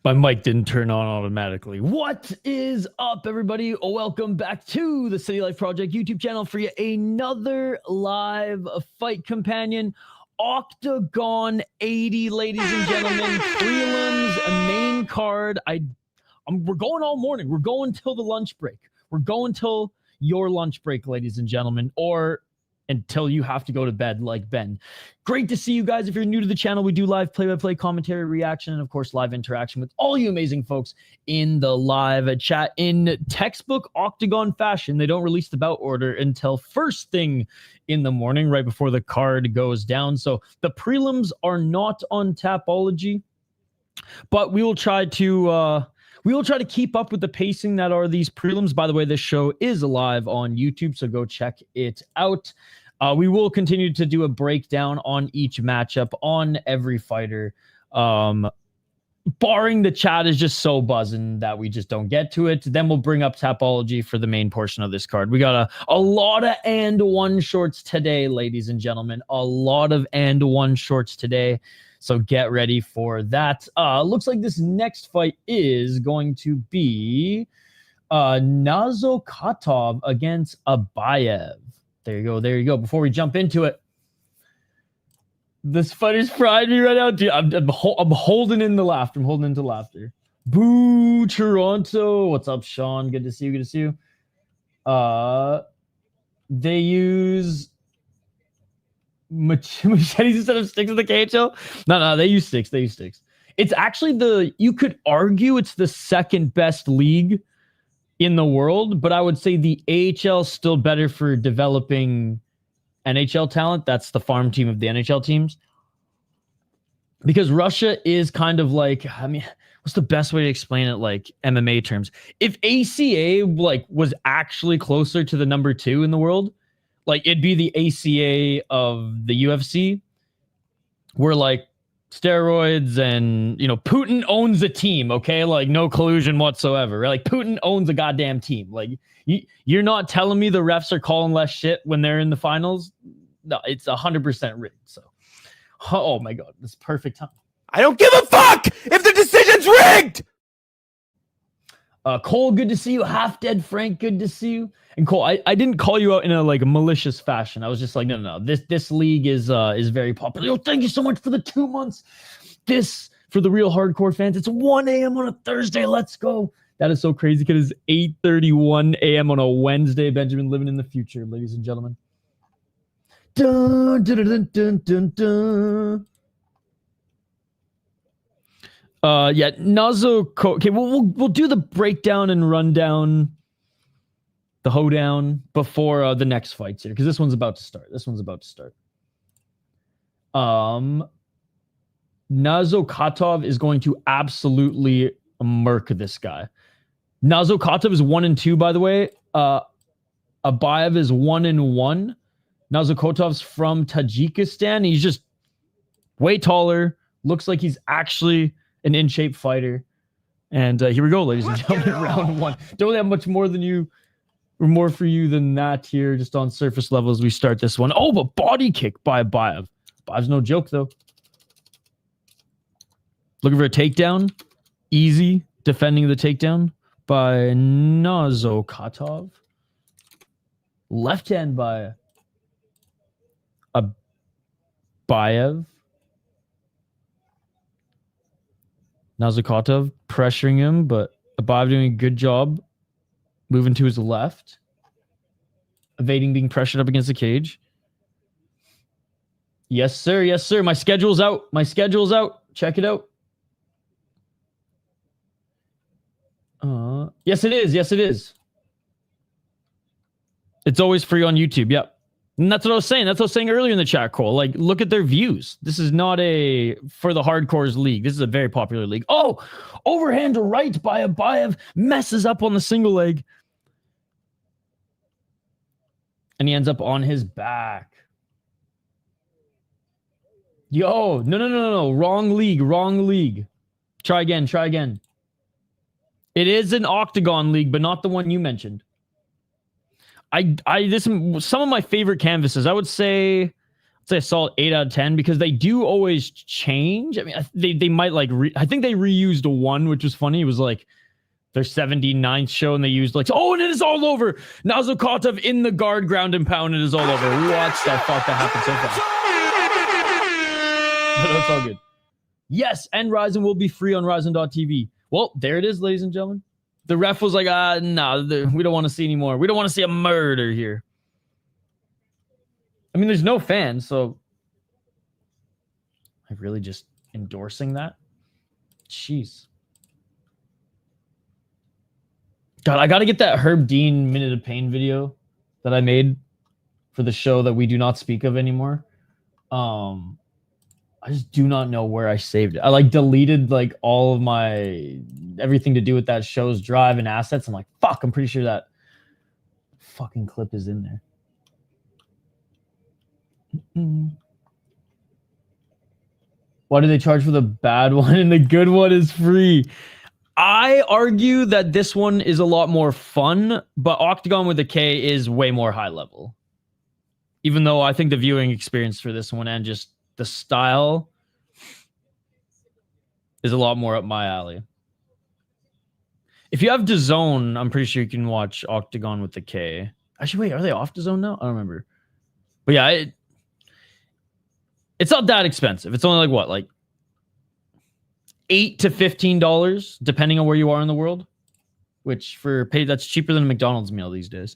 My mic didn't turn on automatically. What is up, everybody? Welcome back to the City Life Project YouTube channel for yet another live fight companion. Octagon 80, ladies and gentlemen. Prelims, a main card. We're going all morning. We're going till the lunch break. We're going till your lunch break, ladies and gentlemen, or until you have to go to bed like Ben. Great to see you guys. If you're new to the channel, we do live play-by-play commentary, reaction, and of course live interaction with all you amazing folks in the live chat in textbook Octagon fashion. They don't release the bout order until first thing in the morning, right before the card goes down. So the prelims are not on Tapology, but we will try to keep up with the pacing that are these prelims. By the way, this show is live on YouTube, so go check it out. We will continue to do a breakdown on each matchup on every fighter. Barring the chat is just so buzzing that we just don't get to it. Then we'll bring up Tapology for the main portion of this card. We got a lot of and one shorts today, ladies and gentlemen. A lot of and one shorts today. So get ready for that. Looks like this next fight is going to be Nazokatov against Abaev. There you go. There you go. Before we jump into it, this fight is frying me right now, dude. I'm holding in the laughter. I'm holding into laughter. Boo, Toronto. What's up, Sean? Good to see you. Good to see you. They use machetes instead of sticks in the KHL? No, they use sticks. They use sticks. It's actually you could argue it's the second best league in the world, but I would say the AHL is still better for developing NHL talent. That's the farm team of the NHL teams. Because Russia is kind of like, I mean, what's the best way to explain it, like MMA terms? If ACA was actually closer to the number 2 in the world, it'd be the ACA of the UFC, where steroids and, Putin owns a team, okay? No collusion whatsoever, right? Putin owns a goddamn team. You're not telling me the refs are calling less shit when they're in the finals? No, it's 100% rigged. So, oh my God, this perfect time. I don't give a fuck if the decision's rigged! Cole, good to see you. Half Dead Frank, good to see you. And Cole, I didn't call you out in a malicious fashion. I was just like, no. This league is very popular. Yo, thank you so much for the 2 months. This for the real hardcore fans. It's 1 a.m. on a Thursday. Let's go. That is so crazy because it's 8:31 a.m. on a Wednesday. Benjamin living in the future, ladies and gentlemen. Dun, dun, dun, dun, dun, dun. Yeah, Nazokatov. Okay, we'll do the breakdown and rundown, the hoedown before the next fights here, because this one's about to start. Nazokatov is going to absolutely murk this guy. Nazokatov is 1-2, by the way. Abaev is 1-1. Nazokatov's from Tajikistan. He's just way taller. Looks like he's actually an in-shape fighter. And here we go, ladies and gentlemen. Round 1. Don't really have much more for you than that here, just on surface level as we start this one. Oh, but body kick by Abaev. Abaev's no joke, though. Looking for a takedown. Easy defending the takedown by Nazokatov. Left hand by Abaev. Nazokatov pressuring him, but Abaev doing a good job moving to his left, evading being pressured up against the cage. Yes, sir. Yes, sir. My schedule's out. Check it out. Yes, it is. It's always free on YouTube. Yep. And that's what I was saying. Earlier in the chat, Cole. Look at their views. This is not for the hardcores league. This is a very popular league. Oh, overhand right by Abaev. Messes up on the single leg. And he ends up on his back. Yo, no. Wrong league. Try again. It is an Octagon league, but not the one you mentioned. This some of my favorite canvases. I would say say a solid 8 out of 10 because they do always change. I mean, they might like, I think they reused one, which was funny. It was like their 79th show and they used like, oh, and it is all over. Nazokatov in the guard, ground and pound. It is all over. What the fuck? That happened so fast. But it's all good. Yes, and Ryzen will be free on Ryzen.tv. Well, there it is, ladies and gentlemen. The ref was like, no, we don't want to see anymore. We don't want to see a murder here. I mean, there's no fans, so I'm really just endorsing that. Jeez. God, I got to get that Herb Dean Minute of Pain video that I made for the show that we do not speak of anymore. I just do not know where I saved it. I like deleted like all of my everything to do with that show's drive and assets. I'm like, fuck, I'm pretty sure that fucking clip is in there. Why do they charge for the bad one and the good one is free? I argue that this one is a lot more fun, but Octagon with a K is way more high level. Even though I think the viewing experience for this one and just the style is a lot more up my alley. If you have DAZN, I'm pretty sure you can watch Octagon with the K. Actually, wait, are they off DAZN now? I don't remember. But yeah, it's not that expensive. It's only like what, like $8 to $15, depending on where you are in the world. Which for pay, that's cheaper than a McDonald's meal these days.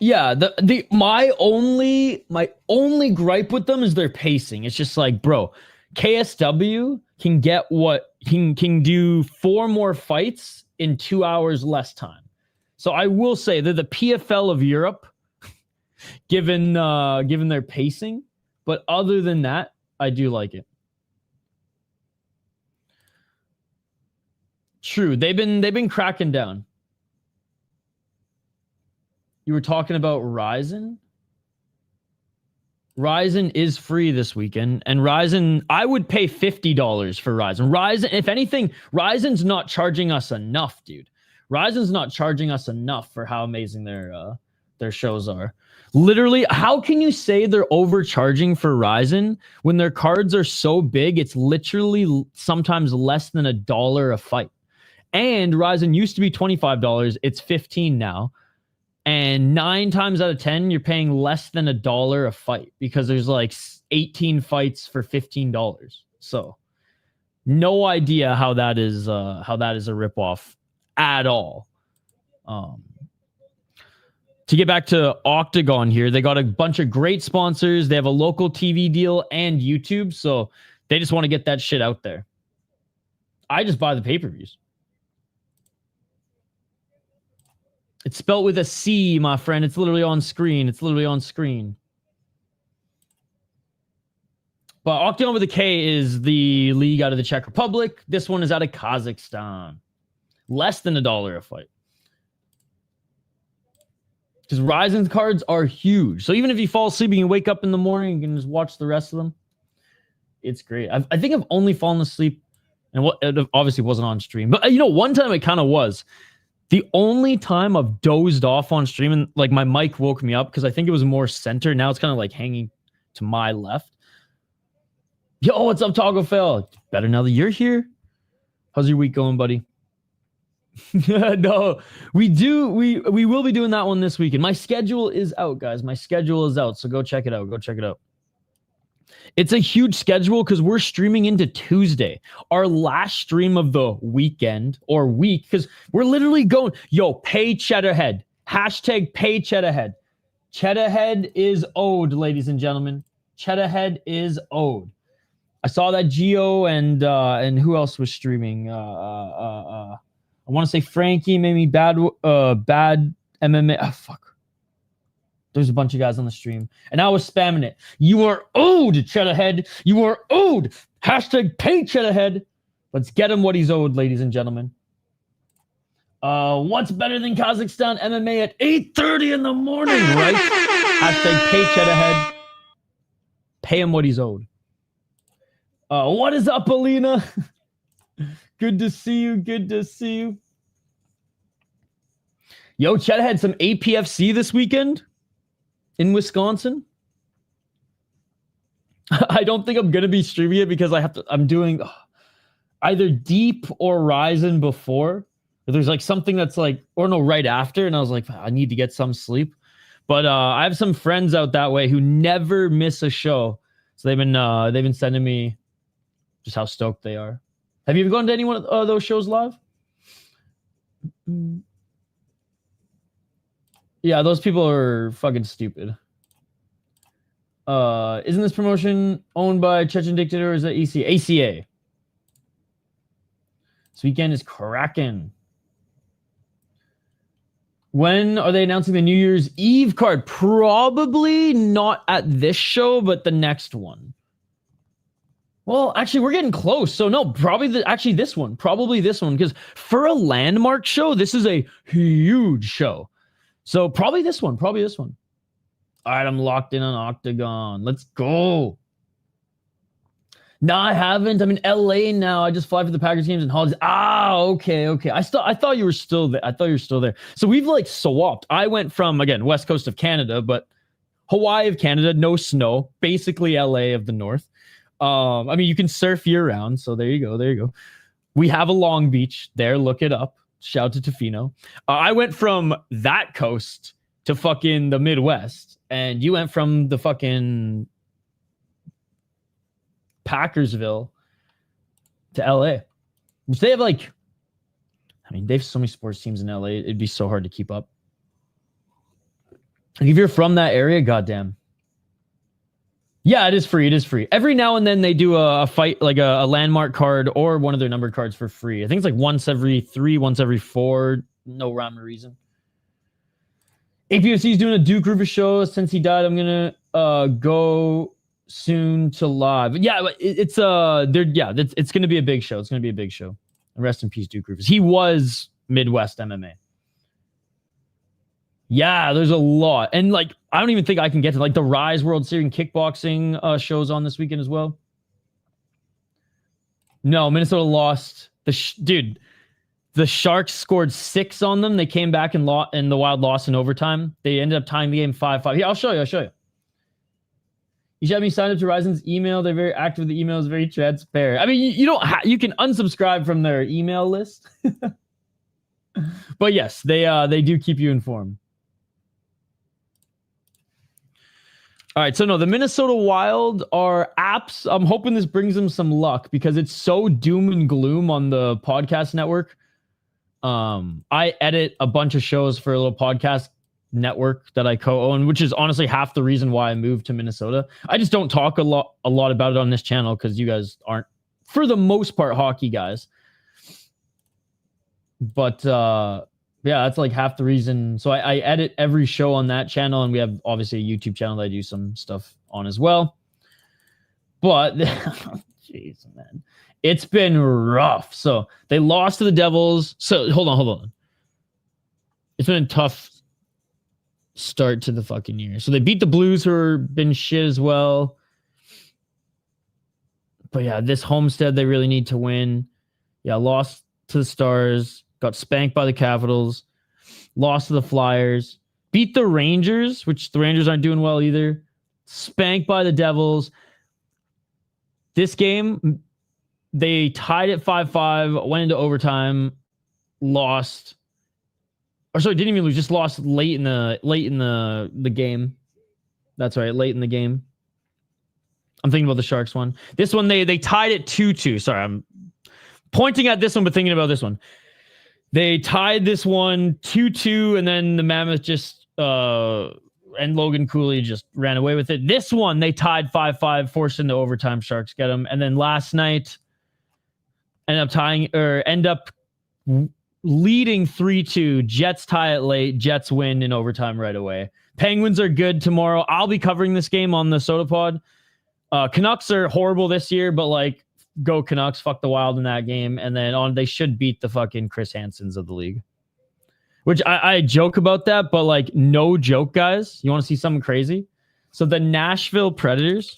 Yeah, my only gripe with them is their pacing. It's just like, bro, KSW can get what can do 4 more fights in 2 hours less time. So I will say they're the PFL of Europe, given their pacing. But other than that, I do like it. True, they've been cracking down. You were talking about Ryzen. Ryzen is free this weekend, and Ryzen, I would pay $50 for Ryzen. Ryzen, if anything, Ryzen's not charging us enough, dude. Ryzen's not charging us enough for how amazing their shows are. Literally, how can you say they're overcharging for Ryzen when their cards are so big? It's literally sometimes less than $1 a fight. And Ryzen used to be $25. It's $15 now. And 9 times out of 10, you're paying less than $1 a fight because there's like 18 fights for $15. So no idea how that is a ripoff at all. To get back to Octagon here, they got a bunch of great sponsors. They have a local TV deal and YouTube. So they just want to get that shit out there. I just buy the pay-per-views. It's spelled with a C, my friend. It's literally on screen. It's literally on screen. But Octagon with a K is the league out of the Czech Republic. This one is out of Kazakhstan. Less than $1 a fight. Because Ryzen's cards are huge. So even if you fall asleep and you wake up in the morning, you can just watch the rest of them. It's great. I think I've only fallen asleep. And it obviously wasn't on stream. But, you know, one time it kind of was. The only time I've dozed off on stream and like my mic woke me up because I think it was more center. Now it's kind of like hanging to my left. Yo, what's up, Toggle Fail? Better now that you're here. How's your week going, buddy? No, we will be doing that one this weekend. My schedule is out, guys. My schedule is out. So go check it out. Go check it out. It's a huge schedule because we're streaming into Tuesday, our last stream of the weekend or week, because we're literally going, yo, pay Cheddarhead. Hashtag pay Cheddarhead. Cheddarhead is owed, ladies and gentlemen. Cheddarhead is owed. I saw that Geo and who else was streaming? I want to say Frankie, maybe bad MMA. Oh, fuck. There's a bunch of guys on the stream. And I was spamming it. You are owed, Cheddarhead. You are owed. Hashtag pay Cheddarhead. Let's get him what he's owed, ladies and gentlemen. What's better than Kazakhstan MMA at 8:30 in the morning, right? Hashtag pay Cheddarhead. Pay him what he's owed. What is up, Alina? Good to see you. Good to see you. Yo, Chet had some APFC this weekend in Wisconsin. I don't think I'm gonna be streaming it because I'm doing either Deep or Ryzen before. There's like something that's like, or no, right after, and I was like, I need to get some sleep. But I have some friends out that way who never miss a show, so they've been sending me just how stoked they are. Have you ever gone to any one of those shows live? Yeah, those people are fucking stupid. Isn't this promotion owned by Chechen dictator or is that ACA? ACA. This weekend is cracking. When are they announcing the New Year's Eve card? Probably not at this show, but the next one. Well, actually, we're getting close. So no, probably this one. Probably this one. Because for a landmark show, this is a huge show. So probably this one. Probably this one. All right, I'm locked in on Octagon. Let's go. No, I haven't. I'm in LA now. I just fly for the Packers games and holidays. Okay. I thought you were still there. I thought you were still there. So we've like swapped. I went from, again, west coast of Canada, but Hawaii of Canada, no snow. Basically LA of the north. I mean, you can surf year round. So there you go. We have a Long Beach there. Look it up. Shout to Tofino. I went from that coast to fucking the Midwest. And you went from the fucking Packersville to LA. Which they have like, I mean, they have so many sports teams in LA. It'd be so hard to keep up. Like if you're from that area, goddamn. Yeah, it is free. It is free. Every now and then they do a fight, like a landmark card or one of their numbered cards for free. I think it's like once every 3, once every 4. No rhyme or reason. APFC is doing a Duke Rufus show. Since he died, I'm gonna go soon to live. Yeah, it's gonna be a big show. It's gonna be a big show. Rest in peace, Duke Rufus. He was Midwest MMA. Yeah, there's a lot, and like I don't even think I can get to like the Rise World Series and kickboxing shows on this weekend as well. No, Minnesota lost. Dude. The Sharks scored 6 on them. They came back and the Wild lost in overtime. They ended up tying the game 5-5. Yeah, I'll show you. You should have me sign up to Ryzen's email. They're very active. The email is very transparent. I mean, you don't you can unsubscribe from their email list. But yes, they do keep you informed. All right, so no, the Minnesota Wild are apps. I'm hoping this brings them some luck because it's so doom and gloom on the podcast network. I edit a bunch of shows for a little podcast network that I co-own, which is honestly half the reason why I moved to Minnesota. I just don't talk a lot about it on this channel because you guys aren't, for the most part, hockey guys. But yeah, that's like half the reason. So I edit every show on that channel, and we have obviously a YouTube channel that I do some stuff on as well. But jeez, man. It's been rough. So they lost to the Devils. So hold on. It's been a tough start to the fucking year. So they beat the Blues, who have been shit as well. But yeah, this Homestead they really need to win. Yeah, lost to the Stars. Got spanked by the Capitals. Lost to the Flyers. Beat the Rangers, which the Rangers aren't doing well either. Spanked by the Devils. This game, they tied at 5-5, went into overtime, lost. Or sorry, didn't even lose, just lost late in the game. That's right, late in the game. I'm thinking about the Sharks one. This one, they tied it 2-2. Sorry, I'm pointing at this one, but thinking about this one. They tied this one 2-2, and then the Mammoth just and Logan Cooley just ran away with it. This one, they tied 5-5, forced into overtime. Sharks get them. And then last night, end up leading 3-2. Jets tie it late. Jets win in overtime right away. Penguins are good tomorrow. I'll be covering this game on the Soda Pod. Canucks are horrible this year, but like, go Canucks. Fuck the Wild in that game. And then they should beat the fucking Chris Hansons of the league. Which I joke about that, but like, no joke, guys. You want to see something crazy? So the Nashville Predators.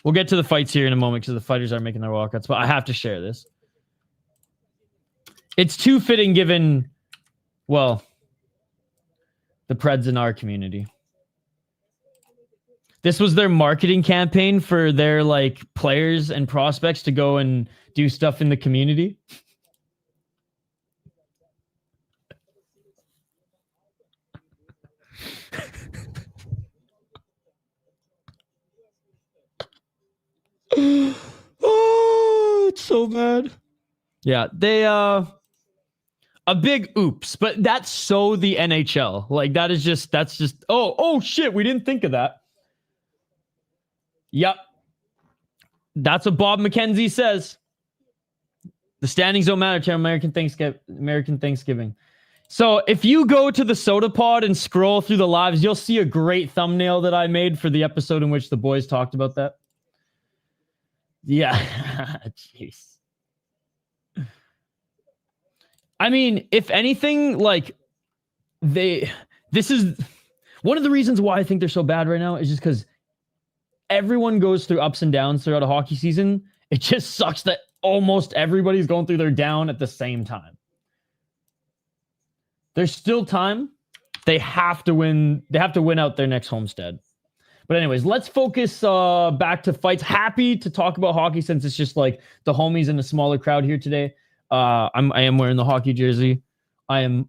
We'll get to the fights here in a moment because the fighters are making their walkouts, but I have to share this. It's too fitting given Well, the Preds in our community. This was their marketing campaign for their like players and prospects to go and do stuff in the community. Oh, it's so bad. Yeah, they a big oops, but that's so the NHL. Like that's just oh shit, we didn't think of that. Yep. That's what Bob McKenzie says. The standings don't matter to American Thanksgiving. So if you go to the Soda Pod and scroll through the lives, you'll see a great thumbnail that I made for the episode in which the boys talked about that. Yeah. Jeez. I mean, if anything, like this is one of the reasons why I think they're so bad right now is just because everyone goes through ups and downs throughout a hockey season. It just sucks that almost everybody's going through their down at the same time. There's still time. They have to win. They have to win out their next homestead. But anyways, let's focus back to fights. Happy to talk about hockey since it's just like the homies and a smaller crowd here today. I am wearing the hockey jersey. I am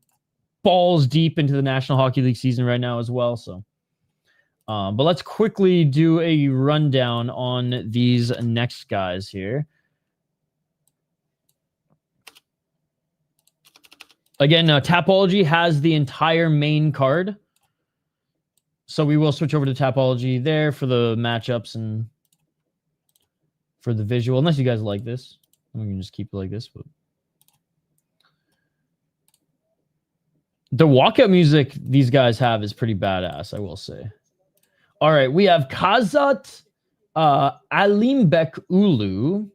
balls deep into the National Hockey League season right now as well. So, but let's quickly do a rundown on these next guys here. Again, Tapology has the entire main card. So we will switch over to Tapology there for the matchups and for the visual. Unless you guys like this. We can just keep it like this. But the walkout music these guys have is pretty badass, I will say. All right, we have Khamzat Chapanov Uulu.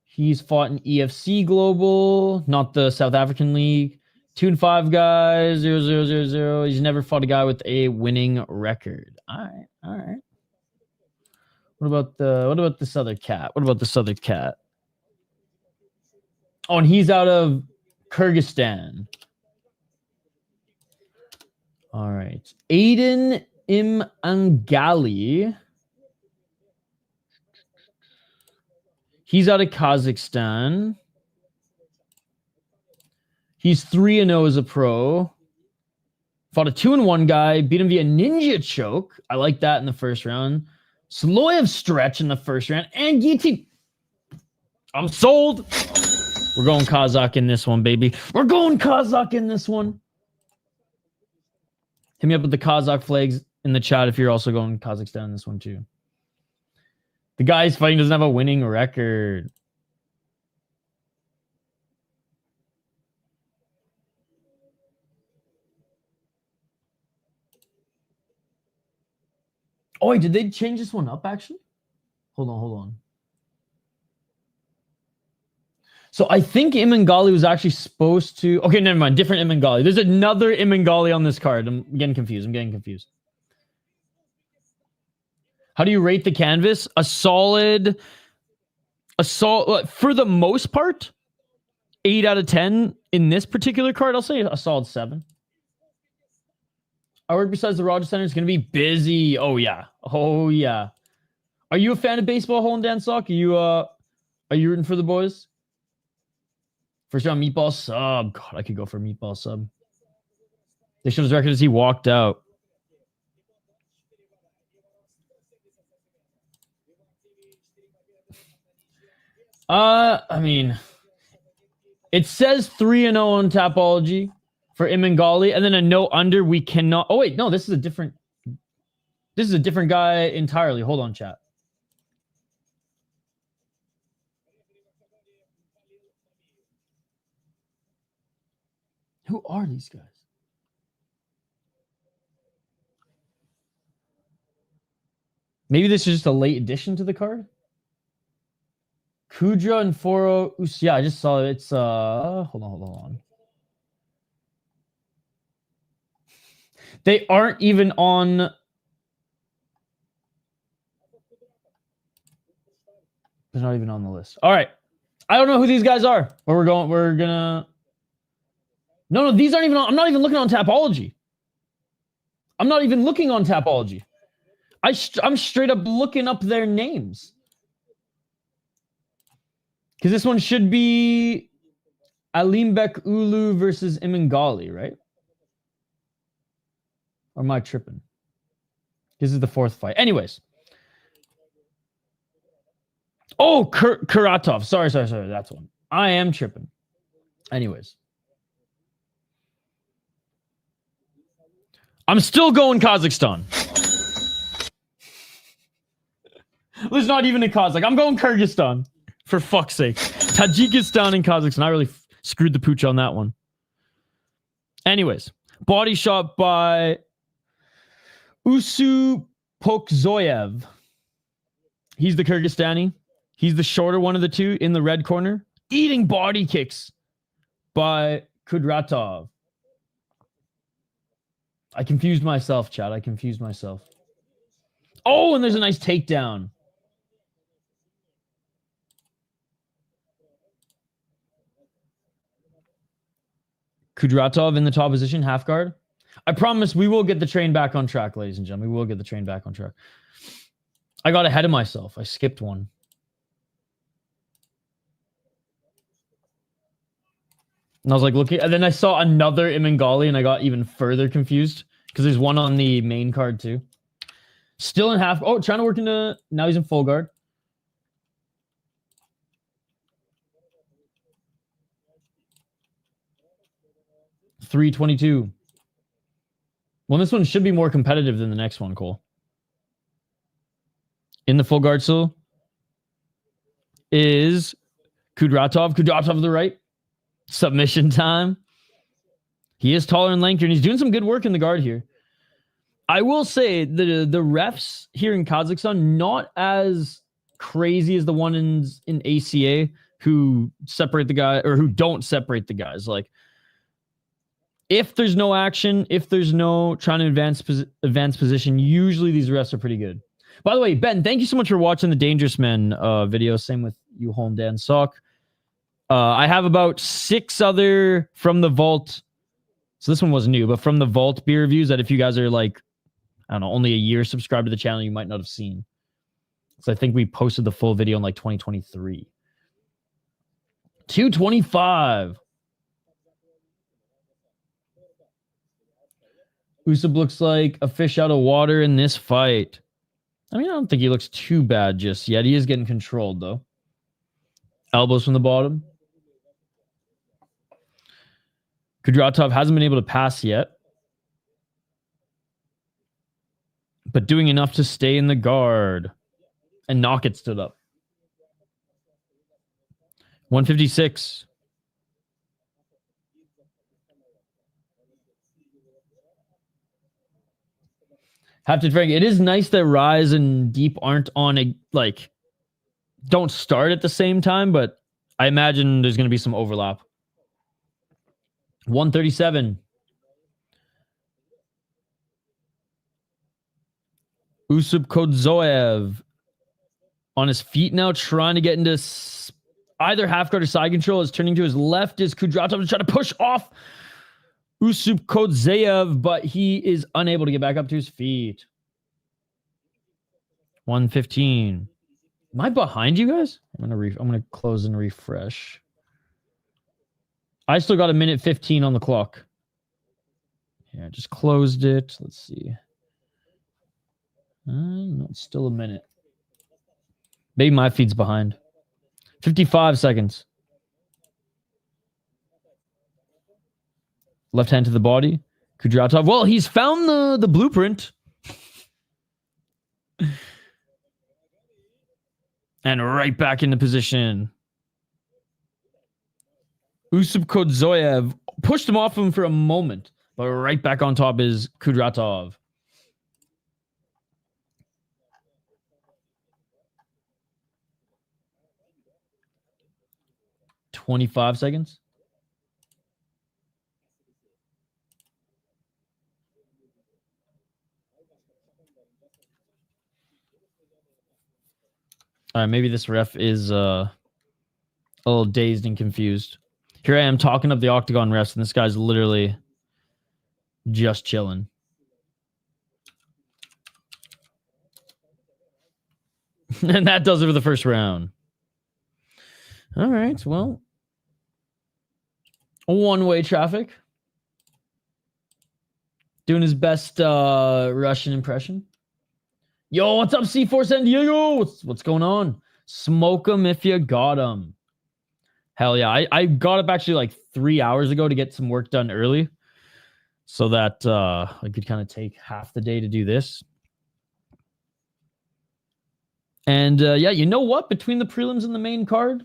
He's fought in EFC Global, not the South African League. 2-5 guy, 0-0-0-0. He's never fought a guy with a winning record. All right. What about this other cat? Oh, and he's out of Kyrgyzstan. All right. Aiden Imangali. He's out of Kazakhstan. He's 3-0 as a pro. Fought a 2-1 guy. Beat him via ninja choke. I like that in the first round. Zhoroev stretch in the first round. And guillotine. I'm sold. We're going Kazakh in this one, baby. We're going Kazakh in this one. Hit me up with the Kazakh flags in the chat if you're also going Kazakhstan in this one too. The guy he's fighting doesn't have a winning record. Oh, wait, did they change this one up, actually? Hold on. So I think Imangali was actually supposed to... Okay, never mind. Different Imangali. There's another Imangali on this card. I'm getting confused. How do you rate the canvas? A solid... For the most part, 8 out of 10. In this particular card, I'll say a solid 7. Our work besides the Rogers Center is going to be busy. Oh, yeah. Are you a fan of baseball, Hole and Dan Sock? Are you rooting for the boys? First round meatball sub. God, I could go for a meatball sub. They showed his record as he walked out. I mean, it says 3-0 on Tapology for Imangali, and then a no under. We cannot. Oh wait, no, this is a different guy entirely. Hold on, chat. Who are these guys? Maybe this is just a late addition to the card. Kudra and Foro. Yeah, I just saw it. It's hold on. They aren't even on. They're not even on the list. All right. I don't know who these guys are. Where we're going. We're gonna. No, these aren't even on. I'm not even looking on Tapology. I'm not even looking on Tapology. I'm straight up looking up their names. Because this one should be Alimbek Uulu versus Imangali, right? Or am I tripping? This is the fourth fight. Anyways. Oh, Kudraatov. Sorry. That's one. I am tripping. Anyways. I'm still going Kazakhstan. There's not even a Kazakh. I'm going Kyrgyzstan. For fuck's sake. Tajikistan and Kazakhstan. I really screwed the pooch on that one. Anyways. Body shot by Usu Pokzoyev. He's the Kyrgyzstani. He's the shorter one of the two in the red corner. Eating body kicks by Kudraatov. I confused myself, Chad. I confused myself. Oh, and there's a nice takedown. Kudraatov in the top position, half guard. I promise we will get the train back on track, ladies and gentlemen. We will get the train back on track. I got ahead of myself. I skipped one. And I was like looking, and then I saw another Imangali and I got even further confused because there's one on the main card too. Still in half. Oh, trying to work into, now he's in full guard. $322. Well, this one should be more competitive than the next one, Cole. In the full guard still is Kudraatov. Kudraatov to the right. Submission time. He is taller and lankier, and he's doing some good work in the guard here. I will say the refs here in Kazakhstan, not as crazy as the one in ACA who separate the guy, or who don't separate the guys. Like, if there's no action, if there's no trying to advance position, usually these refs are pretty good. By the way, Ben, thank you so much for watching the Dangerous Men video. Same with you, Home Dan Sock. I have about 6 other from the vault. So this one was new, but from the vault beer reviews that if you guys are like, I don't know, only a year subscribed to the channel, you might not have seen. So I think we posted the full video in like 2023. 225. Usab looks like a fish out of water in this fight. I mean, I don't think he looks too bad just yet. He is getting controlled, though. Elbows from the bottom. Kudraatov hasn't been able to pass yet. But doing enough to stay in the guard. And knock it stood up. 156. Have to drink. It is nice that Rise and Deep aren't on a, like, don't start at the same time, but I imagine there's going to be some overlap. 137. Usub Kodzoev on his feet now, trying to get into either half guard or side control. Is turning to his left is Kudraatov to try to push off Usub Kodzoev, but he is unable to get back up to his feet. 115. Am I behind you guys? I'm gonna close and refresh. I still got 1:15 on the clock. Yeah, I just closed it. Let's see. No, it's still a minute. Maybe my feed's behind. 55 seconds. Left hand to the body. Kudraatov. Well, he's found the blueprint. And right back into position. Usub Kodzoev pushed him off him for a moment, but right back on top is Kudraatov. $25 seconds. All right, maybe this ref is a little dazed and confused. Here I am talking up the Octagon refs, and this guy's literally just chilling. And that does it for the first round. All right, well, one-way traffic. Doing his best Russian impression. Yo, what's up, C4 San Diego? What's going on? Smoke him if you got him. Hell yeah. I got up actually like 3 hours ago to get some work done early so that I could kind of take half the day to do this. And yeah, you know what? Between the prelims and the main card,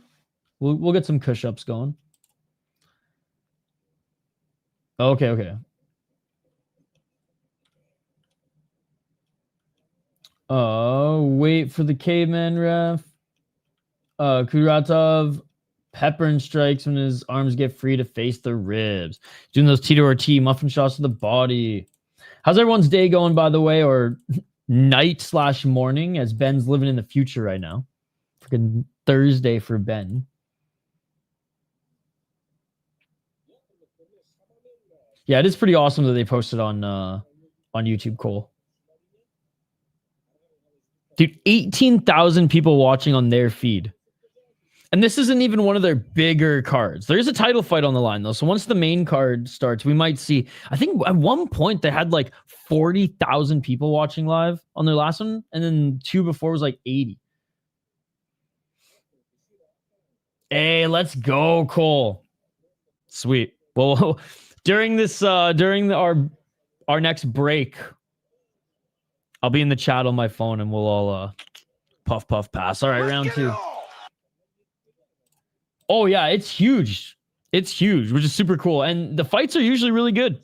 we'll get some push-ups going. Okay. Wait for the caveman ref. Kudraatov pepper and strikes when his arms get free to face the ribs. Doing those T to or T muffin shots to the body. How's everyone's day going, by the way, or night/morning, as Ben's living in the future right now? Freaking Thursday for Ben. Yeah, it is pretty awesome that they posted on YouTube, Cole. Dude, 18,000 people watching on their feed. And this isn't even one of their bigger cards. There is a title fight on the line, though. So once the main card starts, we might see... I think at one point they had like 40,000 people watching live on their last one. And then two before was like 80. Hey, let's go, Cole. Sweet. Well, during this, during our next break, I'll be in the chat on my phone and we'll all puff pass. All right, round two. Oh yeah, it's huge. It's huge, which is super cool. And the fights are usually really good.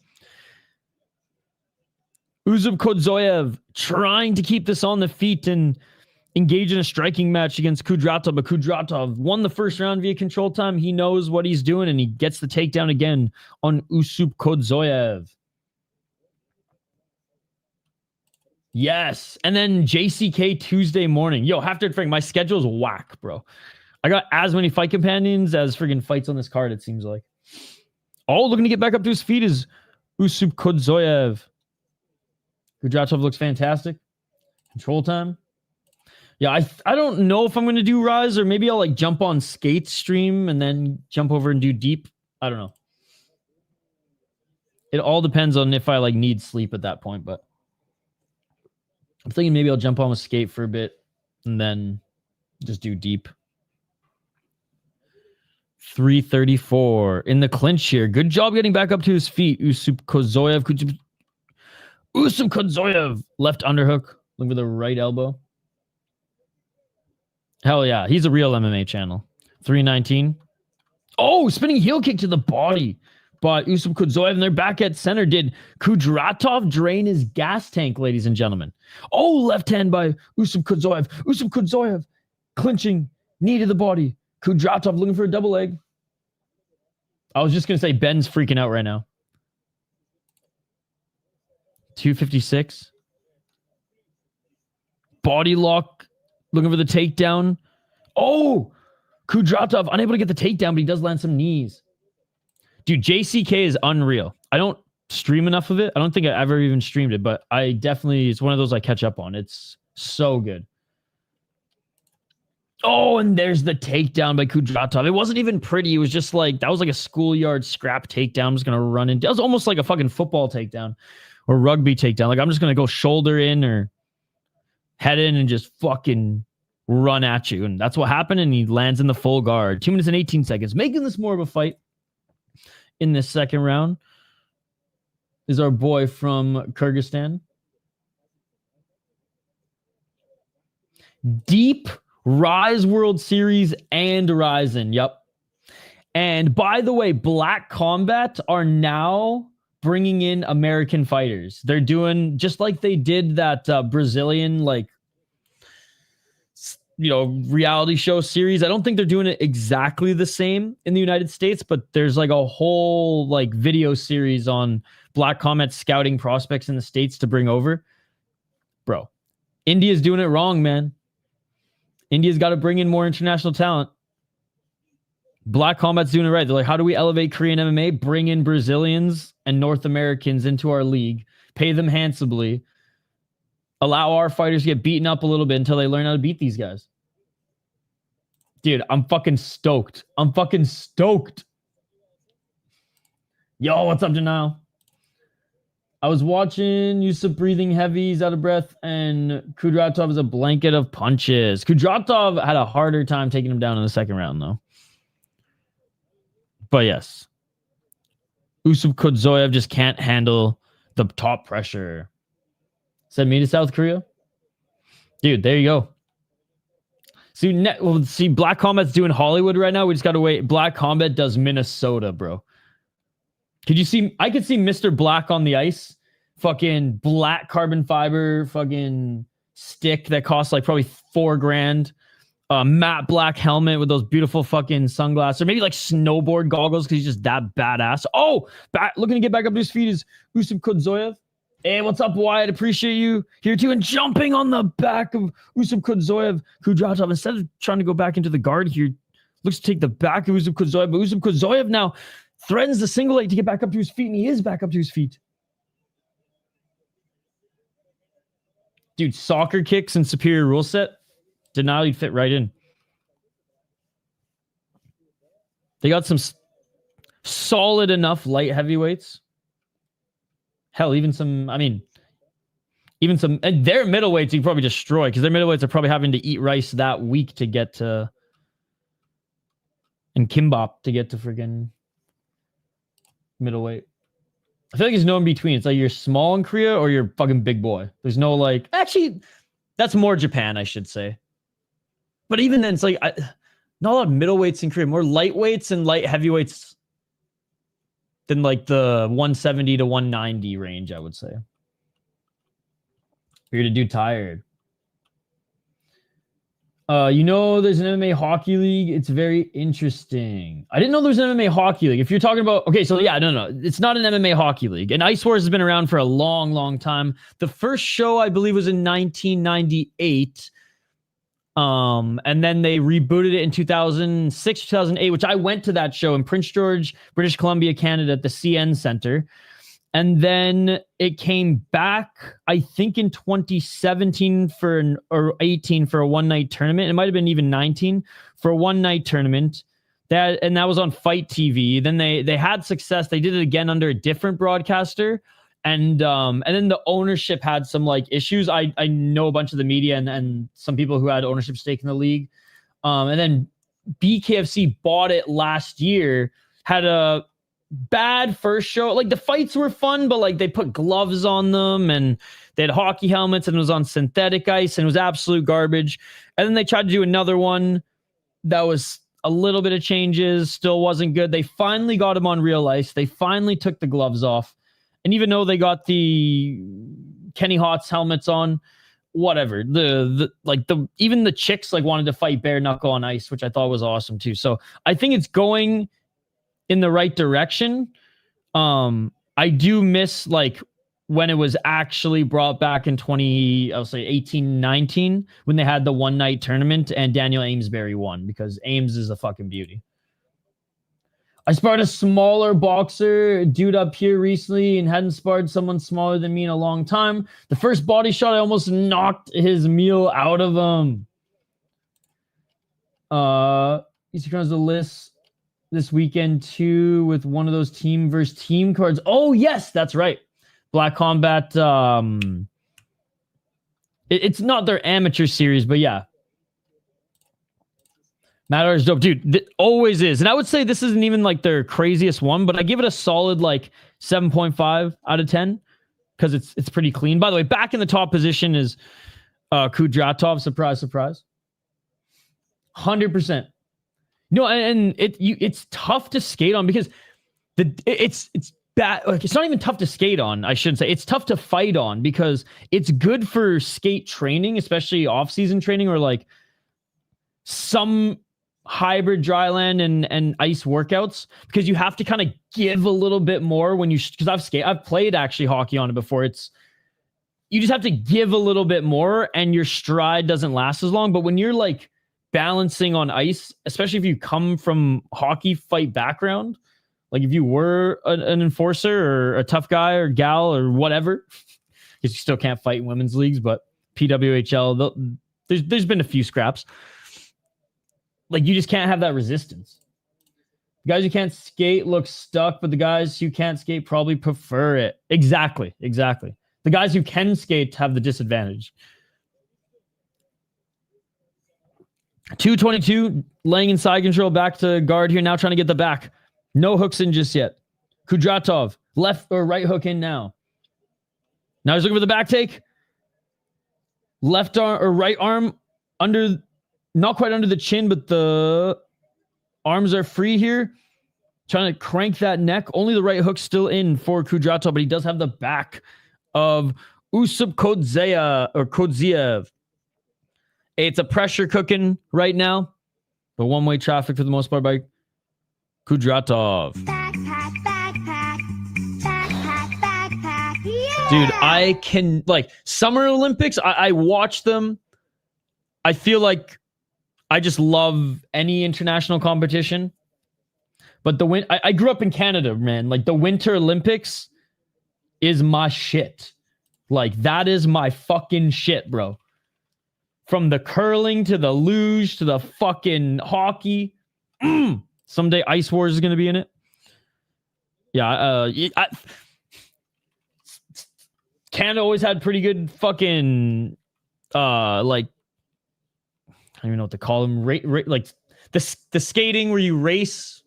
Khodzoyev trying to keep this on the feet and engage in a striking match against Kudraatov, but Kudraatov won the first round via control time. He knows what he's doing, and he gets the takedown again on Khodzoyev. Yes, and then JCK Tuesday morning. Yo, have to Frank, my schedule's whack, bro. I got as many fight companions as friggin' fights on this card, it seems like. Oh, looking to get back up to his feet is Khodzoyev. Kudraatov looks fantastic. Control time. Yeah, I don't know if I'm going to do Rise, or maybe I'll like jump on Skate stream and then jump over and do Deep. I don't know. It all depends on if I like need sleep at that point, but I'm thinking maybe I'll jump on with Skate for a bit and then just do Deep. 334 in the clinch here. Good job getting back up to his feet. Khodzoyev. Khodzoyev left underhook. Look for the right elbow. Hell yeah. He's a real MMA channel. 319. Oh, spinning heel kick to the body. But Khodzoyev, and they're back at center. Did Kudraatov drain his gas tank, ladies and gentlemen? Oh, left hand by Khodzoyev. Khodzoyev clinching, knee to the body. Kudraatov looking for a double leg. I was just going to say Ben's freaking out right now. 256. Body lock. Looking for the takedown. Oh! Kudraatov unable to get the takedown, but he does land some knees. Dude, JCK is unreal. I don't stream enough of it. I don't think I ever even streamed it, but I definitely... It's one of those I catch up on. It's so good. Oh, and there's the takedown by Kudraatov. It wasn't even pretty. It was just like, that was like a schoolyard scrap takedown. I'm just going to run in. That was almost like a fucking football takedown or rugby takedown. Like, I'm just going to go shoulder in or head in and just fucking run at you. And that's what happened. And he lands in the full guard. 2 minutes and 18 seconds. Making this more of a fight in this second round is our boy from Kyrgyzstan. Deep Rise World Series and Ryzen. Yep. And by the way, Black Combat are now bringing in American fighters. They're doing just like they did that Brazilian, like, you know, reality show series. I don't think they're doing it exactly the same in the United States, but there's like a whole like video series on Black Combat scouting prospects in the States to bring over. Bro, India's doing it wrong, man. India's got to bring in more international talent. Black Combat's doing it right. They're like, how do we elevate Korean MMA? Bring in Brazilians and North Americans into our league, pay them handsomely, allow our fighters to get beaten up a little bit until they learn how to beat these guys. Dude, I'm fucking stoked. I'm fucking stoked. Yo, what's up, Denial? I was watching Yusuf breathing heavy, he's out of breath, and Kudraatov is a blanket of punches. Kudraatov had a harder time taking him down in the second round, though. But yes, Usuf Kodzoyev just can't handle the top pressure. Send me to South Korea? Dude, there you go. See, Black Combat's doing Hollywood right now. We just got to wait. Black Combat does Minnesota, bro. Could you see? I could see Mr. Black on the ice. Fucking black carbon fiber fucking stick that costs like probably $4,000. Matte black helmet with those beautiful fucking sunglasses, or maybe like snowboard goggles because he's just that badass. Oh, looking to get back up to his feet is Usuf Kodzoyev. Hey, what's up, Wyatt? Appreciate you here too. And jumping on the back of Usuf Kodzoyev, Kudraatov, instead of trying to go back into the guard here, looks to take the back of Usuf Kodzoyev. But Usuf Kodzoyev now threatens the single leg to get back up to his feet, and he is back up to his feet. Dude, soccer kicks and superior rule set. Denali fit right in. They got some solid enough light heavyweights. Hell, even some, and their middleweights you can probably destroy because their middleweights are probably having to eat rice that week to get to, and kimbap to get to friggin' middleweight. I feel like there's no in between. It's like you're small in Korea or you're fucking big boy. There's no like, actually, that's more Japan, I should say. But even then, it's like, not a lot of middleweights in Korea, more lightweights and light heavyweights than like the 170 to 190 range, I would say. You're to do tired. There's an MMA hockey league. It's very interesting. I didn't know there was an MMA hockey league. If you're talking about, okay, so yeah, no. It's not an MMA hockey league. And Ice Wars has been around for a long, long time. The first show, I believe, was in 1998. And then they rebooted it in 2006, 2008, which I went to that show in Prince George, British Columbia, Canada at the CN Center. And then it came back, I think in 2017 or 18 for a one-night tournament. It might have been even 19 for a one-night tournament. That was on Fight TV. Then they had success. They did it again under a different broadcaster. And then the ownership had some like issues. I know a bunch of the media and some people who had ownership stake in the league. And then BKFC bought it last year, had a bad first show. Like the fights were fun, but like they put gloves on them and they had hockey helmets and it was on synthetic ice and it was absolute garbage. And then they tried to do another one that was a little bit of changes, still wasn't good. They finally got him on real ice. They finally took the gloves off. And even though they got the Kenny Hotz helmets on, whatever, even the chicks like wanted to fight bare knuckle on ice, which I thought was awesome too. So I think it's going in the right direction. I do miss like when it was actually brought back in 18, 19, when they had the one night tournament and Daniel Amesbury won, because Ames is a fucking beauty. I sparred a smaller boxer dude up here recently and hadn't sparred someone smaller than me in a long time. The first body shot, I almost knocked his meal out of him. He's across the list this weekend too with one of those team versus team cards. Oh yes, that's right. Black Combat. It's not their amateur series, but yeah. Matter is dope, dude. Always is, and I would say this isn't even like their craziest one, but I give it a solid like 7.5 out of 10 because it's pretty clean. By the way, back in the top position is Kudraatov. Surprise, surprise. 100%. No, and it's tough to skate on because it's bad. Like, it's not even tough to skate on, I shouldn't say. It's tough to fight on because it's good for skate training, especially off-season training or like some hybrid dryland and ice workouts, because you have to kind of give a little bit more when you, because I've played actually hockey on it before. You just have to give a little bit more and your stride doesn't last as long. But when you're like balancing on ice, especially if you come from hockey fight background, like if you were an enforcer or a tough guy or gal or whatever, because you still can't fight in women's leagues, but PWHL, there's been a few scraps. Like, you just can't have that resistance. The guys who can't skate look stuck, but the guys who can't skate probably prefer it. Exactly. The guys who can skate have the disadvantage. 222, laying in side control, back to guard here, now trying to get the back. No hooks in just yet. Kudraatov, left or right hook in now. Now he's looking for the back take. Left arm or right arm under, not quite under the chin, but the arms are free here. Trying to crank that neck. Only the right hook still in for Kudraatov, but he does have the back of Usup Kodziev. It's a pressure cooking right now. The one-way traffic for the most part by Kudraatov. Backpack, yeah! Dude, I can, like, Summer Olympics, I watch them. I feel like I just love any international competition. But I grew up in Canada, man. Like, the Winter Olympics is my shit. Like, that is my fucking shit, bro. From the curling to the luge to the fucking hockey. Someday Ice Wars is going to be in it. Yeah, Canada always had pretty good fucking, like, I don't even know what to call them. Like, the skating where you race.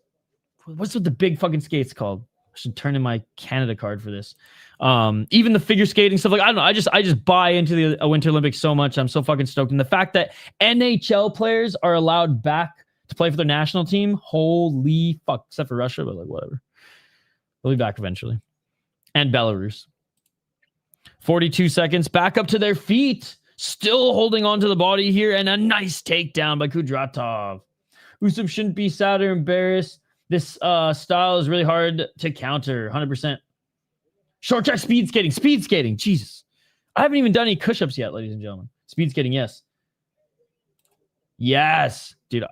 What's with the big fucking skates called? I should turn in my Canada card for this. Even the figure skating stuff, like, I don't know. I just buy into the Winter Olympics so much. I'm so fucking stoked. And the fact that NHL players are allowed back to play for their national team, holy fuck. Except for Russia, but like, whatever. They'll be back eventually. And Belarus. 42 seconds. Back up to their feet. Still holding on to the body here. And a nice takedown by Kudraatov. Usup shouldn't be sad or embarrassed. This style is really hard to counter. 100%. Short track speed skating. Jesus. I haven't even done any push-ups yet, ladies and gentlemen. Speed skating, yes. Yes. Dude,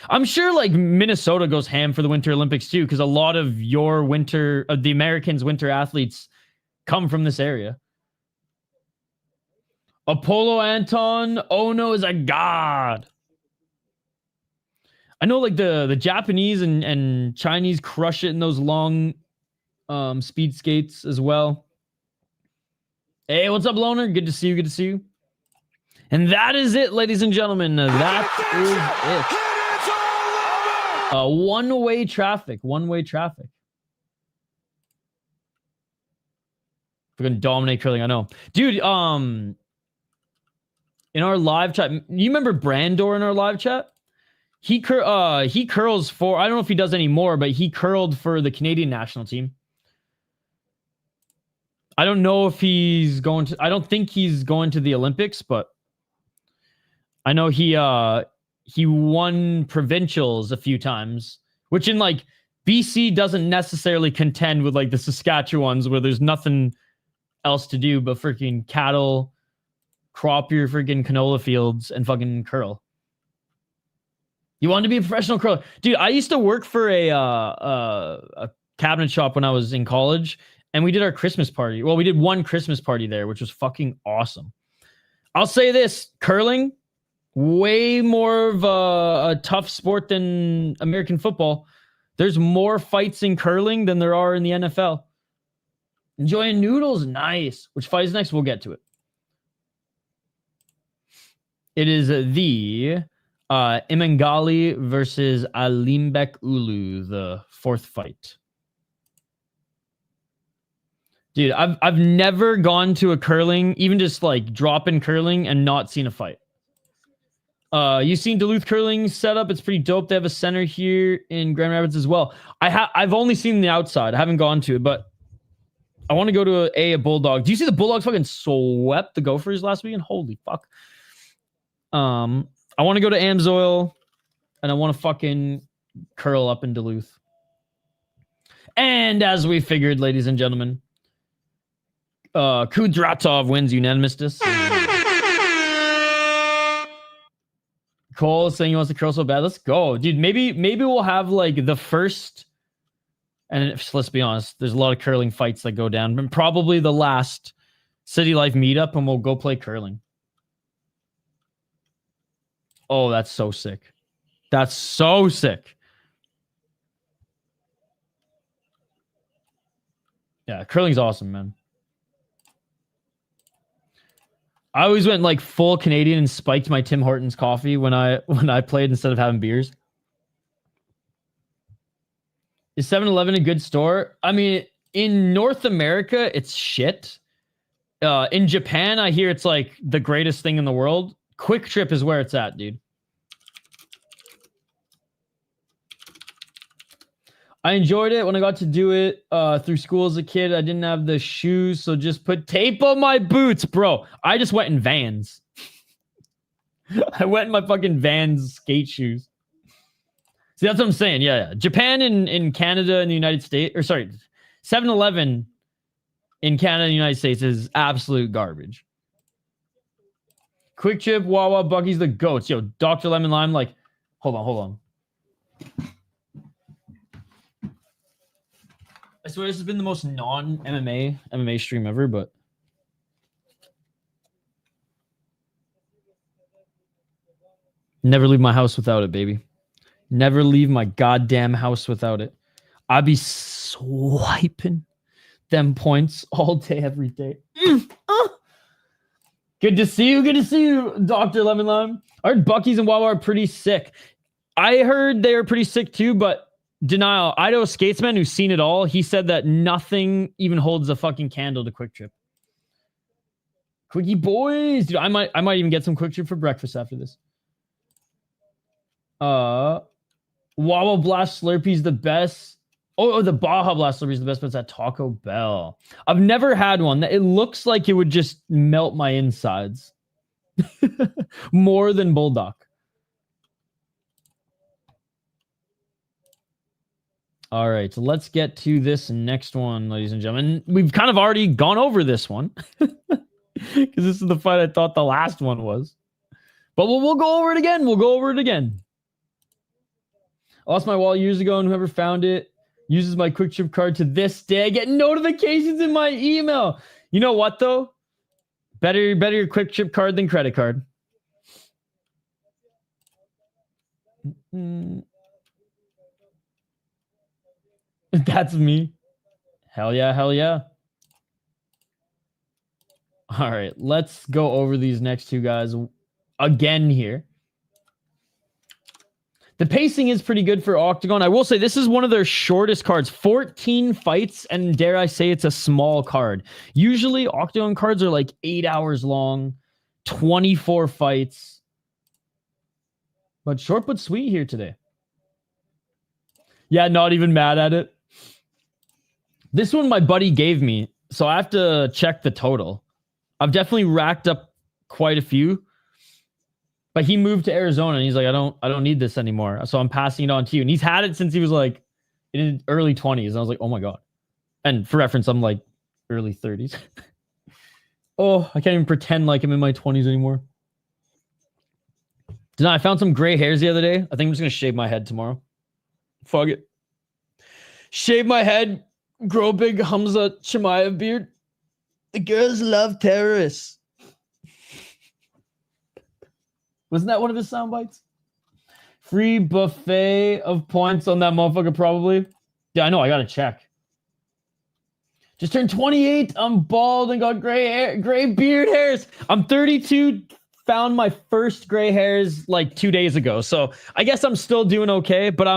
I'm sure, like, Minnesota goes ham for the Winter Olympics too, because a lot of the Americans' winter athletes come from this area. Apollo Anton Ono is a god. I know, like, the Japanese and Chinese crush it in those long speed skates as well. Hey, what's up, Loner? Good to see you. And that is it, ladies and gentlemen. That is it. One-way traffic. We're going to dominate curling, I know. Dude, in our live chat, you remember Brandor in our live chat? He curls for, I don't know if he does anymore, but he curled for the Canadian national team. I don't know if he's going to, I don't think he's going to the Olympics, but I know he won provincials a few times, which in, like, BC doesn't necessarily contend with, like, the Saskatchewans where there's nothing else to do but freaking cattle, crop your freaking canola fields, and fucking curl. You want to be a professional curler? Dude, I used to work for a cabinet shop when I was in college, and we did our Christmas party. Well, we did one Christmas party there, which was fucking awesome. I'll say this, curling, way more of a tough sport than American football. There's more fights in curling than there are in the NFL. Enjoying noodles? Nice. Which fight is next? We'll get to it. It is the Imangali versus Alimbek Uulu, the fourth fight. Dude, I've never gone to a curling, even just like drop-in curling, and not seen a fight. You've seen Duluth curling setup. It's pretty dope. They have a center here in Grand Rapids as well. I've only seen the outside. I haven't gone to it, but I want to go to a Bulldog. Do you see the Bulldogs fucking swept the Gophers last weekend? Holy fuck. I want to go to Amsoil, and I want to fucking curl up in Duluth. And as we figured, ladies and gentlemen, Kudraatov wins unanimous. Cole saying he wants to curl so bad. Let's go, dude. Maybe we'll have like the first, and let's be honest, there's a lot of curling fights that go down, but probably the last City Life meetup, and we'll go play curling. Oh, that's so sick. That's so sick. Yeah, curling's awesome, man. I always went like full Canadian and spiked my Tim Hortons coffee when I played instead of having beers. Is 7-Eleven a good store? I mean, in North America, it's shit. In Japan, I hear it's like the greatest thing in the world. Quick Trip is where it's at, dude. I enjoyed it when I got to do it through school as a kid. I didn't have the shoes, so just put tape on my boots, bro. I just went in Vans. I went in my fucking Vans skate shoes. See, that's what I'm saying. Yeah. Japan in Canada and the United States, or sorry, 7-Eleven in Canada and the United States is absolute garbage. Quick Trip, Wawa, Bucky's the goats. Yo, Dr. Lemon Lime, like, hold on. I swear this has been the most non-MMA stream ever, but never leave my house without it, baby. Never leave my goddamn house without it. I'd be swiping them points all day, every day. Good to see you, Dr. Lemon Lime. I heard Bucky's and Wawa are pretty sick. I heard they were pretty sick too, but denial. Idaho Skatesman, who's seen it all, he said that nothing even holds a fucking candle to Quick Trip. Quickie boys, dude. I might even get some Quick Trip for breakfast after this. Wawa Blast Slurpee's the best. Oh, the Baja Blast Slurpee's the best, but it's at Taco Bell. I've never had one. It looks like it would just melt my insides. More than Bulldog. All right, so let's get to this next one, ladies and gentlemen. We've kind of already gone over this one because this is the fight I thought the last one was. But we'll go over it again. I lost my wallet years ago, and whoever found it uses my Quick Trip card to this day. I get notifications in my email. You know what, though? Better your Quick Trip card than credit card. That's me. Hell yeah. All right, let's go over these next two guys again here. The pacing is pretty good for Octagon. I will say this is one of their shortest cards. 14 fights, and dare I say it's a small card. Usually, Octagon cards are like 8 hours long, 24 fights. But short but sweet here today. Yeah, not even mad at it. This one my buddy gave me, so I have to check the total. I've definitely racked up quite a few, but he moved to Arizona and he's like, I don't need this anymore, so I'm passing it on to you. And he's had it since he was like in his early 20s. And I was like, oh my god. And for reference, I'm like early 30s. Oh, I can't even pretend like I'm in my 20s anymore. I found some gray hairs the other day. I think I'm just gonna shave my head tomorrow. Fuck it. Shave my head. Grow a big Khamzat Chapanov beard. The girls love terrorists. Wasn't that one of his sound bites? Free buffet of points on that motherfucker, probably. Yeah, I know. I gotta check. Just turned 28. I'm bald and got gray beard hairs. I'm 32. Found my first gray hairs like 2 days ago. So I guess I'm still doing okay, but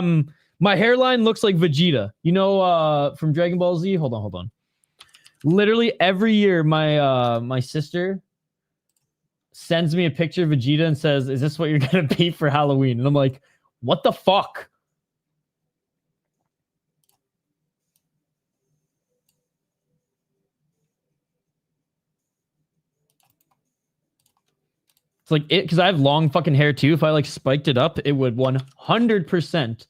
my hairline looks like Vegeta. You know, from Dragon Ball Z? Hold on. Literally every year, my sister sends me a picture of Vegeta and says, is this what you're going to be for Halloween? And I'm like, what the fuck? It's like it, because I have long fucking hair too. If I like spiked it up, it would 100%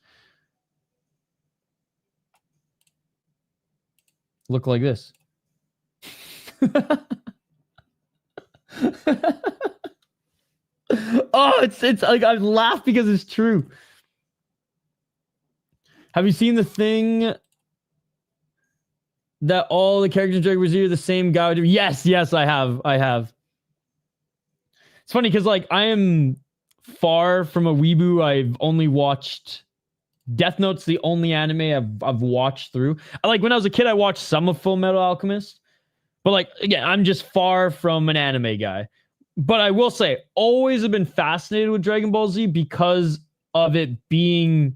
look like this. Oh, it's like I laugh because it's true. Have you seen the thing that all the characters in Dragon Ball Z are the same guy? Yes, I have. It's funny because like I am far from a weeboo. I've only watched Death Note's the only anime I've watched through. Like when I was a kid, I watched some of Full Metal Alchemist, but like again, I'm just far from an anime guy. But I will say, always have been fascinated with Dragon Ball Z because of it being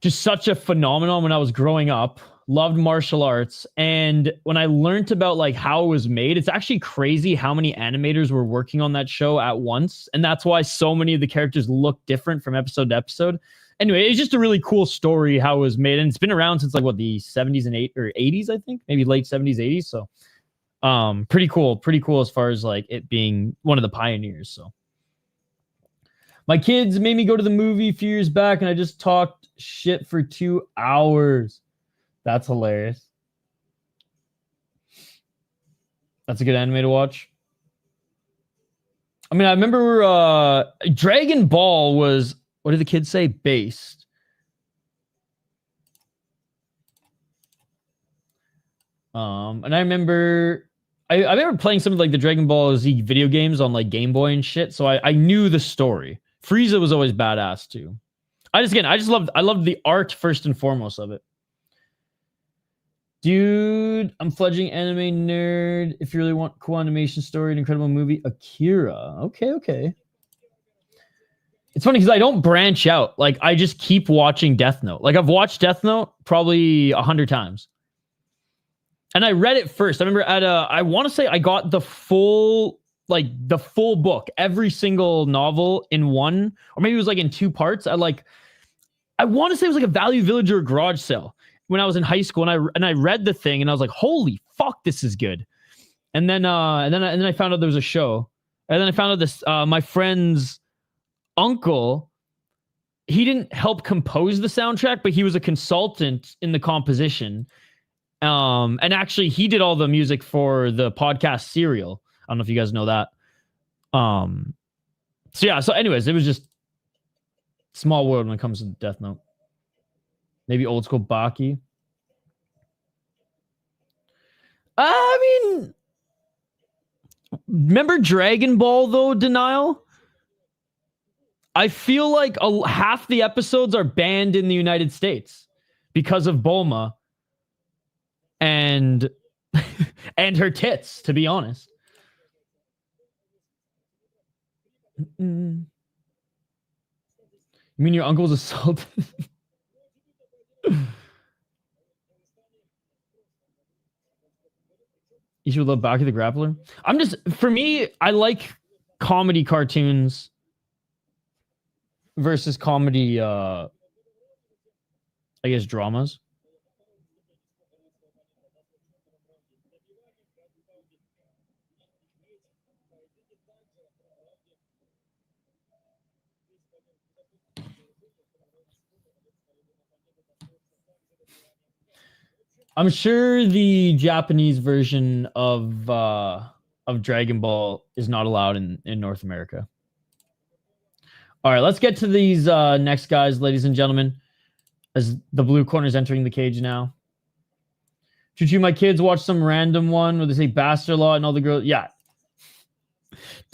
just such a phenomenon when I was growing up. Loved martial arts, and when I learned about like how it was made, it's actually crazy how many animators were working on that show at once, and that's why so many of the characters look different from episode to episode. Anyway, it's just a really cool story how it was made, and it's been around since like what, the 70s and 80s, I think, maybe late 70s, 80s. So pretty cool as far as like it being one of the pioneers. So my kids made me go to the movie a few years back, and I just talked shit for 2 hours. That's hilarious. That's a good anime to watch. I mean, I remember Dragon Ball was, what did the kids say? Based. And I remember I remember playing some of like the Dragon Ball Z video games on like Game Boy and shit, so I knew the story. Frieza was always badass too. I loved the art first and foremost of it. Dude, I'm fledgling anime nerd. If you really want cool animation story, an incredible movie, Akira. Okay. It's funny because I don't branch out. Like, I just keep watching Death Note. Like, I've watched Death Note probably 100 times. And I read it first. I remember I want to say I got the full book, every single novel in one, or maybe it was like in 2 parts. I want to say it was like a Value Village or a garage sale when I was in high school, and I read the thing, and I was like, "Holy fuck, this is good!" And then I found out there was a show, and then I found out this my friend's uncle, he didn't help compose the soundtrack, but he was a consultant in the composition, and actually he did all the music for the podcast Serial. I don't know if you guys know that. So anyways, it was just small world when it comes to Death Note. Maybe old school Baki. I mean, remember Dragon Ball though, Denial? I feel like half the episodes are banned in the United States because of Bulma and and her tits, to be honest. You mean your uncle's assaulted? You should love Baki the Grappler. For me, I like comedy cartoons versus comedy, I guess, dramas. I'm sure the Japanese version of Dragon Ball is not allowed in North America. All right, let's get to these next guys, ladies and gentlemen, as the blue corner is entering the cage now. Choo-choo, my kids watch some random one where they say bastard law and all the girls. Yeah.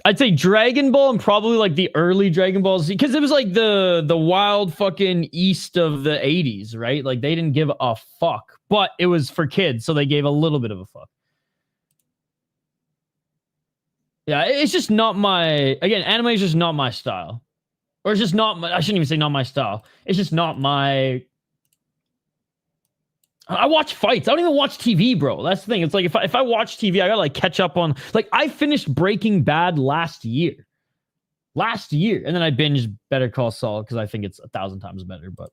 I'd say Dragon Ball and probably like the early Dragon Ball Z, because it was like the wild fucking east of the 80s, right? Like they didn't give a fuck, but it was for kids, so they gave a little bit of a fuck. Yeah, it's just not anime is just not my style. Or it's just not I shouldn't even say not my style. It's just not my... I watch fights. I don't even watch TV, bro. That's the thing. It's like if I watch TV, I gotta like catch up on... Like, I finished Breaking Bad last year. And then I binged Better Call Saul because I think it's 1,000 times better. But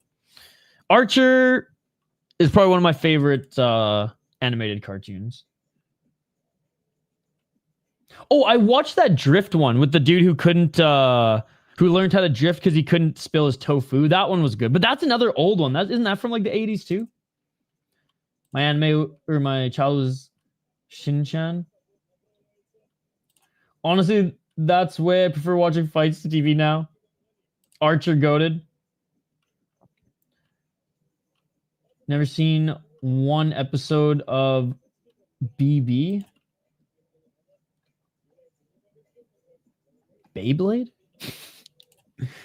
Archer is probably one of my favorite animated cartoons. Oh, I watched that drift one with the dude who couldn't... who learned how to drift because he couldn't spill his tofu. That one was good. But that's another old one. Isn't that from like the 80s too? My anime or my child was Shin-chan. Honestly, That's why I prefer watching fights to TV now. Archer goated. Never seen one episode of BB. Beyblade?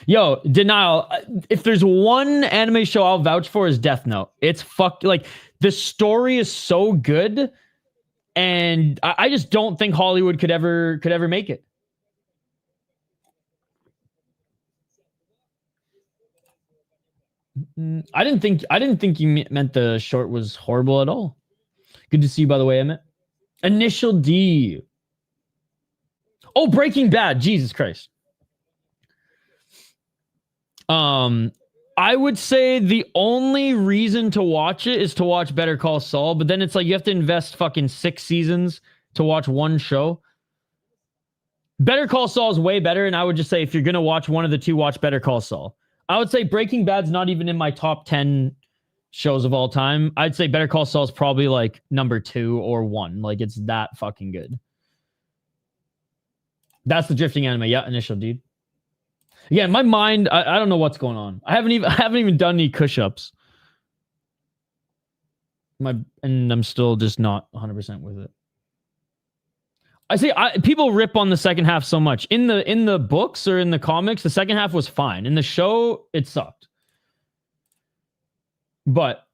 Yo, denial. If there's one anime show I'll vouch for is Death Note. It's like the story is so good, and I just don't think Hollywood could ever make it. I didn't think you meant the short was horrible at all. Good to see you, by the way, Emmett. Initial D. Oh, Breaking Bad. Jesus Christ. I would say the only reason to watch it is to watch Better Call Saul, but then it's like you have to invest fucking 6 seasons to watch one show. Better Call Saul is way better, and I would just say if you're gonna watch one of the two, watch Better Call Saul. I would say Breaking Bad's not even in my top 10 shows of all time. I'd say Better Call Saul is probably like number 2 or 1. Like it's that fucking good. That's the drifting anime. Yeah, Initial D. Yeah, in my mind, I don't know what's going on. I haven't even done any push-ups. And I'm still just not 100% with it. I see people rip on the second half so much. In the books or in the comics, the second half was fine. In the show, it sucked. But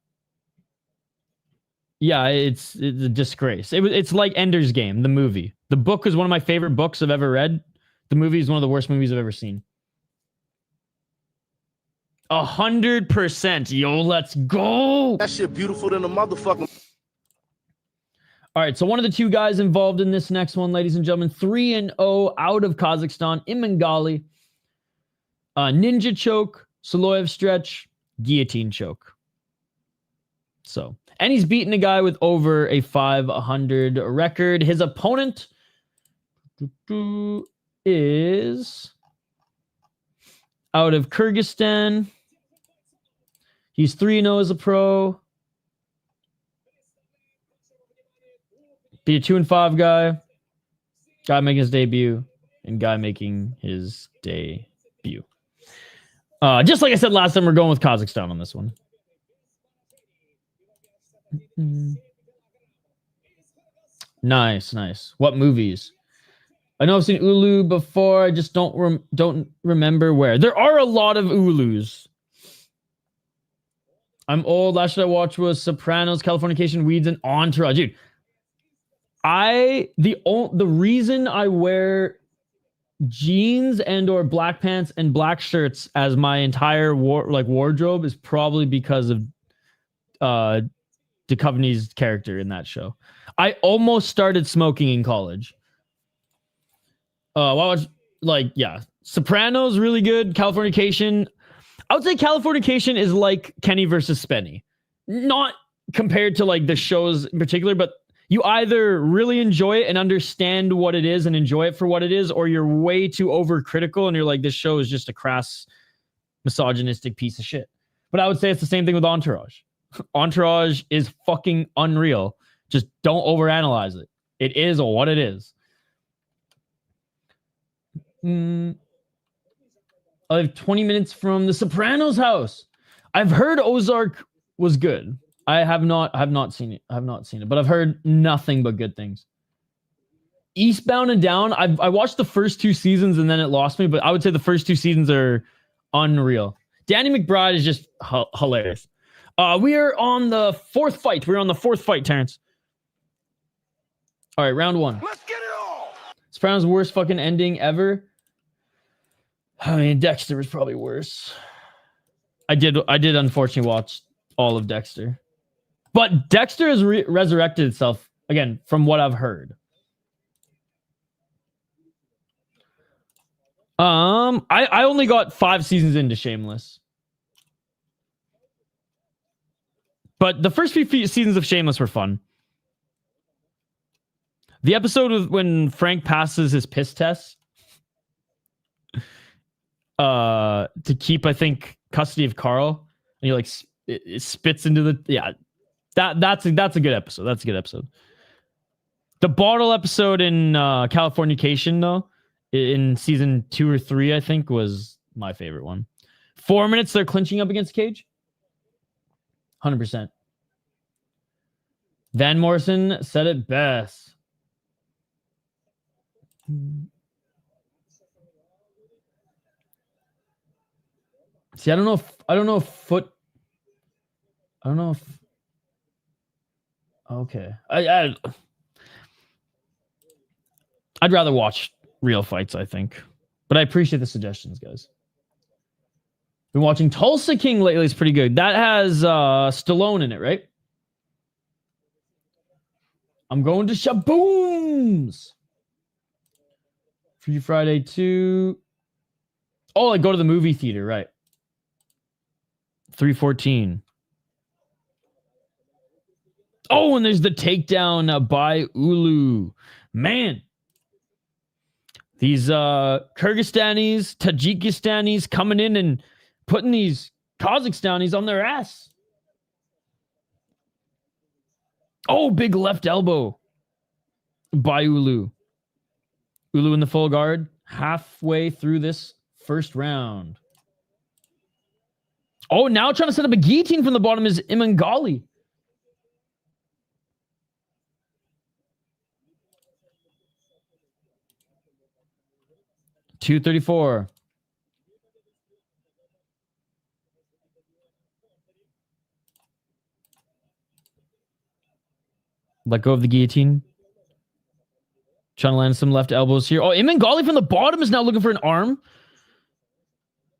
yeah, it's a disgrace. It's like Ender's Game, the movie. The book was one of my favorite books I've ever read. The movie is one of the worst movies I've ever seen. 100%. Yo, let's go. That shit beautiful than a motherfucking. All right, so one of the two guys involved in this next one, ladies and gentlemen, 3-0 out of Kazakhstan, Imangali. Ninja choke, Zhoroev stretch, guillotine choke. So, and he's beaten a guy with over a 500 record. His opponent is out of Kyrgyzstan. He's 3-0 as a pro. Be a 2-5 guy. Guy making his debut. And guy making his debut. Just like I said last time, we're going with Kazakhstan on this one. Nice, nice. What movies? I know I've seen Uulu before. I just don't remember where. There are a lot of Uulus. I'm old. Last show I watched was Sopranos, Californication, Weeds, and Entourage. Dude, the reason I wear jeans and or black pants and black shirts as my entire wardrobe is probably because of Duchovny's character in that show. I almost started smoking in college. Sopranos really good. Californication, I would say Californication is like Kenny versus Spenny. Not compared to like the shows in particular, but you either really enjoy it and understand what it is and enjoy it for what it is, or you're way too overcritical and you're like, this show is just a crass, misogynistic piece of shit. But I would say it's the same thing with Entourage. Entourage is fucking unreal. Just don't overanalyze it. It is what it is. I have 20 minutes from the Sopranos house. I've heard Ozark was good. I have not seen it. But I've heard nothing but good things. Eastbound and Down. I watched the first 2 seasons and then it lost me, but I would say the first 2 seasons are unreal. Danny McBride is just hilarious. We are on the 4th fight. We're on the 4th fight, Terrence. All right, round 1. Let's get it all. Sopranos' worst fucking ending ever. I mean, Dexter was probably worse. I did unfortunately watch all of Dexter. But Dexter has resurrected itself, again, from what I've heard. I only got 5 seasons into Shameless. But the first few seasons of Shameless were fun. The episode of when Frank passes his piss test to keep, I think, custody of Carl, and he like it spits into the that's a good episode. That's a good episode. The bottle episode in Californication though in season 2 or 3, I think, was my favorite one. 4 minutes, they're clinching up against Cage. 100%. Van Morrison said it best. See, I don't know if okay. I'd rather watch real fights, I think. But I appreciate the suggestions, guys. Been watching Tulsa King lately. It's pretty good. That has Stallone in it, right? I'm going to Shabooms. Free Friday 2. Oh, I go to the movie theater, right? 314. Oh, and there's the takedown by Uulu. Man. These Kyrgyzstanis, Tajikistanis coming in and putting these Kazakhstanis on their ass. Oh, big left elbow by Uulu. Uulu in the full guard halfway through this first round. Oh, now trying to set up a guillotine from the bottom is Imangali. .234. Let go of the guillotine. Trying to land some left elbows here. Oh, Imangali from the bottom is now looking for an arm.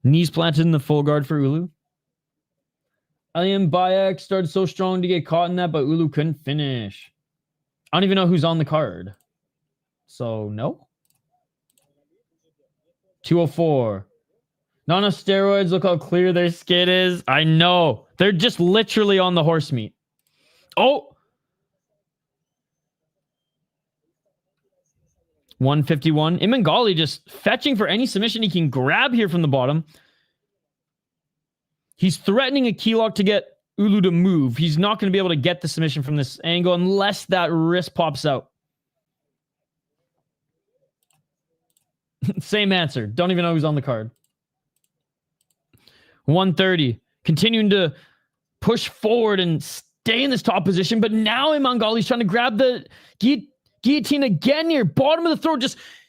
Knees planted in the full guard for Uulu. Alian Bayek started so strong to get caught in that, but Uulu couldn't finish. I don't even know who's on the card. So, no. 204. Not enough steroids. Look how clear their skin is. I know. They're just literally on the horse meat. Oh. 151. Imangali just fetching for any submission he can grab here from the bottom. He's threatening a key lock to get Uulu to move. He's not going to be able to get the submission from this angle unless that wrist pops out. Same answer. Don't even know who's on the card. 130. Continuing to push forward and stay in this top position, but now Imangali's trying to grab the guillotine again here. Bottom of the throat.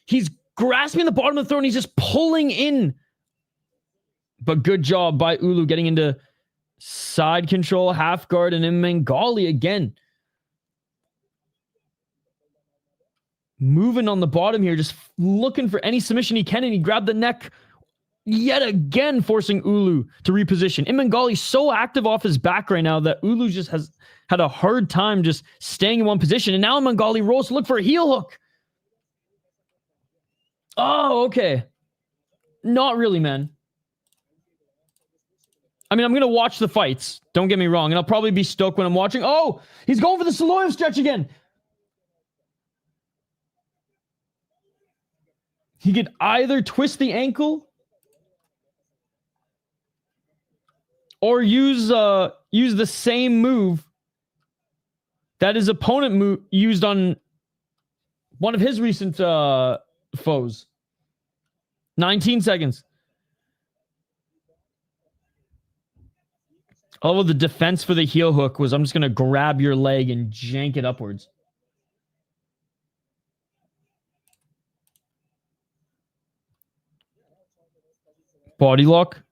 He's grasping the bottom of the throat and he's just pulling in. But good job by Uulu getting into side control, half guard, and Imangali again. Moving on the bottom here, just looking for any submission he can, and he grabbed the neck yet again, forcing Uulu to reposition. Imangali so active off his back right now that Uulu just has had a hard time just staying in one position, and now Imangali rolls to look for a heel hook. Oh, okay. Not really, man. I mean, I'm going to watch the fights. Don't get me wrong, and I'll probably be stoked when I'm watching. Oh, he's going for the Zhoroev stretch again. He could either twist the ankle or use the same move that his opponent used on one of his recent foes. 19 seconds. Although the defense for the heel hook was, I'm just going to grab your leg and jank it upwards. Body lock.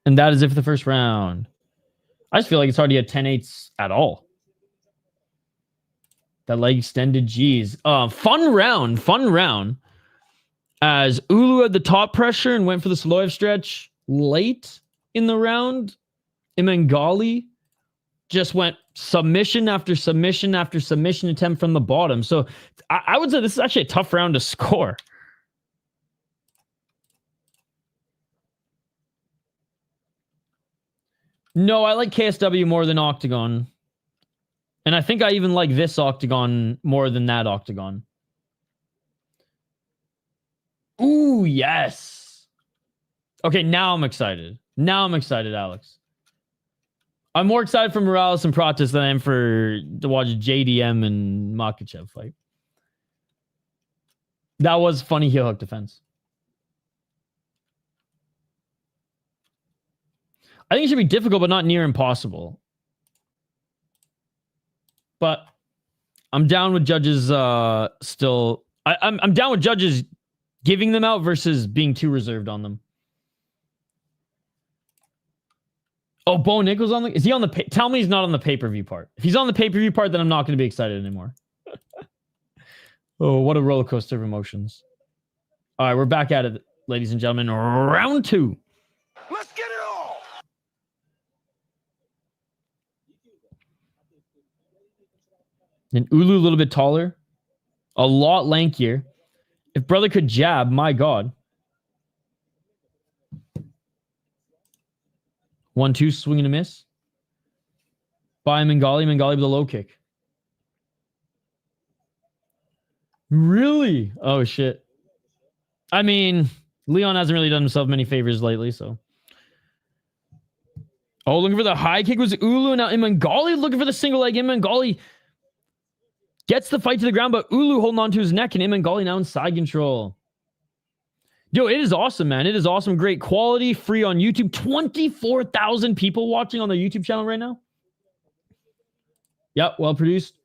And that is it for the first round. I just feel like it's hard to get 10-8s at all. That leg extended, geez. Fun round. As Uulu had the top pressure and went for the Zhoroev stretch late in the round. Imangali just went submission after submission after submission attempt from the bottom. So I would say this is actually a tough round to score. No, I like KSW more than Octagon. And I think I even like this Octagon more than that Octagon. Ooh, yes. Okay, now I'm excited. Alex. I'm more excited for Morales and Pratis than I am to watch JDM and Makhachev fight. That was funny heel hook defense. I think it should be difficult, but not near impossible. But I'm down with judges still. I'm down with judges giving them out versus being too reserved on them. Oh, Bo Nichols on the... Is he on the... Tell me he's not on the pay-per-view part. If he's on the pay-per-view part, then I'm not going to be excited anymore. Oh, what a roller coaster of emotions. All right, we're back at it, ladies and gentlemen. Round 2. Let's get it on. And Uulu a little bit taller. A lot lankier. If brother could jab, my God. 1-2, swing and a miss. By Imangali. Imangali with a low kick. Really? Oh, shit. I mean, Leon hasn't really done himself many favors lately, so. Oh, looking for the high kick was Uulu. Now Imangali looking for the single leg. Imangali gets the fight to the ground, but Uulu holding on to his neck, and Imangali now in side control. Yo, it is awesome, man. It is awesome. Great quality. Free on YouTube. 24,000 people watching on their YouTube channel right now. Yep, well produced.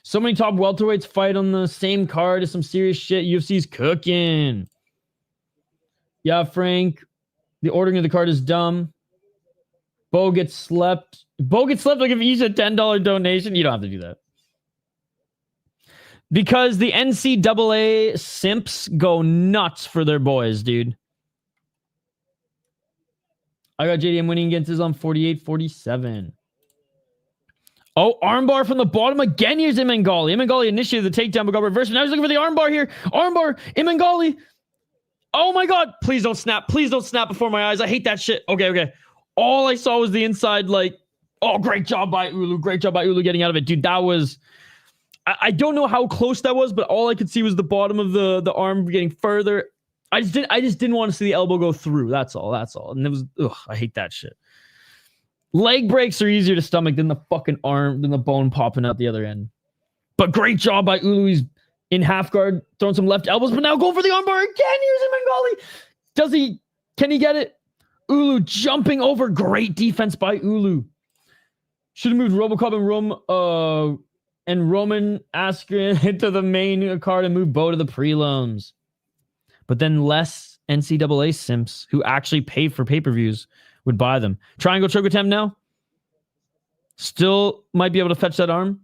So many top welterweights fight on the same card as some serious shit. UFC's cooking. Yeah, Frank. The ordering of the card is dumb. Bo gets slept. Bo gets slept like if you use a $10 donation. You don't have to do that. Because the NCAA simps go nuts for their boys, dude. I got JDM winning against his on 48-47. Oh, armbar from the bottom again. Here's Imangali. Imangali initiated the takedown, but got reversed. Now he's looking for the armbar here. Armbar, Imangali. Oh my God. Please don't snap. Please don't snap before my eyes. I hate that shit. Okay. All I saw was the inside, like, oh, great job by Uulu. Great job by Uulu getting out of it. Dude, that was... I don't know how close that was, but all I could see was the bottom of the arm getting further. I just didn't want to see the elbow go through. That's all. And it was, I hate that shit. Leg breaks are easier to stomach than the fucking arm, than the bone popping out the other end. But great job by Uulu. He's in half guard, throwing some left elbows, but now going for the armbar again. Here's Imangali. Can he get it? Uulu jumping over. Great defense by Uulu. Should have moved Robocop and Roman Askren into the main card and move Bo to the prelims. But then less NCAA simps who actually pay for pay-per-views would buy them. Triangle choke attempt now. Still might be able to fetch that arm.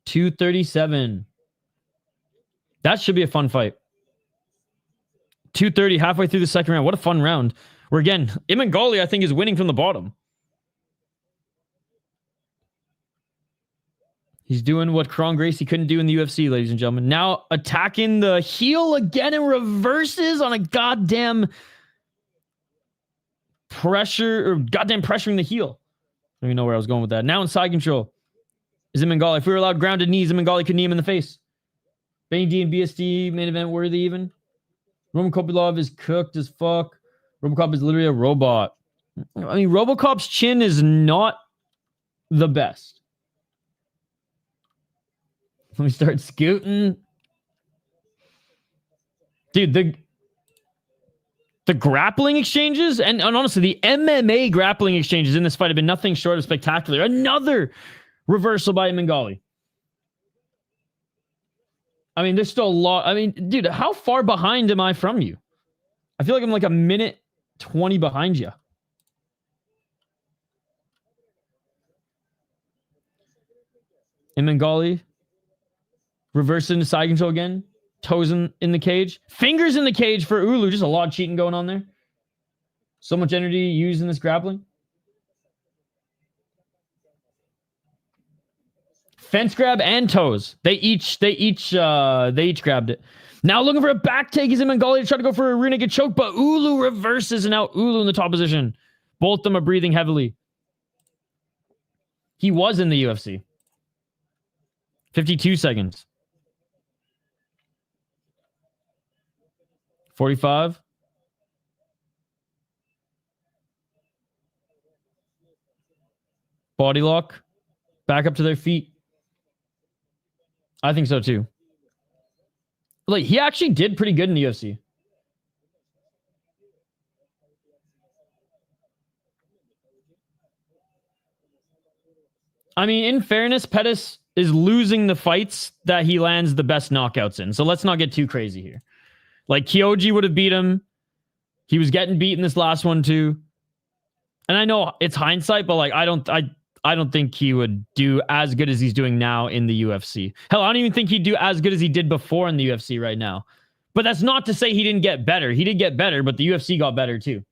237. That should be a fun fight. 230 halfway through the second round. What a fun round. Where again, Imangali I think is winning from the bottom. He's doing what Kron Gracie couldn't do in the UFC, ladies and gentlemen. Now attacking the heel again and reverses on a goddamn pressure, or goddamn pressuring the heel. I don't even know where I was going with that. Now in side control is Imangali. If we were allowed grounded knees, Imangali could knee him in the face. Benny D and BSD main event worthy even. Roman Kopylov is cooked as fuck. Robocop is literally a robot. I mean, Robocop's chin is not the best. Let me start scooting. Dude, the grappling exchanges, and honestly, the MMA grappling exchanges in this fight have been nothing short of spectacular. Another reversal by Imangali. I mean, there's still a lot. I mean, dude, how far behind am I from you? I feel like I'm like a minute 20 behind you. Imangali. Reverse into side control again. Toes in the cage. Fingers in the cage for Uulu. Just a lot of cheating going on there. So much energy used in this grappling. Fence grab and toes. They each grabbed it. Now looking for a back take is Imangali to try to go for a rear naked choke, but Uulu reverses, and now Uulu in the top position. Both of them are breathing heavily. He was in the UFC. 52 seconds. 45. Body lock. Back up to their feet. I think so too. Like, he actually did pretty good in the UFC. I mean, in fairness, Pettis is losing the fights that he lands the best knockouts in. So let's not get too crazy here. Like, Kyoji would have beat him. He was getting beat in this last one too. And I know it's hindsight, but like, I don't think he would do as good as he's doing now in the UFC. Hell, I don't even think he'd do as good as he did before in the UFC right now. But that's not to say he didn't get better. He did get better, but the UFC got better too.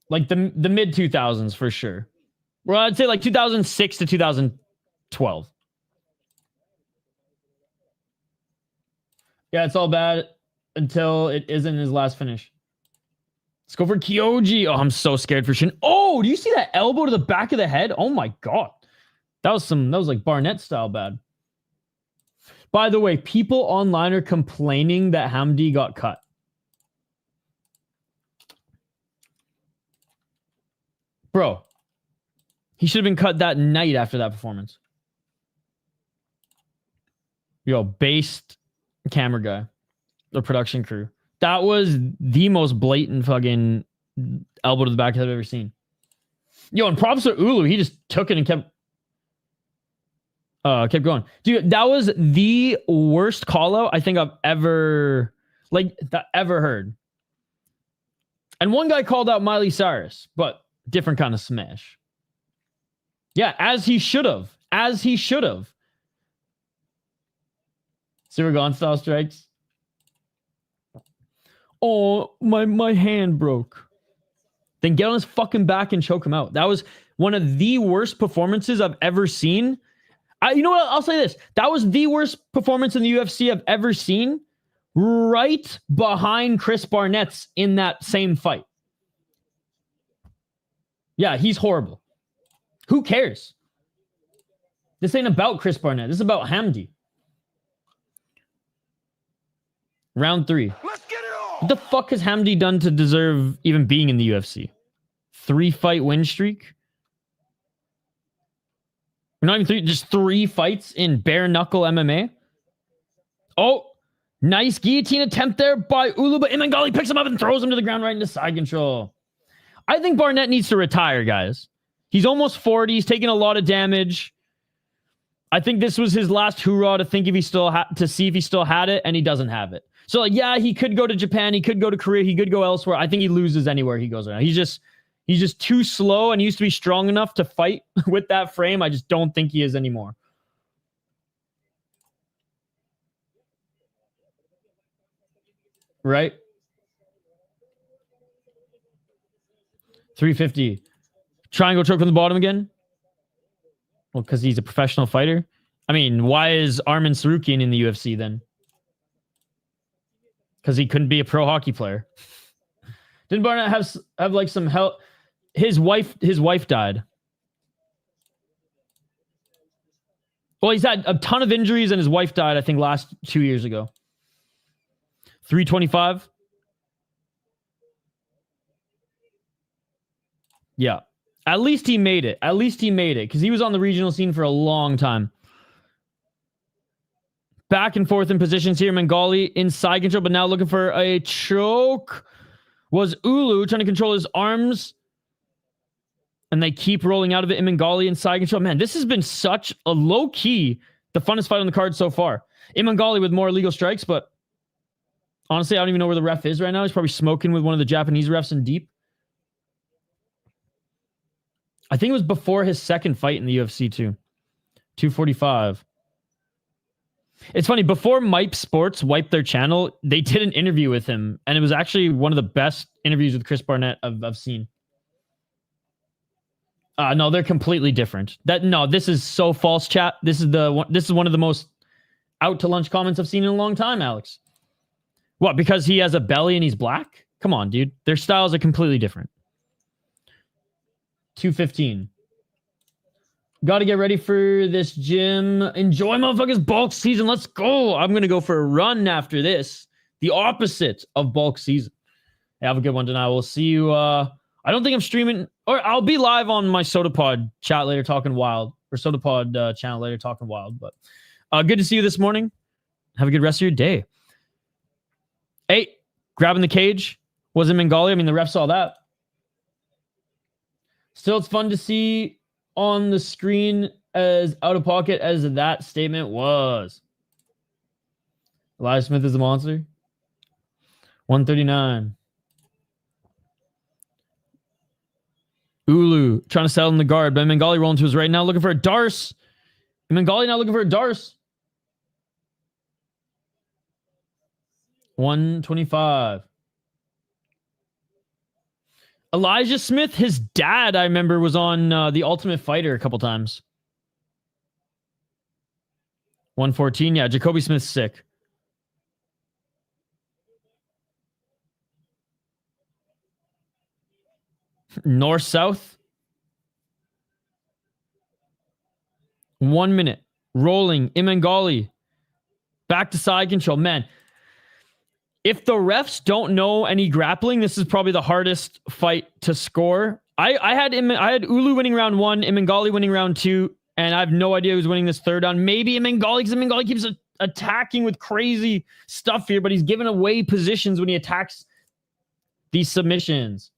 Like the mid 2000s for sure. Well, I'd say like 2006 to 2012. Yeah, it's all bad until it isn't his last finish. Let's go for Kyoji. Oh, I'm so scared for Shin. Oh, do you see that elbow to the back of the head? Oh my God. That was like Barnett style bad. By the way, people online are complaining that Hamdi got cut. Bro, he should have been cut that night after that performance. Yo, based camera guy, the production crew. That was the most blatant fucking elbow to the back I've ever seen. Yo, and props to Uulu. He just took it and kept going. Dude, that was the worst call out I think I've ever heard. And one guy called out Miley Cyrus, but different kind of smash. Yeah, as he should have. As he should have. Sirigan style strikes. Oh, my hand broke. Then get on his fucking back and choke him out. That was one of the worst performances I've ever seen. You know what? I'll say this. That was the worst performance in the UFC I've ever seen. Right behind Chris Barnett's in that same fight. Yeah, he's horrible. Who cares? This ain't about Chris Barnett. This is about Hamdi. Round 3. Let's get it on! What the fuck has Hamdi done to deserve even being in the UFC? 3-fight win streak? Not even 3, just 3 fights in bare knuckle MMA? Oh, nice guillotine attempt there by Uulu, but Imangali picks him up and throws him to the ground right into side control. I think Barnett needs to retire, guys. He's almost 40. He's taking a lot of damage. I think this was his last hoorah to think if he still to see if he still had it, and he doesn't have it. So, like, yeah, he could go to Japan. He could go to Korea. He could go elsewhere. I think he loses anywhere he goes around. He's just too slow, and he used to be strong enough to fight with that frame. I just don't think he is anymore. Right? 350. Triangle choke from the bottom again? Well, because he's a professional fighter. I mean, why is Arman Sarukian in the UFC then? Because he couldn't be a pro hockey player. Didn't Barnett have like some help? His wife died. Well, he's had a ton of injuries and his wife died, I think, last 2 years ago. 325. Yeah. At least he made it. At least he made it. Because he was on the regional scene for a long time. Back and forth in positions here. Imangali inside control, but now looking for a choke. Was Uulu trying to control his arms. And they keep rolling out of it. Imangali inside control. Man, this has been such a low-key, the funnest fight on the card so far. Imangali with more illegal strikes, but honestly, I don't even know where the ref is right now. He's probably smoking with one of the Japanese refs in deep. I think it was before his second fight in the UFC too. 245. It's funny, before Mipe Sports wiped their channel, they did an interview with him, and it was actually one of the best interviews with Chris Barnett I've seen. No, they're completely different. This is so false, chat. This is one of the most out to lunch comments I've seen in a long time, Alex. What, because he has a belly and he's black? Come on, dude. Their styles are completely different. 215. Got to get ready for this gym. Enjoy motherfuckers bulk season. Let's go. I'm going to go for a run after this. The opposite of bulk season. Have a good one tonight. We'll see you I don't think I'm streaming, or I'll be live on my SodaPod chat later talking wild, or SodaPod channel later talking wild. But good to see you this morning. Have a good rest of your day. Hey, grabbing the cage. Was it Imangali? I mean, the ref saw that. Still, it's fun to see on the screen as out of pocket as that statement was. Elijah Smith is a monster. 139. Uulu trying to settle in the guard, but Imangali rolling to his right now, looking for a Darce. Imangali now looking for a Darce. 125. Elijah Smith, his dad, I remember, was on The Ultimate Fighter a couple times. 114. Yeah, Jacoby Smith's sick. North-south. 1 minute. Rolling. Imangali. Back to side control. Man, if the refs don't know any grappling, this is probably the hardest fight to score. I had Uulu winning round 1, Imangali winning round 2, and I have no idea who's winning this third round. Maybe Imangali, because Imangali keeps attacking with crazy stuff here, but he's giving away positions when he attacks these submissions.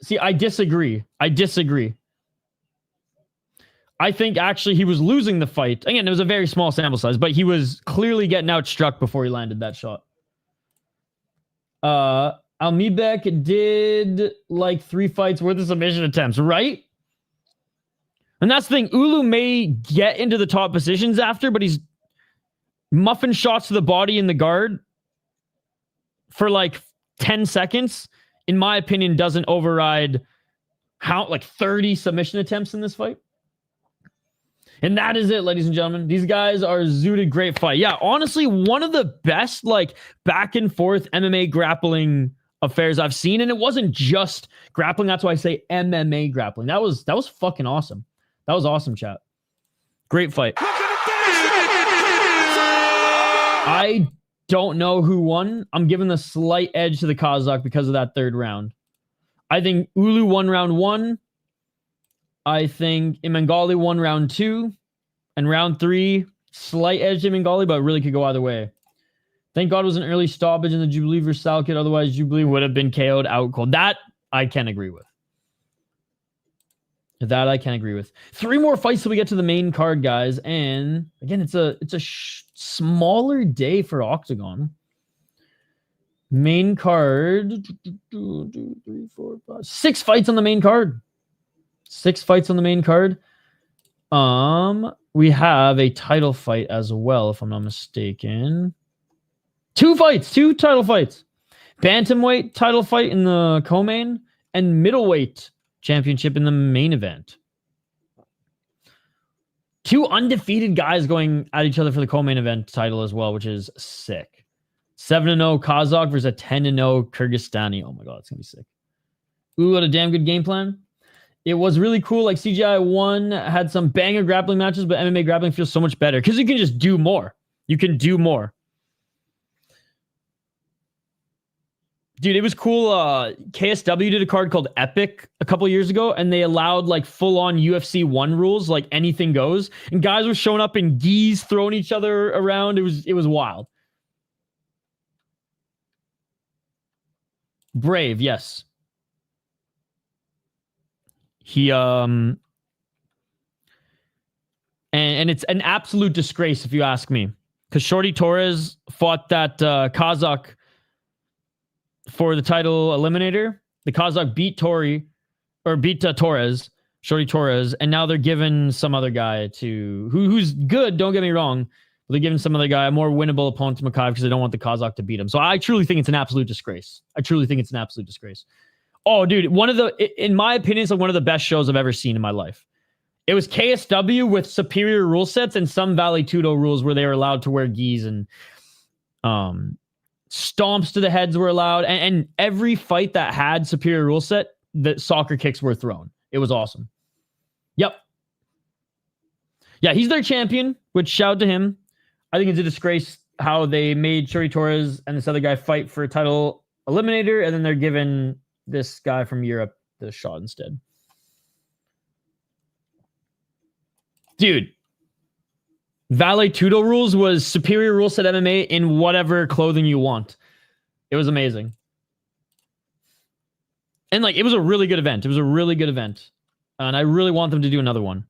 See, I disagree. I think actually he was losing the fight. Again, it was a very small sample size, but he was clearly getting outstruck before he landed that shot. Almibek did like 3 fights worth of submission attempts, right? And that's the thing. Uulu may get into the top positions after, but he's muffin shots to the body in the guard for like 10 seconds. In my opinion, doesn't override how like 30 submission attempts in this fight. And that is it, ladies and gentlemen. These guys are zooted. Great fight. Yeah, honestly, one of the best like back and forth MMA grappling affairs I've seen. And it wasn't just grappling. That's why I say MMA grappling. That was fucking awesome. That was awesome, chat. Great fight. I don't know who won. I'm giving the slight edge to the Kazakh because of that third round. I think Uulu won round 1. I think Imangali won round 2. And round 3, slight edge to Imangali, but really could go either way. Thank God it was an early stoppage in the Jubilee versus Salkit. Otherwise, Jubilee would have been KO'd out cold. That I can agree with. 3 more fights till we get to the main card, guys. And again, it's a smaller day for Octagon. Main card. 2, 3, 4, 5. 6 fights on the main card. 6 fights on the main card. We have a title fight as well, if I'm not mistaken. 2 fights, 2 title fights. Bantamweight title fight in the co-main and middleweight championship in the main event. 2 undefeated guys going at each other for the co-main event title as well, which is sick. 7-0 Kazakh versus a 10-0 Kyrgyzstani. Oh my God, it's going to be sick. Ooh, what a damn good game plan. It was really cool. Like CGI 1 had some banger grappling matches, but MMA grappling feels so much better because you can just do more. You can do more. Dude, it was cool. KSW did a card called Epic a couple years ago, and they allowed like full-on UFC 1 rules, like anything goes. And guys were showing up in gis, throwing each other around. It was wild. Brave, yes. He and it's an absolute disgrace if you ask me, because Shorty Torres fought that Kazakh for the title eliminator. The Kazakh beat Torres, Shorty Torres, and now they're giving some other guy to who's good. Don't get me wrong, but they're giving some other guy a more winnable opponent to Makaev because they don't want the Kazakh to beat him. So I truly think it's an absolute disgrace. Oh, dude, in my opinion, it's like one of the best shows I've ever seen in my life. It was KSW with superior rule sets and some Vale Tudo rules where they were allowed to wear gis, and stomps to the heads were allowed. And every fight that had superior rule set, the soccer kicks were thrown. It was awesome. Yep. Yeah, he's their champion, which shout to him. I think it's a disgrace how they made Shuri Torres and this other guy fight for a title eliminator, and then they're giving this guy from Europe the shot instead. Dude, Vale Tudo rules was superior rule set MMA in whatever clothing you want. It was amazing. And like, it was a really good event. It was a really good event. And I really want them to do another one.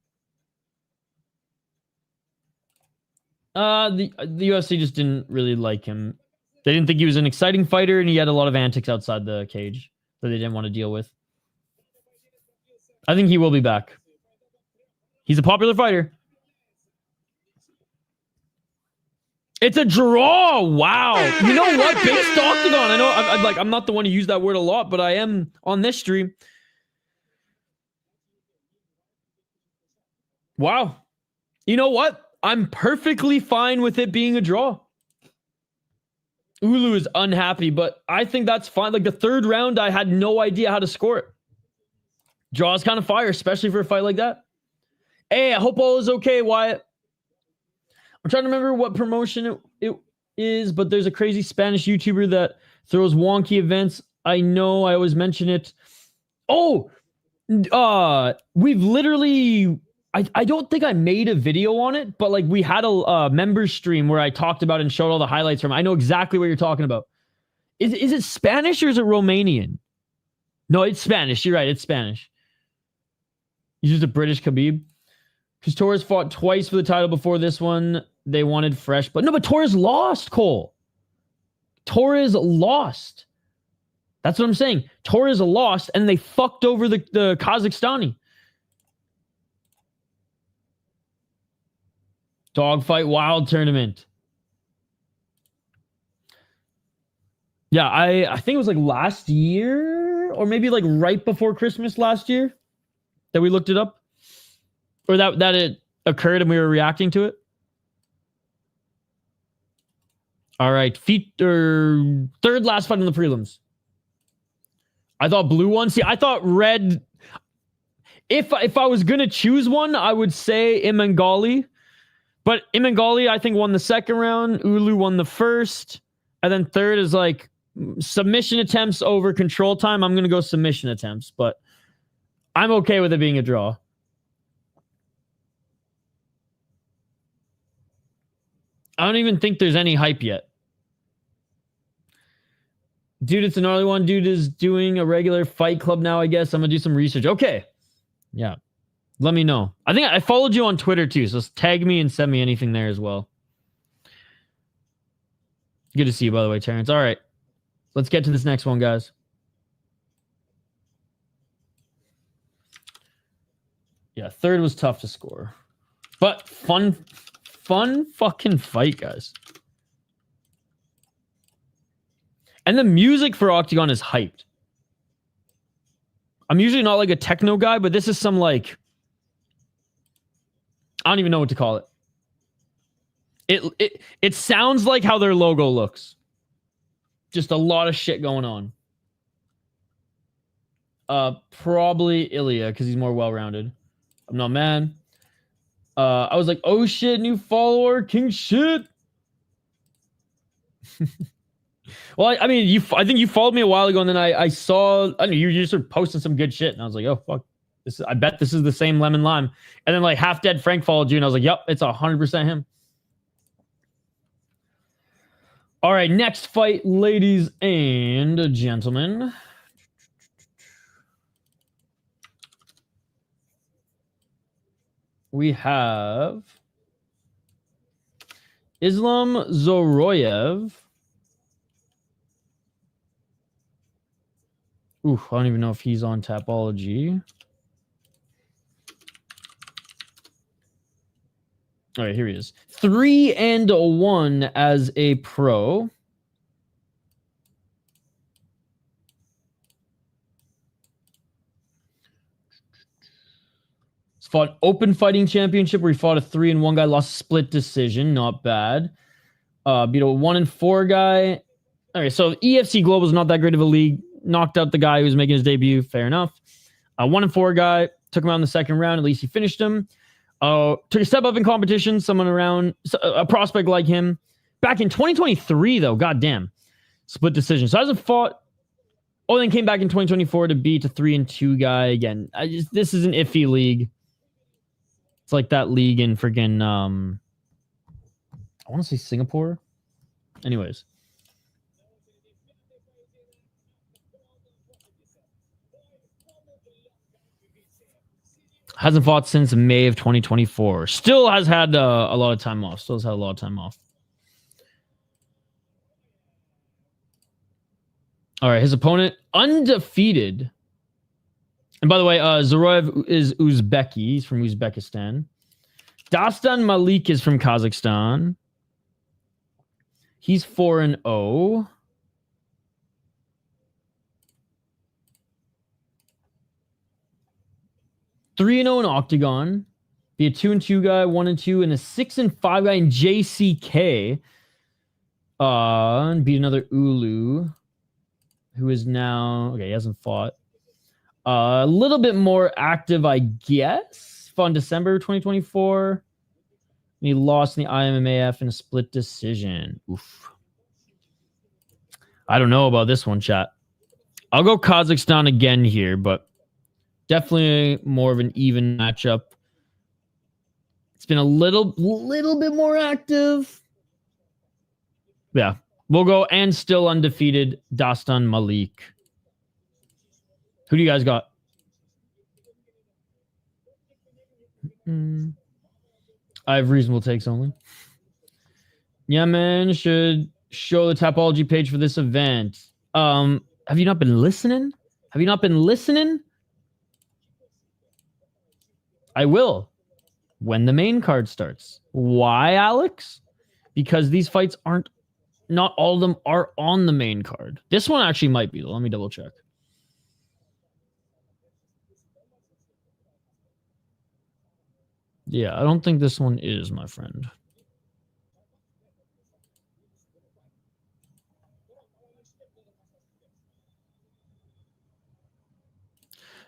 The UFC just didn't really like him. They didn't think he was an exciting fighter, and he had a lot of antics outside the cage that they didn't want to deal with. I think he will be back. He's a popular fighter. It's a draw. Wow. You know what? Based Octagon. I know I'm not the one who used that word a lot, but I am on this stream. Wow. You know what? I'm perfectly fine with it being a draw. Uulu is unhappy, but I think that's fine. Like the third round, I had no idea how to score it. Draw is kind of fire, especially for a fight like that. Hey, I hope all is okay, Wyatt. I'm trying to remember what promotion it is, but there's a crazy Spanish YouTuber that throws wonky events. I know, I always mention it. Oh, we've literally... I don't think I made a video on it, but like we had a members stream where I talked about and showed all the highlights from it. I know exactly what you're talking about. Is it Spanish or is it Romanian? No, it's Spanish. You're right. It's Spanish. He's just a British Khabib. Because Torres fought twice for the title before this one. They wanted fresh, but no, but Torres lost, Cole. Torres lost. That's what I'm saying. Torres lost, and they fucked over the Kazakhstani. Dogfight Wild Tournament. Yeah, I think it was like last year, or maybe like right before Christmas last year that we looked it up. Or that it occurred and we were reacting to it. All right, third last fight in the prelims. I thought blue won. See, I thought red. If I was gonna choose one, I would say Imangali. But Imangali, I think, won the second round. Uulu won the first. And then third is like submission attempts over control time. I'm going to go submission attempts, but I'm okay with it being a draw. I don't even think there's any hype yet. Dude, it's an gnarly one. Dude is doing a regular fight club now, I guess. I'm going to do some research. Okay. Yeah. Let me know. I think I followed you on Twitter too, so tag me and send me anything there as well. Good to see you, by the way, Terrence. All right. Let's get to this next one, guys. Yeah, third was tough to score. But fun fucking fight, guys. And the music for Octagon is hyped. I'm usually not like a techno guy, but this is some like... I don't even know what to call it. It sounds like how their logo looks. Just a lot of shit going on. Probably Ilya, because he's more well-rounded. I'm not mad. I was like, oh shit, new follower, king shit. Well, I mean, I think you followed me a while ago, and then I saw, I don't know, you just sort of posting some good shit, and I was like, oh, fuck. I bet this is the same Lemon Lime. And then like Half Dead Frank followed you, and I was like, yep, it's 100% him. All right, next fight, ladies and gentlemen. We have Islam Zhoroev. Ooh, I don't even know if he's on Tapology. All right, here he is. 3-1 as a pro. He's fought Open Fighting Championship where he fought a 3-1 guy, lost split decision. Not bad. Beat a 1-4 guy. All right, so EFC Global is not that great of a league. Knocked out the guy who was making his debut. Fair enough. 1-4 guy. Took him out in the second round. At least he finished him. Took a step up in competition. Someone around a prospect like him. Back in 2023, though. Goddamn. Split decision. So hasn't fought Oh, then came back in 2024 to beat a 3-2 guy again. This is an iffy league. It's like that league in friggin' I want to say Singapore. Anyways. Hasn't fought since May of 2024. Still has had a lot of time off. Still has had a lot of time off. All right, his opponent, undefeated. And by the way, Zhoroev is Uzbeki. He's from Uzbekistan. Dastan Malik is from Kazakhstan. He's 4-0. Three and 0 in Octagon. Be a 2-2 guy, 1-2, and a 6-5 guy in JCK. And beat another Uulu, who is now okay. He hasn't fought. A little bit more active, I guess. Fought in December 2024. And he lost in the IMMAF in a split decision. Oof. I don't know about this one, chat. I'll go Kazakhstan again here, but definitely more of an even matchup. It's been a little bit more active. Yeah, we'll go and still undefeated Dastan Malik. Who do you guys got? I have reasonable takes only. Yemen should show the Tapology page for this event. Have you not been listening? Have you not been listening? I will when the main card starts. Why, Alex? Because these fights aren't, not all of them are on the main card. This one actually might be. Let me double check. Yeah, I don't think this one is, my friend.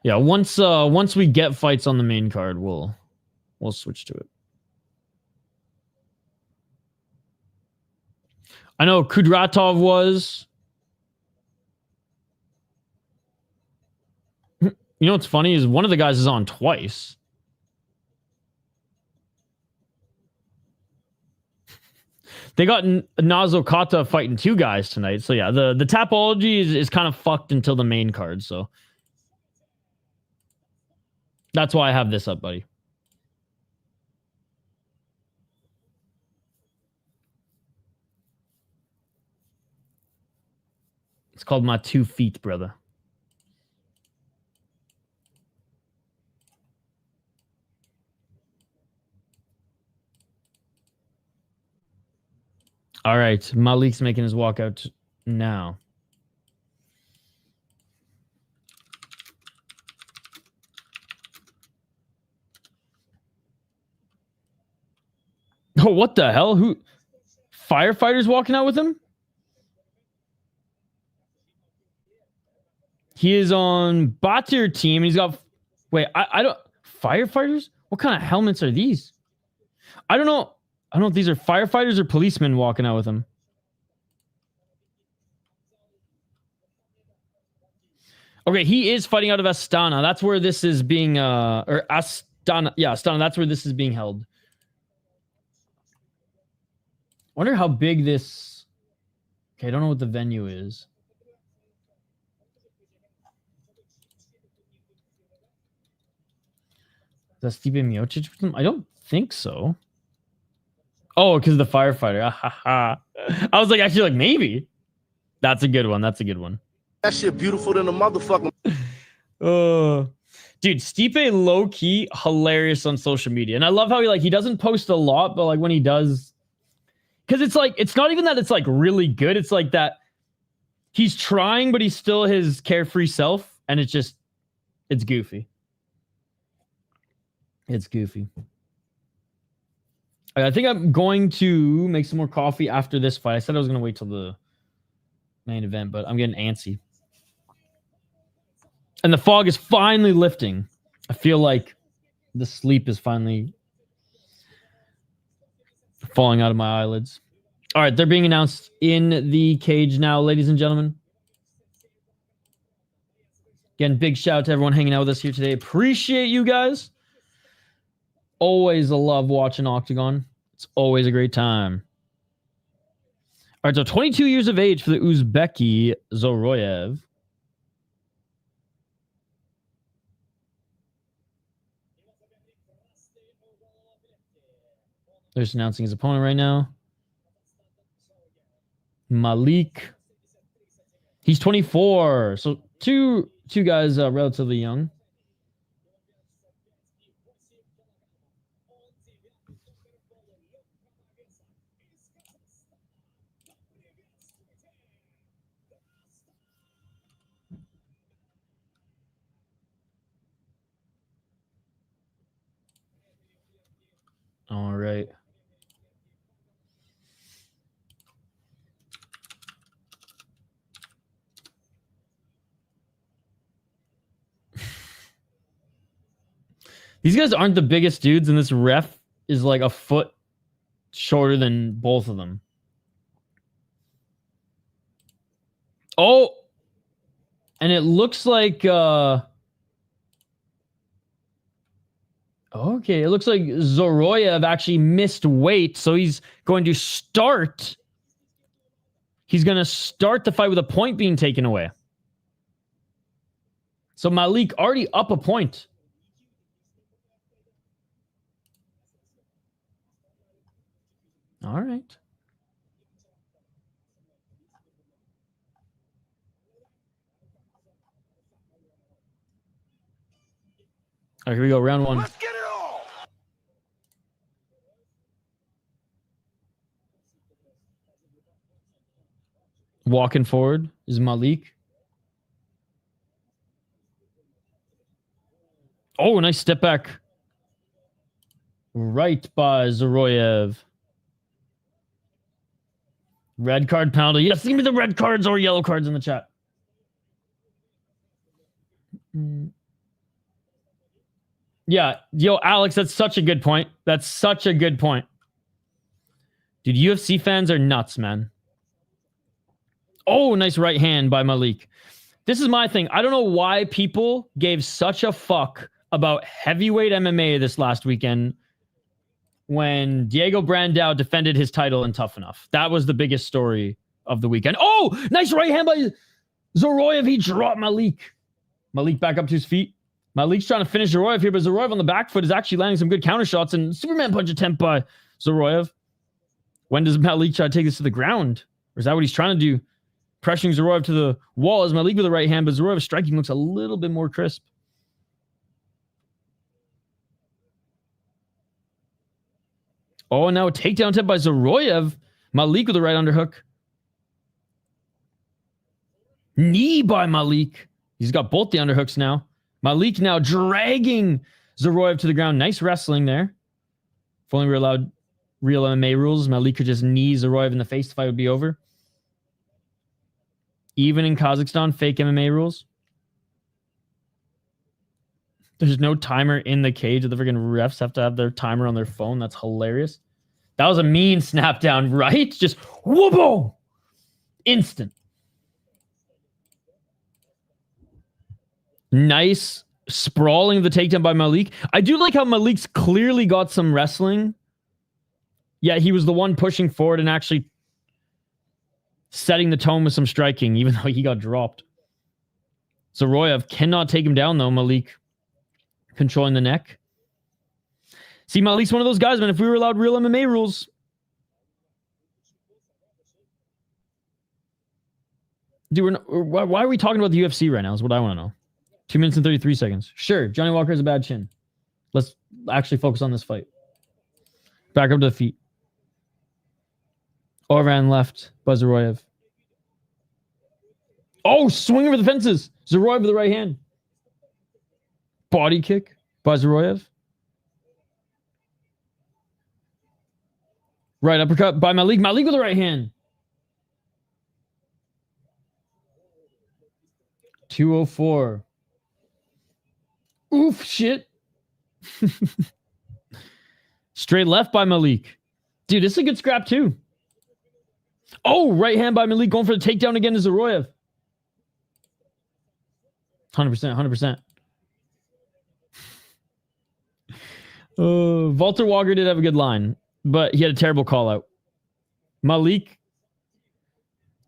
Yeah, once we get fights on the main card, we'll switch to it. I know Kudraatov was. You know what's funny is one of the guys is on twice. They got Nazokatov fighting two guys tonight. So yeah, the Tapology is kind of fucked until the main card, so that's why I have this up, buddy. It's called my 2 feet, brother. All right, Malik's making his walkout now. Oh, what the hell? Who? Firefighters walking out with him? He is on Batir team. He's got... Wait, I don't... Firefighters? What kind of helmets are these? I don't know. I don't know if these are firefighters or policemen walking out with him. Okay, he is fighting out of Astana. That's where this is being... or Astana. Yeah, Astana. That's where this is being held. Wonder how big this... Okay, I don't know what the venue is. Is that Stipe Miocic with them? I don't think so. Oh, because of the firefighter. I was like, actually, like, maybe. That's a good one. That's a good one. That shit beautiful than a motherfucker. Dude, Stipe low-key hilarious on social media. And I love how he doesn't post a lot, but like when he does... Because it's like, it's not even that it's like really good. It's like that he's trying, but he's still his carefree self. And it's just, it's goofy. It's goofy. I think I'm going to make some more coffee after this fight. I said I was going to wait till the main event, but I'm getting antsy. And the fog is finally lifting. I feel like the sleep is finally falling out of my eyelids. All right, they're being announced in the cage now, ladies and gentlemen. Again, big shout out to everyone hanging out with us here today. Appreciate you guys. Always a love watching Octagon. It's always a great time. All right, so 22 years of age for the Uzbeki Zhoroev. They're just announcing his opponent right now. Malik. He's 24. So two guys relatively young. All right. These guys aren't the biggest dudes, and this ref is like a foot shorter than both of them. Oh! And it looks like... Okay, it looks like Zhoroev actually missed weight, so he's going to start... He's going to start the fight with a point being taken away. So Malik already up a point. All right. All right, here we go. Round one. Let's get it on! Walking forward is Malik. Oh, nice step back. Right by Zhoroev. Red card penalty. Yes, give me the red cards or yellow cards in the chat. Yeah, yo, Alex, that's such a good point. That's such a good point. Dude, UFC fans are nuts, man. Oh, nice right hand by Malik. This is my thing. I don't know why people gave such a fuck about heavyweight MMA this last weekend when Diego Brandao defended his title in Tough Enough. That was the biggest story of the weekend. Oh, nice right hand by Zhoroev. He dropped Malik. Malik back up to his feet. Malik's trying to finish Zhoroev here, but Zhoroev on the back foot is actually landing some good counter shots, and Superman punch attempt by Zhoroev. When does Malik try to take this to the ground? Or is that what he's trying to do? Pressuring Zhoroev to the wall as Malik with the right hand, but Zhorev's striking looks a little bit more crisp. Oh, and now a takedown attempt by Zhoroev. Malik with the right underhook. Knee by Malik. He's got both the underhooks now. Malik now dragging Zhoroev to the ground. Nice wrestling there. If only we were allowed real MMA rules, Malik could just knee Zhoroev in the face, the fight would be over. Even in Kazakhstan, fake MMA rules. There's no timer in the cage. The freaking refs have to have their timer on their phone. That's hilarious. That was a mean snap down, right? Just whoop-boom! Instant. Nice sprawling of the takedown by Malik. I do like how Malik's clearly got some wrestling. Yeah, he was the one pushing forward and actually setting the tone with some striking, even though he got dropped. Zhoroev cannot take him down, though. Malik controlling the neck. See, Malik's one of those guys, man. If we were allowed real MMA rules, dude, why are we talking about the UFC right now is what I want to know. 2 minutes and 33 seconds. Sure, Johnny Walker has a bad chin. Let's actually focus on this fight. Back up to the feet. Overhand left by Zhoroev. Oh, swing over the fences. Zhoroev with the right hand. Body kick by Zhoroev. Right uppercut by Malik. Malik with the right hand. 204. Oof, shit. Straight left by Malik. Dude, this is a good scrap too. Oh, right hand by Malik going for the takedown again to Zhoroev. 100%, 100%. Walter Walker did have a good line, but he had a terrible call out. Malik,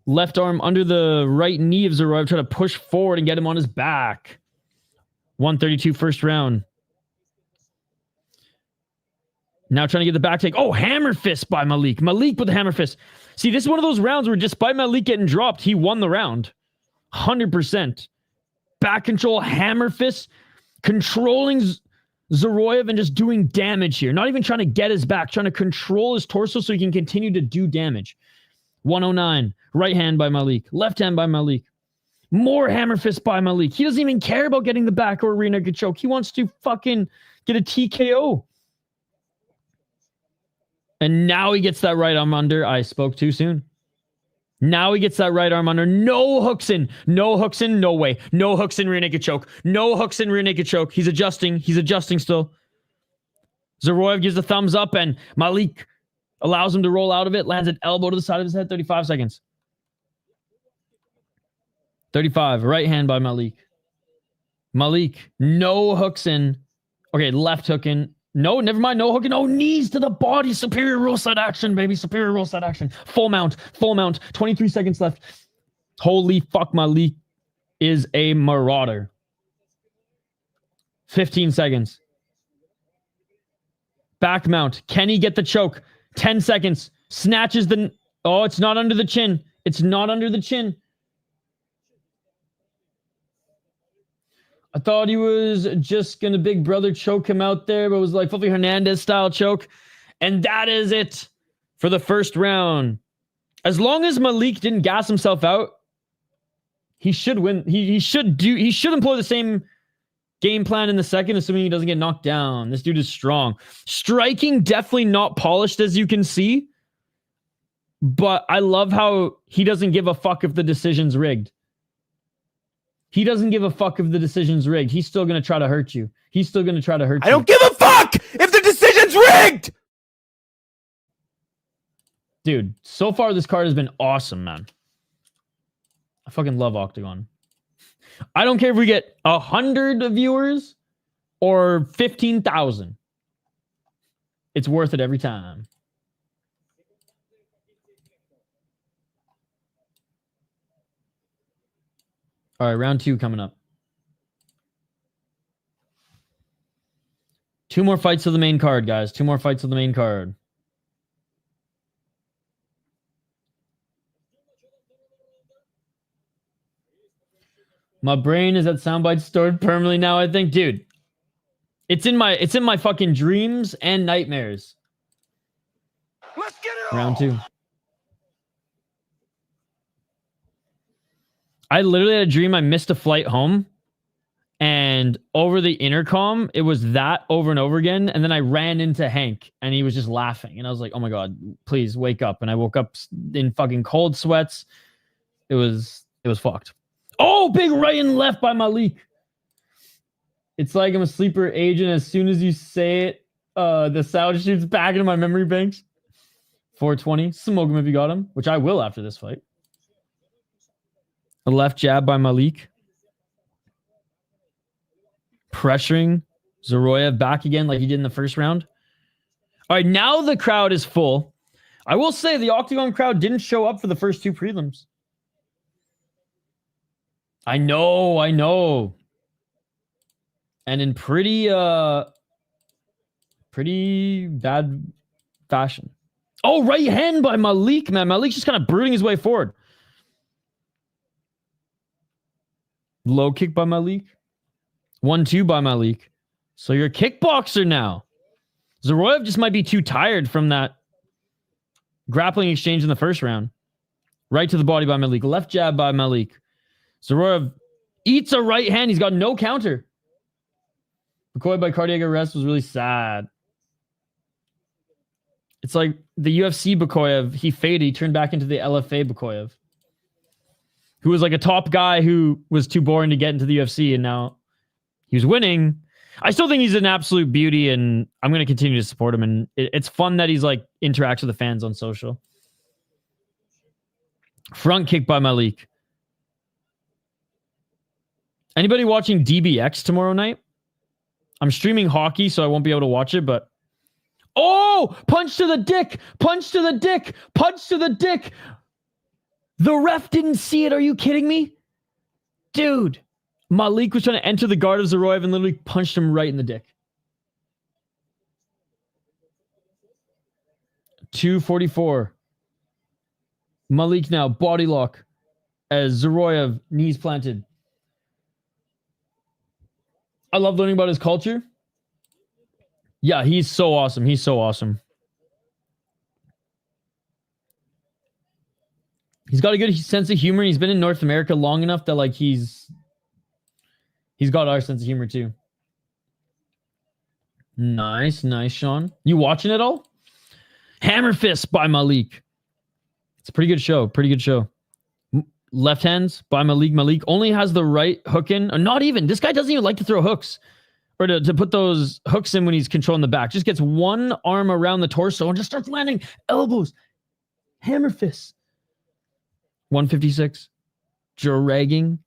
left arm under the right knee of Zhoroev, trying to push forward and get him on his back. 132 first round. Now trying to get the back take. Oh, hammer fist by Malik. Malik with the hammer fist. See, this is one of those rounds where despite Malik getting dropped, he won the round. 100%. Back control, hammer fist, controlling Zhoroev and just doing damage here. Not even trying to get his back, trying to control his torso so he can continue to do damage. 109. Right hand by Malik. Left hand by Malik. More hammer fist by Malik. He doesn't even care about getting the back or a rear naked choke. He wants to fucking get a TKO. And now he gets that right arm under. I spoke too soon. Now he gets that right arm under. No hooks in. No hooks in. No way. No hooks in rear naked choke. No hooks in rear naked choke. He's adjusting. He's adjusting still. Zhoroev gives a thumbs up and Malik allows him to roll out of it. Lands an elbow to the side of his head. 35 seconds. 35. Right hand by Malik. Malik. No hooks in. Okay, left hook in. No, never mind. No hooking. No, knees to the body. Superior rule set action, baby. Superior rule set action. Full mount. Full mount. 23 seconds left. Holy fuck, Malik is a marauder. 15 seconds. Back mount. Can he get the choke? 10 seconds. Snatches the... Oh, it's not under the chin. It's not under the chin. I thought he was just going to big brother choke him out there, but it was like Fluffy Hernandez style choke. And that is it for the first round. As long as Malik didn't gas himself out, he should win. He should employ the same game plan in the second, assuming he doesn't get knocked down. This dude is strong. Striking, definitely not polished, as you can see. But I love how he doesn't give a fuck if the decision's rigged. He doesn't give a fuck if the decision's rigged. He's still going to try to hurt you. He's still going to try to hurt you. I don't give a fuck if the decision's rigged! Dude, so far this card has been awesome, man. I fucking love Octagon. I don't care if we get 100 viewers or 15,000. It's worth it every time. All right, round 2 coming up. 2 more fights of the main card, guys. 2 more fights of the main card. My brain is at soundbites stored permanently now, I think. Dude, it's in my fucking dreams and nightmares. Let's get it Round 2. I literally had a dream I missed a flight home, and over the intercom, it was that over and over again. And then I ran into Hank and he was just laughing. And I was like, oh my God, please wake up. And I woke up in fucking cold sweats. It was fucked. Oh, big right and left by Malik. It's like I'm a sleeper agent. As soon as you say it, the sound shoots back into my memory banks. 420. Smoke him if you got him, which I will after this fight. A left jab by Malik. Pressuring Zhoroev back again like he did in the first round. All right, now the crowd is full. I will say the Octagon crowd didn't show up for the first 2 prelims. I know. And in pretty bad fashion. Oh, right hand by Malik, man. Malik's just kind of brooding his way forward. Low kick by Malik. 1-2 by Malik. So you're a kickboxer now. Zhoroev just might be too tired from that grappling exchange in the first round. Right to the body by Malik. Left jab by Malik. Zhoroev eats a right hand. He's got no counter. Bakoyev by cardiac arrest was really sad. It's like the UFC Bakoyev, he faded. He turned back into the LFA Bakoyev, who was like a top guy who was too boring to get into the UFC, and now he was winning. I still think he's an absolute beauty, and I'm going to continue to support him. And it's fun that he's like interacts with the fans on social. Front kick by Malik. Anybody watching DBX tomorrow night? I'm streaming hockey, so I won't be able to watch it, but... Oh! Punch to the dick! Punch to the dick! Punch to the dick! The ref didn't see it. Are you kidding me? Dude. Malik was trying to enter the guard of Zhoroev and literally punched him right in the dick. 244. Malik now, body lock. As Zhoroev, knees planted. I love learning about his culture. Yeah, he's so awesome. He's so awesome. He's got a good sense of humor. He's been in North America long enough that like he's got our sense of humor too. Nice, nice, Sean. You watching it all? Hammer Fist by Malik. It's a pretty good show. Pretty good show. Left hands by Malik. Malik only has the right hook in. Or not even. This guy doesn't even like to throw hooks. Or to put those hooks in when he's controlling the back. Just gets one arm around the torso and just starts landing elbows. Hammer fists. 156. Dragging.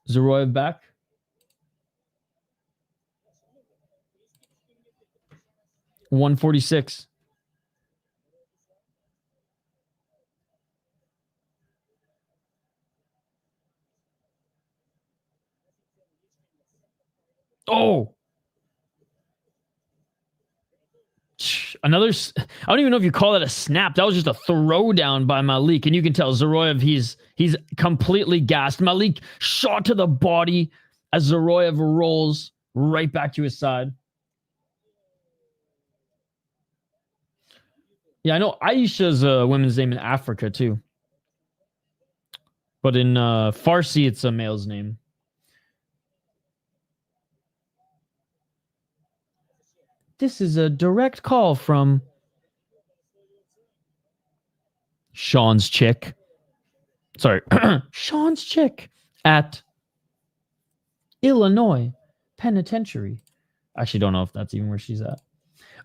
Zhoroev back. $146. Oh, another. I don't even know if you call that a snap. That was just a throwdown by Malik, and you can tell Zhoroev he's completely gassed. Malik shot to the body as Zhoroev rolls right back to his side. Yeah, I know Aisha's a woman's name in Africa too, but in Farsi it's a male's name. This is a direct call from Sean's chick. Sorry, Sean's chick at Illinois Penitentiary. I actually don't know if that's even where she's at.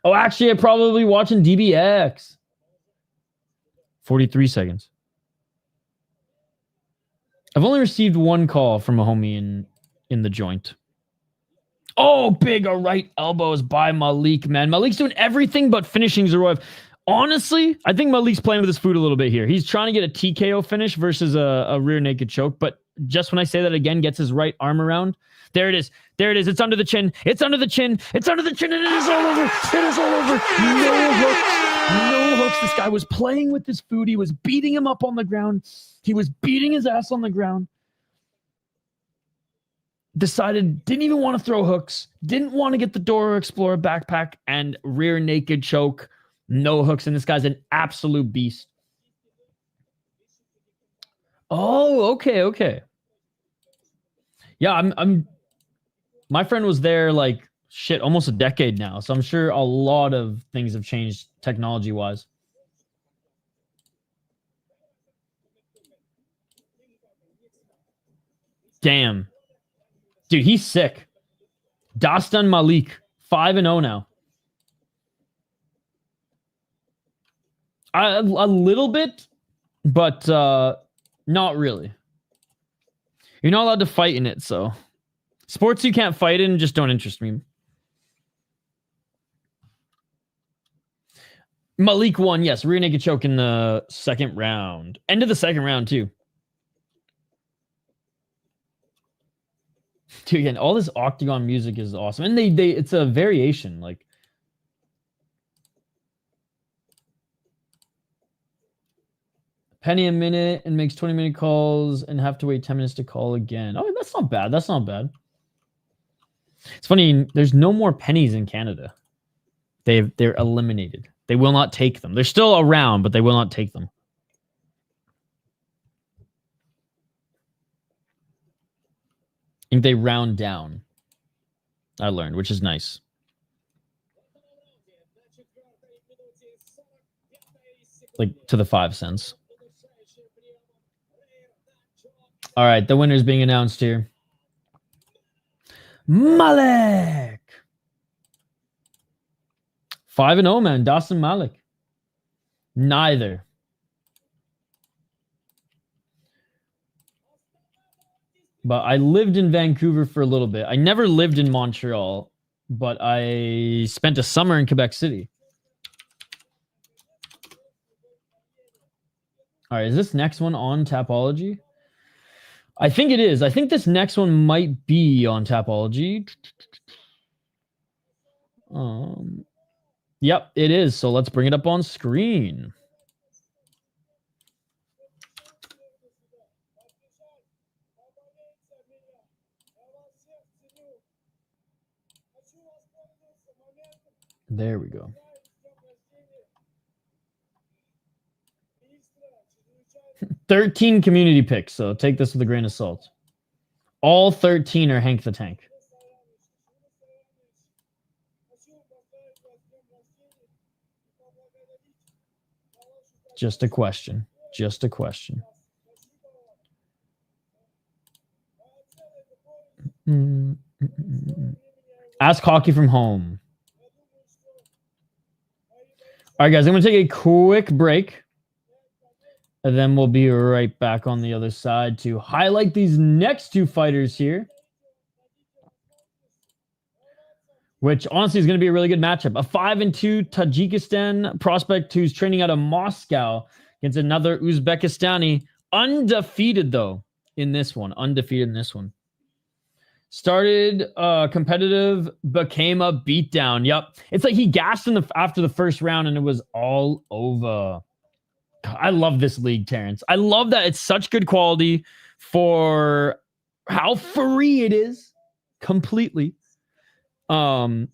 Oh, actually, I'm probably watching DBX. 43 seconds. I've only received one call from a homie in the joint. Oh, big right elbows by Malik, man. Malik's doing everything but finishing Zhoroev. Honestly, I think Malik's playing with his food a little bit here. He's trying to get a TKO finish versus a rear naked choke, but just when I say that again, gets his right arm around. There it is. There it is. It's under the chin. It's under the chin. It's under the chin, and it is all over. It is all over. No hooks. No hooks. This guy was playing with his food. He was beating him up on the ground. He was beating his ass on the ground. Decided, didn't even want to throw hooks, didn't want to get the Dora Explorer backpack, and rear naked choke, no hooks, and this guy's an absolute beast. Oh, okay. Yeah, I'm my friend was there like shit almost a decade now, so I'm sure a lot of things have changed technology-wise. Damn. Dude, he's sick. Dastan Malik, 5-0 now. A little bit, but not really. You're not allowed to fight in it, so. Sports you can't fight in just don't interest me. Malik won, yes. Rear naked choke in the second round. End of the second round, too. Dude, again, all this Octagon music is awesome. And it's a variation, like. Penny a minute and makes 20-minute calls and have to wait 10 minutes to call again. Oh, that's not bad. That's not bad. It's funny, there's no more pennies in Canada. They're eliminated. They will not take them. They're still around, but they will not take them. I think they round down. I learned, which is nice. Like to the 5 cents. All right, the winner's being announced here. Malik. 5-0, man. Dastan Malik. Neither. but I lived in Vancouver for a little bit. I never lived in Montreal, but I spent a summer in Quebec City. All right, is this next one on Tapology? I think it is. I think this next one might be on Tapology. Yep, it is. So let's bring it up on screen. There we go. 13 community picks, so take this with a grain of salt. All 13 are Hank the Tank. Just a question. Just a question. Ask Hockey from Home. All right, guys, I'm going to take a quick break. And then we'll be right back on the other side to highlight these next two fighters here. Which honestly is going to be a really good matchup. A 5-2 Tajikistan prospect who's training out of Moscow against another Uzbekistani. Undefeated, though, in this one. Undefeated in this one. Started competitive, became a beatdown. Yep. It's like he gassed after the first round and it was all over. I love this league, Terrence. I love that it's such good quality for how free it is. Completely. Yeah,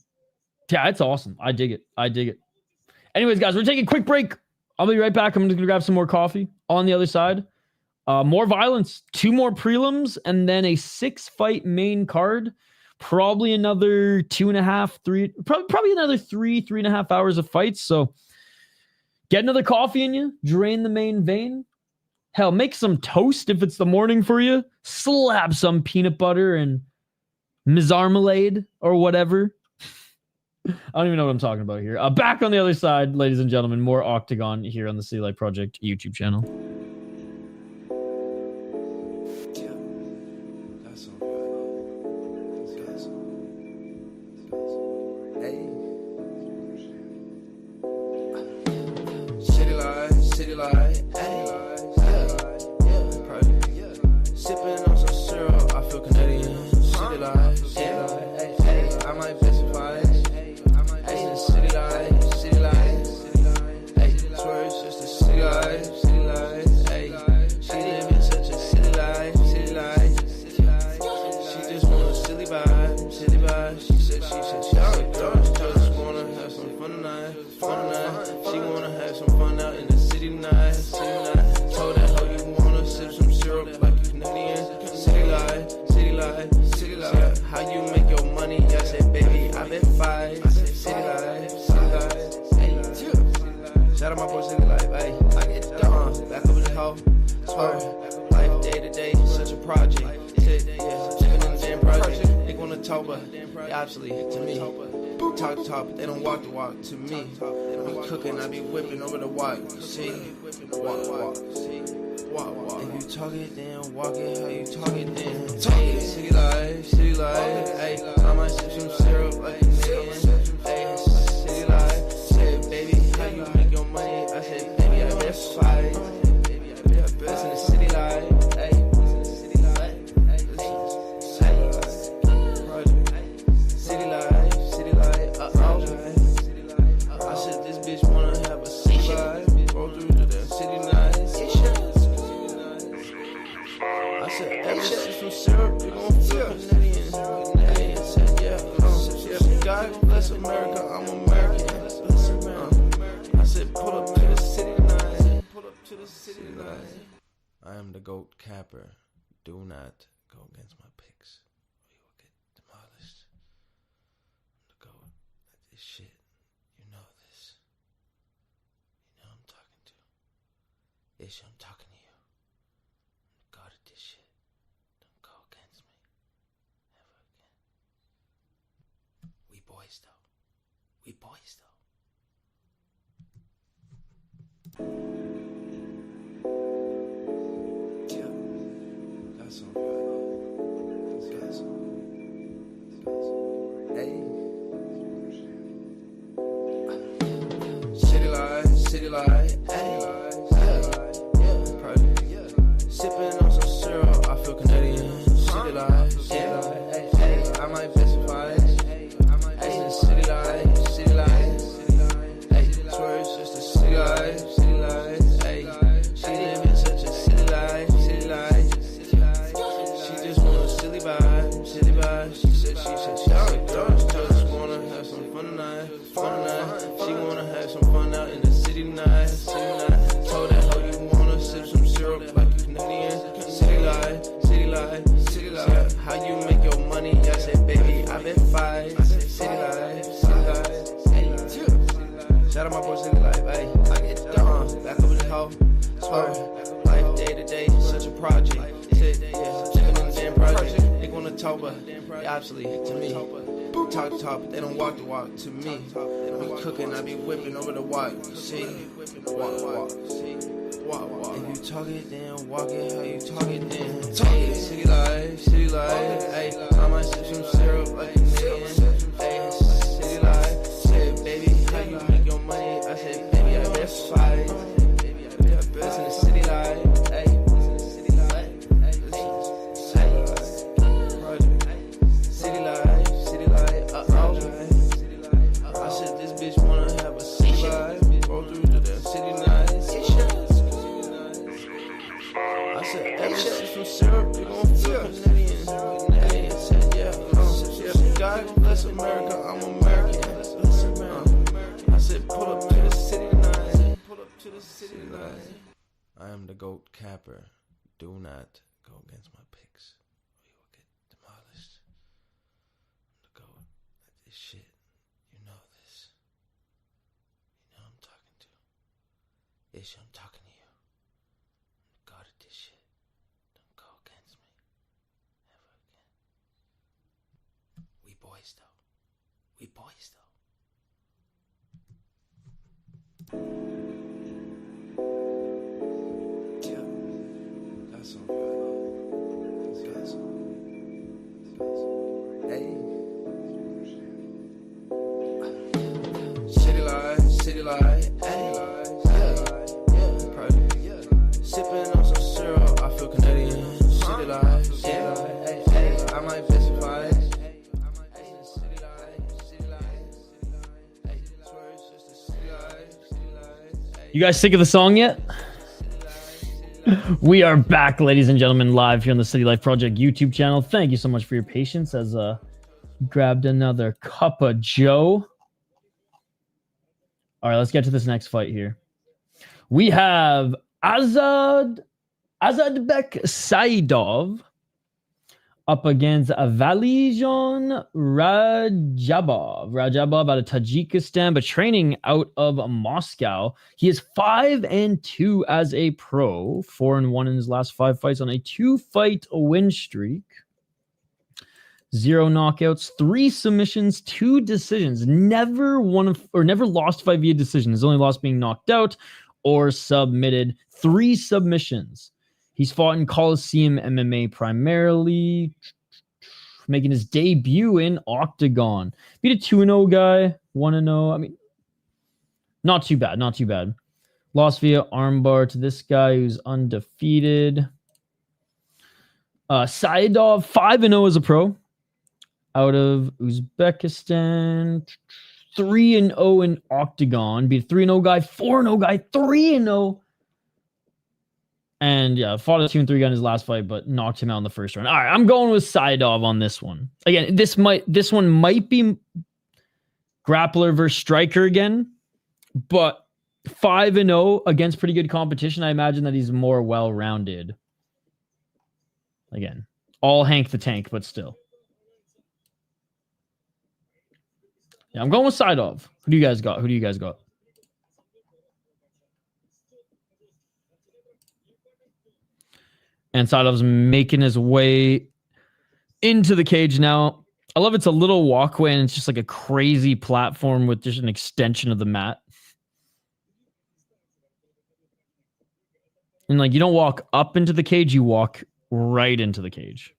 it's awesome. I dig it. I dig it. Anyways, guys, we're taking a quick break. I'll be right back. I'm just going to grab some more coffee on the other side. More violence, 2 more prelims, and then a 6-fight main card. Probably another 2.5, 3, probably another 3.5 hours of fights. So get another coffee in you, drain the main vein. Hell, make some toast if it's the morning for you. Slap some peanut butter and Mizarmalade or whatever. I don't even know what I'm talking about here. Back on the other side, ladies and gentlemen, more Octagon here on the City Life Project YouTube channel. To me, be cooking, I be whipping over the walk. See, walk. If you talk it, then walk it. How you talk it, then talk it. City life, hey, I might sip some syrup like a nigga. Hey, city life, say, baby, how you make your money? I said, baby, I best fight. Baby, I best in the city life, hey. America, I'm American. I said, pull up to the city tonight. Pull up to the city tonight. I am the GOAT capper. Do not go against my picks, or you will get demolished. I'm the GOAT at this shit. You know this. You know I'm talking to. Ish, I'm talking to you. I'm the GOAT at this shit. Don't go against me. Ever again. We boys, though. We boys, though. Yeah, that's all right. light, hey, yeah. Sipping on some syrup, I feel Canadian. City light, hey, I might specify. Hey, city light, hey, tourists just a city light, hey, she live in such a city life. She just want a silly vibe. She said she just wanna have some fun tonight. She wanna have some fun out in the city tonight. Told that hoe you wanna sip some syrup like you Canadian. City life. How you make your money? I said, baby, I've been fight. City life. Hey, shout out my boy City Life. Hey, I get done. Back over the hoe. Swear, life day to day, such a project. Chicken in the damn project. They gonna talk, but obviously to me. Talk the talk, but they don't walk the walk. To me, I be cooking, I be whipping over the walk. See, walk. If you talk it, then walk it. How you talk it, then talk it. City life. Hey, I might sip some syrup like a Canadian. Hey, city life. Said, baby, how you make your money? I said, baby, I best fight. Best in the city life. Hey, city life. I said, this bitch wanna have a city life. Roll through to the city night. I said, hey, shit, some syrup, you gon' feel Canadian. Hey, I said, yeah. God bless America, I'm American. I said, pull up to the city tonight. I am the GOAT capper. Do not go against my picks, or you will get demolished. I'm the GOAT at this shit. You know this. You know I'm talking to. Ish, I'm talking to you. I'm the GOAT at this shit. Don't go against me. Ever again. We boys though. Yeah. That's all right. Hey. City light, hey, yeah. Sipping on some syrup, I feel Canadian. City light, hey, I might specify. You guys sick of the song yet? We are back, ladies and gentlemen, live here on the City Life Project YouTube channel. Thank you so much for your patience as grabbed another cup of Joe. All right, let's get to this next fight here. We have Asadbek Saidov up against Validzhon Radzhabov. Radzhabov out of Tajikistan, but training out of Moscow. He is 5-2 as a pro, 4-1 in his last 5 fights on a 2-fight win streak. 0 knockouts, 3 submissions, 2 decisions. Never lost fight via decision. His only loss being knocked out or submitted. 3 submissions. He's fought in Coliseum MMA primarily, making his debut in Octagon. Beat a 2-0 guy, 1-0. I mean, not too bad. Lost via armbar to this guy who's undefeated. Saidov, 5-0 as a pro. Out of Uzbekistan, 3-0 in Octagon. Beat a 3-0 guy, 4-0 guy, 3-0. And yeah, fought a 2-3 guy in his last fight, but knocked him out in the first round. All right, I'm going with Saidov on this one. Again, this one might be grappler versus striker again, but 5-0 against pretty good competition. I imagine that he's more well-rounded. Again, all Hank the Tank, but still. Yeah, I'm going with Saidov. Who do you guys got? And Saidov's making his way into the cage now. I love it's a little walkway and it's just like a crazy platform with just an extension of the mat. And like you don't walk up into the cage, you walk right into the cage.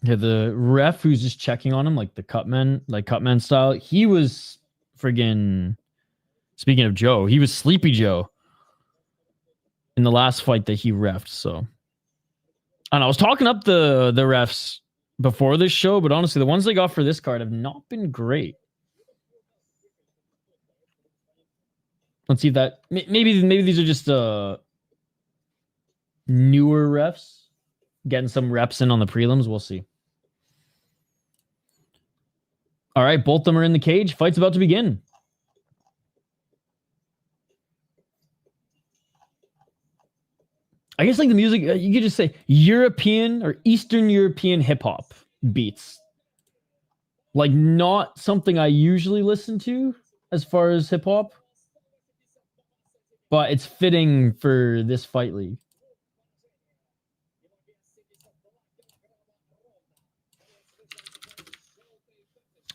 Yeah, the ref who's just checking on him, like the cutman style, he was friggin', speaking of Joe, he was Sleepy Joe in the last fight that he refed. So, and I was talking up the refs before this show, but honestly, the ones they got for this card have not been great. Let's see if that maybe these are just newer refs getting some reps in on the prelims. We'll see. All right, both of them are in the cage. Fight's about to begin. I guess like the music, you could just say European or Eastern European hip hop beats. Like not something I usually listen to as far as hip hop, but it's fitting for this fight league.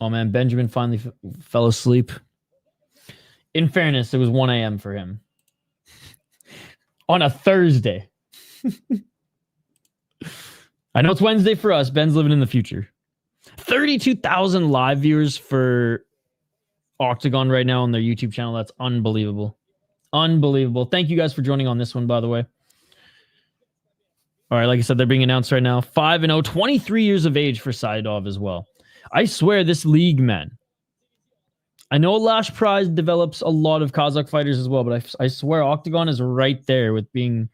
Oh man, Benjamin finally fell asleep. In fairness, it was 1 a.m. for him. On a Thursday. I know it's Wednesday for us. Ben's living in the future. 32,000 live viewers for Octagon right now on their YouTube channel. That's unbelievable. Unbelievable. Thank you guys for joining on this one, by the way. All right, like I said, they're being announced right now. 5-0, 23 years of age for Saidov as well. I swear this league, man. I know Lash Prize develops a lot of Kazakh fighters as well, but I swear Octagon is right there with being...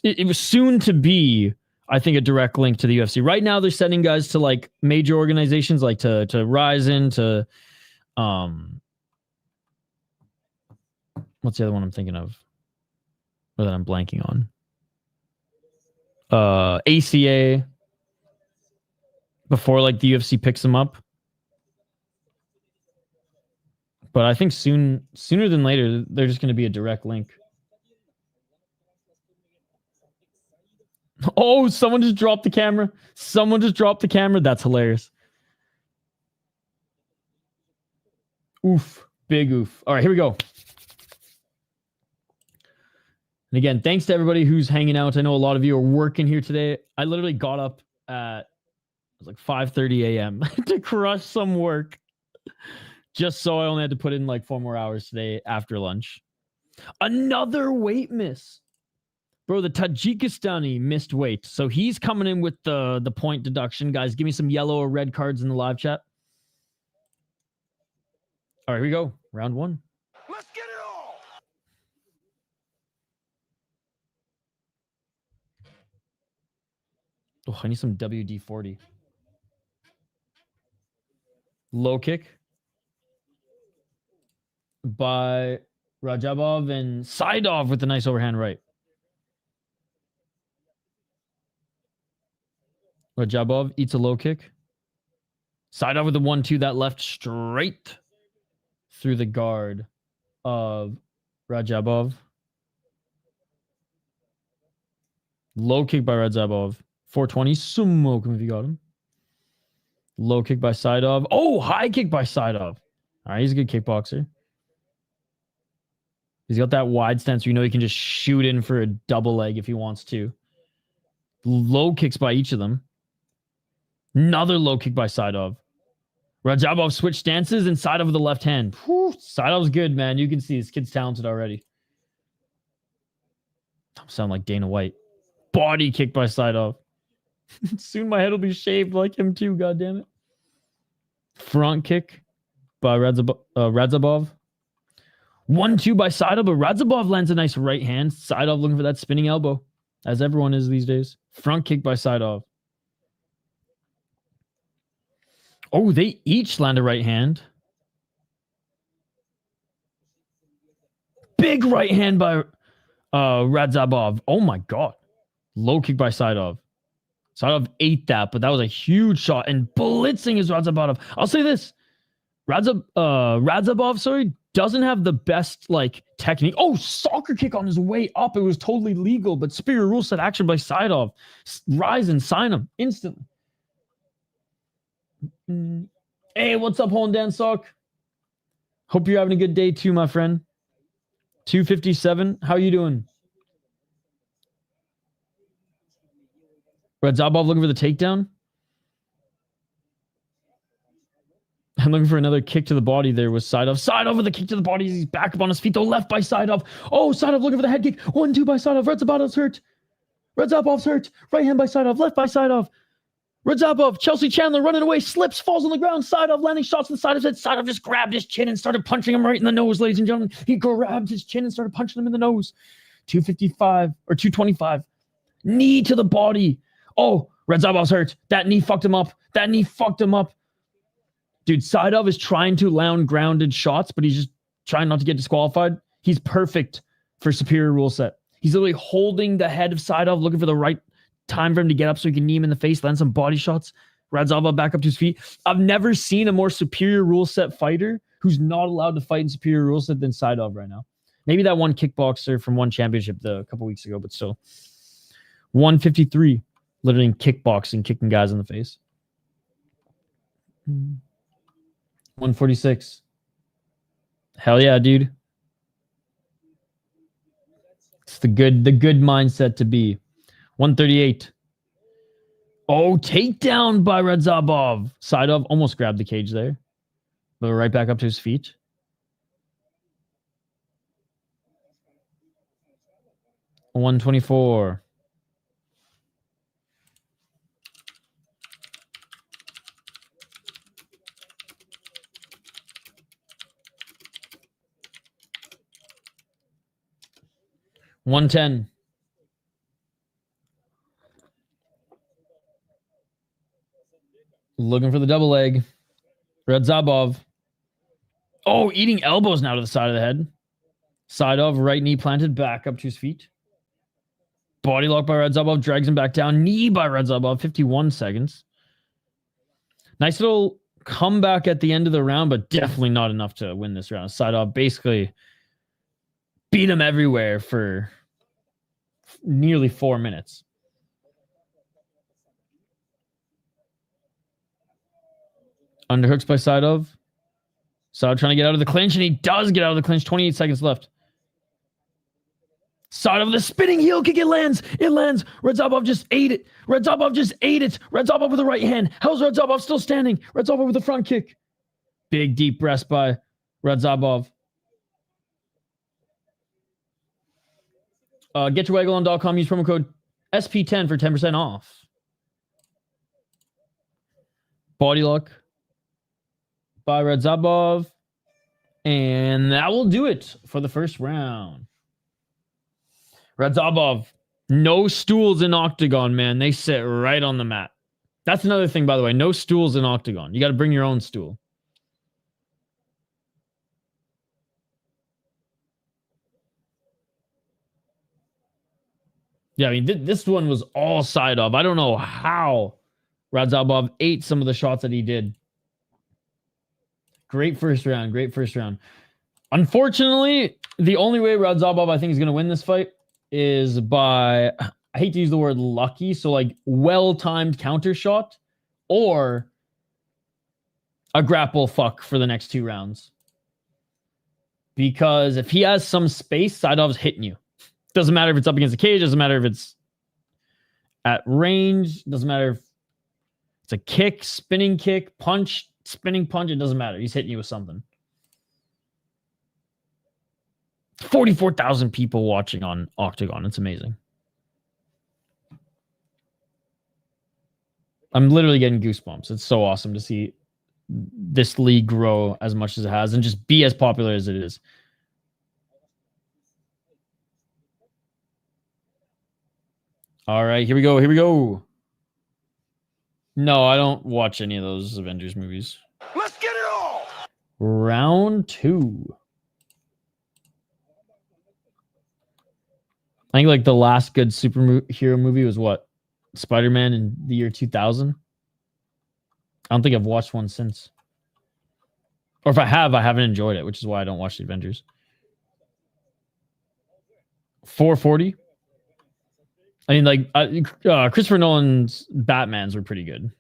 It was soon to be, I think, a direct link to the UFC. Right now, they're sending guys to like major organizations, like to Ryzen, to... What's the other one I'm thinking of? Or that I'm blanking on? ACA... Before like the UFC picks them up. But I think sooner than later, they're just going to be a direct link. Oh, someone just dropped the camera. Someone just dropped the camera. That's hilarious. Oof. Big oof. All right, here we go. And again, thanks to everybody who's hanging out. I know a lot of you are working here today. I literally got up at like 5:30 a.m. to crush some work just so I only had to put in like 4 more hours today after lunch. Another weight miss. Bro, the Tajikistani missed weight. So he's coming in with the point deduction. Guys, give me some yellow or red cards in the live chat. All right, here we go. Round 1. Let's get it all. Oh, I need some WD-40. Low kick by Radzhabov and Saidov with a nice overhand right. Radzhabov eats a low kick. Saidov with the 1-2 that left straight through the guard of Radzhabov. Low kick by Radzhabov. 420. Smoke him if you got him. Low kick by Saidov. Oh, high kick by Saidov. All right, he's a good kickboxer. He's got that wide stance where you know he can just shoot in for a double leg if he wants to. Low kicks by each of them. Another low kick by Saidov. Radzhabov switched stances and Saidov with the left hand. Whew, Saidov's good, man. You can see this kid's talented already. I sound like Dana White. Body kick by Saidov. Soon my head will be shaved like him too, goddammit. Front kick by Radzhabov. 1-2 by Saidov, but Radzhabov lands a nice right hand. Saidov looking for that spinning elbow, as everyone is these days. Front kick by Saidov. Oh, they each land a right hand. Big right hand by Radzhabov. Oh my god. Low kick by Saidov. Saidov ate that, but that was a huge shot. And blitzing is Radzhabov. I'll say this. Radzhabov, doesn't have the best like technique. Oh, soccer kick on his way up. It was totally legal, but Superior Rule set action by Saidov. Rise and sign him instantly. Hey, what's up, Hole and Dan Sock? Hope you're having a good day too, my friend. 257. How you doing? Radzhabov looking for the takedown. I'm looking for another kick to the body there with Saidov. Saidov with a kick to the body. He's back up on his feet though. Left by Saidov. Oh, Saidov looking for the head kick. 1-2 by Saidov. Radzhabov's hurt. Radzhabov's hurt. Right hand by Saidov. Left by Saidov. Radzhabov. Chelsea Chandler running away. Slips. Falls on the ground. Saidov landing shots on the side of his head. Saidov just grabbed his chin and started punching him right in the nose, ladies and gentlemen. He grabbed his chin and started punching him in the nose. 255 or 225. Knee to the body. Oh, Radzhabov's hurt. That knee fucked him up. That knee fucked him up. Dude, Saidov is trying to land grounded shots, but he's just trying not to get disqualified. He's perfect for superior rule set. He's literally holding the head of Saidov, looking for the right time for him to get up so he can knee him in the face, land some body shots. Radzhabov back up to his feet. I've never seen a more superior rule set fighter who's not allowed to fight in superior rule set than Saidov right now. Maybe that one kickboxer from one championship a couple weeks ago, but still. 153, literally in kickboxing, kicking guys in the face. 146. Hell yeah, dude. It's the good mindset to be. 138. Oh, takedown by Radzhabov. Saidov almost grabbed the cage there. But right back up to his feet. $124. $110. Looking for the double leg. Radzhabov. Oh, eating elbows now to the side of the head. Saidov, right knee planted, back up to his feet. Body lock by Radzhabov, drags him back down. Knee by Radzhabov, 51 seconds. Nice little comeback at the end of the round, but definitely not enough to win this round. Saidov basically beat him everywhere for nearly 4 minutes. Underhooks by Saidov. Saidov trying to get out of the clinch, and he does get out of the clinch. 28 seconds left. Saidov with a spinning heel kick. It lands. It lands. Radzhabov just ate it. Radzhabov just ate it. Radzhabov with the right hand. How's Radzhabov still standing? Radzhabov with the front kick. Big deep breast by Radzhabov. GetYourWagalon.com. Use promo code SP10 for 10% off. Body lock by Radzhabov. And that will do it for the first round. Radzhabov, no stools in Octagon, man. They sit right on the mat. That's another thing, by the way. No stools in Octagon. You got to bring your own stool. Yeah, I mean, this one was all Saidov. I don't know how Radzhabov ate some of the shots that he did. Great first round. Great first round. Unfortunately, the only way Radzhabov, I think, is going to win this fight is by, I hate to use the word lucky, so like well-timed counter shot or a grapple fuck for the next 2 rounds. Because if he has some space, Saidov's hitting you. Doesn't matter if it's up against the cage. Doesn't matter if it's at range. Doesn't matter if it's a kick, spinning kick, punch, spinning punch. It doesn't matter. He's hitting you with something. 44,000 people watching on Octagon. It's amazing. I'm literally getting goosebumps. It's so awesome to see this league grow as much as it has and just be as popular as it is. All right, here we go. Here we go. No, I don't watch any of those Avengers movies. Let's get it all. Round 2. I think like the last good superhero movie was what? Spider-Man in the year 2000. I don't think I've watched one since. Or if I have, I haven't enjoyed it, which is why I don't watch the Avengers. 440. I mean, like, Christopher Nolan's Batmans were pretty good.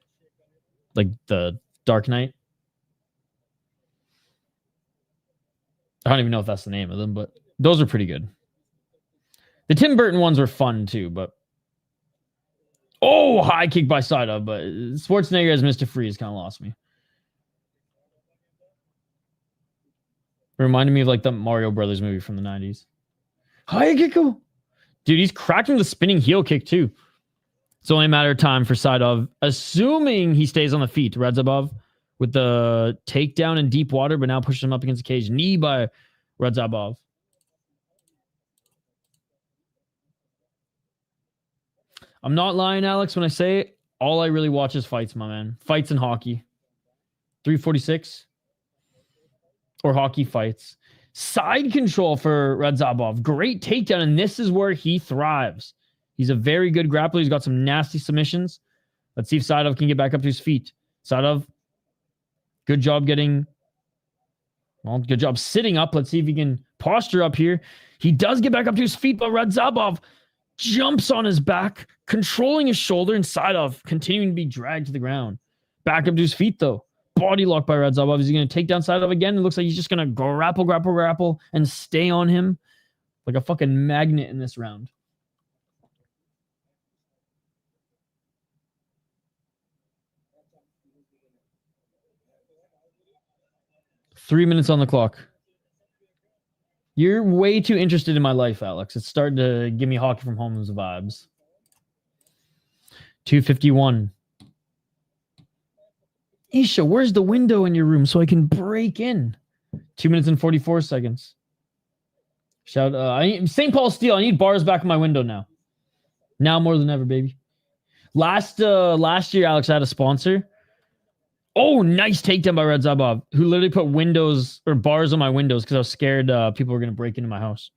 Like the Dark Knight. I don't even know if that's the name of them, but those are pretty good. The Tim Burton ones were fun too, but... Oh, high kick by Saidov, but Schwarzenegger as Mr. Freeze kind of lost me. Reminded me of like the Mario Brothers movie from the 90s. Hi, Kiko. Dude, he's cracking the spinning heel kick too. It's only a matter of time for Saidov, assuming he stays on the feet. Radzhabov with the takedown in deep water, but now pushes him up against the cage. Knee by Radzhabov. I'm not lying, Alex, when I say all I really watch is fights, my man. Fights and hockey. 346. Or hockey fights. Side control for Radzhabov. Great takedown, and this is where he thrives. He's a very good grappler. He's got some nasty submissions. Let's see if Saidov can get back up to his feet. Saidov, good job getting... Well, good job sitting up. Let's see if he can posture up here. He does get back up to his feet, but Radzhabov jumps on his back, controlling his shoulder, and Saidov continuing to be dragged to the ground. Back up to his feet, though. Body lock by Radzhabov. Is he going to take down Saidov again? It looks like he's just going to grapple, and stay on him like a fucking magnet in this round. Three minutes on the clock. You're way too interested in my life, Alex. It's starting to give me hockey from home's vibes. 2:51. Isha, where's the window in your room so I can break in? 2 minutes and 44 seconds. Shout, I need St. Paul Steel. I need bars back in my window now. Now more than ever, baby. Last year, Alex, I had a sponsor. Oh, nice takedown by Radzhabov, who literally put windows or bars on my windows because I was scared people were going to break into my house.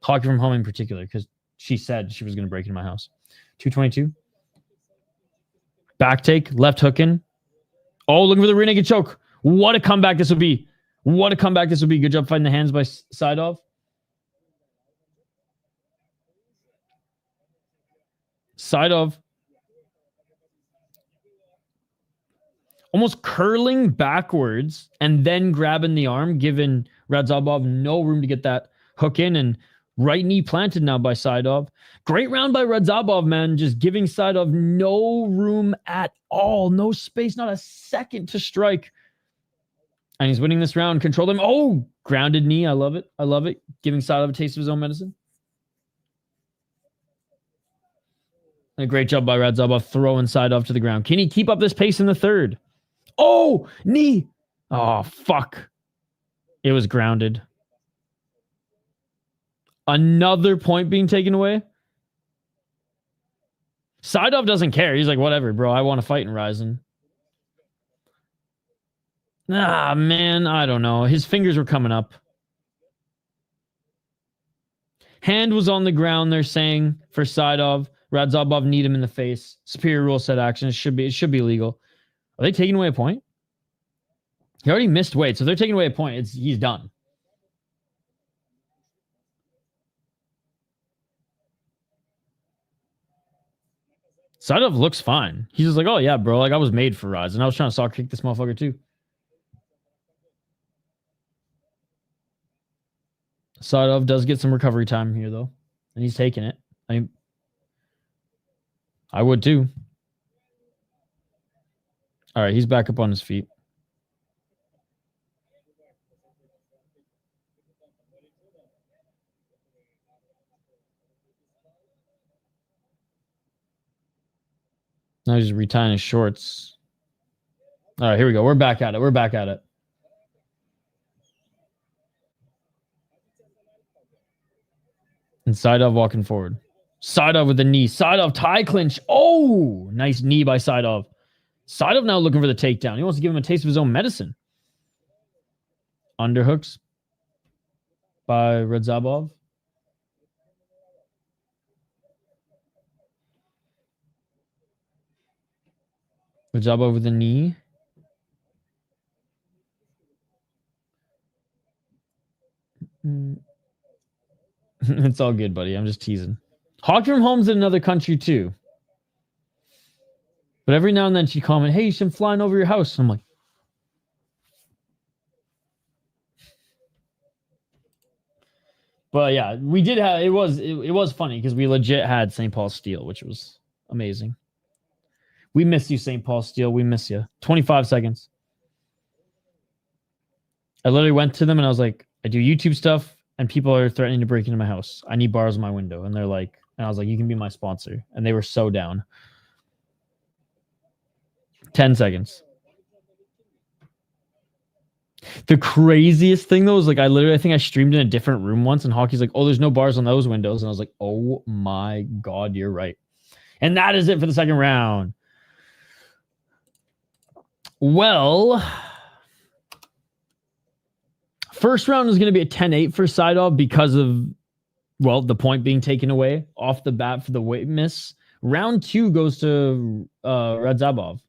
Hockey from home in particular, because she said she was going to break into my house. 222. Back take, left hook in. Oh, looking for the rear naked choke. What a comeback this would be. What a comeback this would be. Good job fighting the hands by Saidov. Saidov almost curling backwards and then grabbing the arm, giving Radzhabov no room to get that hook in, and right knee planted now by Saidov. Great round by Radzhabov, man. Just giving Saidov no room at all. No space, not a second to strike. And he's winning this round. Control him. Oh, grounded knee. I love it. I love it. Giving Saidov a taste of his own medicine. And a great job by Radzhabov throwing Saidov to the ground. Can he keep up this pace in the third? Oh, knee. Oh, fuck. It was grounded. Another point being taken away. Saidov doesn't care. He's like, whatever, bro. I want to fight in Ryzen. Ah, man. I don't know. His fingers were coming up. Hand was on the ground, they're saying, for Saidov. Radzhabov need him in the face. Superior rule set action. It should be legal. Are they taking away a point? He already missed weight, so they're taking away a point. He's done. Saidov looks fine. He's just like, oh yeah, bro. Like I was made for Ryzen. I was trying to soccer kick this motherfucker too. Saidov does get some recovery time here though, and he's taking it. I would too. All right, he's back up on his feet. Now he's retying his shorts. All right, here we go. We're back at it. We're back at it. And Saidov walking forward. Saidov with the knee. Saidov tie clinch. Oh, nice knee by Saidov. Saidov now looking for the takedown. He wants to give him a taste of his own medicine. Underhooks by Radzhabov. Radzhabov with the knee. It's all good, buddy. I'm just teasing. Hockey from home's in another country too. But every now and then she comment, hey, she's flying over your house. I'm like, but yeah, we did have, it was funny because we legit had St. Paul Steel, which was amazing. We miss you, St. Paul Steel. We miss you. 25 seconds. I literally went to them and I was like, I do YouTube stuff and people are threatening to break into my house. I need bars on my window. And they're like, and I was like, you can be my sponsor. And they were so down. 10 seconds. The craziest thing though is like, I think I streamed in a different room once and Hockey's like, oh, there's no bars on those windows. And I was like, oh my God, you're right. And that is it for the second round. Well, first round is going to be a 10-8 for Saidov because of, well, the point being taken away off the bat for the weight miss. Round 2 goes to Radzhabov.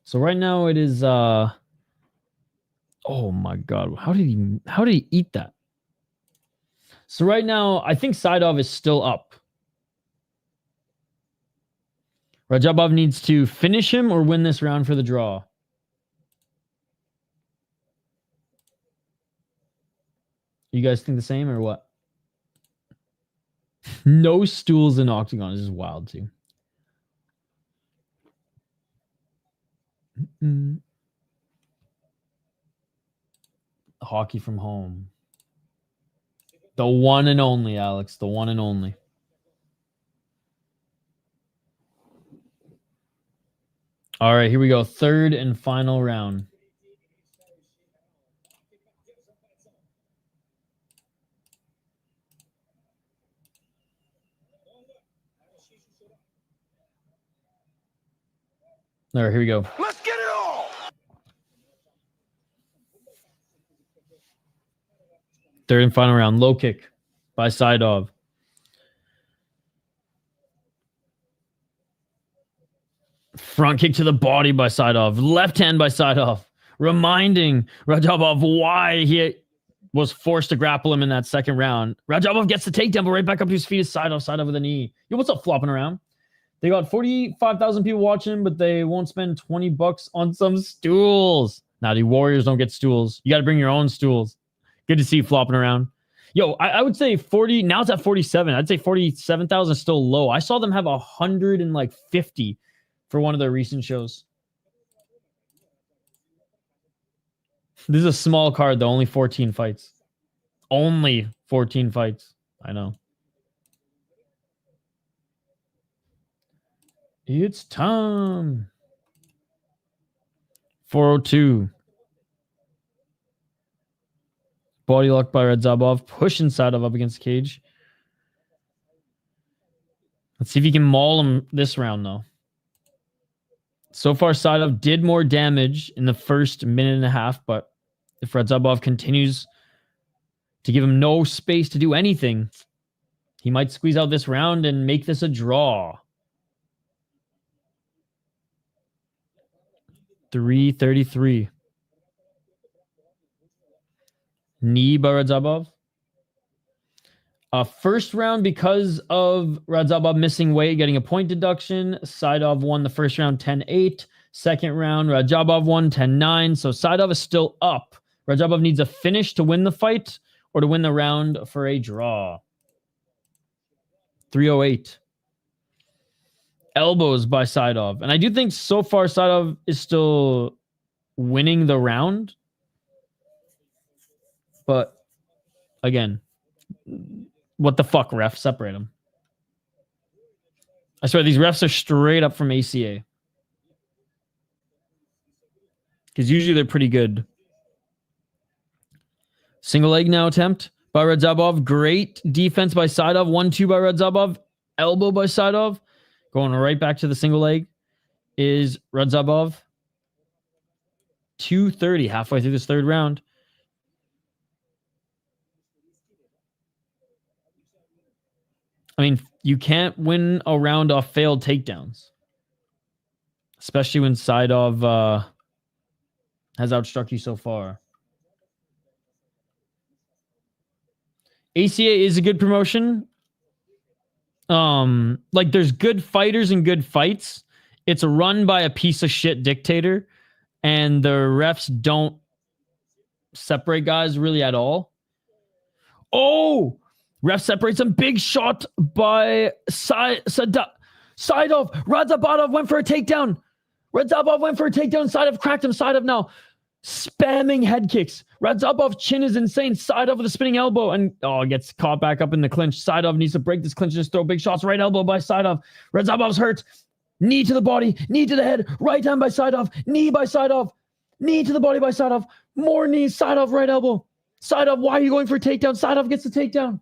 So right now it is oh my God, how did he eat that? So right now I think Saidov is still up. Radzhabov needs to finish him or win this round for the draw. You guys think the same or what? No stools in Octagon is just wild too. Hockey from home. The one and only, Alex. The one and only. All right, here we go. Third and final round. All right, here we go. Let's get it all. Third and final round. Low kick by Saidov. Front kick to the body by Saidov. Left hand by Saidov. Reminding Radzhabov why he was forced to grapple him in that second round. Radzhabov gets the takedown, but right back up to his feet is Saidov. Saidov with a knee. Yo, what's up, flopping around? They got 45,000 people watching, but they won't spend $20 on some stools. Now, the Warriors don't get stools. You got to bring your own stools. Good to see you flopping around. Yo, I would say 40. Now it's at 47. I'd say 47,000 is still low. I saw them have 150 for one of their recent shows. This is a small card, though. Only 14 fights. Only 14 fights. I know. It's time. 402. Body lock by Radzhabov. Pushing Saidov up against the cage. Let's see if he can maul him this round, though. So far, Saidov did more damage in the first minute and a half, but if Radzhabov continues to give him no space to do anything, he might squeeze out this round and make this a draw. 333. Knee by Radzhabov. First round, because of Radzhabov missing weight, getting a point deduction. Saidov won the first round 10-8. Second round, Radzhabov won 10-9. So Saidov is still up. Radzhabov needs a finish to win the fight or to win the round for a draw. 308. Elbows by Saidov. And I do think so far Saidov is still winning the round. But again, what the fuck, ref? Separate them. I swear, these refs are straight up from ACA. Because usually they're pretty good. Single leg now attempt by Radzhabov. Great defense by Saidov. 1-2 by Radzhabov. Elbow by Saidov. Going right back to the single leg is Radzhabov. 2:30 halfway through this third round. I mean, you can't win a round off failed takedowns. Especially when Saidov has outstruck you so far. ACA is a good promotion. Like there's good fighters and good fights. It's run by a piece of shit dictator, and the refs don't separate guys really at all. Oh, ref separates him. Big shot by Saidov. Radzhabov went for a takedown. Radzhabov went for a takedown. Saidov cracked him. Saidov now spamming head kicks. Radzhabov's chin is insane. Saidov with a spinning elbow and gets caught back up in the clinch. Saidov needs to break this clinch and just throw big shots. Right elbow by Saidov. Radzhabov's hurt. Knee to the body. Knee to the head. Right hand by Saidov. Knee by Saidov. Knee to the body by Saidov. More knees. Saidov right elbow. Saidov, why are you going for a takedown? Saidov gets the takedown.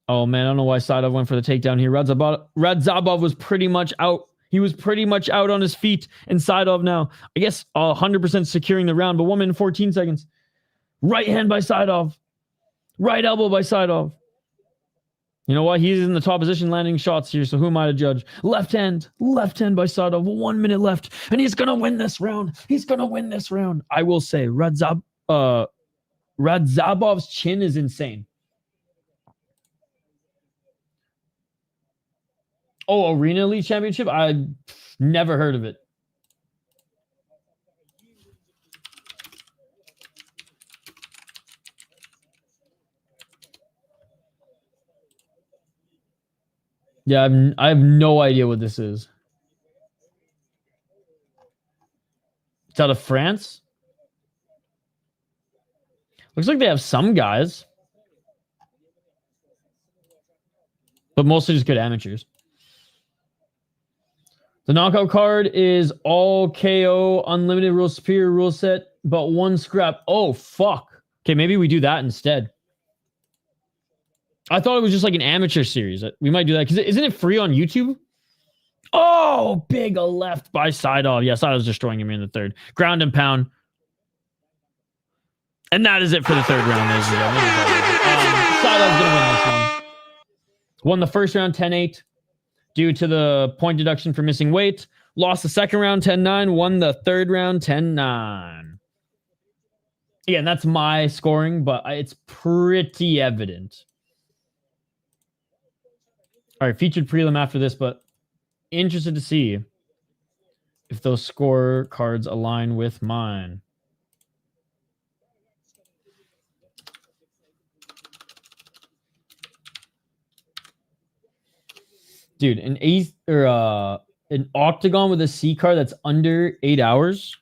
Oh, man, I don't know why Saidov went for the takedown here. Radzhabov was pretty much out. He was pretty much out on his feet. And Saidov now, I guess, 100% securing the round, but 1 minute 14 seconds. Right hand by Saidov. Right elbow by Saidov. You know what? He's in the top position landing shots here, so who am I to judge? Left hand by Saidov. 1 minute left, and he's going to win this round. He's going to win this round. I will say, Radzhabov's chin is insane. Oh, Arena Elite Championship? I never heard of it. Yeah, I have no idea what this is. It's out of France? Looks like they have some guys. But mostly just good amateurs. The knockout card is all KO, unlimited rule, superior rule set, but 1 scrap. Oh, fuck. Okay, maybe we do that instead. I thought it was just like an amateur series. We might do that. Because isn't it free on YouTube? Oh, big left by Saidov. Yeah, Saidov's destroying him in the third. Ground and pound. And that is it for the third round, ladies and gentlemen. Saidov's going to win this one. Won the first round 10-8. Due to the point deduction for missing weight. Lost the second round 10-9. Won the third round 10-9. Again, that's my scoring, but it's pretty evident. All right, featured prelim after this, but interested to see if those score cards align with mine. Dude, an Octagon with a C card that's under 8 hours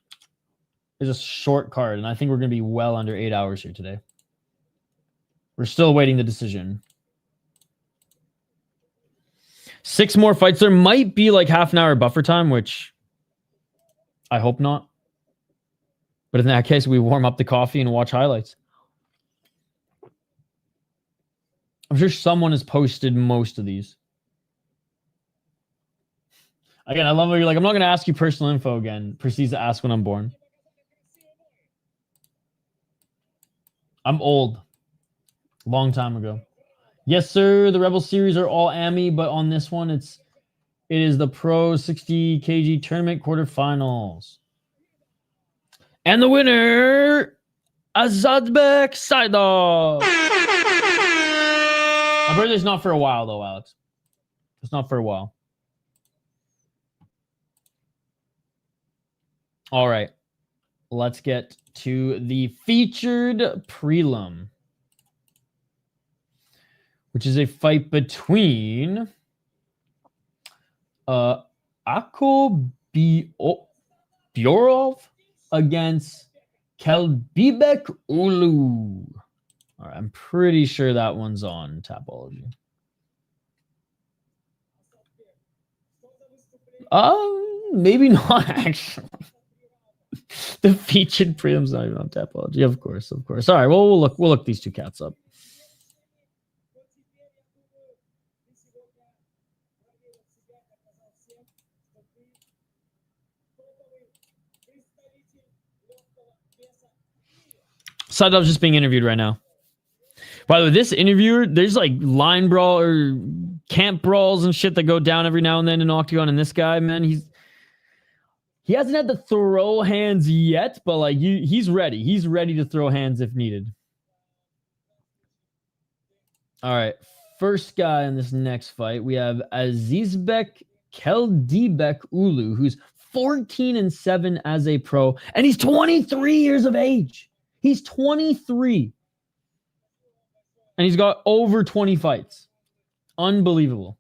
is a short card, and I think we're going to be well under 8 hours here today. We're still awaiting the decision. 6 more fights. There might be like half an hour buffer time, which I hope not. But in that case, we warm up the coffee and watch highlights. I'm sure someone has posted most of these. Again, I love how you're like, I'm not going to ask you personal info again. Proceeds to ask when I'm born. I'm old. Long time ago. Yes, sir. The Rebel series are all AMI, but on this one, it is the Pro 60 kg tournament quarterfinals. And the winner, Asadbek Saidov. My birthday's not for a while, though, Alex. It's not for a while. All right, let's get to the featured prelim, which is a fight between Akobirov against Keldibek Uulu. All right, I'm pretty sure that one's on Tapology. Maybe not actually. The featured prelim's not even on Tapology. Of course. All right, well, we'll look these two cats up. Saidov's just being interviewed right now. By the way, this interviewer, there's like line brawl or camp brawls and shit that go down every now and then in Octagon, and this guy, man, he hasn't had to throw hands yet, but like he's ready. He's ready to throw hands if needed. All right. First guy in this next fight, we have Azizbek Keldibek Uulu, who's 14-7 as a pro, and he's 23 years of age. He's 23. And he's got over 20 fights. Unbelievable.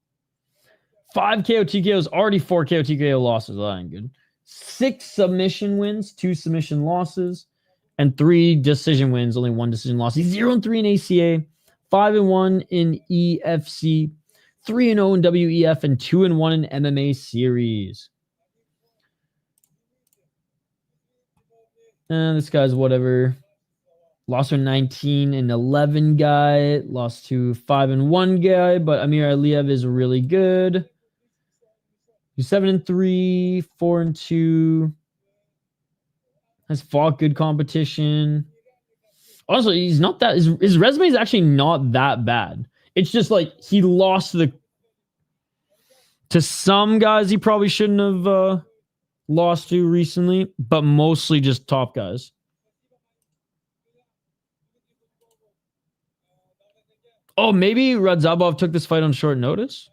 5 KO TKOs, already 4 KO TKO losses. That ain't good. 6 submission wins, 2 submission losses, and 3 decision wins, only 1 decision loss. He's 0-3 in ACA, 5-1 in EFC, 3-0 in WEF, and 2-1 in MMA series. And this guy's whatever. Lost to a 19-11 guy, lost to 5-1 guy, but Amir Aliyev is really good. He's 7-3, 4-2. Has fought good competition. Honestly, he's not that. His resume is actually not that bad. It's just like he lost to some guys he probably shouldn't have lost to recently, but mostly just top guys. Oh, maybe Radzhabov took this fight on short notice.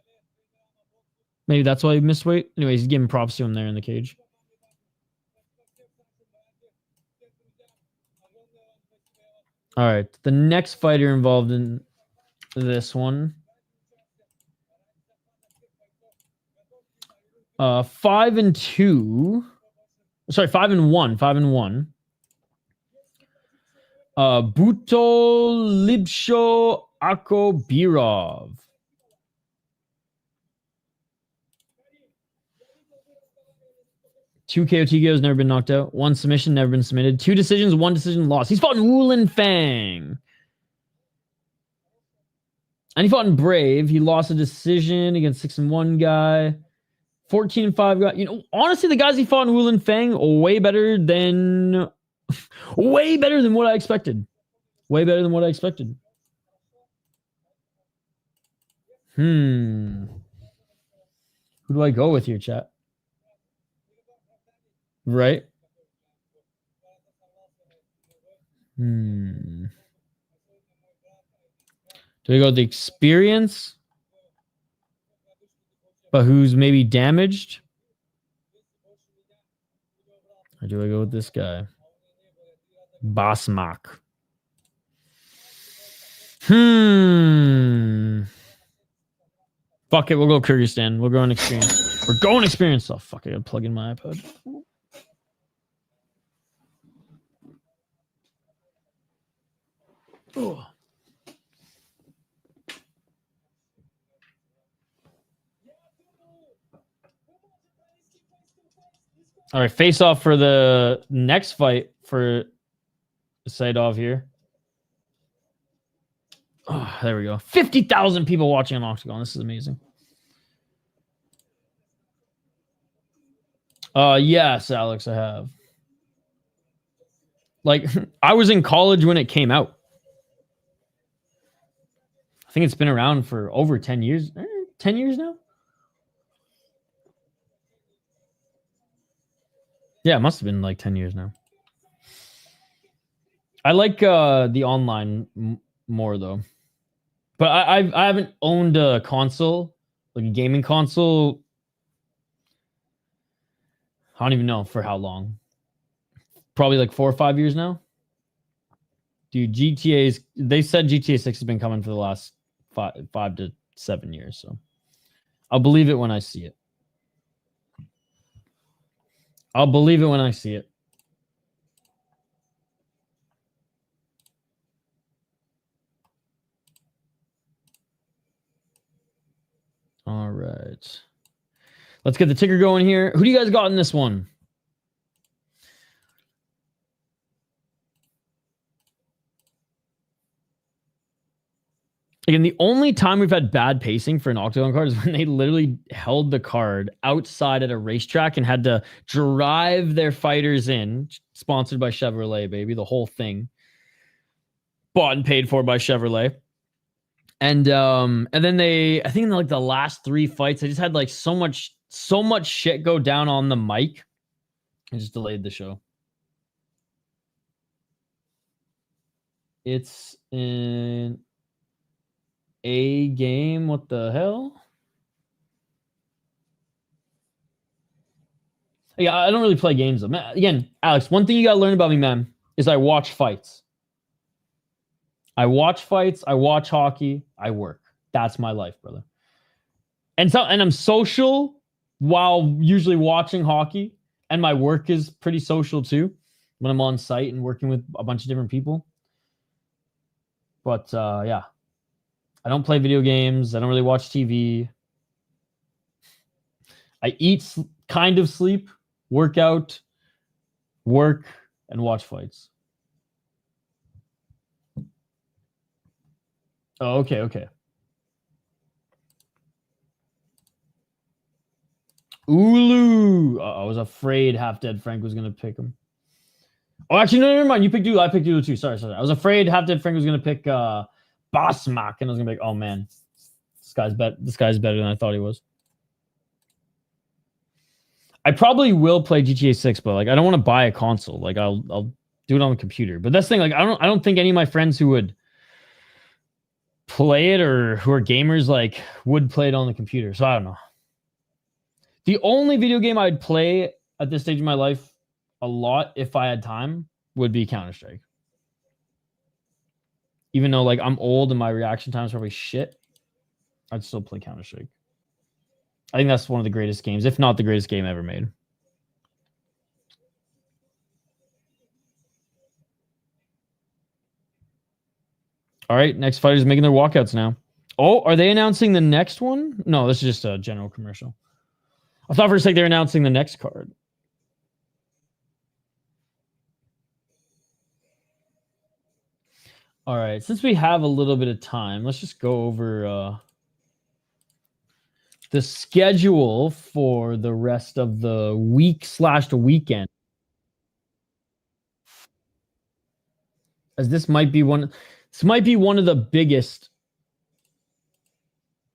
Maybe that's why he missed weight. Anyways, he's giving props to him there in the cage. All right, the next fighter involved in this one. 5-2. Sorry, 5-1. 5-1. Mutilibsho Akobirov. Two KO TKOs, never been knocked out. 1 submission, never been submitted. 2 decisions, 1 decision lost. He's fought in Uulu Fang. And he fought in Brave. He lost a decision against 6-1 guy. 14-5 guy. You know, honestly, the guys he fought in Uulu Fang way better than what I expected. Way better than what I expected. Who do I go with here, chat? Right? Do we go with the experience? But who's maybe damaged? Or do I go with this guy? Basmak. Fuck it, we'll go Kyrgyzstan. We'll go on experience. We're going experience. Oh, fuck it, I'll plug in my iPod. Oh. All right, face off for the next fight for Saidov here. Oh, there we go. 50,000 people watching on Octagon. This is amazing. Yes, Alex, I have. Like, I was in college when it came out. I think it's been around for over 10 years. 10 years now? Yeah, it must have been like 10 years now. I like the online more, though. But I haven't owned a console, like a gaming console. I don't even know for how long. Probably like 4 or 5 years now. Dude, they said GTA 6 has been coming for the last 5 to 7 years. So I'll believe it when I see it. I'll believe it when I see it. All right. Let's get the ticker going here. Who do you guys got in this one? Again, the only time we've had bad pacing for an Octagon card is when they literally held the card outside at a racetrack and had to drive their fighters in. Sponsored by Chevrolet, baby. The whole thing. Bought and paid for by Chevrolet. And then I think in like the last 3 fights, they just had like so much shit go down on the mic. It just delayed the show. It's in a game. What the hell? Yeah, I don't really play games though. Man, again, Alex, one thing you gotta learn about me, man, is I watch fights. I watch fights, I watch hockey, I work. That's my life, brother. And I'm social while usually watching hockey, and my work is pretty social too when I'm on site and working with a bunch of different people. But yeah, I don't play video games. I don't really watch TV. I eat, kind of sleep, work out, work, and watch fights. Oh, okay. Uulu. I was afraid Half Dead Frank was going to pick him. Oh, actually, no, never mind. You picked Uulu. I picked Uulu too. Sorry. I was afraid Half Dead Frank was going to pick Basmak, and I was going to be like, oh, man. This guy's better than I thought he was. I probably will play GTA 6, but like I don't want to buy a console. Like I'll do it on the computer. But that's the thing, like I don't think any of my friends who would play it or who are gamers like would play it on the computer. So I don't know. The only video game I'd play at this stage of my life a lot if I had time would be Counter-Strike. Even though like I'm old and my reaction time is probably shit, I'd still play Counter-Strike. I think that's one of the greatest games, if not the greatest game ever made. All right, next fighter's making their walkouts now. Oh, are they announcing the next one? No, this is just a general commercial. I thought for a sec they were announcing the next card. All right, since we have a little bit of time, let's just go over the schedule for the rest of the week/weekend. As this might be one of the biggest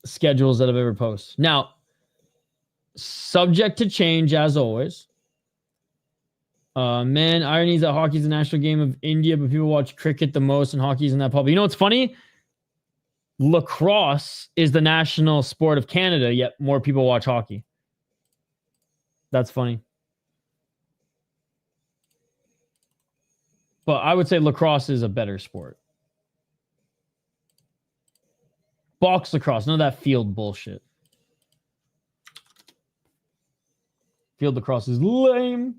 schedules that I've ever posted. Now, subject to change as always. Man, irony is that hockey is the national game of India, but people watch cricket the most and hockey isn't that popular. You know what's funny? Lacrosse is the national sport of Canada, yet more people watch hockey. That's funny. But I would say lacrosse is a better sport. Box lacrosse, none of that field bullshit. Field lacrosse is lame.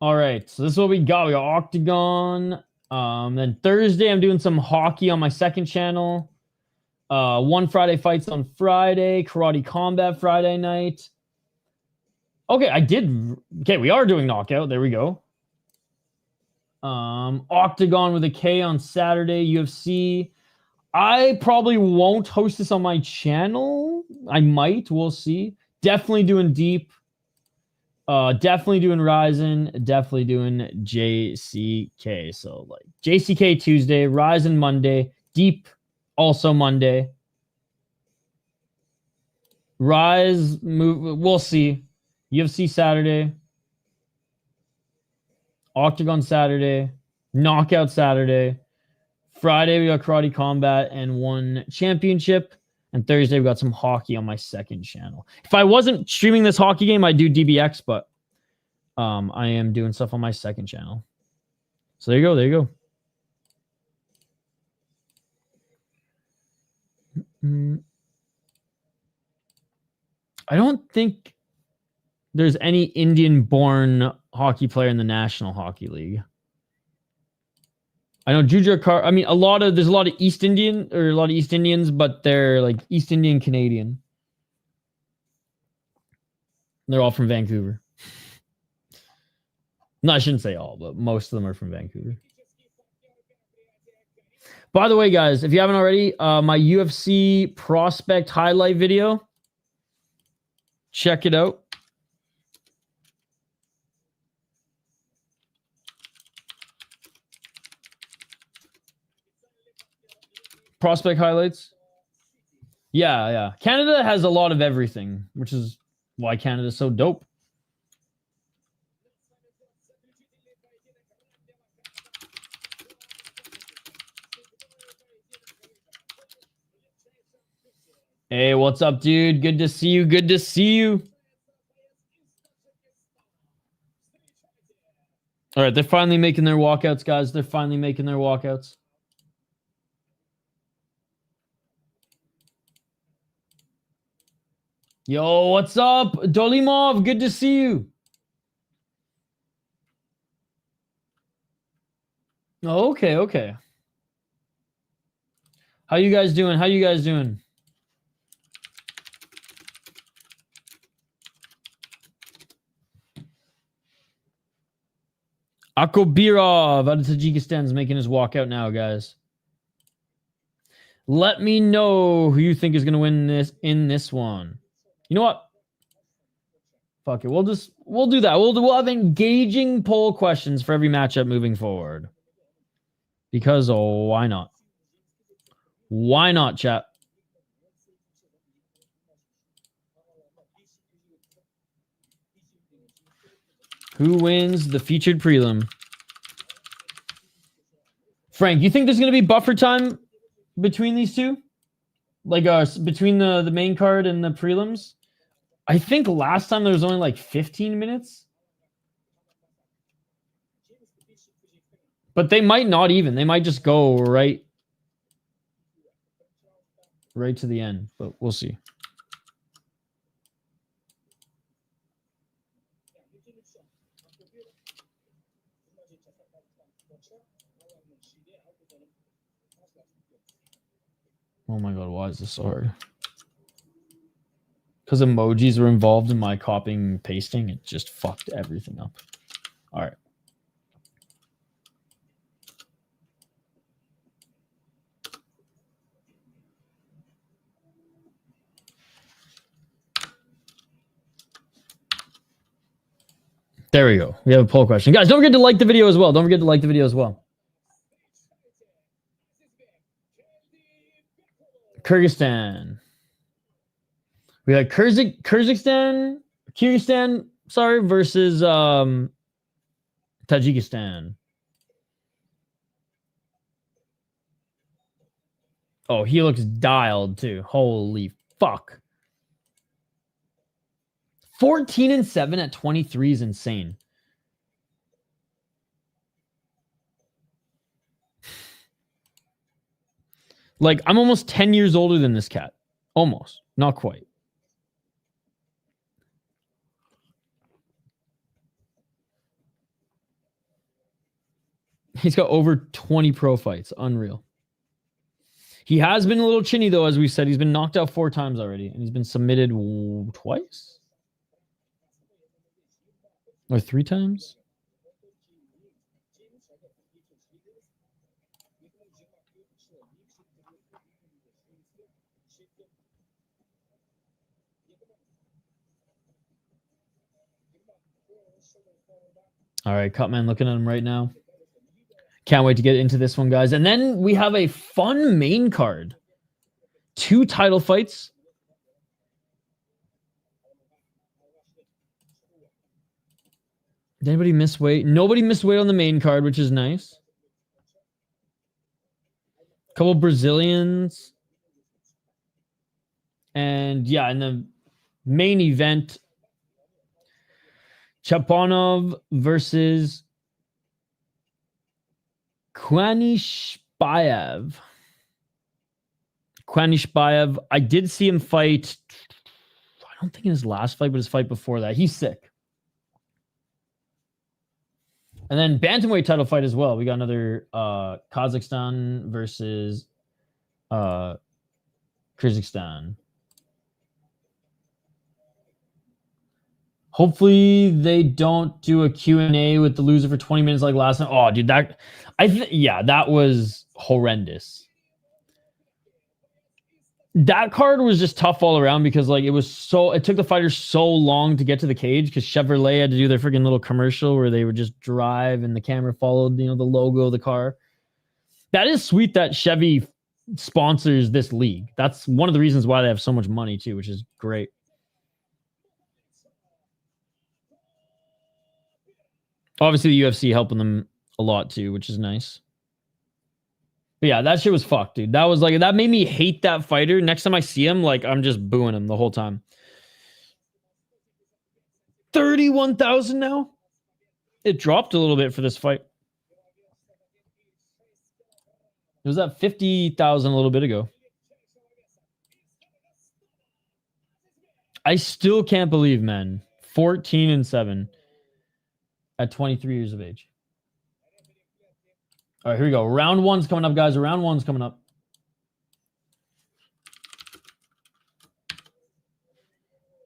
All right, so this is what we got. We got Octagon. Then Thursday, I'm doing some hockey on my second channel. One Friday fights on Friday. Karate Combat Friday night. Okay, Okay, we are doing Knockout. There we go. Octagon with a K on Saturday. UFC. I probably won't host this on my channel. I might. We'll see. Definitely doing Deep. Definitely doing Ryzen, definitely doing JCK. So like JCK Tuesday, Ryzen Monday, Deep also Monday. Rise move, we'll see. UFC Saturday, Octagon Saturday, Knockout Saturday. Friday we got Karate Combat and one championship. And Thursday, we got some hockey on my second channel. If I wasn't streaming this hockey game, I'd do DBX, but I am doing stuff on my second channel. So there you go. There you go. I don't think there's any Indian-born hockey player in the National Hockey League. I know Jujakar. I mean, there's a lot of East Indians, but they're like East Indian Canadian. They're all from Vancouver. No, I shouldn't say all, but most of them are from Vancouver. By the way, guys, if you haven't already, my UFC prospect highlight video, check it out. Prospect highlights. Yeah. Canada has a lot of everything, which is why Canada's so dope. Hey, what's up, dude? Good to see you. Good to see you. All right, they're finally making their walkouts, guys. They're finally making their walkouts. Yo, what's up? Dolimov, good to see you. Okay, okay. How you guys doing? How you guys doing? Akobirov out of Tajikistan's making his walkout now, guys. Let me know who you think is going to win this in this one. You know what? Fuck it. We'll do that. We'll have engaging poll questions for every matchup moving forward. Because why not? Why not, chat? Who wins the featured prelim? Frank, you think there's going to be buffer time between these two? Like between the main card and the prelims? I think last time there was only like 15 minutes. But they might not even. They might just go right to the end. But we'll see. Oh my god, why is this so hard? Because emojis were involved in my copying and pasting. It just fucked everything up. All right. There we go. We have a poll question. Guys, don't forget to like the video as well. Don't forget to like the video as well. Kyrgyzstan. We got Kyrgyzstan, sorry, versus Tajikistan. Oh, he looks dialed too. Holy fuck. 14-7 at 23 is insane. Like, I'm almost 10 years older than this cat. Almost. Not quite. He's got over 20 pro fights. Unreal. He has been a little chinny, though, as we said. He's been knocked out 4 times already. And he's been submitted twice? Or 3 times? All right, Cutman looking at him right now. Can't wait to get into this one, guys. And then we have a fun main card. 2 title fights. Did anybody miss weight? Nobody missed weight on the main card, which is nice. A couple Brazilians. And yeah, in the main event, Chapanov versus Kuanyshbaev. Kuanyshbaev, I did see him fight, I don't think in his last fight, but his fight before that. He's sick. And then bantamweight title fight as well. We got another Kazakhstan versus Kyrgyzstan. Hopefully they don't do a Q&A with the loser for 20 minutes like last time. Oh, dude, that was horrendous. That card was just tough all around because like it took the fighters so long to get to the cage because Chevrolet had to do their freaking little commercial where they would just drive and the camera followed, the logo of the car. That is sweet that Chevy sponsors this league. That's one of the reasons why they have so much money too, which is great. Obviously, the UFC helping them a lot too, which is nice. But yeah, that shit was fucked, dude. That was like, that made me hate that fighter. Next time I see him, like, I'm just booing him the whole time. 31,000 now? It dropped a little bit for this fight. It was at 50,000 a little bit ago. I still can't believe, man. 14-7 at 23 years of age. All right, here we go. Round one's coming up, guys. Round one's coming up.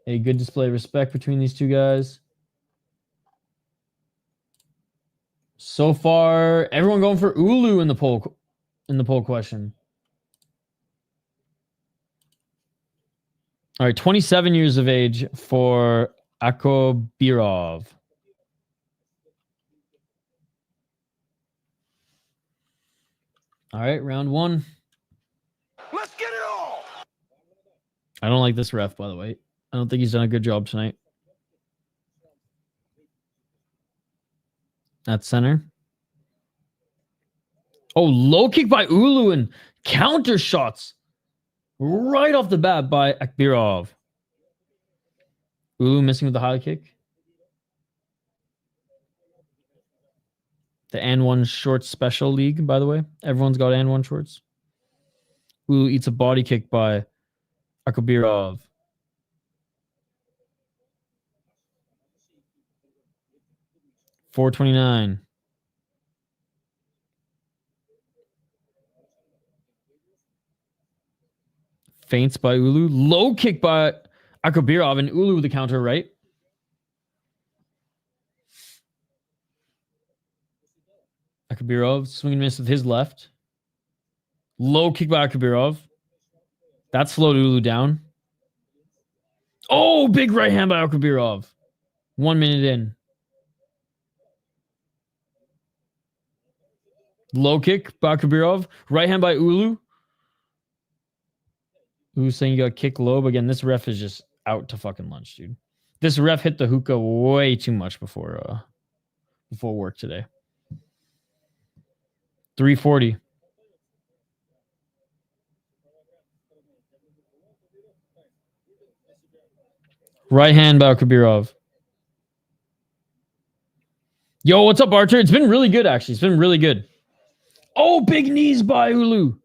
A good display of respect between these two guys. So far, everyone going for Uulu in the poll question. All right, 27 years of age for Akobirov. All right, round one. Let's get it all. I don't like this ref, by the way. I don't think he's done a good job tonight. At center. Oh, low kick by Uulu and counter shots right off the bat by Akobirov. Uulu missing with the high kick. The N1 Shorts Special League, by the way. Everyone's got N1 shorts. Uulu eats a body kick by Akobirov. .429. Feints by Uulu. Low kick by Akobirov and Uulu with the counter right. Akobirov swing and miss with his left. Low kick by Akobirov. That slowed Uulu down. Oh, big right hand by Akobirov. 1 minute in. Low kick by Akobirov. Right hand by Uulu. Uulu saying you got kick low, but again, this ref is just out to fucking lunch, dude. This ref hit the hookah way too much before work today. 340. Right hand by Akobirov. Yo, what's up, Archer? It's been really good, actually. It's been really good. Oh, big knees by Uulu.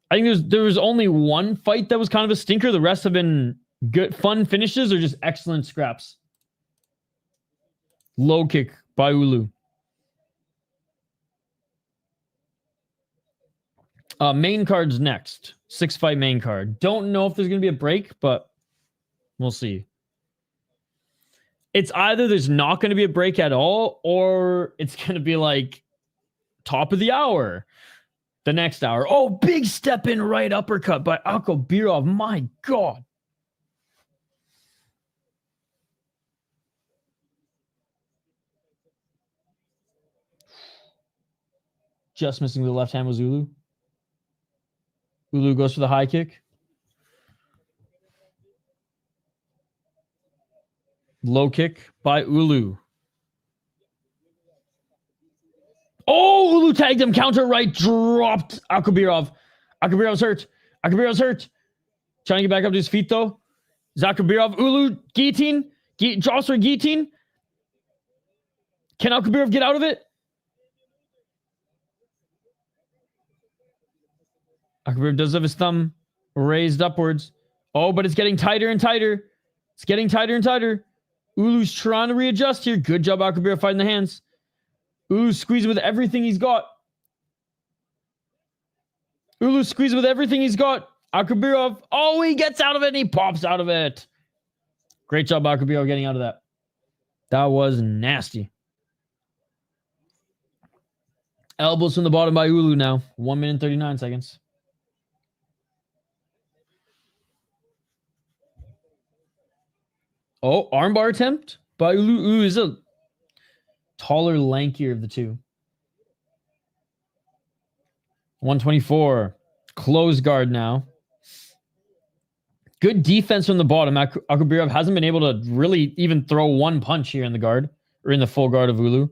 I think there was only one fight that was kind of a stinker. The rest have been good, fun finishes or just excellent scraps. Low kick by Uulu. Main card's next. 6-fight main card. Don't know if there's going to be a break, but we'll see. It's either there's not going to be a break at all, or it's going to be like top of the hour. The next hour. Oh, big step in right uppercut by Akobirov. My God. Just missing the left hand was Uulu. Uulu goes for the high kick. Low kick by Uulu. Oh, Uulu tagged him. Counter right. Dropped Akobirov. Akobirov's hurt. Akobirov's hurt. Trying to get back up to his feet, though. Akobirov. Uulu. Guillotine. Drops for guillotine. Can Akobirov get out of it? Akobirov does have his thumb raised upwards. Oh, but it's getting tighter and tighter. It's getting tighter and tighter. Uulu's trying to readjust here. Good job, Akobirov, fighting the hands. Uulu squeezing with everything he's got. Uulu squeezing with everything he's got. Akobirov. Oh, he gets out of it and he pops out of it. Great job, Akobirov, getting out of that. That was nasty. Elbows from the bottom by Uulu now. 1 minute 39 seconds. Oh, armbar attempt by Uulu. Uulu is a taller, lankier of the two. 124. Close guard now. Good defense from the bottom. Akobirov hasn't been able to really even throw one punch here in the guard, or in the full guard of Uulu.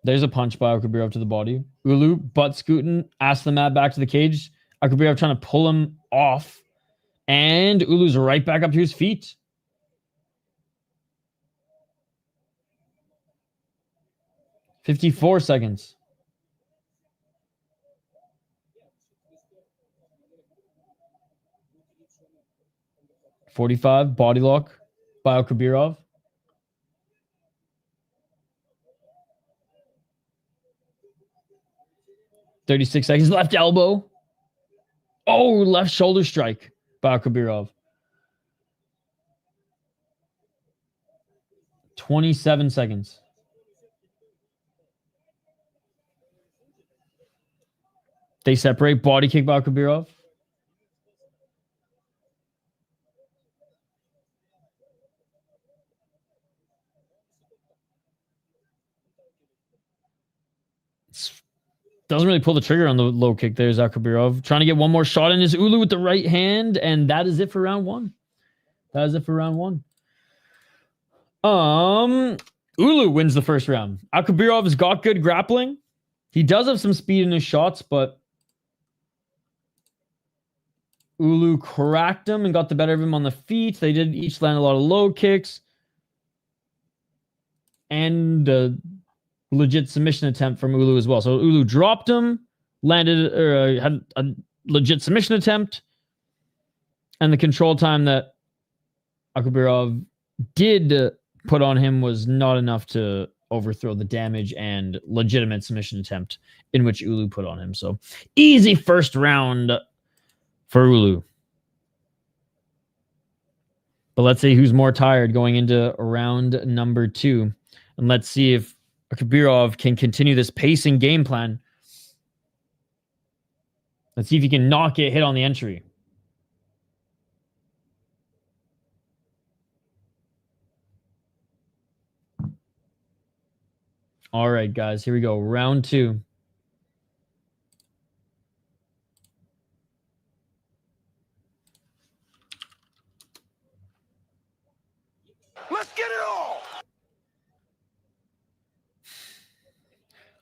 There's a punch by Akobirov to the body. Uulu butt scooting, ass the mat back to the cage. Akobirov trying to pull him off. And Ulu's right back up to his feet. .54 seconds. 45, body lock by Akobirov. $36 seconds. Left elbow. Oh, left shoulder strike by Akobirov. 27 seconds. They separate. Body kick by Akobirov. Doesn't really pull the trigger on the low kick. There's Akobirov trying to get one more shot in his Uulu with the right hand, and that is it for round one. That is it for round one. Uulu wins the first round. Akobirov has got good grappling. He does have some speed in his shots, but Uulu cracked him and got the better of him on the feet. They did each land a lot of low kicks. And legit submission attempt from Uulu as well. So Uulu dropped him, landed, or had a legit submission attempt. And the control time that Akobirov did put on him was not enough to overthrow the damage and legitimate submission attempt in which Uulu put on him. So easy first round for Uulu. But let's see who's more tired going into round number 2. And let's see if Akobirov can continue this pacing game plan. Let's see if he can not get hit on the entry. All right, guys, here we go. Round 2. Let's get it all!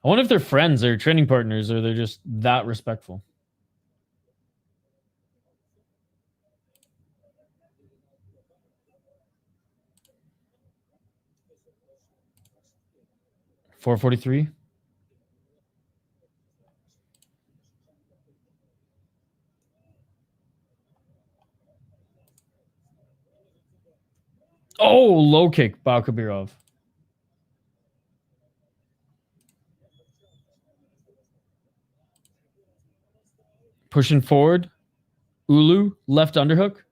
I wonder if they're friends or training partners or they're just that respectful. $443. Oh, low kick by Akobirov. Pushing forward. Uulu, left underhook.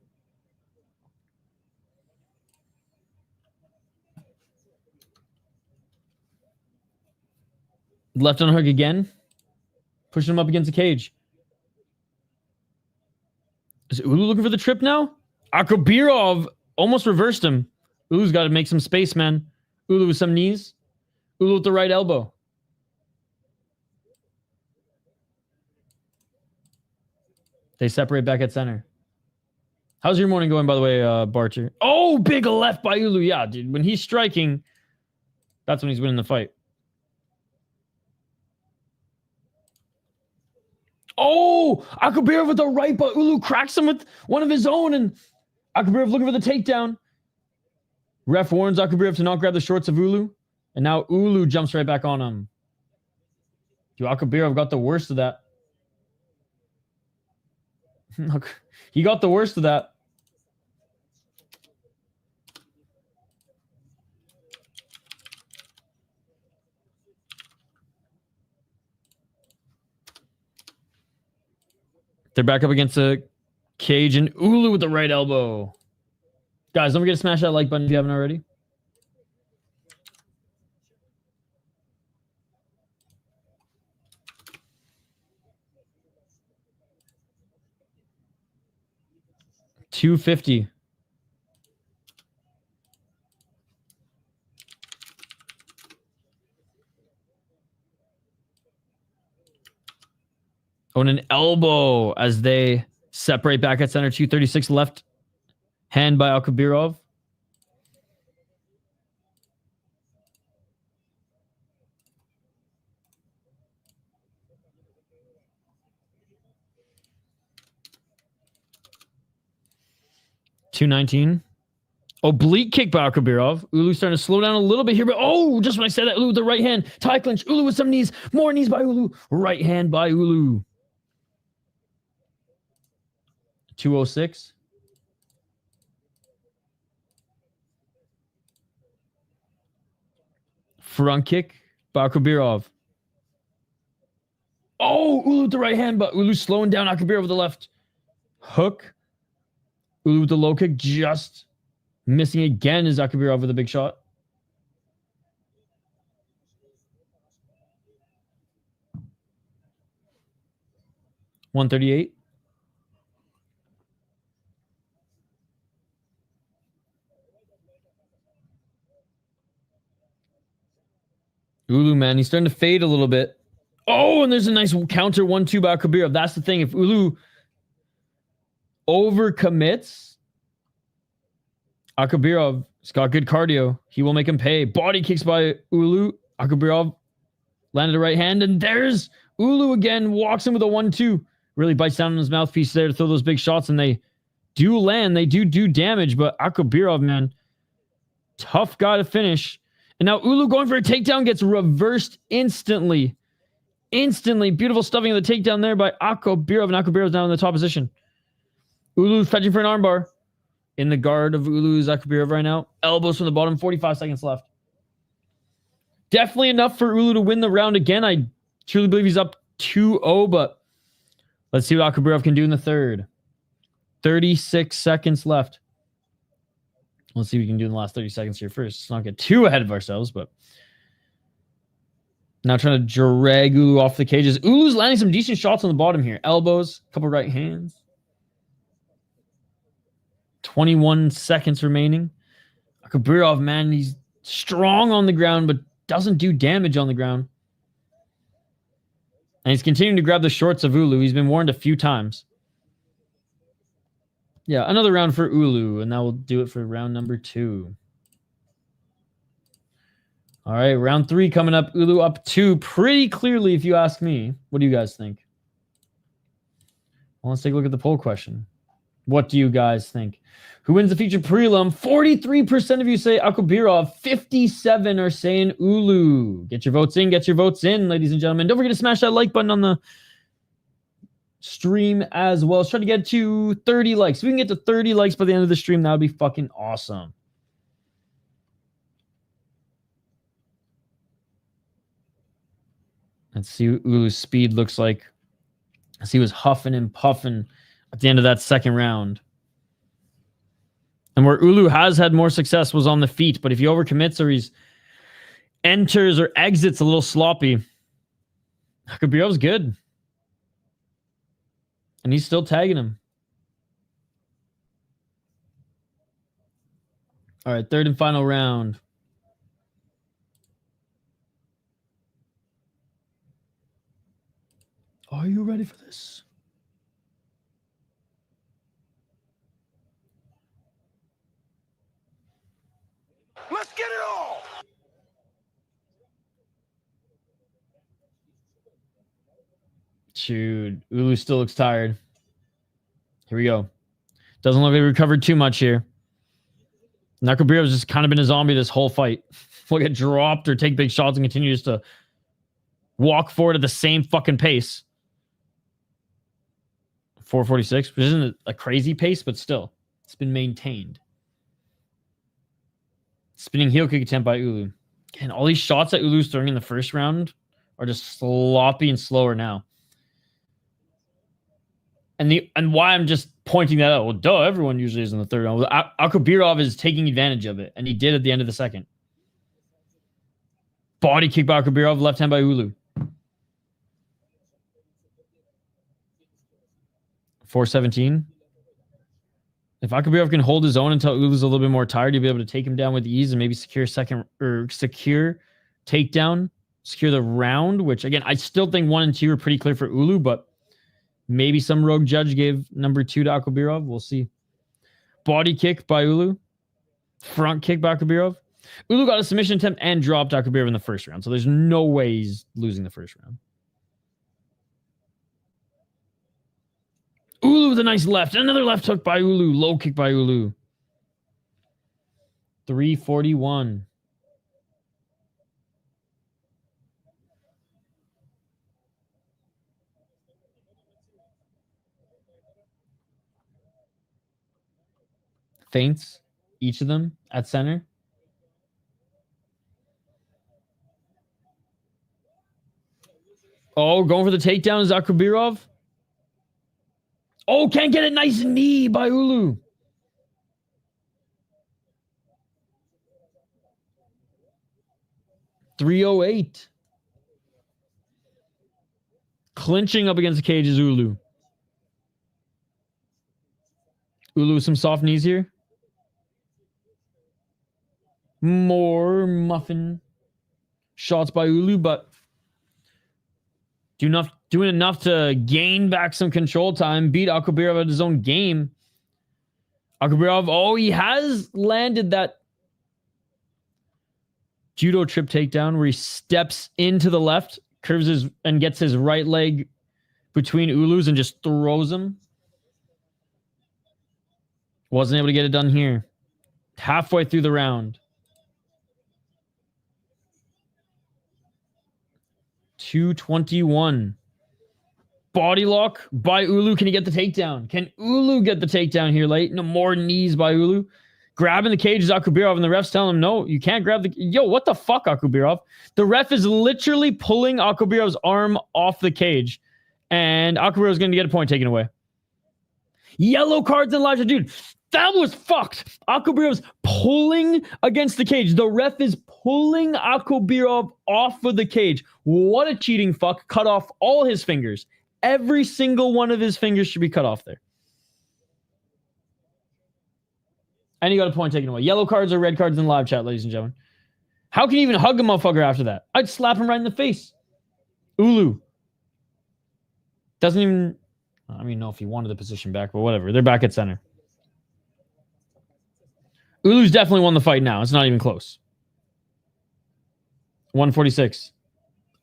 Left underhook again. Pushing him up against the cage. Is Uulu looking for the trip now? Akobirov almost reversed him. Ulu's got to make some space, man. Uulu with some knees. Uulu with the right elbow. They separate back at center. How's your morning going, by the way, Barcher? Oh, big left by Uulu. Yeah, dude. When he's striking, that's when he's winning the fight. Oh, Akobirov with the right, but Uulu cracks him with one of his own, and Akobirov looking for the takedown. Ref warns Akobirov to not grab the shorts of Uulu, and now Uulu jumps right back on him. Dude, Akobirov got the worst of that. Look, he got the worst of that. They're back up against the cage, and Uulu with the right elbow. Guys, don't forget to smash that like button if you haven't already. $250. Oh, and an elbow as they separate back at center. 236 left hand by Akobirov. $219. Oblique kick by Akobirov. Uulu starting to slow down a little bit here, but oh, just when I said that, Uulu with the right hand. Tie clinch. Uulu with some knees. More knees by Uulu. Right hand by Uulu. 206. Front kick by Akobirov. Oh, Uulu with the right hand, but Uulu slowing down Akobirov with the left. Hook. Uulu with the low kick, just missing again is Akobirov with a big shot. $138. Uulu, man, he's starting to fade a little bit. Oh, and there's a nice counter 1-2 by Akobirov. That's the thing. If Uulu overcommits, Akobirov has got good cardio. He will make him pay. Body kicks by Uulu. Akobirov landed a right hand, and there's Uulu again. Walks in with a 1-2. Really bites down on his mouthpiece there to throw those big shots, and they do land. They do damage, but Akobirov, man, tough guy to finish. And now Uulu going for a takedown, gets reversed instantly. Instantly. Beautiful stuffing of the takedown there by Akobirov, and Akobirov's now in the top position. Uulu fetching for an armbar. In the guard of Uulu's Akobirov right now. Elbows from the bottom, 45 seconds left. Definitely enough for Uulu to win the round again. I truly believe he's up 2-0, but let's see what Akobirov can do in the third. 36 seconds left. Let's see what we can do in the last 30 seconds here first. Let's not get too ahead of ourselves, but now trying to drag Uulu off the cages. Uulu's landing some decent shots on the bottom here. Elbows, a couple right hands. 21 seconds remaining. Akobirov, man, he's strong on the ground, but doesn't do damage on the ground. And he's continuing to grab the shorts of Uulu. He's been warned a few times. Yeah, another round for Uulu, and that will do it for round number 2. All right, round 3 coming up. Uulu up 2 pretty clearly, if you ask me. What do you guys think? Well, let's take a look at the poll question. What do you guys think? Who wins the feature prelim? 43% of you say Akobirov. 57 are saying Uulu. Get your votes in. Get your votes in, ladies and gentlemen. Don't forget to smash that like button on the stream as well. Let's try to get to 30 likes. If we can get to 30 likes by the end of the stream, that would be fucking awesome. Let's see what Uulu's speed looks like. As he was huffing and puffing at the end of that second round. And where Uulu has had more success was on the feet, but if he overcommits or he's enters or exits a little sloppy, Akobirov's good. And he's still tagging him. All right, third and final round. Are you ready for this? Let's get it all! Dude, Uulu still looks tired. Here we go. Doesn't look like he recovered too much here. Akobirov's just kind of been a zombie this whole fight. He'll get dropped or take big shots and continues to walk forward at the same fucking pace. 446, which isn't a crazy pace, but still, it's been maintained. Spinning heel kick attempt by Uulu. And all these shots that Uulu's throwing in the first round are just sloppy and slower now. And why I'm just pointing that out, well, duh, everyone usually is in the third round. Akobirov is taking advantage of it, and he did at the end of the second. Body kick by Akobirov, left hand by Uulu. 417. If Akobirov can hold his own until Uulu's a little bit more tired, you'll be able to take him down with ease and maybe secure takedown, secure the round, which again, I still think 1 and 2 are pretty clear for Uulu, but maybe some rogue judge gave number 2 to Akobirov. We'll see. Body kick by Uulu. Front kick by Akobirov. Uulu got a submission attempt and dropped Akobirov in the first round, so there's no way he's losing the first round. Uulu with a nice left. Another left hook by Uulu. Low kick by Uulu. 341. Feints, each of them at center. Oh, going for the takedown is Akobirov. Oh, can't get it. Nice knee by Uulu. .308. Clinching up against the cage is Uulu. Uulu with some soft knees here. More muffin shots by Uulu, but doing enough to gain back some control time, beat Akobirov at his own game. Akobirov, oh, he has landed that judo trip takedown where he steps into the left, curves his and gets his right leg between Uulu's and just throws him. Wasn't able to get it done here. Halfway through the round. 221. Body lock by Uulu. Can he get the takedown? Can Uulu get the takedown here late? No more knees by Uulu. Grabbing the cage is Akobirov, and the ref's telling him, no, you can't grab the... Yo, what the fuck, Akobirov? The ref is literally pulling Akobirov's arm off the cage, and Akobirov's going to get a point taken away. Yellow cards in live. Dude, that was fucked. Akobirov's pulling against the cage. The ref is pulling Akobirov off of the cage. What a cheating fuck. Cut off all his fingers. Every single one of his fingers should be cut off there. And he got a point taken away. Yellow cards or red cards in live chat, ladies and gentlemen. How can you even hug a motherfucker after that? I'd slap him right in the face. Uulu. Doesn't even... I don't even know if he wanted the position back, but whatever. They're back at center. Ulu's definitely won the fight now. It's not even close. 146.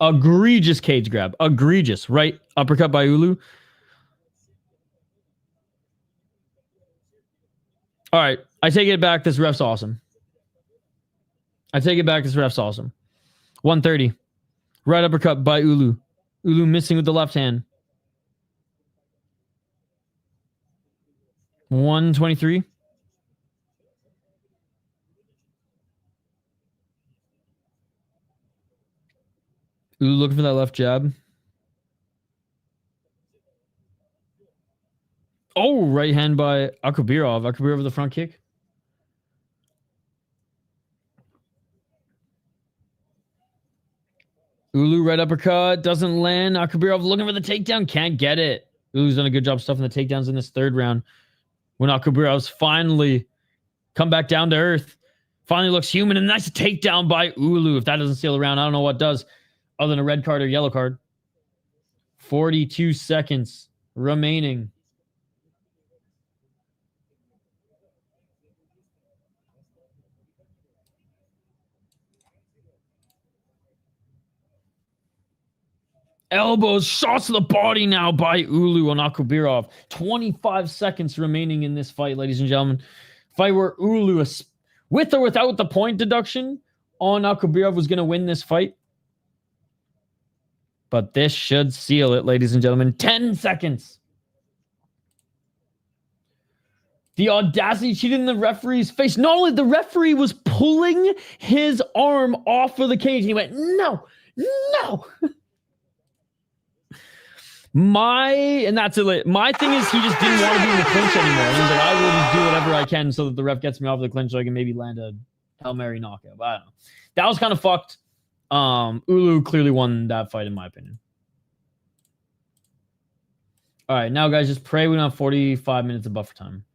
Egregious cage grab. Egregious. Right uppercut by Uulu. All right. I take it back. This ref's awesome. I take it back. This ref's awesome. 130. Right uppercut by Uulu. Uulu missing with the left hand. 123. Uulu looking for that left jab. Oh, right hand by Akobirov. Akobirov with the front kick. Uulu right uppercut. Doesn't land. Akobirov looking for the takedown. Can't get it. Ulu's done a good job stuffing the takedowns in this third round. When Akobirov's finally come back down to earth. Finally looks human. And nice takedown by Uulu. If that doesn't seal the round, I don't know what does. Other than a red card or yellow card. 42 seconds remaining. Elbows, shots to the body now by Uulu on Akobirov. 25 seconds remaining in this fight, ladies and gentlemen. Fight where Uulu, with or without the point deduction on Akobirov, was going to win this fight. But this should seal it, ladies and gentlemen. 10 seconds. The audacity cheated in the referee's face. Not only the referee was pulling his arm off of the cage. And he went, no, no. And that's it. My thing is he just didn't want to be in the clinch anymore. And he was like, I will just do whatever I can so that the ref gets me off of the clinch so I can maybe land a Hail Mary knockout. But I don't know. That was kind of fucked. Uulu clearly won that fight in my opinion. All right, now guys, just pray we don't have 45 minutes of buffer time.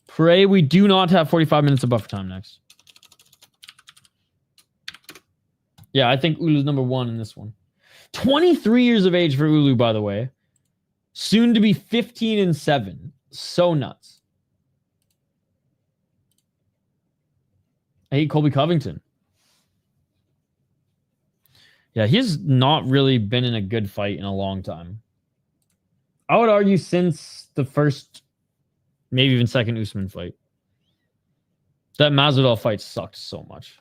Pray we do not have 45 minutes of buffer time next. Yeah, I think Ulu's number one in this one. 23 years of age for Uulu, by the way. Soon to be 15 and 7. So nuts. I hate Colby Covington. Yeah, he's not really been in a good fight in a long time. I would argue since the first, maybe even second Usman fight. That Masvidal fight sucked so much.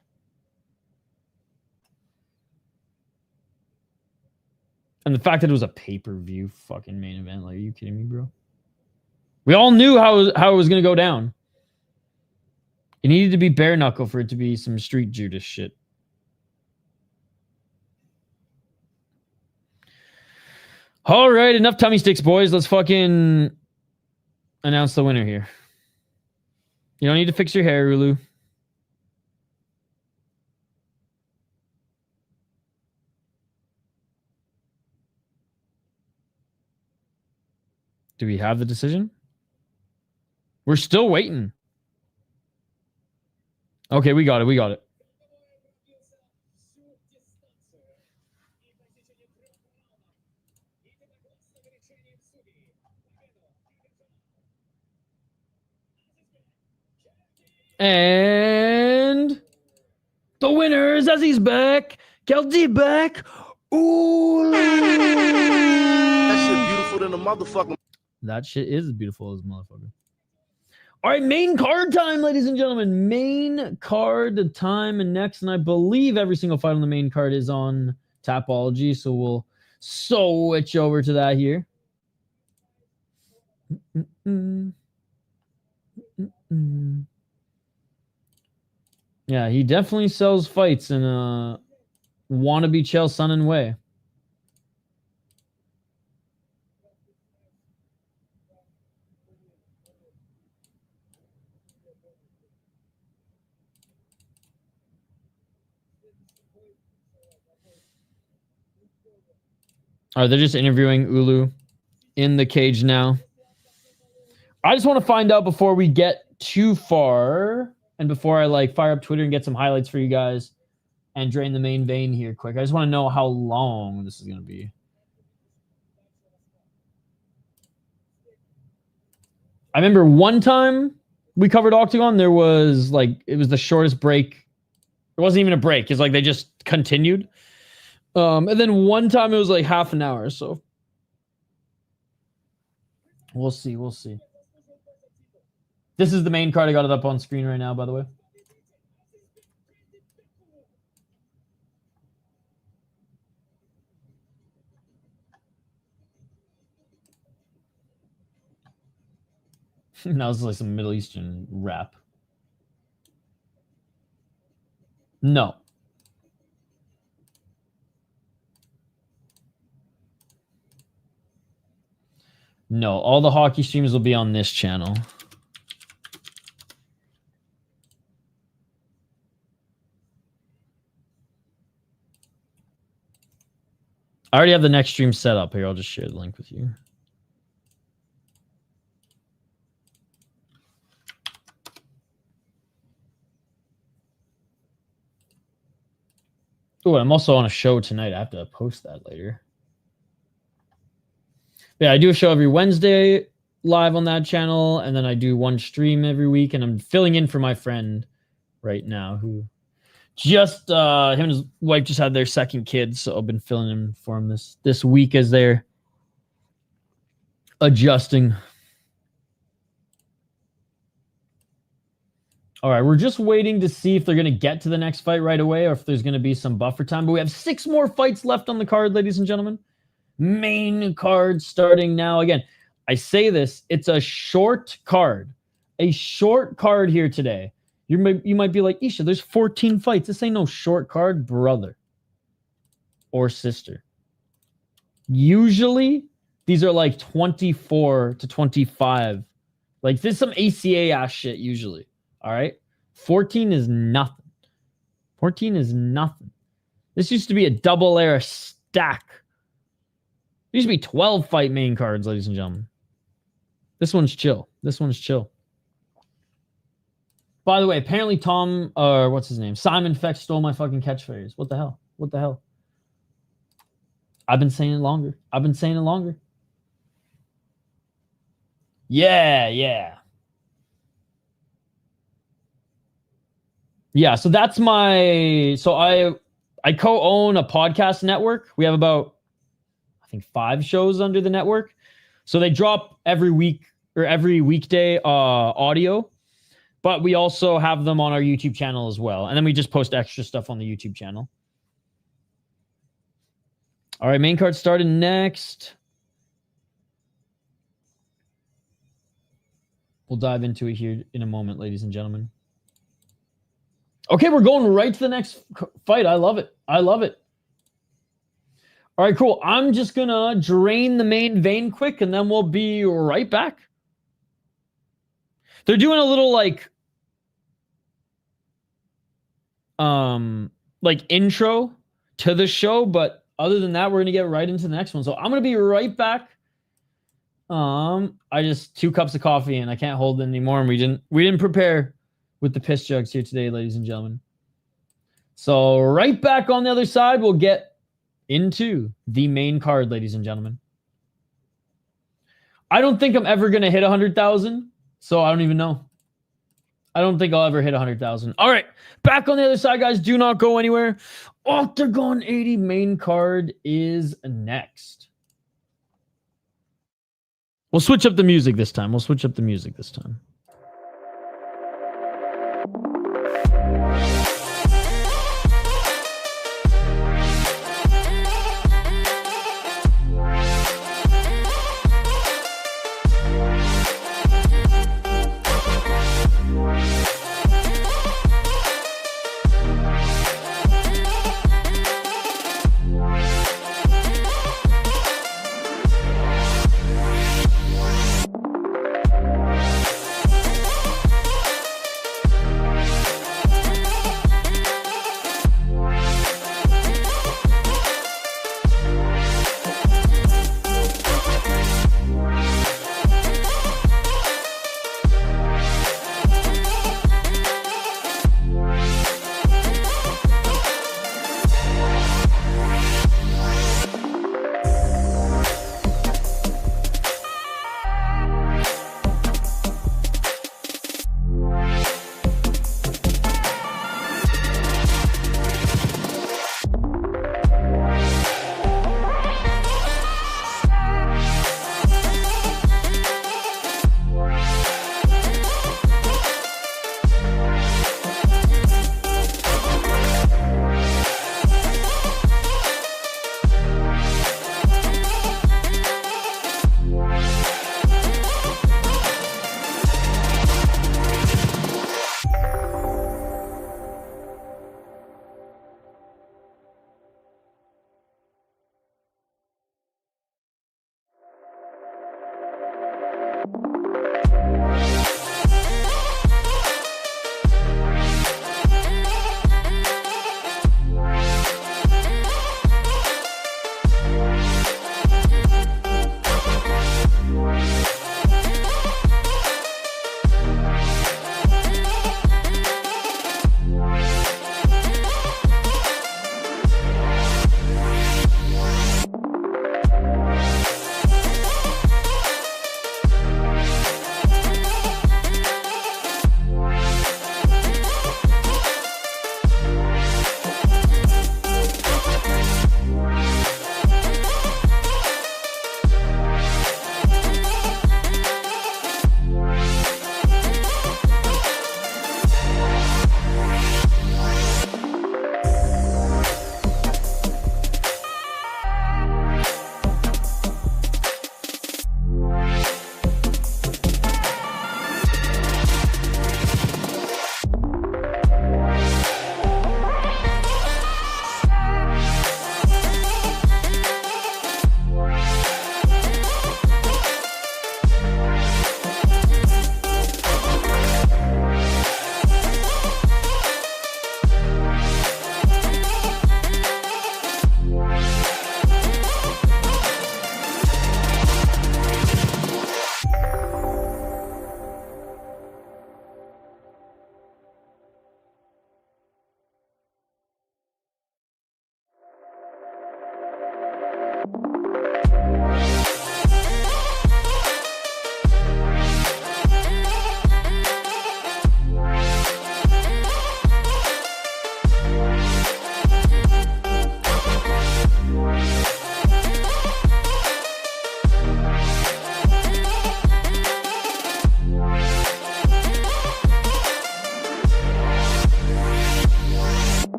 And the fact that it was a pay-per-view fucking main event. Like, are you kidding me, bro? We all knew how it was going to go down. It needed to be bare knuckle for it to be some street Judas shit. All right, enough tummy sticks, boys. Let's fucking announce the winner here. You don't need to fix your hair, Uulu. Do we have the decision? We're still waiting. Okay, we got it. We got it. And the winner is Azizbek, Keldibek, Uulu. That shit beautiful than a motherfucking. That shit is beautiful as a motherfucker. All right, main card time, ladies and gentlemen. Main card time and next, and I believe every single fight on the main card is on Tapology, so we'll switch over to that here. Yeah, he definitely sells fights in a wannabe Chael Sonnen way. All right, they're just interviewing Uulu in the cage now. I just want to find out before we get too far and before I like fire up Twitter and get some highlights for you guys and drain the main vein here quick. I just want to know how long this is going to be. I remember one time we covered Octagon, there was like, it was the shortest break. It wasn't even a break. It's like they just continued. And then one time it was like half an hour. So we'll see. We'll see. This is the main card. I got it up on screen right now, by the way. That was like some Middle Eastern rap. No. No, all the hockey streams will be on this channel. I already have the next stream set up here. I'll just share the link with you. Oh, I'm also on a show tonight. I have to post that later. Yeah, I do a show every Wednesday live on that channel, and then I do one stream every week, and I'm filling in for my friend right now who just him and his wife just had their second kid, so I've been filling in for him this week as they're adjusting. All right, we're just waiting to see if they're going to get to the next fight right away or if there's going to be some buffer time, but we have 6 more fights left on the card, ladies and gentlemen. Main card starting now. Again, I say this, it's a short card. A short card here today. You might be like, Isha, there's 14 fights. This ain't no short card, brother or sister. Usually, these are like 24 to 25. Like, this is some ACA ass shit usually. All right? 14 is nothing. 14 is nothing. This used to be a double era stack. There used to be 12 fight main cards, ladies and gentlemen. This one's chill. This one's chill. By the way, apparently Tom, or what's his name? Simon Feck stole my fucking catchphrase. What the hell? What the hell? I've been saying it longer. I've been saying it longer. Yeah, yeah. Yeah, so that's my... So I co-own a podcast network. We have about, I think, 5 shows under the network. So they drop every week or every weekday audio. But we also have them on our YouTube channel as well. And then we just post extra stuff on the YouTube channel. All right, main card started next. We'll dive into it here in a moment, ladies and gentlemen. Okay, we're going right to the next fight. I love it. I love it. All right, cool. I'm just going to drain the main vein quick, and then we'll be right back. They're doing a little like intro to the show, but other than that, we're going to get right into the next one. So I'm going to be right back. I just 2 cups of coffee and I can't hold it anymore. And we didn't prepare with the piss jugs here today, ladies and gentlemen. So right back on the other side, we'll get into the main card, ladies and gentlemen. I don't think I'm ever going to hit 100,000. So I don't even know. I don't think I'll ever hit 100,000. All right. Back on the other side, guys. Do not go anywhere. Octagon 80 main card is next. We'll switch up the music this time.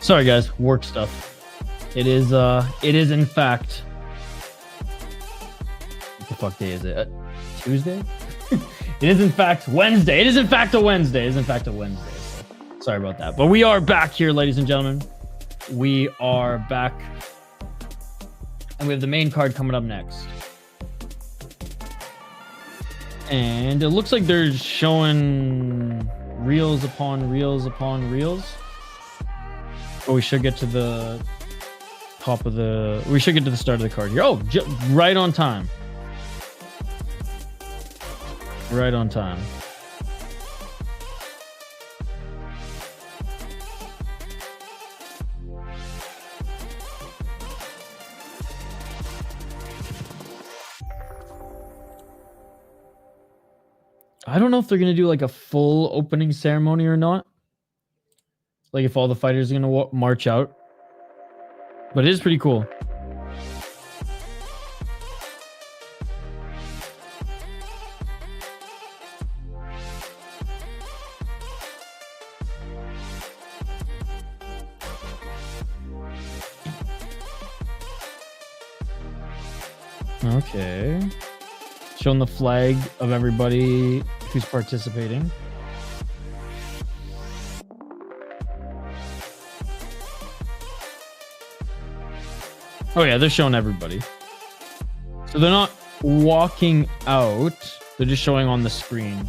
Sorry guys, work stuff. It is in fact, what the fuck day is it? Tuesday? It is in fact Wednesday. It is in fact a Wednesday. It is in fact a Wednesday. So sorry about that. But we are back here, ladies and gentlemen. We are back. And we have the main card coming up next. And it looks like they're showing reels upon reels upon reels. But we should get to the top of the... We should get to the start of the card here. Oh, right on time. Right on time. I don't know if they're going to do like a full opening ceremony or not. Like if all the fighters are going to march out. But it is pretty cool. Okay. Showing the flag of everybody who's participating. Oh yeah, they're showing everybody. So they're not walking out. They're just showing on the screen.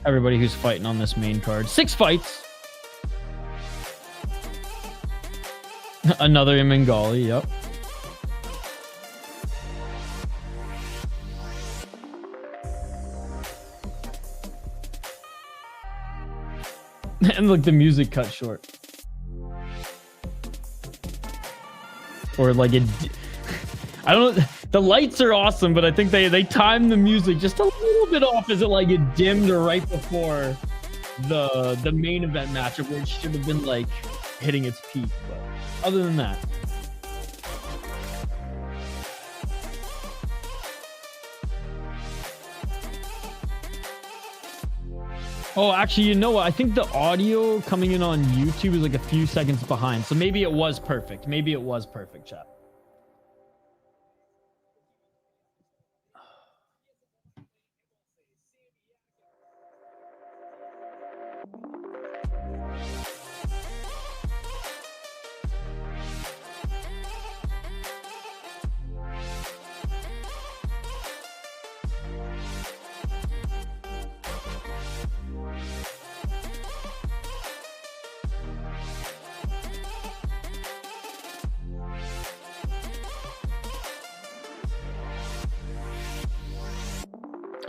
Everybody who's fighting on this main card. 6 fights. Another Imangali, yep. And look, the music cut short. Or like it... I don't know. The lights are awesome, but I think they timed the music just a little bit off as it like it dimmed right before the main event matchup where it should have been like hitting its peak. But other than that. Oh, actually, you know what? I think the audio coming in on YouTube is like a few seconds behind. So maybe it was perfect. Maybe it was perfect, chat.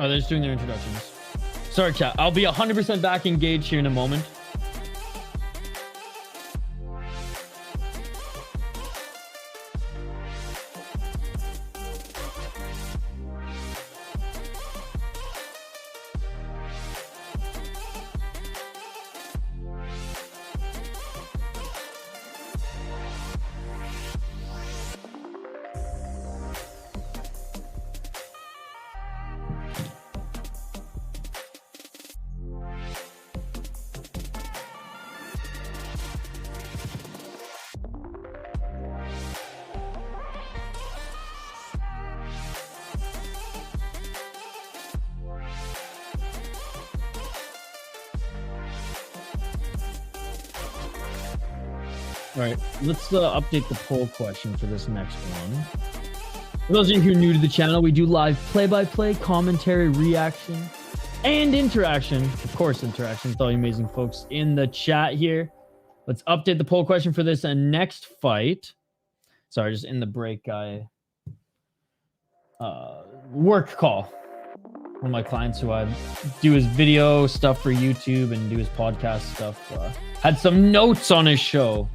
Oh, they're just doing their introductions. Sorry, chat. I'll be 100% back engaged here in a moment. All right, let's update the poll question for this next one. For those of you who are new to the channel, we do live play-by-play, commentary, reaction, and interaction. Of course, interaction with all you amazing folks in the chat here. Let's update the poll question for this next fight. Sorry, just in the break, work call. One of my clients who I do his video stuff for YouTube and do his podcast stuff had some notes on his show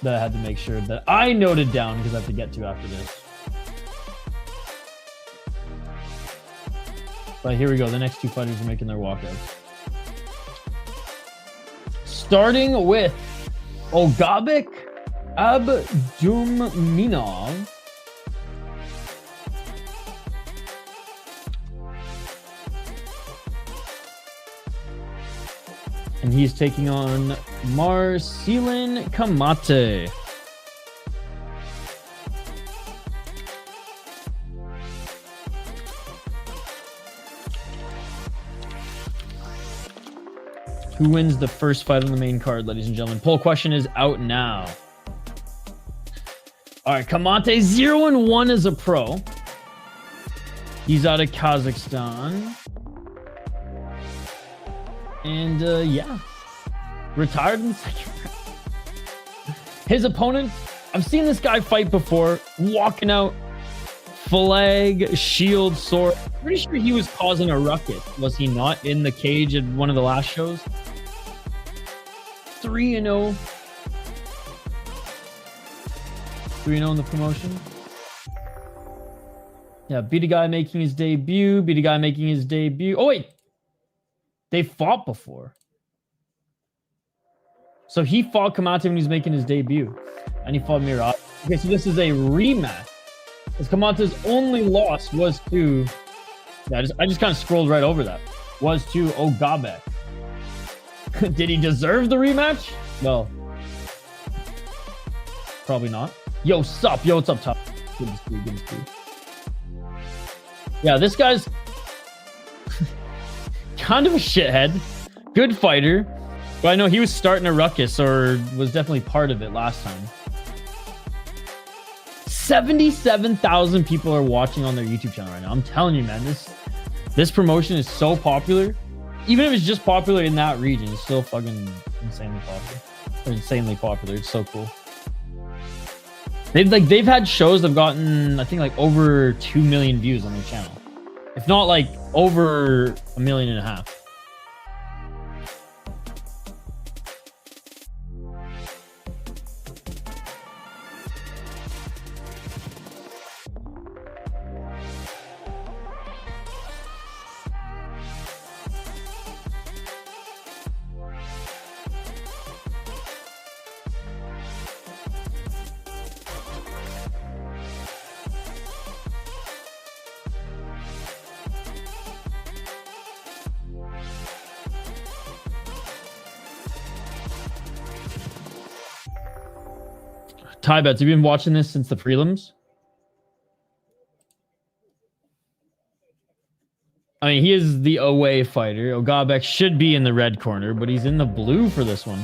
that I had to make sure that I noted down because I have to get to after this. But here we go. The next 2 fighters are making their walkouts. Starting with Ogabek Abdumuminov. And he's taking on Marselen Kamate. Who wins the first fight on the main card, ladies and gentlemen? Poll question is out now. All right, Kamate 0-1 as a pro. He's out of Kazakhstan. And yeah, retired in the second round. His opponent, I've seen this guy fight before, walking out, flag, shield, sword. Pretty sure he was causing a ruckus, was he not, in the cage at one of the last shows? 3-0. 3-0 in the promotion. Yeah, beat a guy making his debut. Oh, wait. They fought before. So he fought Kamate when he was making his debut. And he fought Miraj. Okay, so this is a rematch. Because Kamate's only loss was to... Yeah, I just kind of scrolled right over that. Was to Ogabek. Did he deserve the rematch? Well, probably not. Yo, sup? Yo, what's up, top? Good to see you, good to see you. Yeah, this guy's kind of a shithead. Good fighter. But I know he was starting a ruckus, or was definitely part of it last time. 77,000 people are watching on their YouTube channel right now. I'm telling you, man, this promotion is so popular. Even if it's just popular in that region, it's still fucking insanely popular. Or insanely popular. It's so cool. They've had shows that have gotten, I think, like over 2 million views on their channel. If not like over 1.5 million. Tie bets. Have you been watching this since the prelims? I mean, he is the away fighter. Ogabek should be in the red corner, but he's in the blue for this one.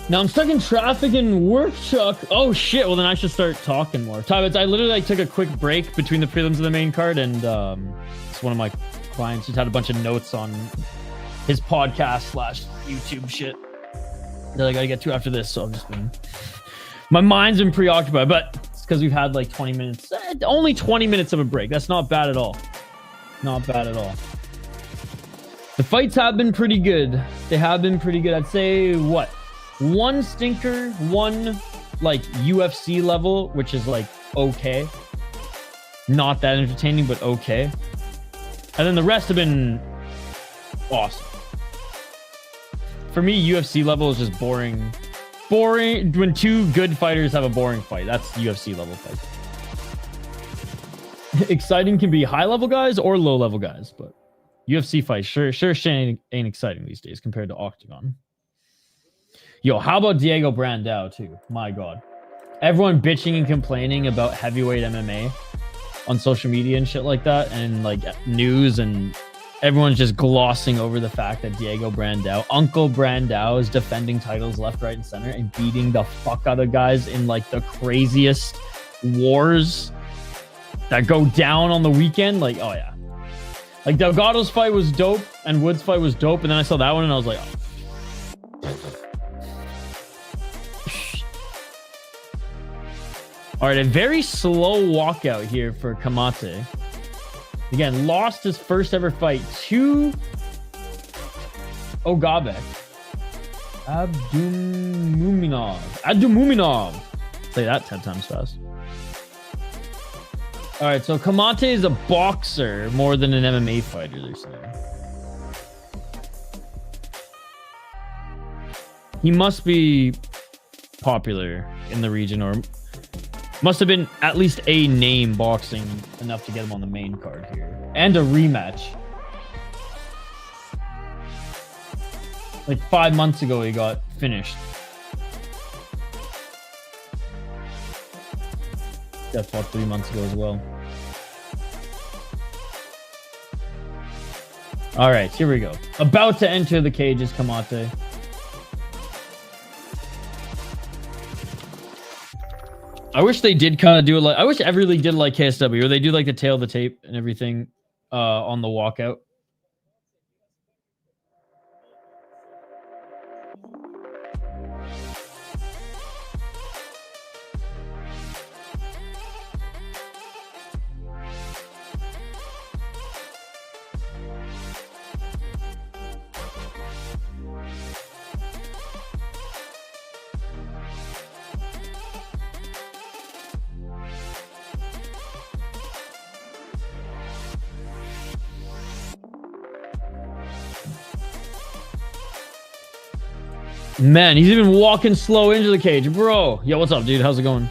Now I'm stuck in traffic and work, Chuck. Oh shit, well then I should start talking more. Ty, I literally took a quick break between the prelims and the main card, and it's one of my clients just had a bunch of notes on his podcast / YouTube shit that I gotta get to after this, so I've just been... My mind's been preoccupied, but it's because we've had like 20 minutes, only 20 minutes of a break. That's not bad at all. Not bad at all. The fights have been pretty good. They have been pretty good. I'd say, what? One stinker, one like UFC level, which is like okay. Not that entertaining, but okay. And then the rest have been awesome. For me, UFC level is just boring. Boring when two good fighters have a boring fight. That's UFC level fight. Exciting can be high level guys or low level guys, but UFC fights sure ain't exciting these days compared to Octagon. Yo, how about Diego Brandao too? My God. Everyone bitching and complaining about heavyweight MMA on social media and shit like that, and like news, and everyone's just glossing over the fact that Diego Brandao, Uncle Brandao, is defending titles left, right, and center and beating the fuck out of guys in like the craziest wars that go down on the weekend. Like, oh yeah. Like Delgado's fight was dope and Wood's fight was dope, and then I saw that one and I was like, oh. All right, a very slow walkout here for Kamate. Again, lost his first ever fight to Ogabek Abdumuminov. Say that 10 times fast. All right, so Kamate is a boxer more than an MMA fighter, they're saying. He must be popular in the region, or must have been at least a name boxing enough to get him on the main card here. And a rematch. Like 5 months ago, he got finished. Got fought 3 months ago as well. All right, here we go. About to enter the cage is Kamate. I wish they did kind of do it like, I wish every league did like KSW, or they do like the tail of the tape and everything on the walkout. Man, he's even walking slow into the cage, bro. Yo, what's up, dude? How's it going?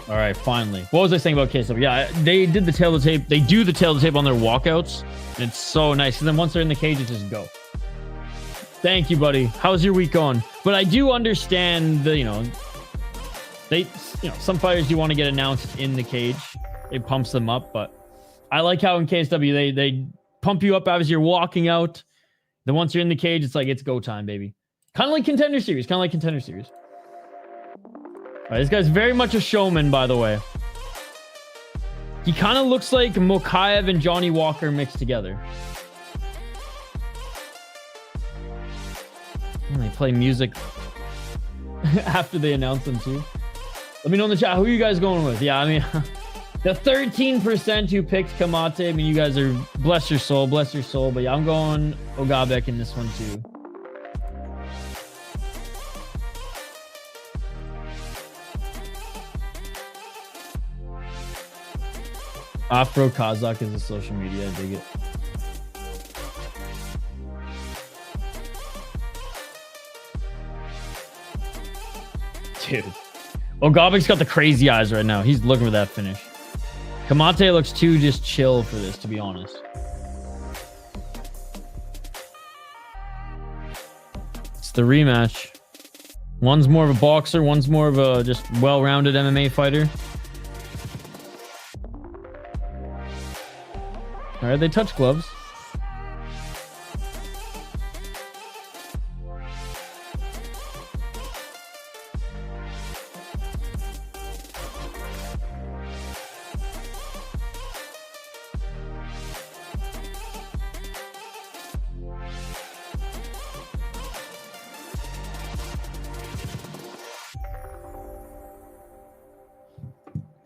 All right, finally. What was I saying about KSW? Yeah, they did the tail of the tape. They do the tail of the tape on their walkouts. And it's so nice. And then once they're in the cage, it just go. Thank you, buddy. How's your week going? But I do understand the, some fighters do want to get announced in the cage. It pumps them up. But I like how in KSW, they pump you up as you're walking out. Then once you're in the cage, it's like, it's go time, baby. Kind of like Contender Series. All right, this guy's very much a showman, by the way. He kind of looks like Mokaev and Johnny Walker mixed together. And they play music after they announce them too. Let me know in the chat, who are you guys going with? Yeah, I mean, the 13% who picked Kamate, I mean, you guys are, bless your soul. But yeah, I'm going Ogabek in this one too. Afro Kazakh is a social media. I dig it. Dude. Ogabek's got the crazy eyes right now. He's looking for that finish. Kamate looks too just chill for this, to be honest. It's the rematch. One's more of a boxer. One's more of a just well-rounded MMA fighter. All right, they touch gloves.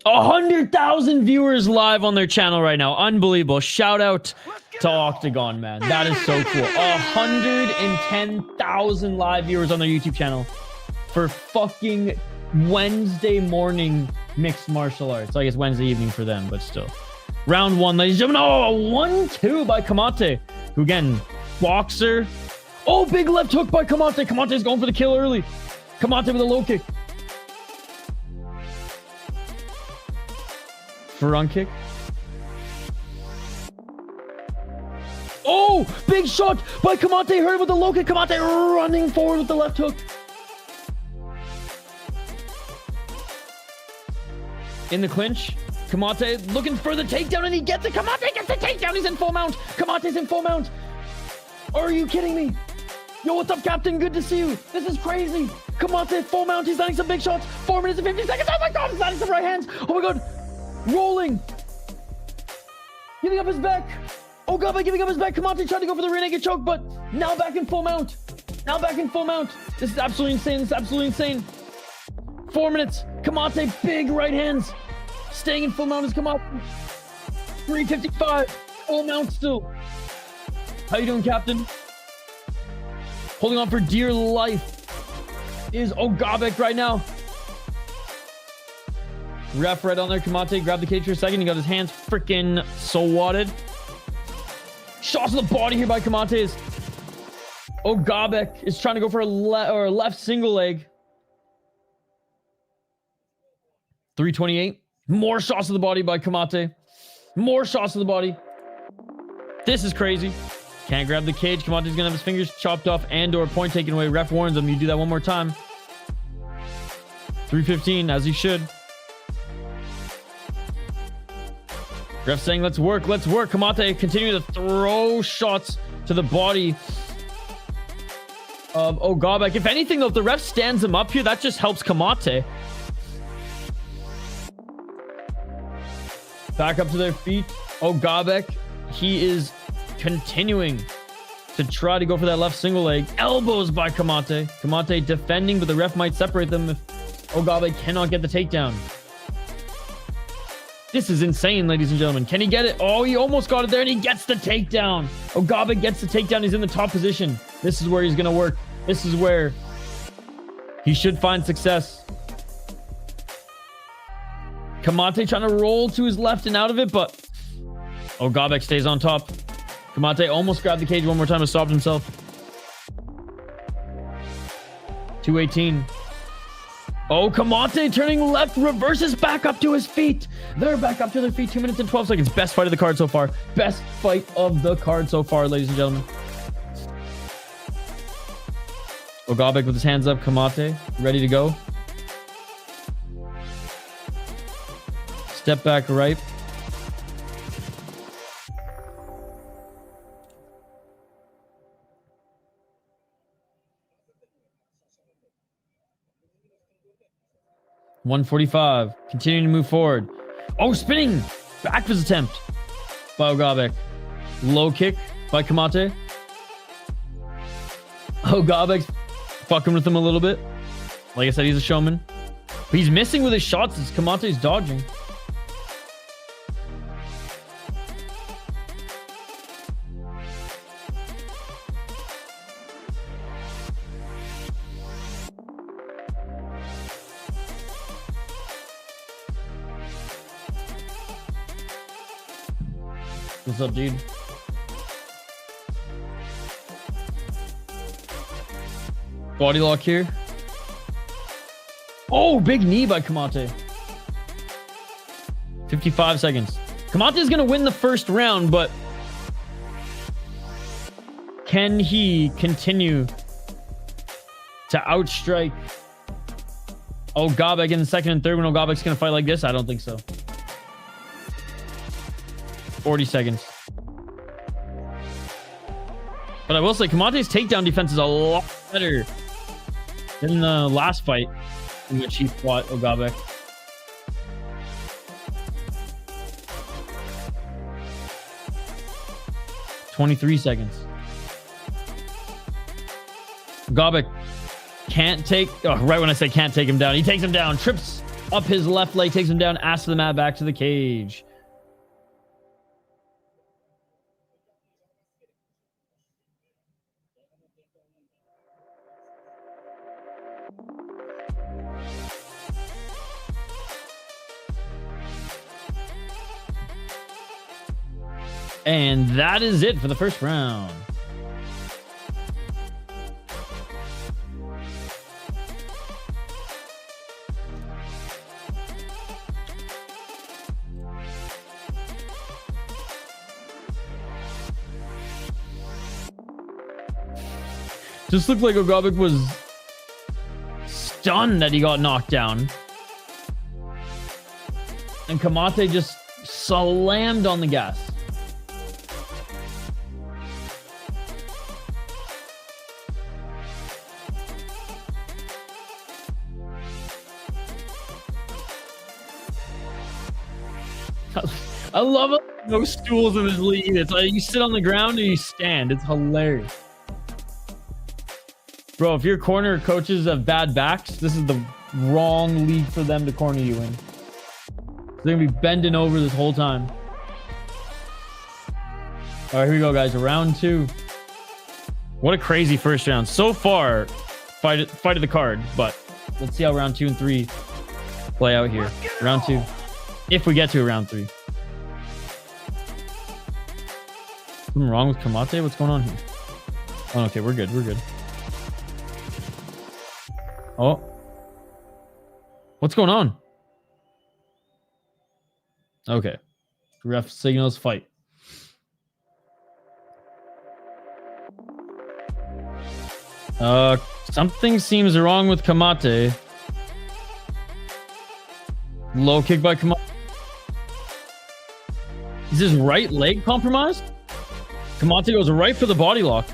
A 100,000 viewers live on their channel right now. Unbelievable. Shout out to Octagon, man. That is so cool. 110,000 live viewers on their YouTube channel for fucking Wednesday morning mixed martial arts. I guess Wednesday evening for them, but still. Round one, ladies and gentlemen. Oh, 1-2 by Kamate, who again, boxer. Oh, big left hook by Kamate. Kamate's going for the kill early. Kamate with a low kick. Front kick. Oh, big shot by Kamate. Heard with the low kick. Kamate running forward with the left hook. in the clinch. Kamate looking for the takedown, and he gets it. Kamate gets the takedown. He's in full mount. Kamate's in full mount. Are you kidding me? Yo, what's up, Captain? Good to see you. This is crazy. Kamate full mount. He's landing some big shots. 4 minutes and 50 seconds. Oh my God, he's landing some right hands. Oh my God. Rolling. Giving up his back. Ogabek giving up his back. Kamate trying to go for the rear naked choke, but now back in full mount. Now back in full mount. This is absolutely insane. This is absolutely insane. 4 minutes. Kamate, big right hands. Staying in full mount is Kamate. 355. Full mount still. How you doing, Captain? Holding on for dear life is Ogabek right now. Ref right on there. Kamate grabbed the cage for a second. He got his hands freaking swatted. Shots to the body here by Kamate. Ogabek is trying to go for a left single leg. 328. More shots to the body by Kamate. More shots to the body. This is crazy. Can't grab the cage. Kamate's gonna have his fingers chopped off and or point taken away. Ref warns him, you do that one more time. 315, as he should. Ref saying, let's work, let's work. Kamate continuing to throw shots to the body of Ogabek. If anything, though, if the ref stands him up here, that just helps Kamate. Back up to their feet. Ogabek, he is continuing to try to go for that left single leg. Elbows by Kamate. Kamate defending, but the ref might separate them if Ogabek cannot get the takedown. This is insane, ladies and gentlemen. Can he get it? Oh, he almost got it there, and he gets the takedown. Ogabek gets the takedown. He's in the top position. This is where he's going to work. This is where he should find success. Kamate trying to roll to his left and out of it, but Ogabek stays on top. Kamate almost grabbed the cage one more time and stopped himself. 218. Oh, Kamate turning left, reverses back up to his feet. They're back up to their feet. 2 minutes and 12 seconds. Best fight of the card so far. Best fight of the card so far, ladies and gentlemen. Ogabek with his hands up. Kamate ready to go. Step back right. $145. Continuing to move forward. Oh, spinning! Back fist attempt by Ogabek. Low kick by Kamate. Ogabek's fucking with him a little bit. Like I said, he's a showman. But he's missing with his shots as Kamate's dodging. What's up, dude? Body lock here. Oh, big knee by Kamate. 55 seconds. Kamate is going to win the first round, but can he continue to outstrike Ogabek in the second and third when Ogabek's going to fight like this? I don't think so. 40 seconds. But I will say, Kamate's takedown defense is a lot better than the last fight in which he fought Ogabek. $23 seconds. Ogabek can't take... Oh, right when I say can't take him down. He takes him down. Trips up his left leg. Takes him down. Ass to the mat. Back to the cage. And that is it for the first round. Just looked like Ogabek was stunned that he got knocked down. And Kamate just slammed on the gas. I love it. No stools in this league. It's like you sit on the ground or you stand. It's hilarious. Bro, if your corner coaches have bad backs, this is the wrong league for them to corner you in. They're gonna be bending over this whole time. All right, here we go, guys. Round 2. What a crazy first round. So far, fight of the card, but let's see how round 2 and 3 play out here. Round 2. If we get to a round 3. Something wrong with Kamate? What's going on here? Oh, okay, we're good. We're good. Oh. What's going on? Okay. Ref signals fight. Something seems wrong with Kamate. Low kick by Kamate. Is his right leg compromised? Kamate goes right for the body lock.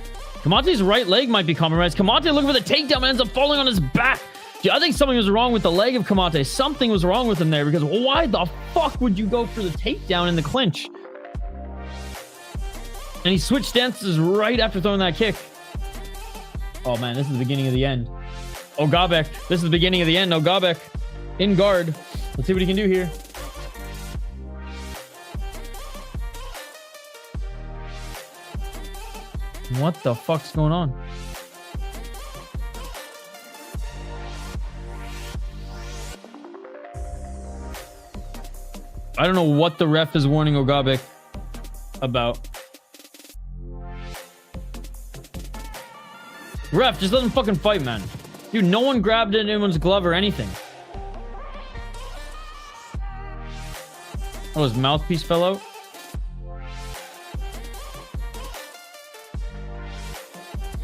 Kamate's right leg might be compromised. Kamate looking for the takedown, ends up falling on his back. Dude, I think something was wrong with the leg of Kamate. Something was wrong with him there, because why the fuck would you go for the takedown in the clinch? And he switched stances right after throwing that kick. Oh man, this is the beginning of the end. Ogabek, this is the beginning of the end. Ogabek in guard. Let's see what he can do here. What the fuck's going on? I don't know what the ref is warning Ogabek about. Ref, just let him fucking fight, man. Dude, no one grabbed anyone's glove or anything. Oh, his mouthpiece fell out?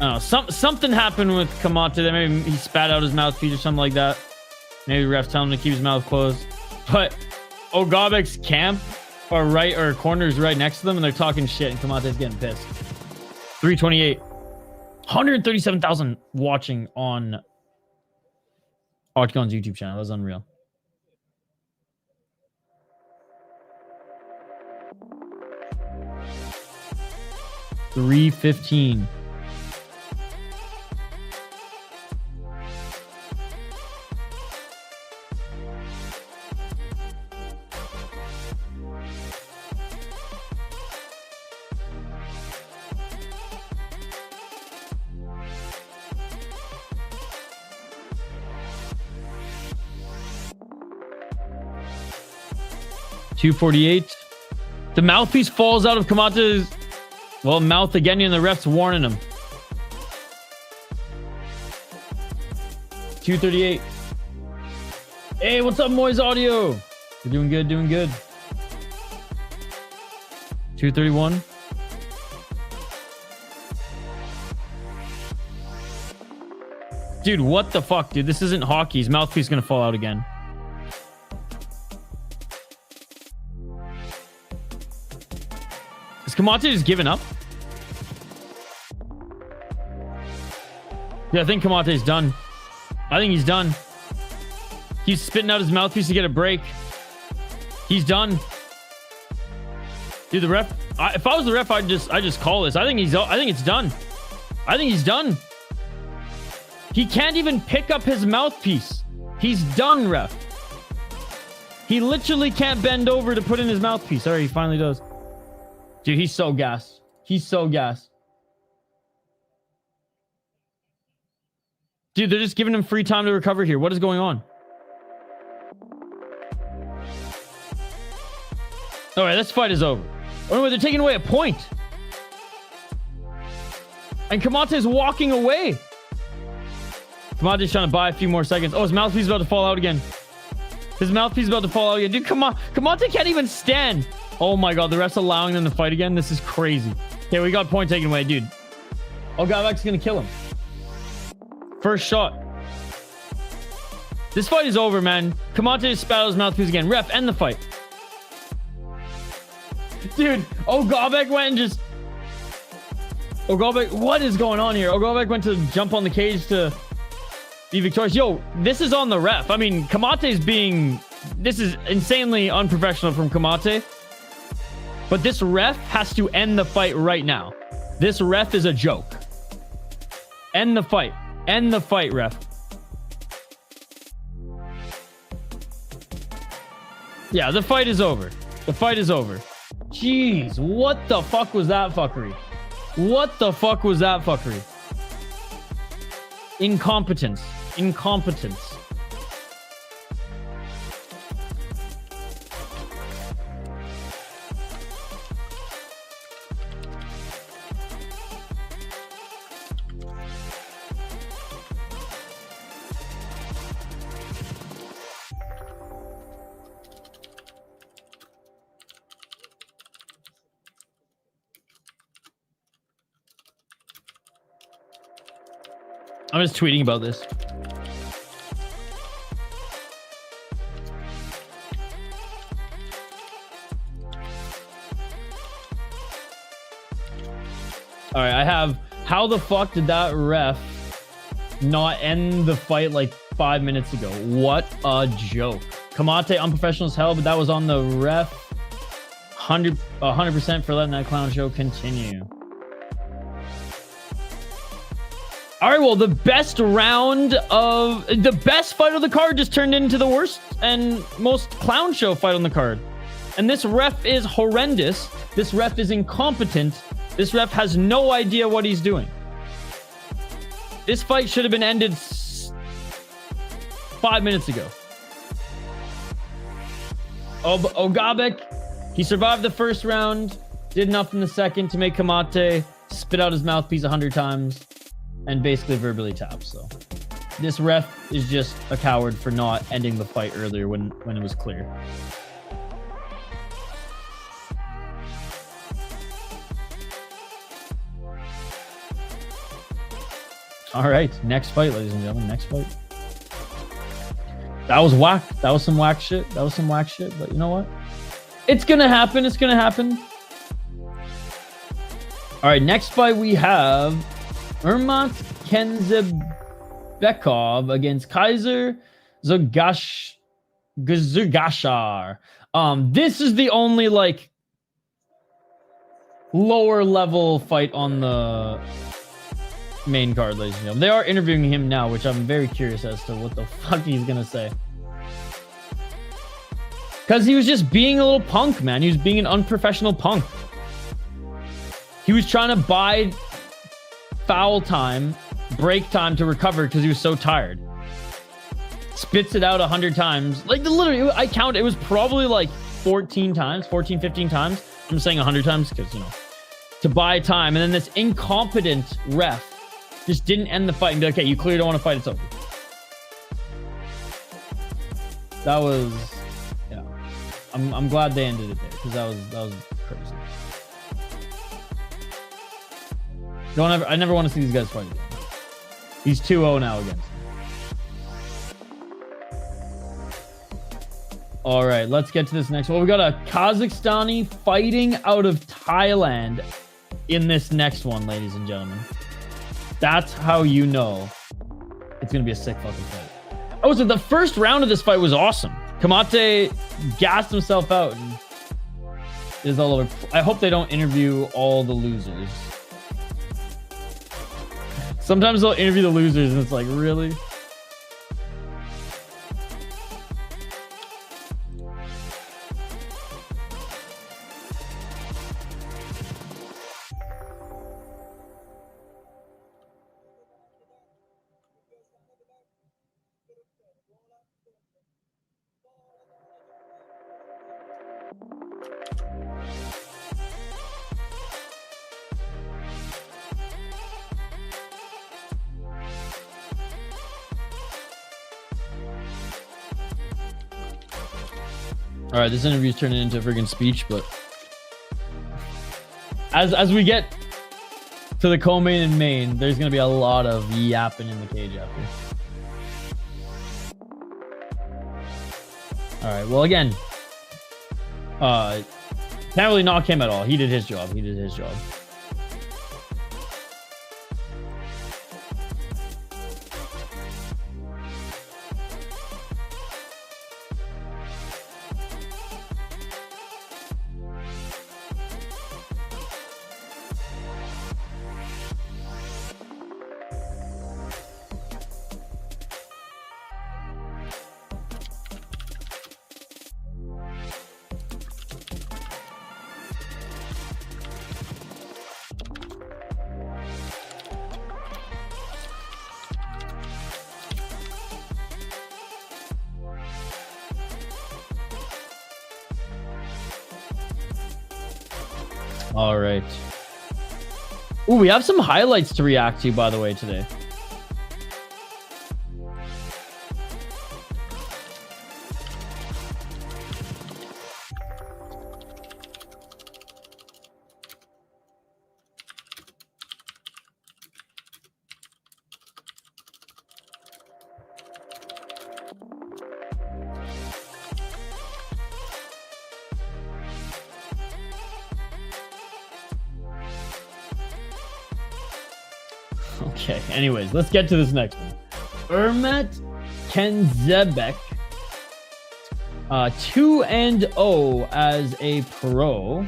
I don't know. Something happened with Kamate there. Maybe he spat out his mouthpiece or something like that. Maybe ref telling him to keep his mouth closed. But Ogabek's camp or corner is right next to them, and they're talking shit, and Kamate's getting pissed. 328. 137,000 watching on Octagon's YouTube channel. That was unreal. $315. $248. The mouthpiece falls out of Kamate's mouth again, and the ref's warning him. $238. Hey, what's up, Moy's Audio? We're doing good, doing good. $231. Dude, what the fuck, dude? This isn't hockey. His mouthpiece is gonna fall out again. Is Kamate just giving up? Yeah, I think Kamate's done. I think he's done. He's spitting out his mouthpiece to get a break. He's done. Dude, the ref. If I was the ref, I'd just call this. I think it's done. I think he's done. He can't even pick up his mouthpiece. He's done, ref. He literally can't bend over to put in his mouthpiece. All right, he finally does. Dude, he's so gassed. He's so gassed. Dude, they're just giving him free time to recover here. What is going on? All right, this fight is over. Oh, no, they're taking away a point. And Kamate's walking away. Kamate's trying to buy a few more seconds. Oh, his mouthpiece is about to fall out again. His mouthpiece is about to fall out again. Dude, come on. Kamate can't even stand. Oh my god, the ref's allowing them to fight again? This is crazy. Okay, we got point taken away, dude. Ogabek's gonna kill him. First shot. This fight is over, man. Kamate just spat out his mouthpiece again. Ref, end the fight. Dude, Ogabek went and just... Ogabek, what is going on here? Ogabek went to jump on the cage to be victorious. Yo, this is on the ref. I mean, Kamate's being... This is insanely unprofessional from Kamate. But this ref has to end the fight right now. This ref is a joke. End the fight. End the fight, ref. Yeah, the fight is over. The fight is over. Jeez, what the fuck was that fuckery? What the fuck was that fuckery? Incompetence. Incompetence. I'm just tweeting about this. All right, I have, how the fuck did that ref not end the fight like 5 minutes ago? What a joke. Kamate unprofessional as hell, but that was on the ref. 100% for letting that clown show continue. All right, well, the best round of the best fight of the card just turned into the worst and most clown show fight on the card. And this ref is horrendous. This ref is incompetent. This ref has no idea what he's doing. This fight should have been ended 5 minutes ago. Ogabek, he survived the first round, did enough in the second to make Kamate spit out his mouthpiece 100 times. And basically verbally tapped. So this ref is just a coward for not ending the fight earlier when it was clear. All right, next fight, ladies and gentlemen. Next fight. That was whack. That was some whack shit. That was some whack shit. But you know what? It's gonna happen. It's gonna happen. All right, next fight we have Urmat Kenzhebekov against Kaisar Zhaugashar. This is the only like lower level fight on the main card, ladies and gentlemen. They are interviewing him now, which I'm very curious as to what the fuck he's gonna say. Because he was just being a little punk, man. He was being an unprofessional punk. He was trying to buy foul time, break time to recover because he was so tired. Spits it out 100 times. Like, literally, I count, it was probably like 14 times, 14, 15 times. I'm saying 100 times because, you know, to buy time. And then this incompetent ref just didn't end the fight and be like, okay, you clearly don't want to fight, it's over. That was, yeah. I'm glad they ended it there because that was crazy. I never want to see these guys fight again. He's 2-0 now against him. All right, let's get to this next one. We got a Kazakhstani fighting out of Thailand in this next one, ladies and gentlemen. That's how you know it's going to be a sick fucking fight. Oh, so the first round of this fight was awesome. Kamate gassed himself out and is all over. I hope they don't interview all the losers. Sometimes they'll interview the losers and it's like, really? All right, this interview's turning into a friggin' speech, but as we get to the co-main and main, there's gonna be a lot of yapping in the cage after. All right, well, again, Can't really knock him at all. He did his job. He did his job. All right. Ooh, we have some highlights to react to, by the way, today. Okay, anyways, let's get to this next one. Urmat Kenzhebekov, 2-0 as a pro.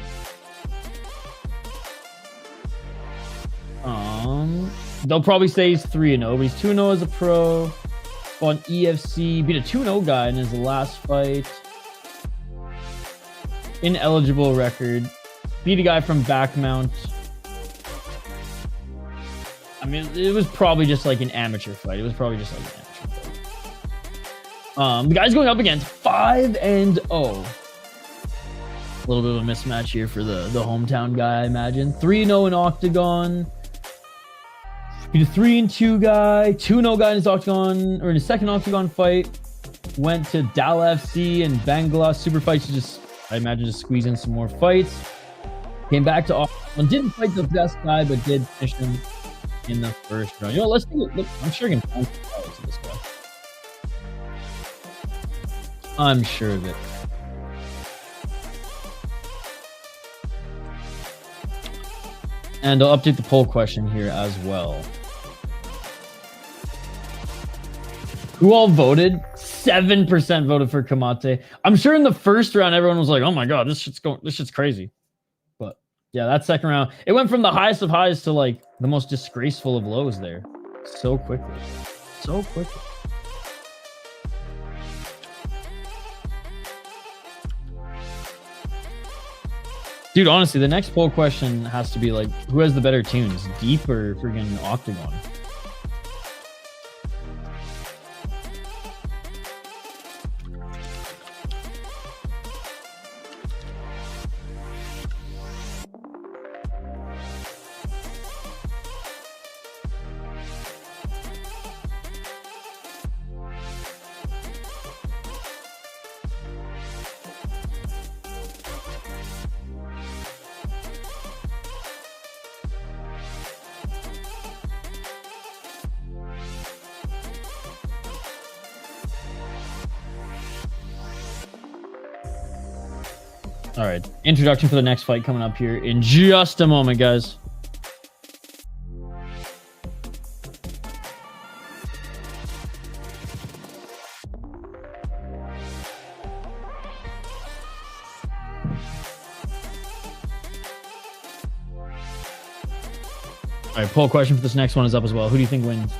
They'll probably say he's 3-0, but he's 2-0 as a pro. On EFC, beat a 2-0 guy in his last fight. Ineligible record. Beat a guy from Backmount. I mean, it was probably just like an amateur fight. The guy's going up against 5-0. A little bit of a mismatch here for the hometown guy, I imagine. 3-0 in Octagon. Beat a 3-2 guy, 2-0 guy in his Octagon, or in his second Octagon fight. Went to Dala FC and Bangla Super Fights to just, I imagine, just squeeze in some more fights. Came back to Octagon. Didn't fight the best guy, but did finish him in the first round. You know, let's take a look. I'm sure I can find some highlights of this guy. I'm sure of it. And I'll update the poll question here as well. Who all voted? 7% voted for Kamate. I'm sure in the first round everyone was like, "Oh my god, this shit's crazy." But yeah, that second round, it went from the highest of highs to like the most disgraceful of lows there. So quickly. So quickly. Dude, honestly, the next poll question has to be like, who has the better tunes? Deep or friggin' Octagon? All right, introduction for the next fight coming up here in just a moment, guys. All right, poll question for this next one is up as well. Who do you think wins?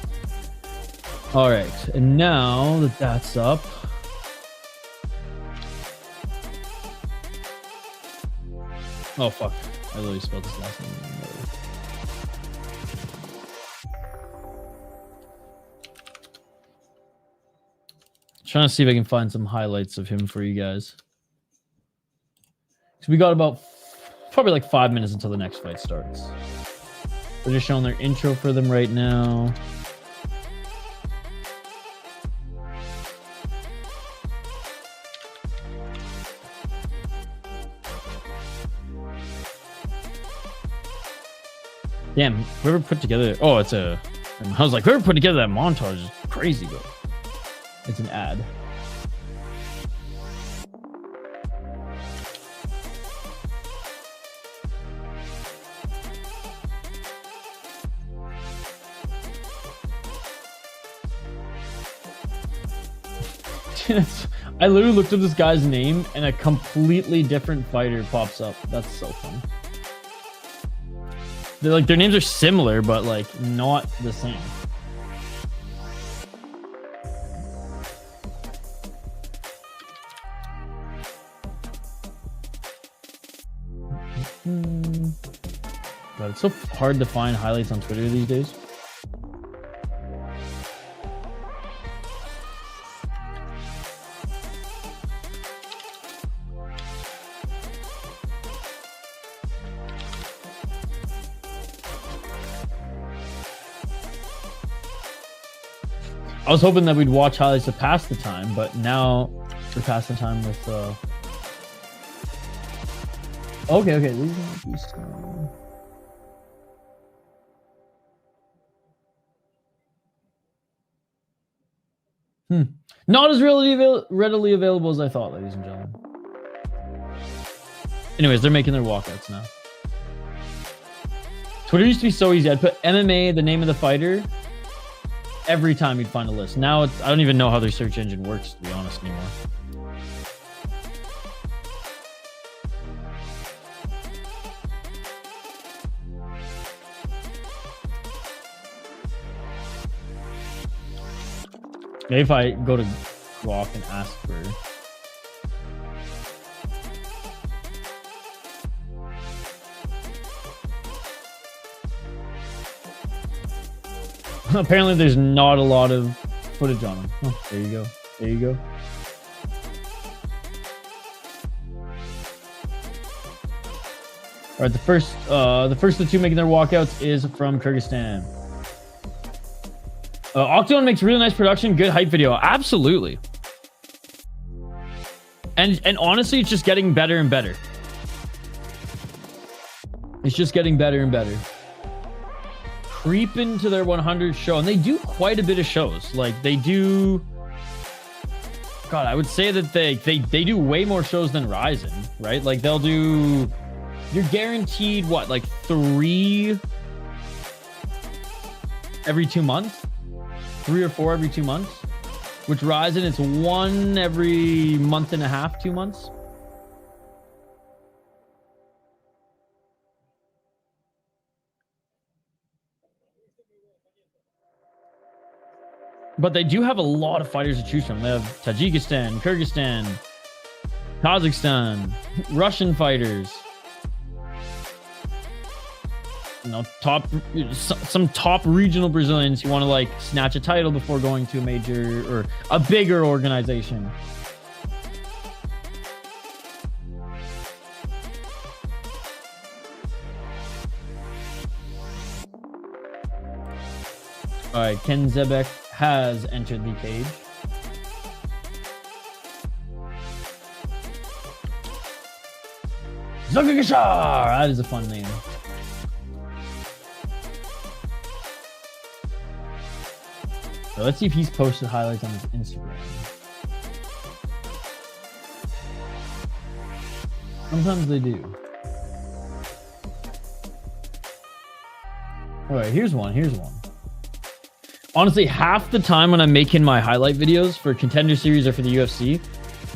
All right, and now that that's up, oh, fuck. I literally spelled this last name. Trying to see if I can find some highlights of him for you guys. So we got about probably like 5 minutes until the next fight starts. They're just showing their intro for them right now. Damn, whoever put together... Oh, it's a... I was like, whoever put together that montage is crazy, but... It's an ad. I literally looked up this guy's name and a completely different fighter pops up. That's so fun. They're like, their names are similar, but like not the same. God, it's so hard to find highlights on Twitter these days. I was hoping that we'd watch highlights to pass the time, but now we're passing time with okay. Not as readily available as I thought, ladies and gentlemen. Anyways, they're making their walkouts now. Twitter used to be so easy. I'd put MMA, the name of the fighter, every time you'd find a list. Now it's, I don't even know how their search engine works, to be honest, anymore. Maybe if I go to Grok and ask for... Apparently there's not a lot of footage on him. Oh, there you go. There you go. All right, the first of the two making their walkouts is from Kyrgyzstan. Octagon makes really nice production, good hype video. Absolutely. And honestly, it's just getting better and better. It's just getting better and better. Creep into their 100th show, and they do quite a bit of shows. Like they do, God, I would say that they do way more shows than Ryzen, right? Like they'll do, you're guaranteed what, like 3 every 2 months, 3 or 4 every 2 months. Which Ryzen, it's 1 every month and a half, 2 months. But they do have a lot of fighters to choose from. They have Tajikistan, Kyrgyzstan, Kazakhstan, Russian fighters. You know, some top regional Brazilians who want to like snatch a title before going to a major or a bigger organization. All right, Kenzhebekov has entered the cage. Zhaugashar! That is a fun name. So let's see if he's posted highlights on his Instagram. Sometimes they do. All right, here's one. Honestly, half the time when I'm making my highlight videos for Contender Series or for the UFC,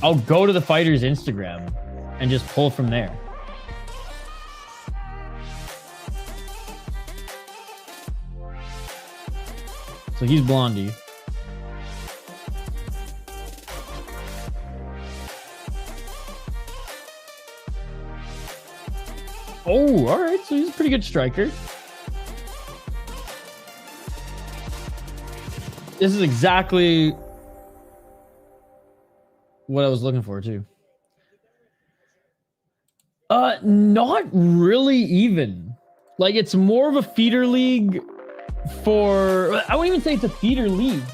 I'll go to the fighter's Instagram and just pull from there. So he's Blondie. Oh, all right. So he's a pretty good striker. This is exactly what I was looking for too. Not really even. Like it's more of a feeder league for, I wouldn't even say it's a feeder league.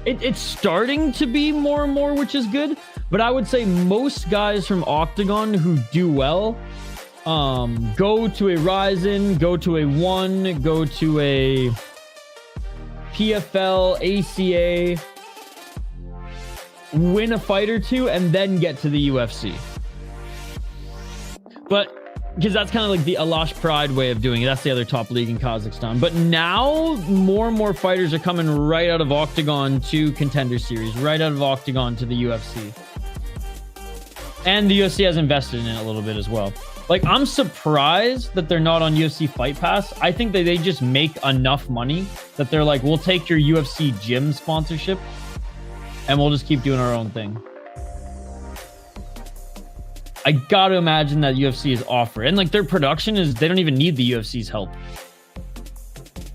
It's starting to be more and more, which is good. But I would say most guys from Octagon who do well go to a Ryzen, go to a One, go to a PFL, ACA, win a fight or two, and then get to the UFC. But because that's kind of like the Alash Pride way of doing it. That's the other top league in Kazakhstan. But now more and more fighters are coming right out of Octagon to Contender Series, right out of Octagon to the UFC. And the UFC has invested in it a little bit as well. Like, I'm surprised that they're not on UFC Fight Pass. I think that they just make enough money that they're like, we'll take your UFC gym sponsorship and we'll just keep doing our own thing. I gotta imagine that UFC is offer. And like, their production is, they don't even need the UFC's help.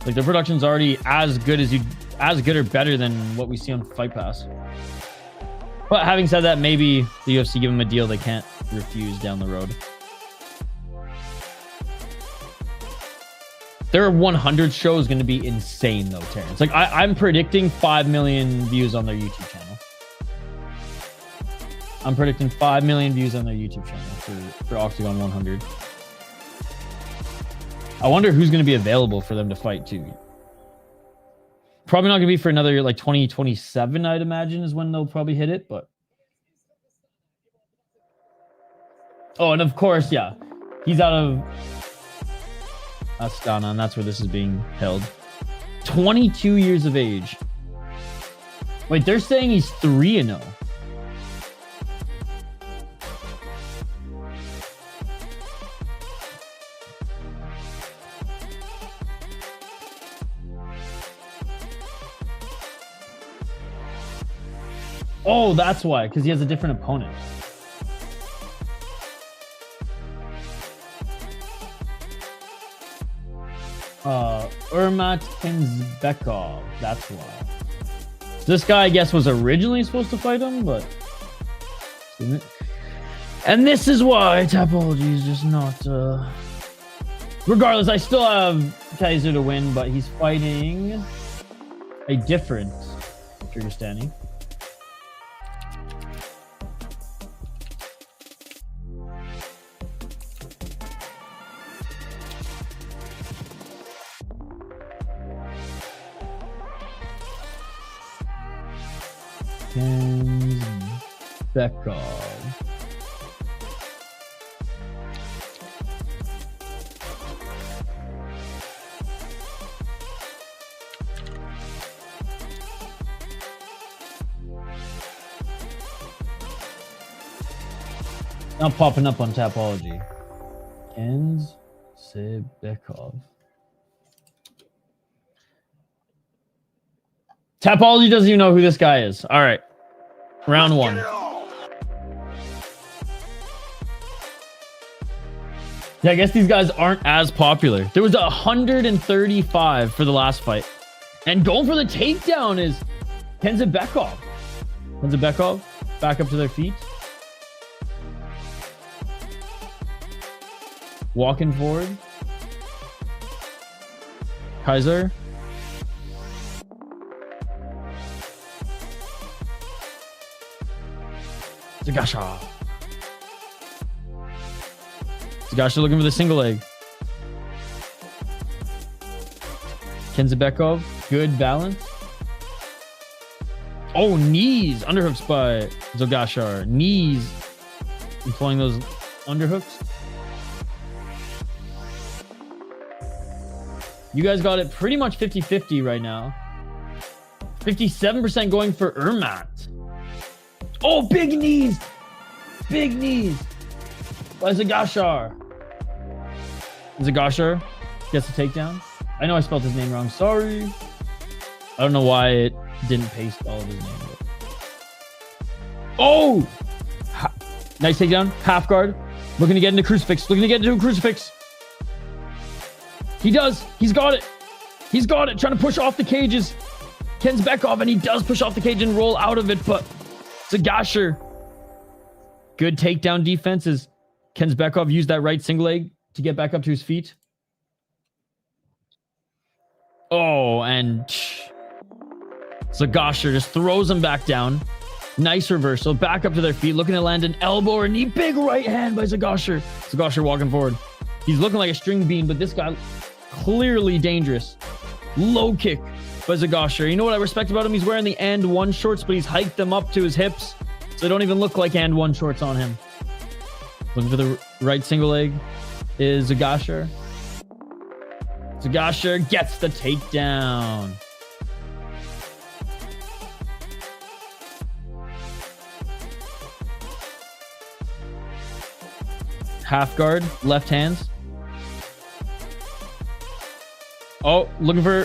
Like, their production's already as good or better than what we see on Fight Pass. But having said that, maybe the UFC give them a deal they can't refuse down the road. Their 100 show is going to be insane, though, Terrence. Like, I'm predicting 5 million views on their YouTube channel. I'm predicting 5 million views on their YouTube channel for Octagon 100. I wonder who's going to be available for them to fight, too. Probably not going to be for another year, like 2027, I'd imagine, is when they'll probably hit it, but... Oh, and of course, yeah. He's out of Astana, and that's where this is being held. 22 years of age. Wait, they're saying he's 3-0. Oh, that's why, because he has a different opponent. Urmat Kenzhebekov. That's why. This guy, I guess, was originally supposed to fight him, but... And this is why Tapology is just not... Regardless, I still have Kaiser to win, but he's fighting a different Kyrgyzstani. Kenzhebekov. Not popping up on Tapology. Kenzhebekov. Tapology doesn't even know who this guy is. All right. Round one. Yeah, I guess these guys aren't as popular. There was 135 for the last fight. And going for the takedown is Kenzhebekov. Kenzhebekov back up to their feet. Walking forward. Kaiser. Zhaugashar. Zhaugashar looking for the single leg. Kenzhebekov, good balance. Oh, knees. Underhooks by Zhaugashar. Knees. Employing those underhooks. You guys got it pretty much 50-50 right now. 57% going for Urmat. Oh, big knees. Big knees. By Zhaugashar. Zhaugashar gets a takedown. I know I spelled his name wrong. Sorry. I don't know why it didn't paste all of his name. Oh! Nice takedown. Half guard. Looking to get into crucifix. Looking to get into a crucifix. He does. He's got it. He's got it. Trying to push off the cages. Kenzhebekov, and he does push off the cage and roll out of it, but Zhaugashar. Good takedown defenses. Kenzhebekov used that right single leg to get back up to his feet. Oh, and Zhaugashar just throws him back down. Nice reversal. Back up to their feet. Looking to land an elbow or knee. Big right hand by Zhaugashar. Zhaugashar walking forward. He's looking like a string bean, but this guy clearly dangerous. Low kick by Zhaugashar. You know what I respect about him? He's wearing the and one shorts, but he's hiked them up to his hips, so they don't even look like and one shorts on him. Looking for the right single leg. is Zhaugashar. Zhaugashar gets the takedown. Half guard, left hands. Oh, looking for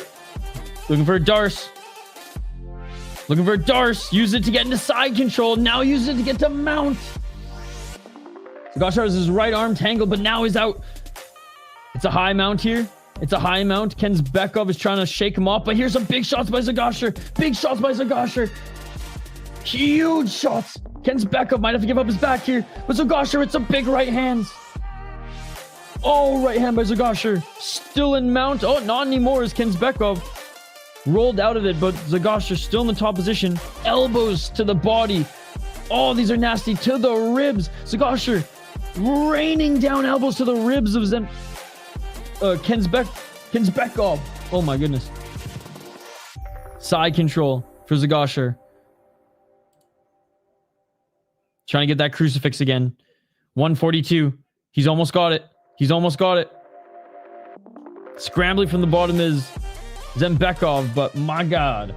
a Darce. Looking for a Darce. Use it to get into side control. Now use it to get to mount. Zhaugashar has his right arm tangled, but now he's out. It's a high mount here. It's a high mount. Kenzhebekov is trying to shake him off, but here's some big shots by Zhaugashar. Big shots by Zhaugashar. Huge shots. Kenzhebekov might have to give up his back here, but Zhaugashar, it's a big right hands. Oh, right hand by Zhaugashar. Still in mount. Oh, not anymore as Kenzhebekov rolled out of it, but Zhaugashar still in the top position. Elbows to the body. Oh, these are nasty. To the ribs. Zhaugashar raining down elbows to the ribs of Kenzhebekov. Oh my goodness. Side control for Zhaugashar. Trying to get that crucifix again. 142. He's almost got it. He's almost got it. Scrambling from the bottom is Kenzhebekov, but my God.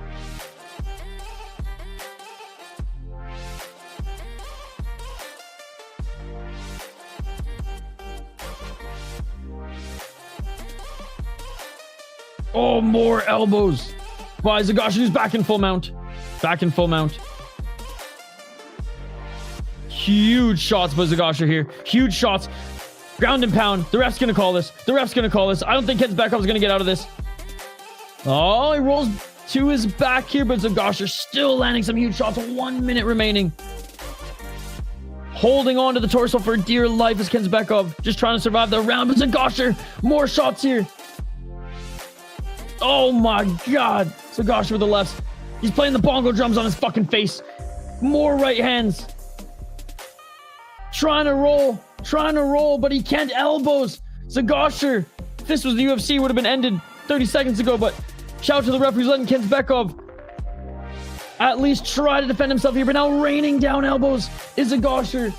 Oh, more elbows by Zhaugashar, who's back in full mount. Back in full mount. Huge shots by Zhaugashar here. Huge shots. Ground and pound. The ref's going to call this. The ref's going to call this. I don't think Kenzhebekov is going to get out of this. Oh, he rolls to his back here, but Zhaugashar still landing some huge shots. 1 minute remaining. Holding on to the torso for dear life is Kenzhebekov. Just trying to survive the round, but Zhaugashar, more shots here. Oh my God. Zhaugashar with the lefts. He's playing the bongo drums on his fucking face. More right hands. Trying to roll, but he can't. Elbows. Zhaugashar. If this was the UFC, would have been ended 30 seconds ago, but shout out to the referees letting Kenzhebekov at least try to defend himself here, but now raining down elbows is Zhaugashar.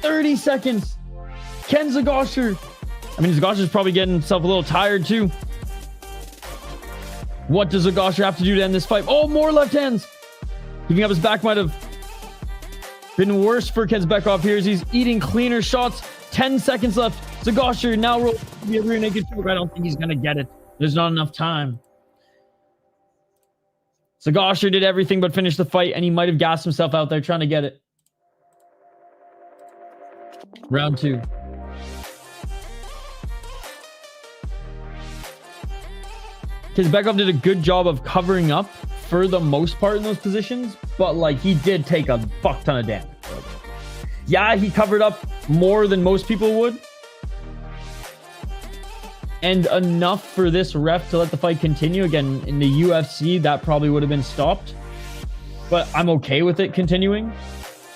30 seconds. Zhaugashar. I mean, Zhaugashar probably getting himself a little tired too. What does Zhaugashar have to do to end this fight? Oh, more left hands. Giving up his back might have been worse for Kenzhebekov here as he's eating cleaner shots. 10 seconds left. Zhaugashar now rolls the rear naked choke. I don't think he's going to get it. There's not enough time. Zhaugashar did everything but finish the fight, and he might have gassed himself out there trying to get it. Round 2. Kenzhebekov did a good job of covering up for the most part in those positions, but like he did take a fuck ton of damage. Like, yeah, he covered up more than most people would, and enough for this ref to let the fight continue. Again, in the UFC, that probably would have been stopped, but I'm okay with it continuing.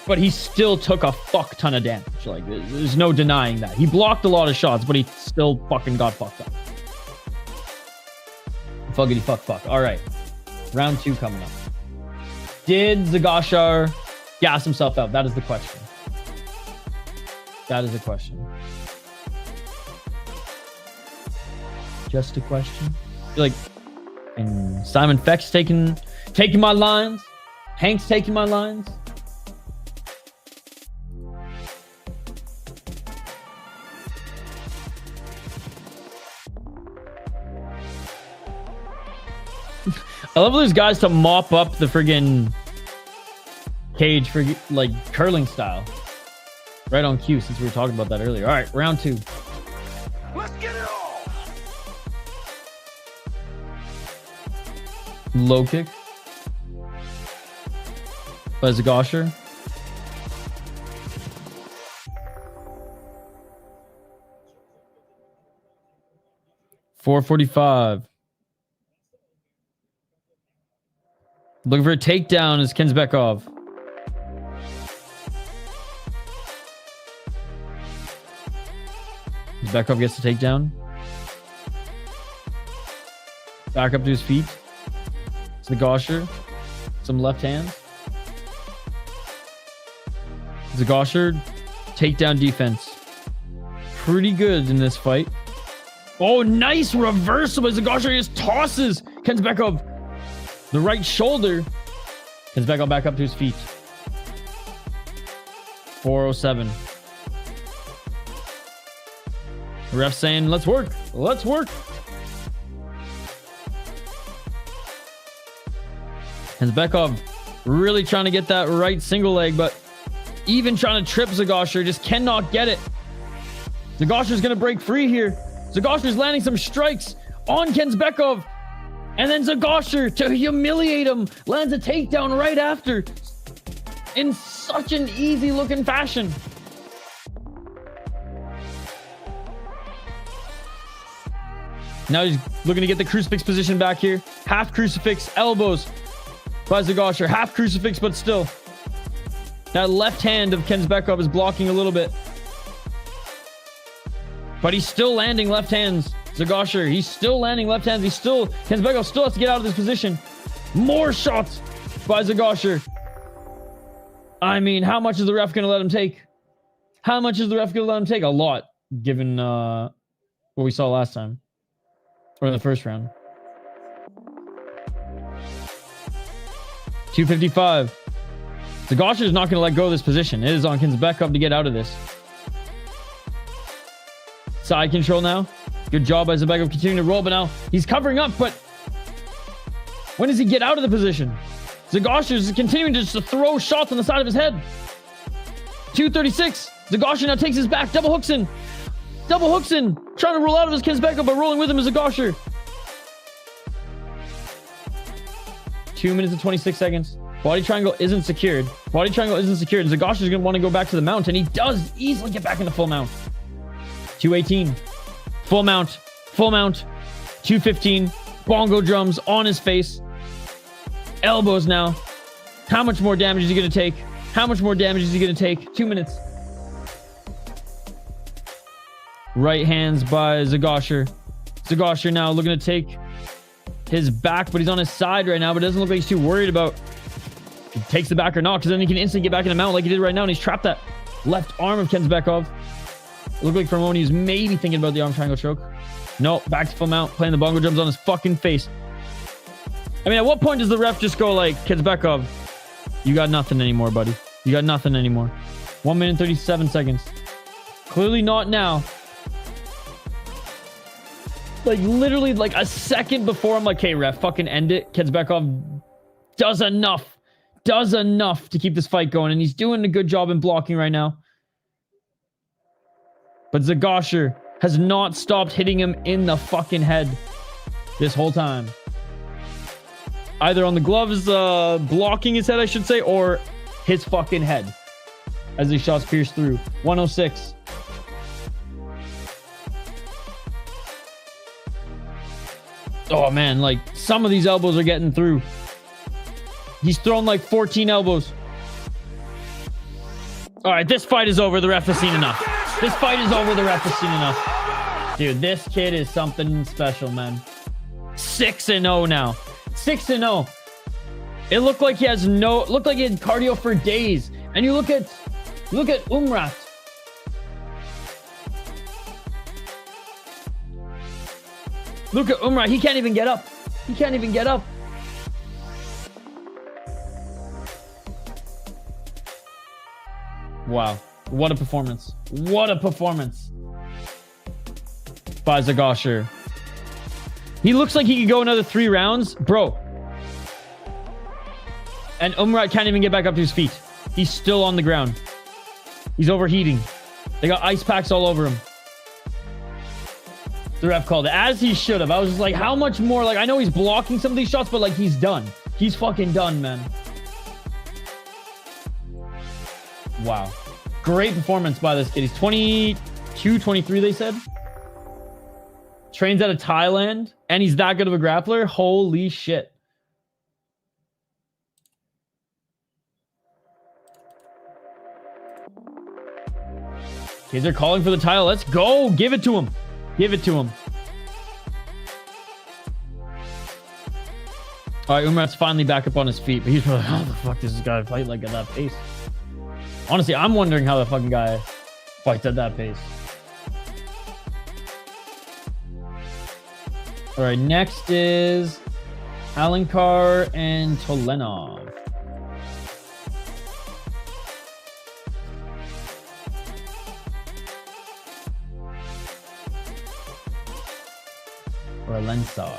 But he still took a fuck ton of damage. Like, there's no denying that. He blocked a lot of shots, but he still fucking got fucked up. Fuckity fuck. All right. Round 2 coming up. Did Zhaugashar gas himself out? That is the question. That is the question. Just a question. I feel like, and Simon Feck's taking my lines. Hank's taking my lines. I love those guys to mop up the friggin' cage for like curling style. Right on cue, since we were talking about that earlier. All right, round 2. Let's get it on! Low kick by Zhaugashar. .445. Looking for a takedown is Kenzhebekov. Kenzhebekov gets the takedown. Back up to his feet. Zhaugashar. Some left hands. Zhaugashar. Takedown defense. pretty good in this fight. Oh, nice reversal as Zhaugashar just tosses Kenzhebekov. The right shoulder. Kenzhebekov back up to his feet. 407. Ref saying, let's work. Let's work. Kenzhebekov really trying to get that right single leg, but even trying to trip Zhaugashar, just cannot get it. Zhaugashar going to break free here. Zhaugashar landing some strikes on Kenzhebekov. And then Zhaugashar, to humiliate him, lands a takedown right after. In such an easy looking fashion. Now he's looking to get the crucifix position back here. Half crucifix, elbows by Zhaugashar. Half crucifix, but still. That left hand of Kenzhebekov is blocking a little bit. But he's still landing left hands. Zhaugashar, he's still landing left hands. Kenzhebekov still has to get out of this position. More shots by Zhaugashar. I mean, how much is the ref going to let him take? How much is the ref going to let him take? A lot, given what we saw last time. Or in the first round. 255. Zhaugashar is not going to let go of this position. It is on Kenzhebekov to get out of this. Side control now. Good job by Zhaugashar continuing to roll, but now he's covering up, but when does he get out of the position? Zhaugashar is continuing just to throw shots on the side of his head. 236. Zhaugashar now takes his back. Double hooks in. Double hooks in. Trying to roll out of his Kenzhebekov, but rolling with him is Zhaugashar. 2 minutes and 26 seconds. Body triangle isn't secured. Body triangle isn't secured. Zhaugashar is going to want to go back to the mount, and he does easily get back into full mount. 218. Full mount. Full mount. 215. Bongo drums on his face. Elbows now. How much more damage is he going to take? How much more damage is he going to take? 2 minutes. Right hands by Zhaugashar. Zhaugashar now looking to take his back, but he's on his side right now, but it doesn't look like he's too worried about if he takes the back or not, because then he can instantly get back in the mount like he did right now, and he's trapped that left arm of Kenzhebekov. It looked like for a moment he was maybe thinking about the arm triangle choke. No, back to full mount, playing the bongo drums on his fucking face. I mean, at what point does the ref just go like, Kenzhebekov, you got nothing anymore, buddy. You got nothing anymore. 1 minute and 37 seconds. Clearly not now. Like, literally, like, a second before, I'm like, hey, ref, fucking end it. Kenzhebekov does enough to keep this fight going, and he's doing a good job in blocking right now. But Zhaugashar has not stopped hitting him in the fucking head this whole time. Either on the gloves, blocking his head, I should say, or his fucking head as these shots pierce through. 106. Oh, man, like, some of these elbows are getting through. He's thrown like 14 elbows. All right, this fight is over. The ref has seen enough. This fight is over. The ref has seen enough. Dude, this kid is something special, man. 6-0 now. 6-0. It looked like he has looked like he had cardio for days. And you look at Urmat. Look at Urmat. He can't even get up. He can't even get up. Wow. What a performance. What a performance by Zhaugashar. He looks like he could go another 3 rounds. Bro. And Urmat can't even get back up to his feet. He's still on the ground. He's overheating. They got ice packs all over him. The ref called it, as he should have. I was just like, how much more? Like, I know he's blocking some of these shots, but like, he's done. He's fucking done, man. Wow. Great performance by this kid. He's 22, 23, they said. Trains out of Thailand, and he's that good of a grappler. Holy shit. Kids are calling for the title. Let's go. Give it to him. Give it to him. All right, Urmat's finally back up on his feet, but he's probably, how the fuck does this guy fight like at that pace? Honestly, I'm wondering how the fucking guy fights at that pace. All right, next is Alencar and Tolenov. Or Lensar.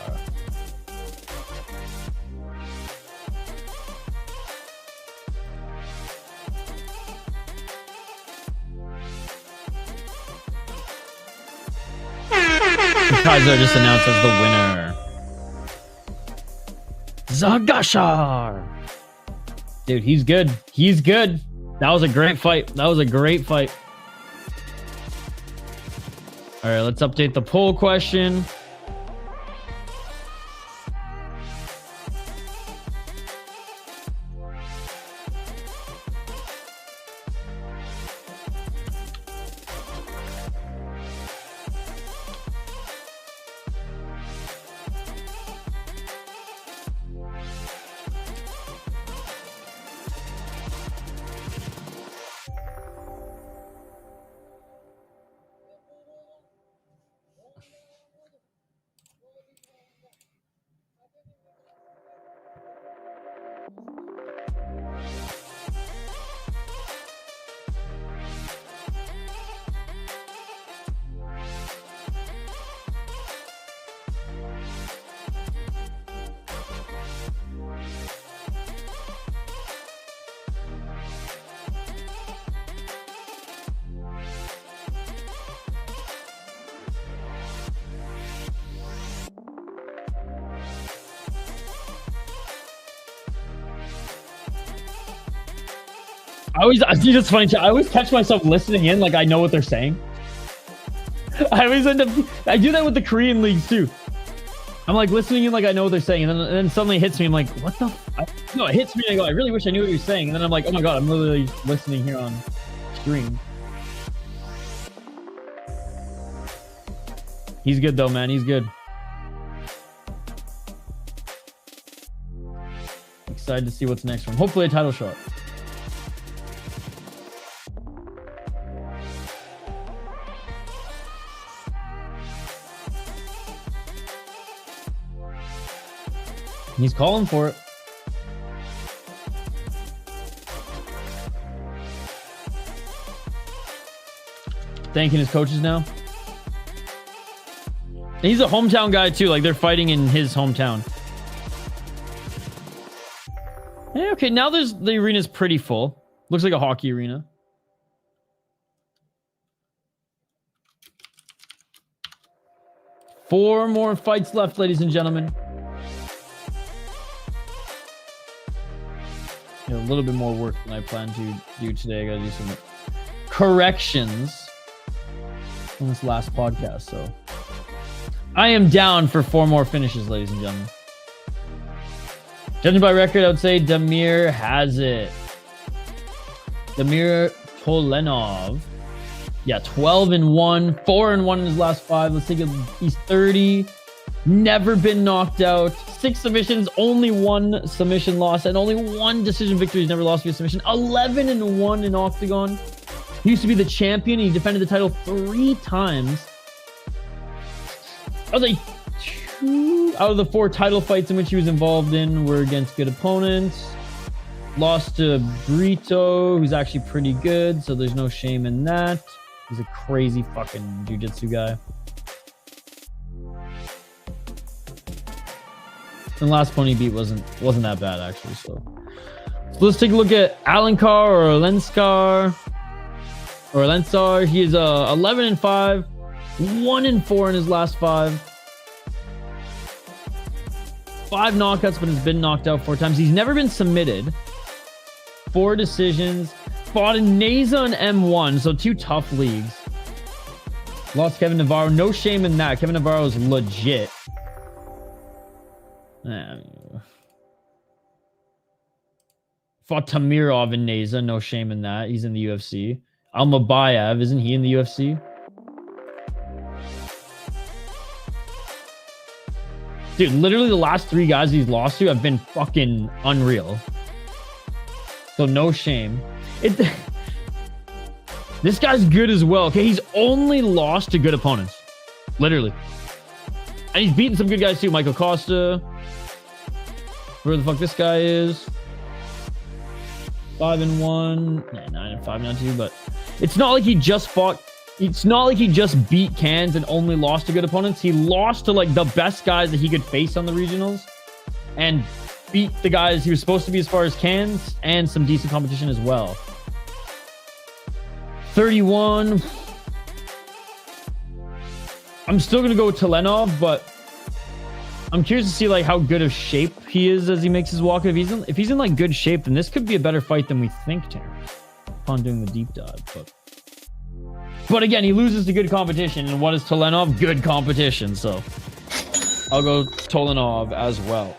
Kaiser just announced as the winner. Zhaugashar. Dude, he's good. He's good. That was a great fight. That was a great fight. All right, let's update the poll question. I think it's funny too. I always catch myself listening in like I know what they're saying. I always end up. I do that with the Korean leagues too. I'm like listening in like I know what they're saying, and then suddenly it hits me. I'm like, what the? No, it hits me. And I go, I really wish I knew what you're saying, and then I'm like, oh my god, I'm literally listening here on stream. He's good though, man. He's good. Excited to see what's next one. Hopefully a title shot. He's calling for it. Thanking his coaches now. And he's a hometown guy too. Like they're fighting in his hometown. Yeah, okay, now the arena's pretty full. Looks like a hockey arena. Four more fights left, ladies and gentlemen. A little bit more work than I planned to do today. I gotta do some corrections on this last podcast. So I am down for 4 more finishes, ladies and gentlemen. Judging by record, I would say Damir has it. Damir Tolenov. Yeah, 12-1, 4-1 in his last 5. Let's take it. He's 30. Never been knocked out. 6 submissions, only 1 submission loss, and only 1 decision victory. He's never lost via submission. 11-1 in Octagon. He used to be the champion. He defended the title 3 times. I was like, 2 out of the 4 title fights in which he was involved in were against good opponents. Lost to Brito, who's actually pretty good, so there's no shame in that. He's a crazy fucking jiu-jitsu guy. And the last opponent he beat wasn't that bad actually. So let's take a look at Alencar or Lensar. He is 11-5, 1-4 in his last 5. 5 knockouts, but has been knocked out 4 times. He's never been submitted. 4 decisions. Fought in Neza and M1, so 2 tough leagues. Lost Kevin Navarro. No shame in that. Kevin Navarro is legit. Fought Tamirov in Neza. No shame in that. He's in the UFC. Abaev, isn't he in the UFC? Dude, literally the last 3 guys he's lost to have been fucking unreal. So no shame. This guy's good as well. Okay, he's only lost to good opponents. Literally. And he's beaten some good guys too. Michael Costa. Where the fuck this guy is. 5-1. Nah, 9-5 now too, but it's not like he just fought. It's not like he just beat Cans and only lost to good opponents. He lost to like the best guys that he could face on the regionals and beat the guys he was supposed to be as far as Cans and some decent competition as well. 31. I'm still going to go with Tolenov, but I'm curious to see like how good of shape he is as he makes his walk. If he's in like good shape, then this could be a better fight than we think, Terrence, upon doing the deep dive. But again, he loses to good competition. And what is Tolenov? Good competition. So I'll go Tolenov as well.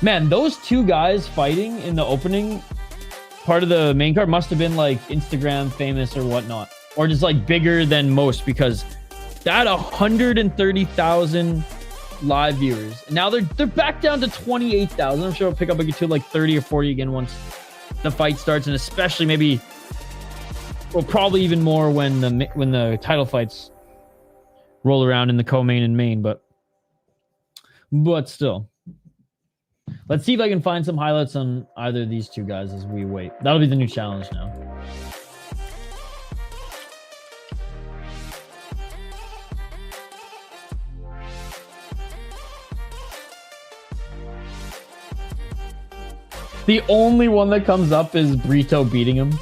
Man, those two guys fighting in the opening part of the main card must have been like Instagram famous or whatnot, or just like bigger than most, because that 130,000 live viewers. And now they're back down to 28,000. I'm sure it'll pick up to like 30 or 40 again once the fight starts, and especially maybe, well, probably even more when the title fights roll around in the co-main and main. But still, let's see if I can find some highlights on either of these two guys as we wait. That'll be the new challenge now. The only one that comes up is Brito beating him.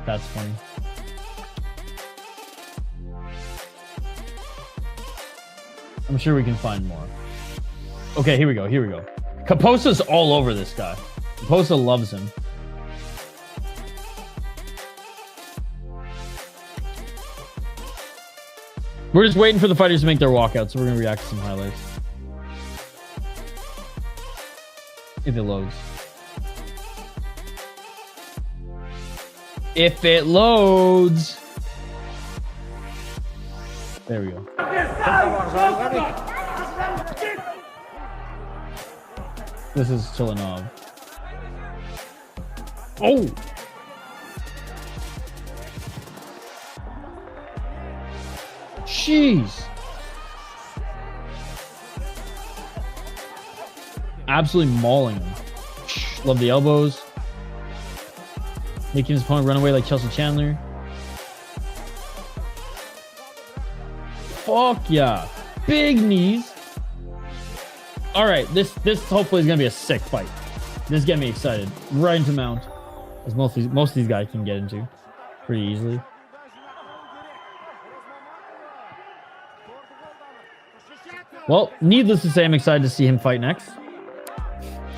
That's funny. I'm sure we can find more. Okay, here we go. Kaposa's all over this guy. Kaposa loves him. We're just waiting for the fighters to make their walkout, so we're going to react to some highlights. If it loads. If it loads. There we go. This is Tolenov. Oh! Jeez! Absolutely mauling him. Love the elbows. Making his opponent run away like Chelsea Chandler. Fuck yeah. Big knees. Alright, this hopefully is going to be a sick fight. This is getting me excited. Right into mount. As most of these guys can get into pretty easily. Well, needless to say, I'm excited to see him fight next.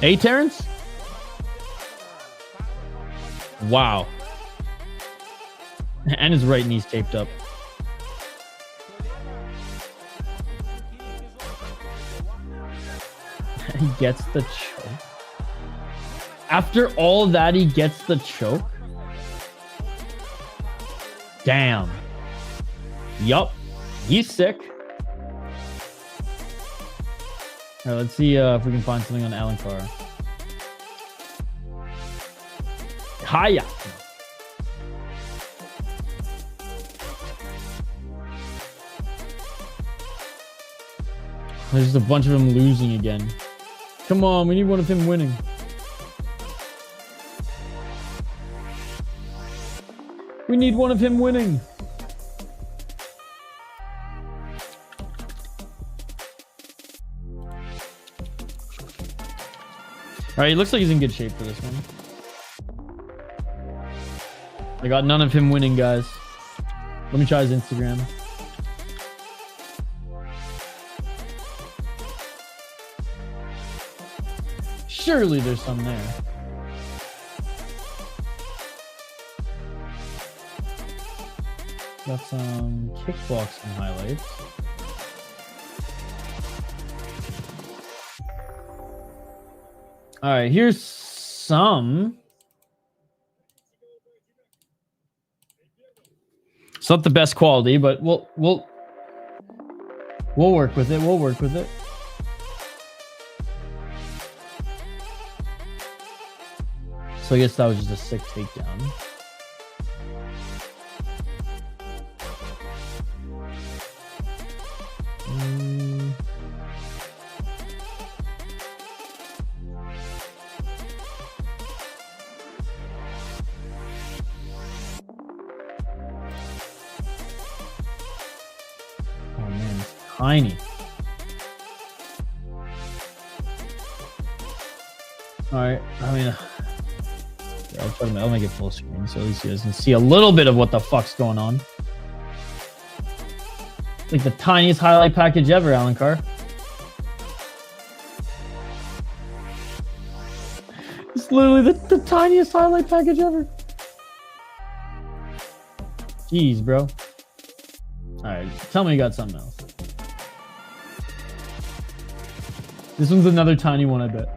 Hey, Terrence? Wow. And his right knee's taped up. He gets the choke. After all that, he gets the choke? Damn. Yup. He's sick. Alright, let's see if we can find something on Alencar. Hiya. There's just a bunch of them losing again. Come on, we need one of him winning. We need one of him winning. Alright, he looks like he's in good shape for this one. I got none of him winning, guys. Let me try his Instagram. Surely there's some there. Got some kickboxing highlights. All right, here's some. It's not the best quality, but we'll work with it. We'll work with it. So I guess that was just a sick takedown. tiny. All right, I mean, I'll make it full screen so at least you guys can see a little bit of what the fuck's going on. It's like the tiniest highlight package ever, Alencar. It's literally the tiniest highlight package ever. Jeez, bro. Alright, tell me you got something else. This one's another tiny one, I bet.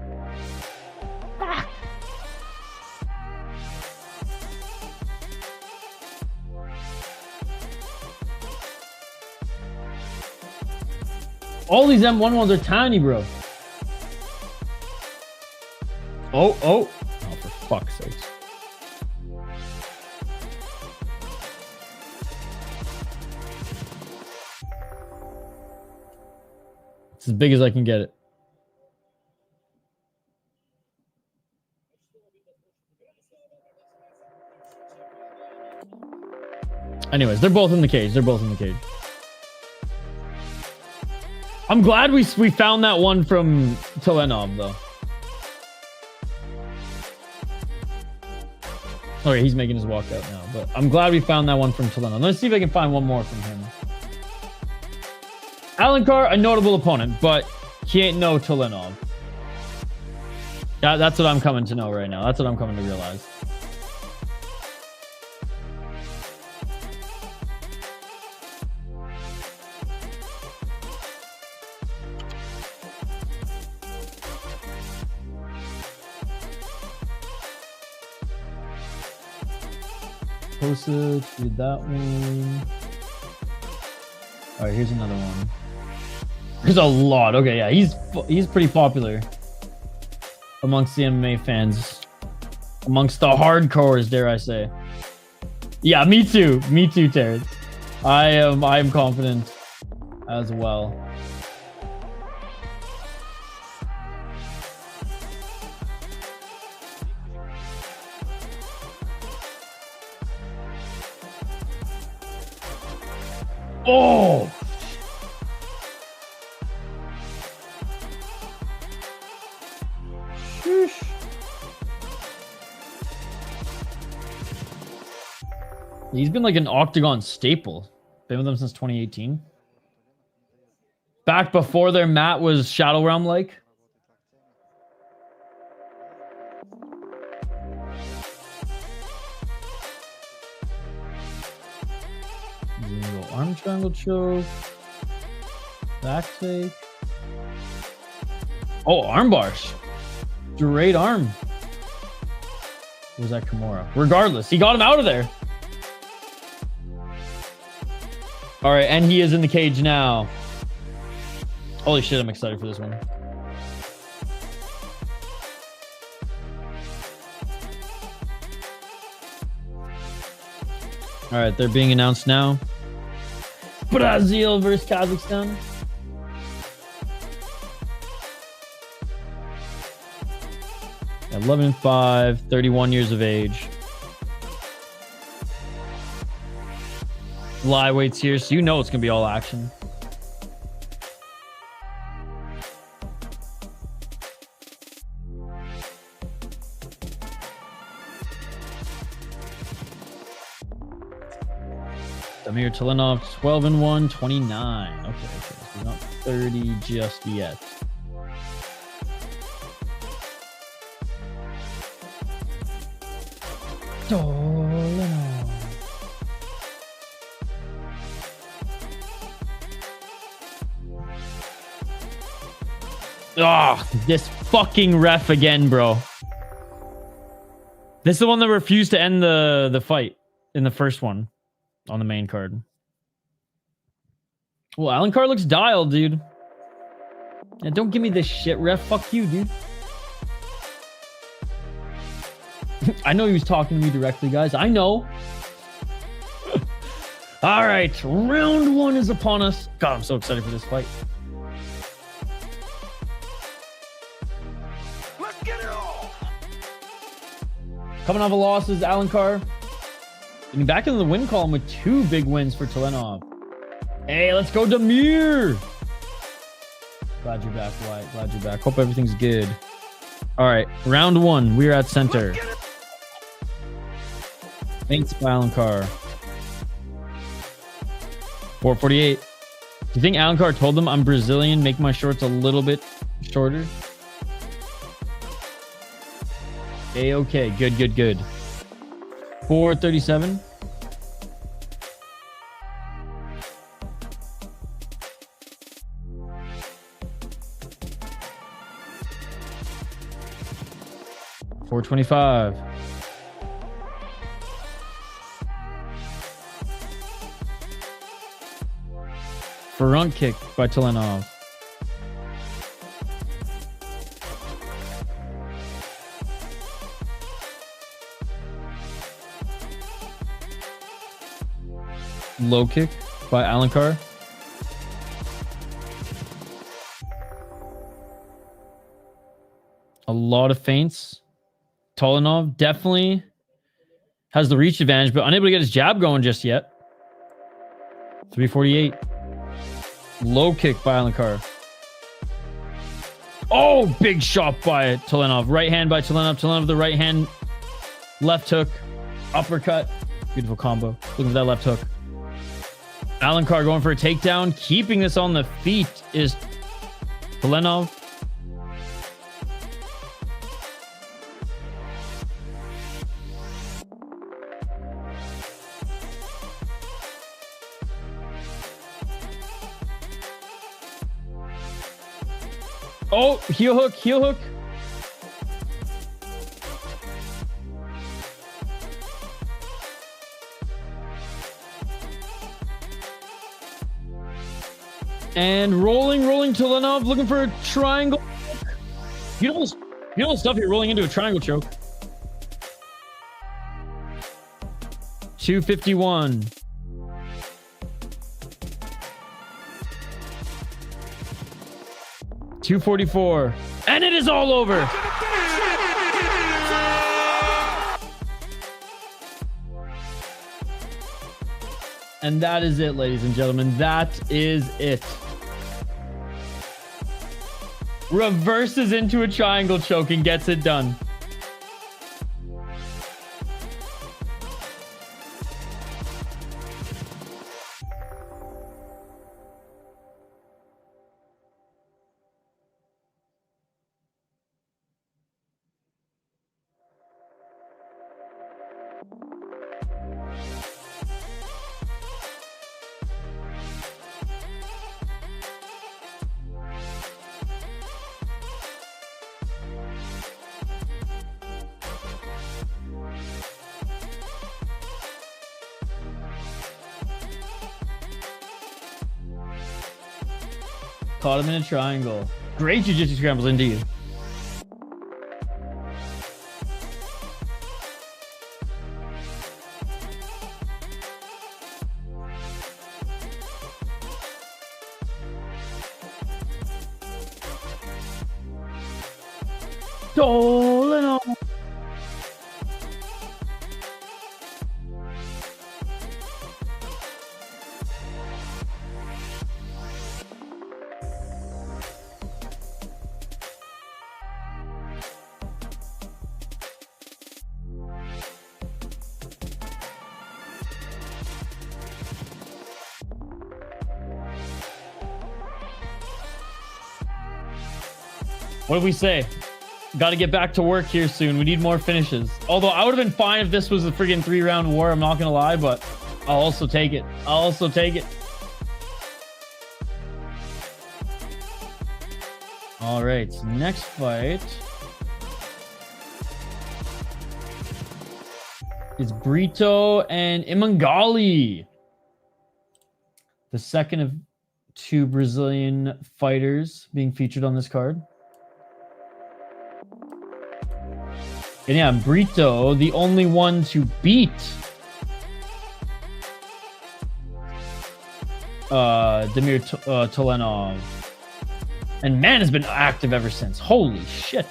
All these M1 ones are tiny, bro. Oh, for fuck's sake. It's as big as I can get it. Anyways, they're both in the cage. I'm glad we found that one from Tolenov, though. Okay, he's making his walkout now, but I'm glad we found that one from Tolenov. Let's see if I can find one more from him. Alencar, a notable opponent, but he ain't no Tolenov. That's what I'm coming to know right now. That's what I'm coming to realize. Postage, did that one. All right, here's another one. There's a lot. Okay, yeah, he's pretty popular amongst the MMA fans, amongst the hardcores, dare I say. Yeah, me too, Terrence. I am confident as well. Oh! Sheesh. He's been like an Octagon staple. Been with them since 2018. Back before their mat was Shadow Realm like. Arm triangle choke. Back take. Oh, arm bars. Great arm. Was that Kimura? Regardless, he got him out of there. All right, and he is in the cage now. Holy shit, I'm excited for this one. All right, they're being announced now. Brazil versus Kazakhstan. At 11-5, 31 years of age. Flyweights here, so you know it's gonna be all action. Damir Tolenov, 12-1, 29. Okay, so he's not 30 just yet. Tolenov. Ah, this fucking ref again, bro. This is the one that refused to end the fight in the first one. On the main card. Well, Alencar looks dialed, dude. Yeah, don't give me this shit, ref. Fuck you, dude. I know he was talking to me directly, guys. I know. All right, round one is upon us. God, I'm so excited for this fight. Let's get it all. Coming off a loss is Alencar. I mean, back into the win column with 2 big wins for Tolenov. Hey, let's go, Damir. Glad you're back, Wyatt. Glad you're back. Hope everything's good. All right, round one. We're at center. Thanks, Alencar. 448. Do you think Alencar told them I'm Brazilian? Make my shorts a little bit shorter. Okay. Good. 437. $425. Front kick by Tolenov. Low kick by Alencar. A lot of feints. Tolenov definitely has the reach advantage, but unable to get his jab going just yet. 348. Low kick by Alencar. Oh, big shot by Tolenov. Right hand by Tolenov. Tolenov the right hand. Left hook. Uppercut. Beautiful combo. Looking for that left hook. Alencar going for a takedown. Keeping this on the feet is Tolenov. Oh, heel hook. And rolling Tolenov, looking for a triangle. You know the stuff you're rolling into a triangle choke. 251. $244. And it is all over. And that is it, ladies and gentlemen. That is it. Reverses into a triangle choke and gets it done. Caught him in a triangle. Great jiu-jitsu scrambles indeed. Tolenov. What did we say? Got to get back to work here soon. We need more finishes. Although I would have been fine if this was a friggin' 3-round war. I'm not going to lie, but I'll also take it. All right. Next fight is Brito and Imangali. The second of two Brazilian fighters being featured on this card. And yeah, Brito, the only one to beat Damir Tolenov. And man has been active ever since. Holy shit.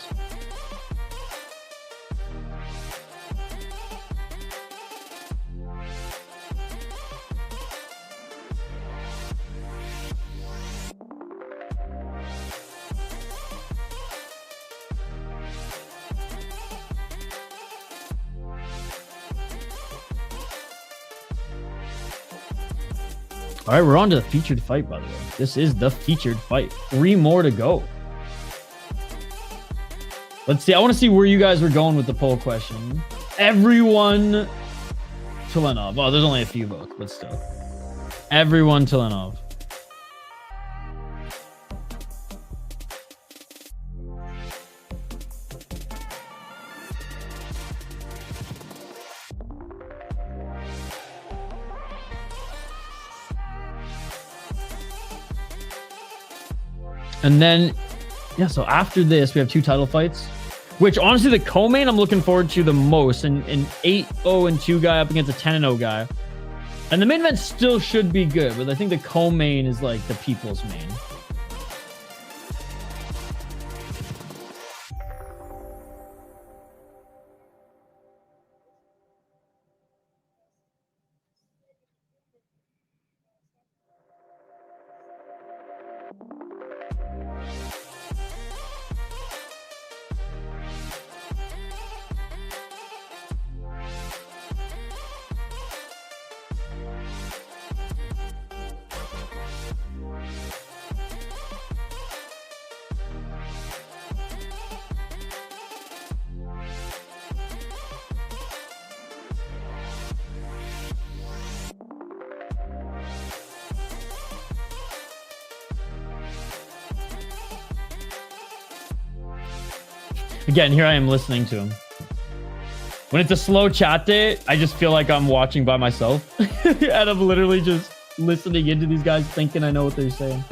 All right, we're on to the featured fight, by the way. This is the featured fight. 3 more to go. Let's see. I want to see where you guys were going with the poll question. Everyone Tolenov. Oh, there's only a few votes, but still. Everyone Tolenov. And then, yeah, so after this, we have 2 title fights, which honestly, the co-main I'm looking forward to the most. An 8-0-2 guy up against a 10-0 guy. And the main event still should be good, but I think the co-main is like the people's main. Again, here I am listening to him. When it's a slow chat day, I just feel like I'm watching by myself. And I'm literally just listening into these guys thinking I know what they're saying.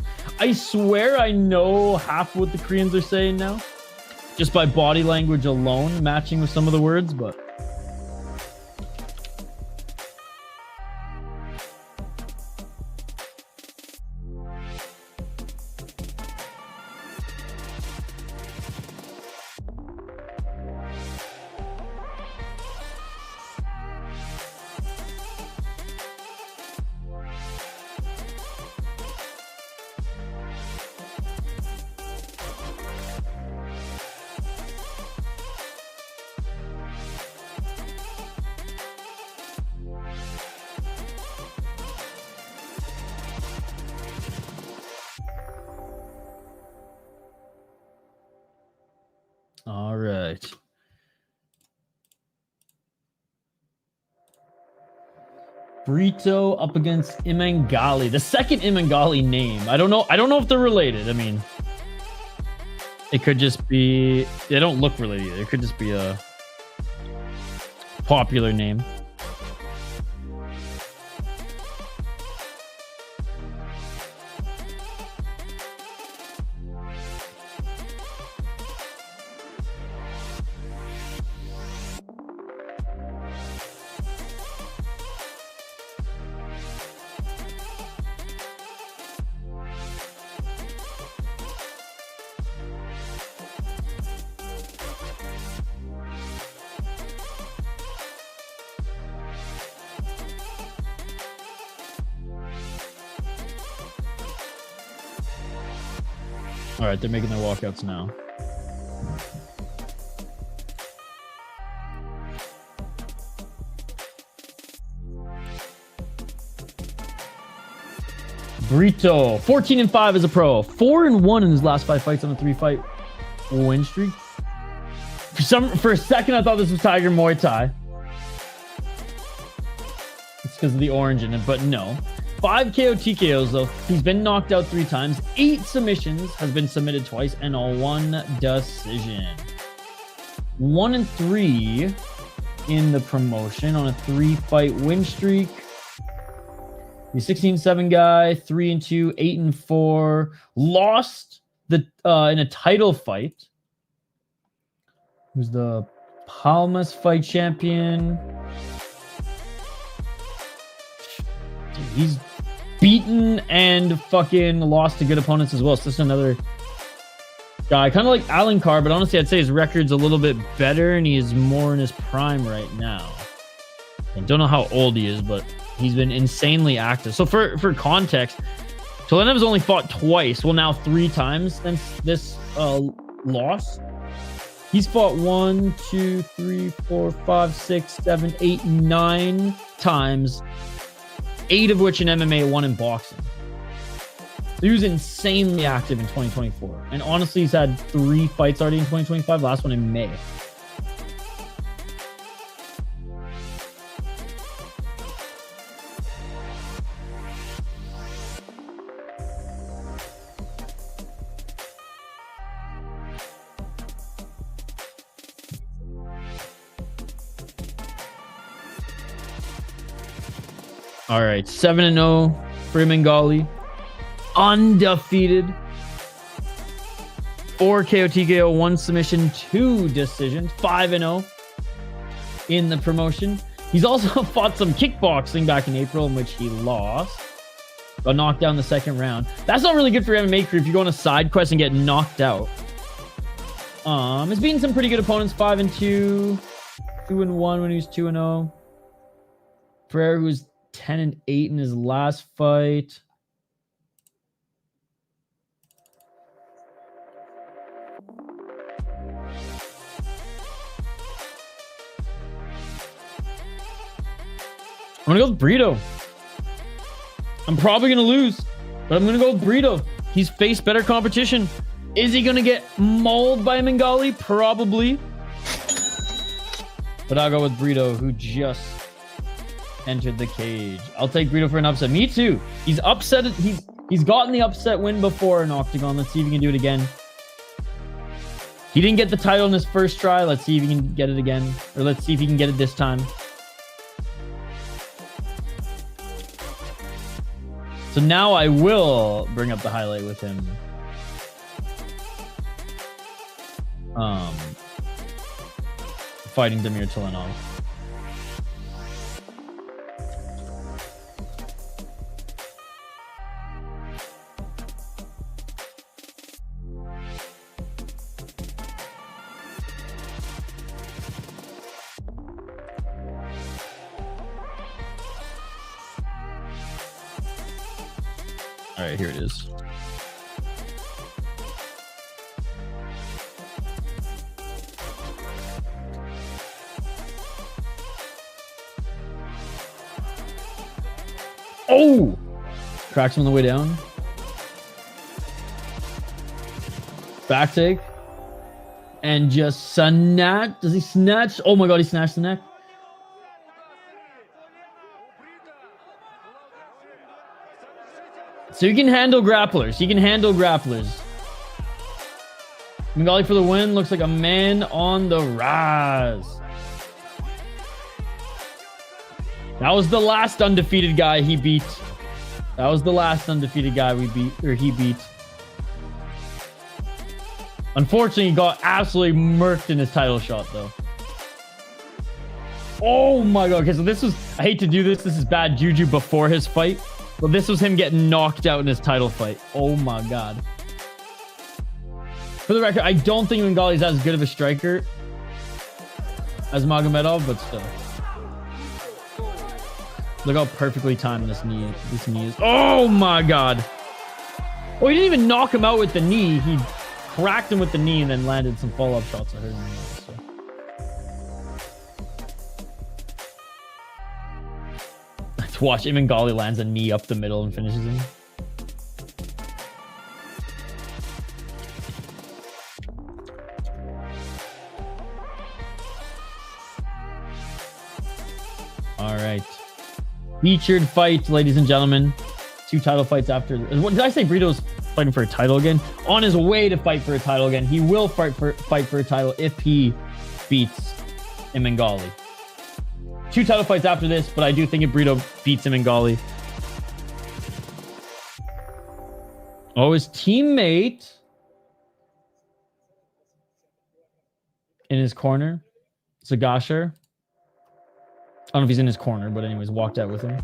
I swear I know half what the Koreans are saying now. Just by body language alone, matching with some of the words, but... All right. Brito up against Imangali. The second Imangali name. I don't know if they're related. I mean, it could just be, they don't look related either. It could just be a popular name. All right, they're making their walkouts now. Brito, 14-5 as a pro, 4-1 in his last 5 fights on a 3-fight win streak. For a second, I thought this was Tiger Muay Thai. It's because of the orange in it, but no. 5 KO TKOs though. He's been knocked out 3 times, 8 submissions, has been submitted twice, and a 1 decision. 1-3 in the promotion on a 3-fight win streak. He's 16-7 guy, 3-2, 8-4. Lost the in a title fight. Who's the Palmas fight champion? Dude, he's beaten and fucking lost to good opponents as well. So just another guy, kind of like Alencar, but honestly, I'd say his record's a little bit better, and he is more in his prime right now. I don't know how old he is, but he's been insanely active. So for context, Tolenov's only fought twice. Well, now 3 times since this loss. He's fought 1, 2, 3, 4, 5, 6, 7, 8, 9 times 8 of which in MMA, 1 in boxing. He was insanely active in 2024. And honestly, he's had 3 fights already in 2025, last one in May. All right, 7-0 for Imangali. Undefeated. 4 KO TKO, 1 submission, 2 decisions. 5-0 in the promotion. He's also fought some kickboxing back in April, in which he lost. Got knocked down the second round. That's not really good for your MMA career if you go on a side quest and get knocked out. He's beaten some pretty good opponents. 5-2, 2-1 when he was 2-0. Ferrer, who's 10-8 in his last fight. I'm gonna go with Brito. I'm probably gonna lose, but I'm gonna go with Brito. He's faced better competition. Is he gonna get mauled by Imangali? Probably. But I'll go with Brito, who just entered the cage. I'll take Brito for an upset. Me too. He's upset. He's gotten the upset win before in Octagon. Let's see if he can do it again. He didn't get the title in his first try. Let's see if he can get it again. Or let's see if he can get it this time. So now I will bring up the highlight with him. Fighting Damir Tolenov. All right, here it is. Oh! Cracks him on the way down. Back take. And just snatch. Does he snatch? Oh my god, he snatched the neck. So he can handle grapplers. He can handle grapplers. Imangali for the win. Looks like a man on the rise. That was the last undefeated guy he beat. That was the last undefeated guy he beat. Unfortunately, he got absolutely murked in his title shot, though. Oh my god. Okay, so this was... I hate to do this. This is bad juju before his fight. But this was him getting knocked out in his title fight. Oh my god. For the record, I don't think Imangali is as good of a striker as Magomedov, but still. Look how perfectly timed this knee is. Oh my god. Oh, he didn't even knock him out with the knee. He cracked him with the knee and then landed some follow-up shots that hurt him. Let's watch Imangali lands a knee up the middle and finishes him. All right. Featured fight, ladies and gentlemen. 2 title fights after. What did I say? Brito's fighting for a title again? On his way to fight for a title again. He will fight for a title if he beats Imangali. 2 title fights after this, but I do think if Brito beats Imangali. Oh, his teammate in his corner, Zhaugashar. I don't know if he's in his corner, but anyways, walked out with him.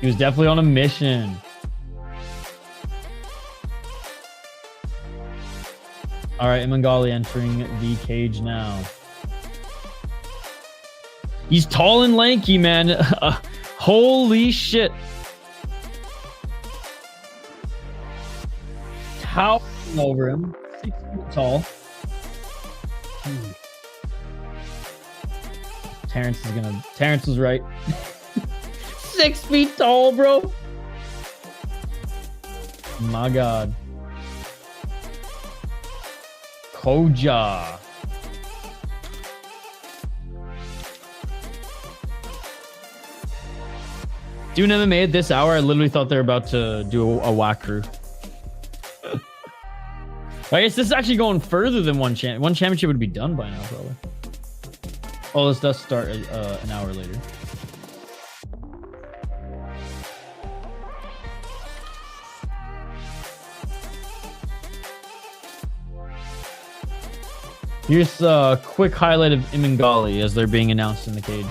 He was definitely on a mission. All right, Imangali entering the cage now. He's tall and lanky, man. Holy shit. Towering over him. 6 feet tall. Terrence was right. 6 feet tall, bro. My God. Koja. Doing MMA at this hour, I literally thought they were about to do a whack crew. I guess this is actually going further than one championship would be done by now, probably. Oh, this does start an hour later. Here's a quick highlight of Imangali as they're being announced in the cage.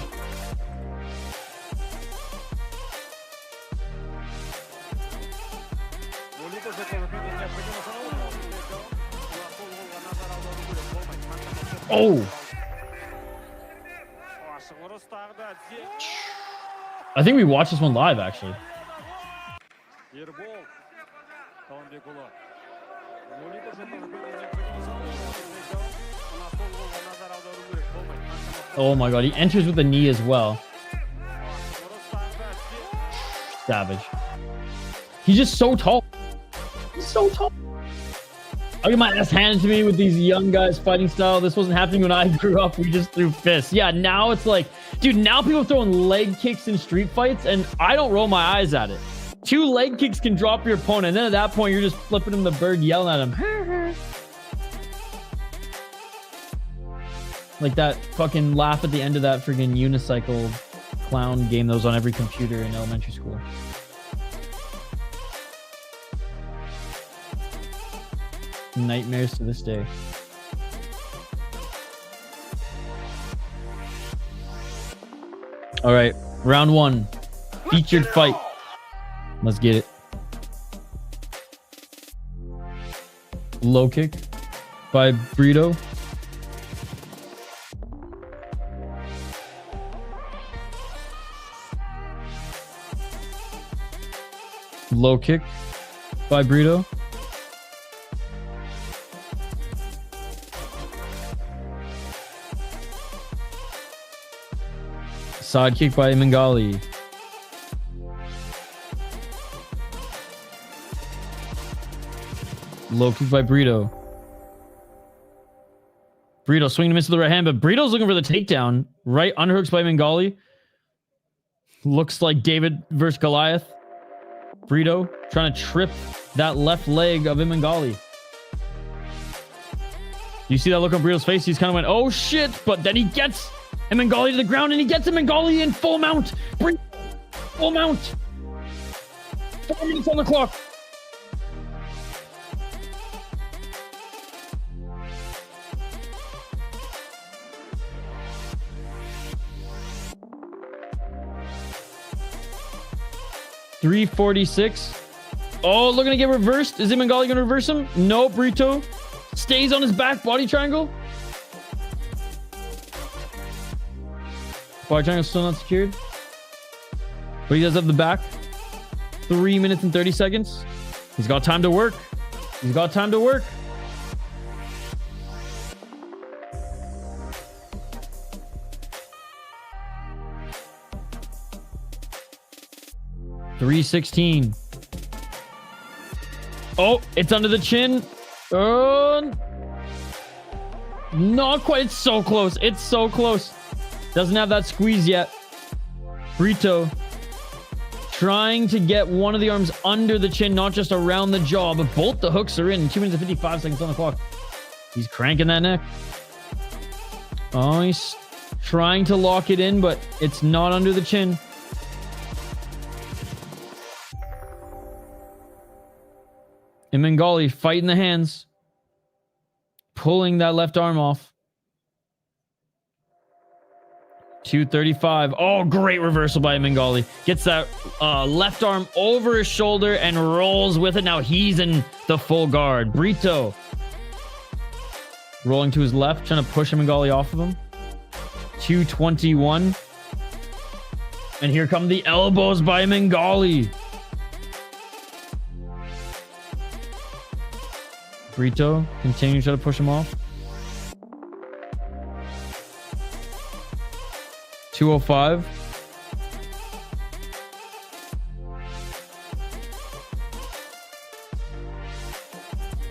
Oh! I think we watched this one live, actually. Oh my God, he enters with a knee as well. Savage. He's just so tall. He's so tall. I get my ass handed to me with these young guys fighting style. This wasn't happening when I grew up. We just threw fists. Yeah, now it's like, dude, now people are throwing leg kicks in street fights, and I don't roll my eyes at it. 2 leg kicks can drop your opponent, and then at that point, you're just flipping him the bird, yelling at him. Like that fucking laugh at the end of that friggin' unicycle clown game that was on every computer in elementary school. Nightmares to this day. All right, round 1, featured fight. Let's get it. Low kick by Brito. Low kick by Brito. Side kick by Imangali. Low kick by Brito. Brito swinging to miss with the right hand, but Brito's looking for the takedown. Right underhooks by Imangali. Looks like David versus Goliath. Brito trying to trip that left leg of Imangali. You see that look on Brito's face? He's kind of went, oh shit, but then he gets Imangali to the ground, and he gets Imangali in full mount. Full mount. 4 minutes on the clock. .346. Oh, looking to get reversed. Is Imangali going to reverse him? No, Brito stays on his back. Body triangle. Body triangle still not secured. But he does have the back. 3 minutes and 30 seconds. He's got time to work. He's got time to work. .316. Oh, it's under the chin. Not quite. It's so close. It's so close. Doesn't have that squeeze yet. Brito trying to get one of the arms under the chin, not just around the jaw, but both the hooks are in. 2 minutes and 55 seconds on the clock. He's cranking that neck. Oh, he's trying to lock it in, but it's not under the chin. Imangali fighting the hands. Pulling that left arm off. 235. Oh, great reversal by Imangali. Gets that left arm over his shoulder and rolls with it. Now he's in the full guard. Brito rolling to his left, trying to push Imangali off of him. 221. And here come the elbows by Imangali. Brito continuing to try to push him off. 205.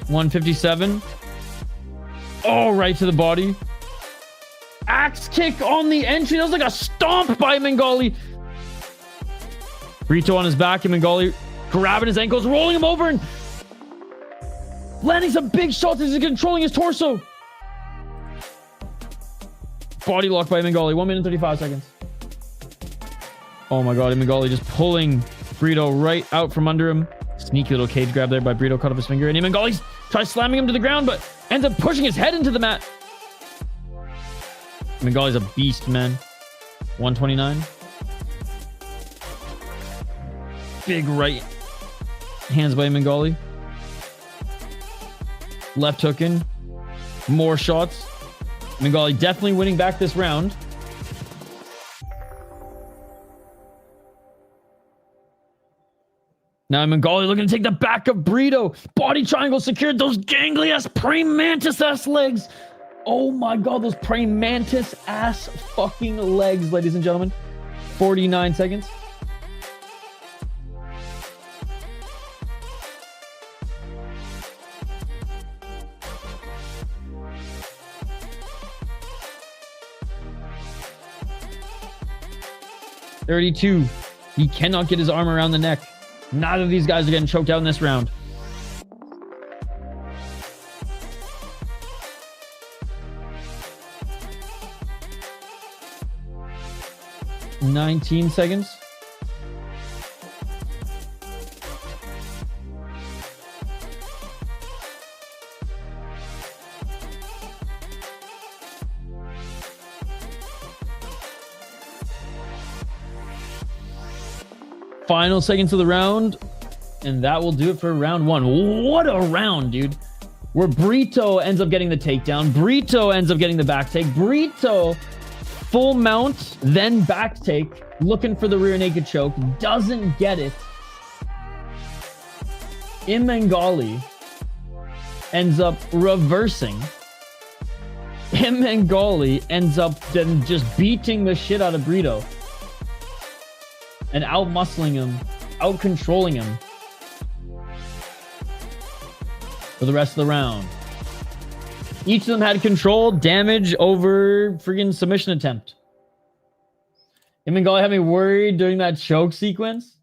$157. Oh, right to the body. Axe kick on the entry. That was like a stomp by Imangali. Brito on his back. Imangali grabbing his ankles, rolling him over, and landing some big shots as he's controlling his torso. Body lock by Imangali. 1 minute 35 seconds. Oh my god, Imangali just pulling Brito right out from under him. Sneaky little cage grab there by Brito, cut off his finger, and Imangali tries slamming him to the ground, but ends up pushing his head into the mat. Imangali's a beast, man. 129. Big right hands by Imangali. Left hook in. More shots. Imangali definitely winning back this round. Now Imangali looking to take the back of Brito. Body triangle secured. Those gangly ass praying mantis ass legs. Oh my god, those praying mantis ass fucking legs, ladies and gentlemen. 49 seconds. $32. He cannot get his arm around the neck. Neither of these guys are getting choked out in this round. $19 seconds. Final seconds of the round, and that will do it for round one. What a round, dude. Where Brito ends up getting the takedown. Brito ends up getting the back take. Brito full mount, then back take, looking for the rear naked choke. Doesn't get it. Imangali ends up reversing. Imangali ends up then just beating the shit out of Brito. And out-muscling him, out-controlling him for the rest of the round. Each of them had control, damage over friggin' submission attempt. Imangali had me worried during that choke sequence.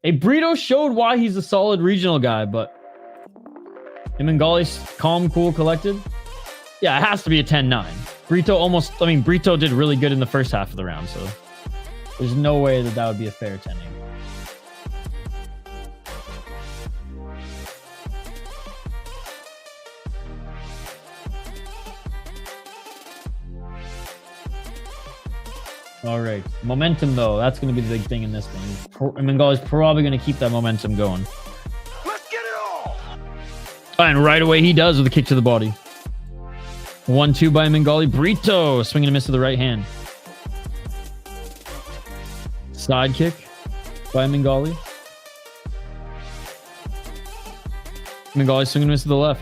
Hey, Brito showed why he's a solid regional guy, but Imangali's calm, cool, collected. Yeah, it has to be a 10-9. Brito did really good in the first half of the round, so there's no way that would be a fair 10-8. All right. Momentum, though. That's going to be the big thing in this one. Imangali's probably going to keep that momentum going. Let's get it all! And right away, he does with a kick to the body. 1-2 by Imangali. Brito swinging a miss to the right hand. Side kick by Imangali. Imangali swinging a miss to the left.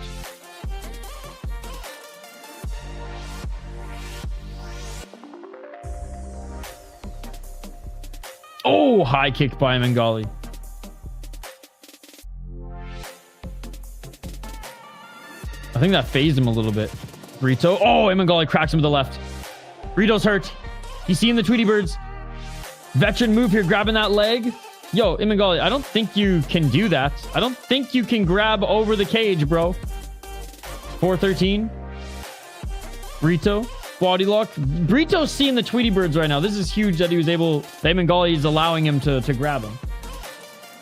Oh, high kick by Imangali. I think that phased him a little bit. Brito. Oh, Imangali cracks him to the left. Brito's hurt. He's seeing the Tweety Birds. Veteran move here, grabbing that leg. Yo, Imangali, I don't think you can do that. I don't think you can grab over the cage, bro. 4-13. Brito. Body lock. Brito's seeing the Tweety Birds right now. This is huge that he was able... Imangali is allowing him to grab him.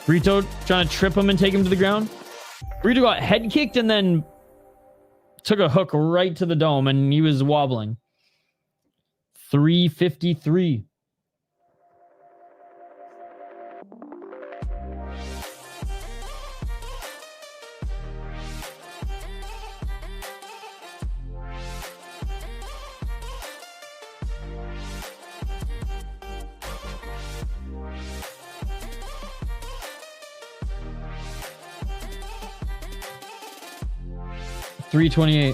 Brito trying to trip him and take him to the ground. Brito got head kicked and then took a hook right to the dome, and he was wobbling. 353. $328.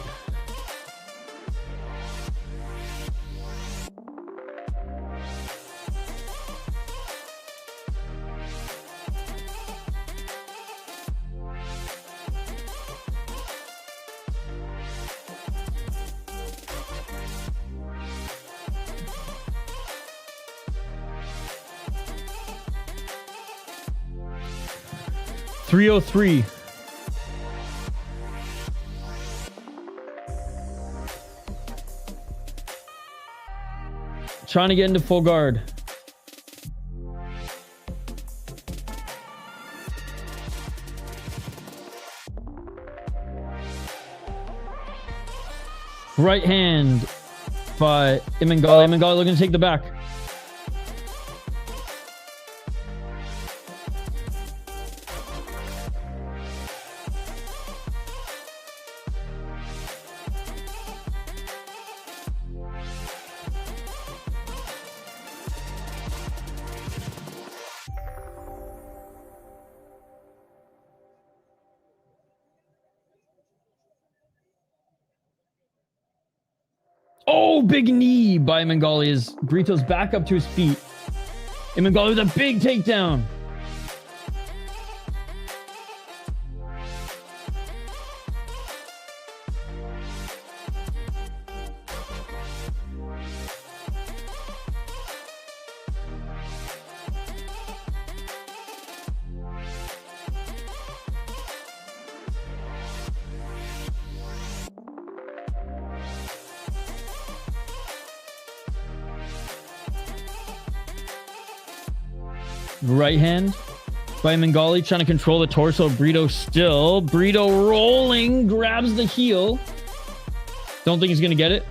303. Trying to get into full guard. Right hand by Imangali. Imangali looking to take the back. Oh, big knee by Imangali as Brito's back up to his feet. Imangali with a big takedown. Right hand by Imangali trying to control the torso of Brito still. Brito rolling, grabs the heel. Don't think he's going to get it.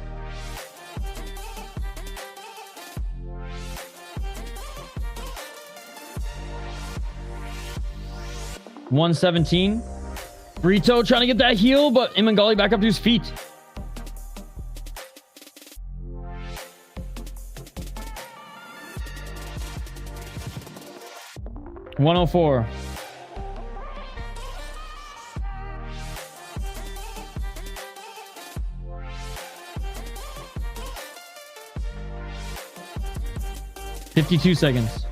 $117. Brito trying to get that heel, but Imangali back up to his feet. $104. $52 seconds.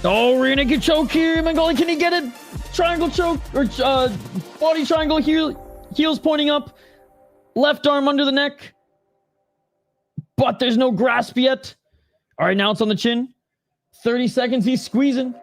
Oh, rear naked choke here. Imangali, can he get it? Triangle choke or body triangle here. Heels pointing up. Left arm under the neck. But there's no grasp yet. All right, now it's on the chin. 30 seconds. He's squeezing.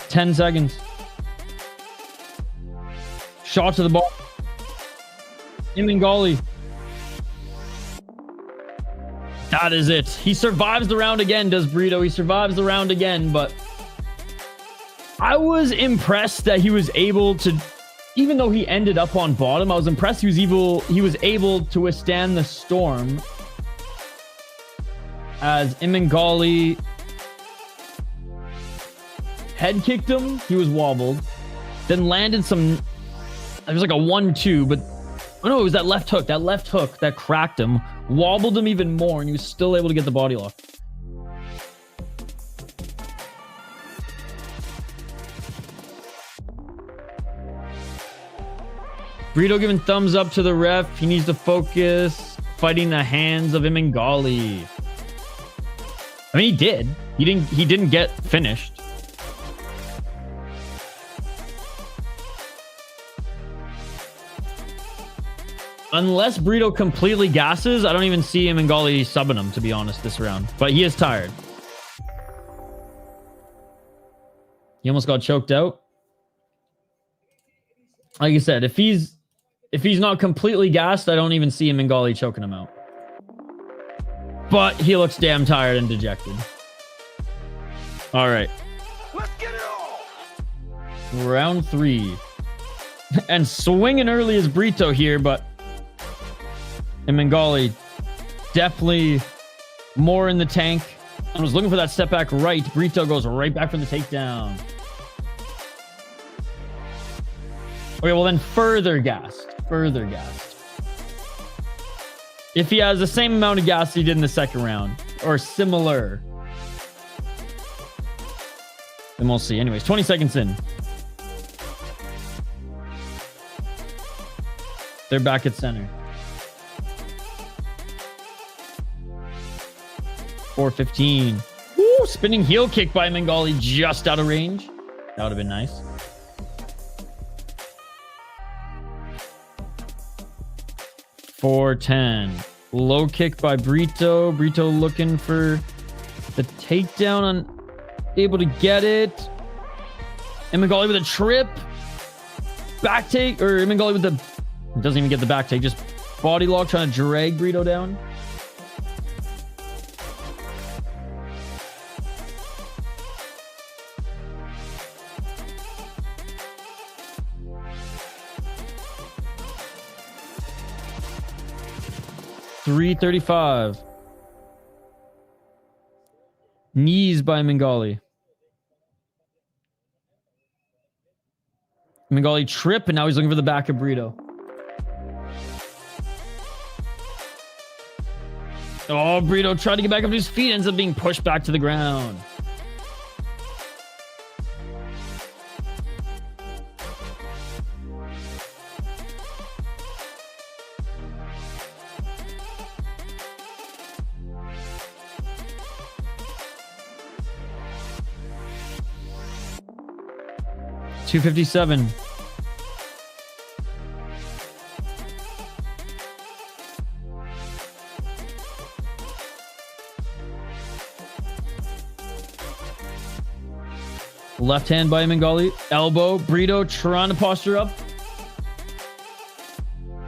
Ten seconds. Shot to the ball. Imangali. That is it. He survives the round again, does Brito. He survives the round again, but I was impressed that he was able to, even though he ended up on bottom, I was impressed he was able to withstand the storm as Imangali head kicked him. He was wobbled, then landed some, it was like a 1-2, but oh no, it was that left hook that cracked him, wobbled him even more, and he was still able to get the body lock. Brito giving thumbs up to the ref. He needs to focus fighting the hands of Imangali. I mean, he did. He didn't get finished. Unless Brito completely gasses, I don't even see Imangali subbing him, to be honest, this round. But he is tired. He almost got choked out. Like I said, if he's not completely gassed, I don't even see Imangali choking him out. But he looks damn tired and dejected. All right. Let's get it on! Round 3. And swinging early is Brito here, but Imangali definitely more in the tank. I was looking for that step back right. Brito goes right back for the takedown. Okay, well then further gassed. If he has the same amount of gas he did in the second round, or similar, then we'll see. Anyways, 20 seconds in. They're back at center. 4:15. Woo! Spinning heel kick by Imangali just out of range. That would have been nice. $4:10. Low kick by Brito. Brito looking for the takedown. Unable to get it. Imangali with a trip. Back take. Or Imangali with the... Doesn't even get the back take. Just body lock trying to drag Brito down. $3:35. Knees by Imangali. Imangali trip, and now he's looking for the back of Brito. Oh, Brito tried to get back up to his feet, ends up being pushed back to the ground. $2:57. Left hand by Imangali. Elbow. Brito trying to posture up.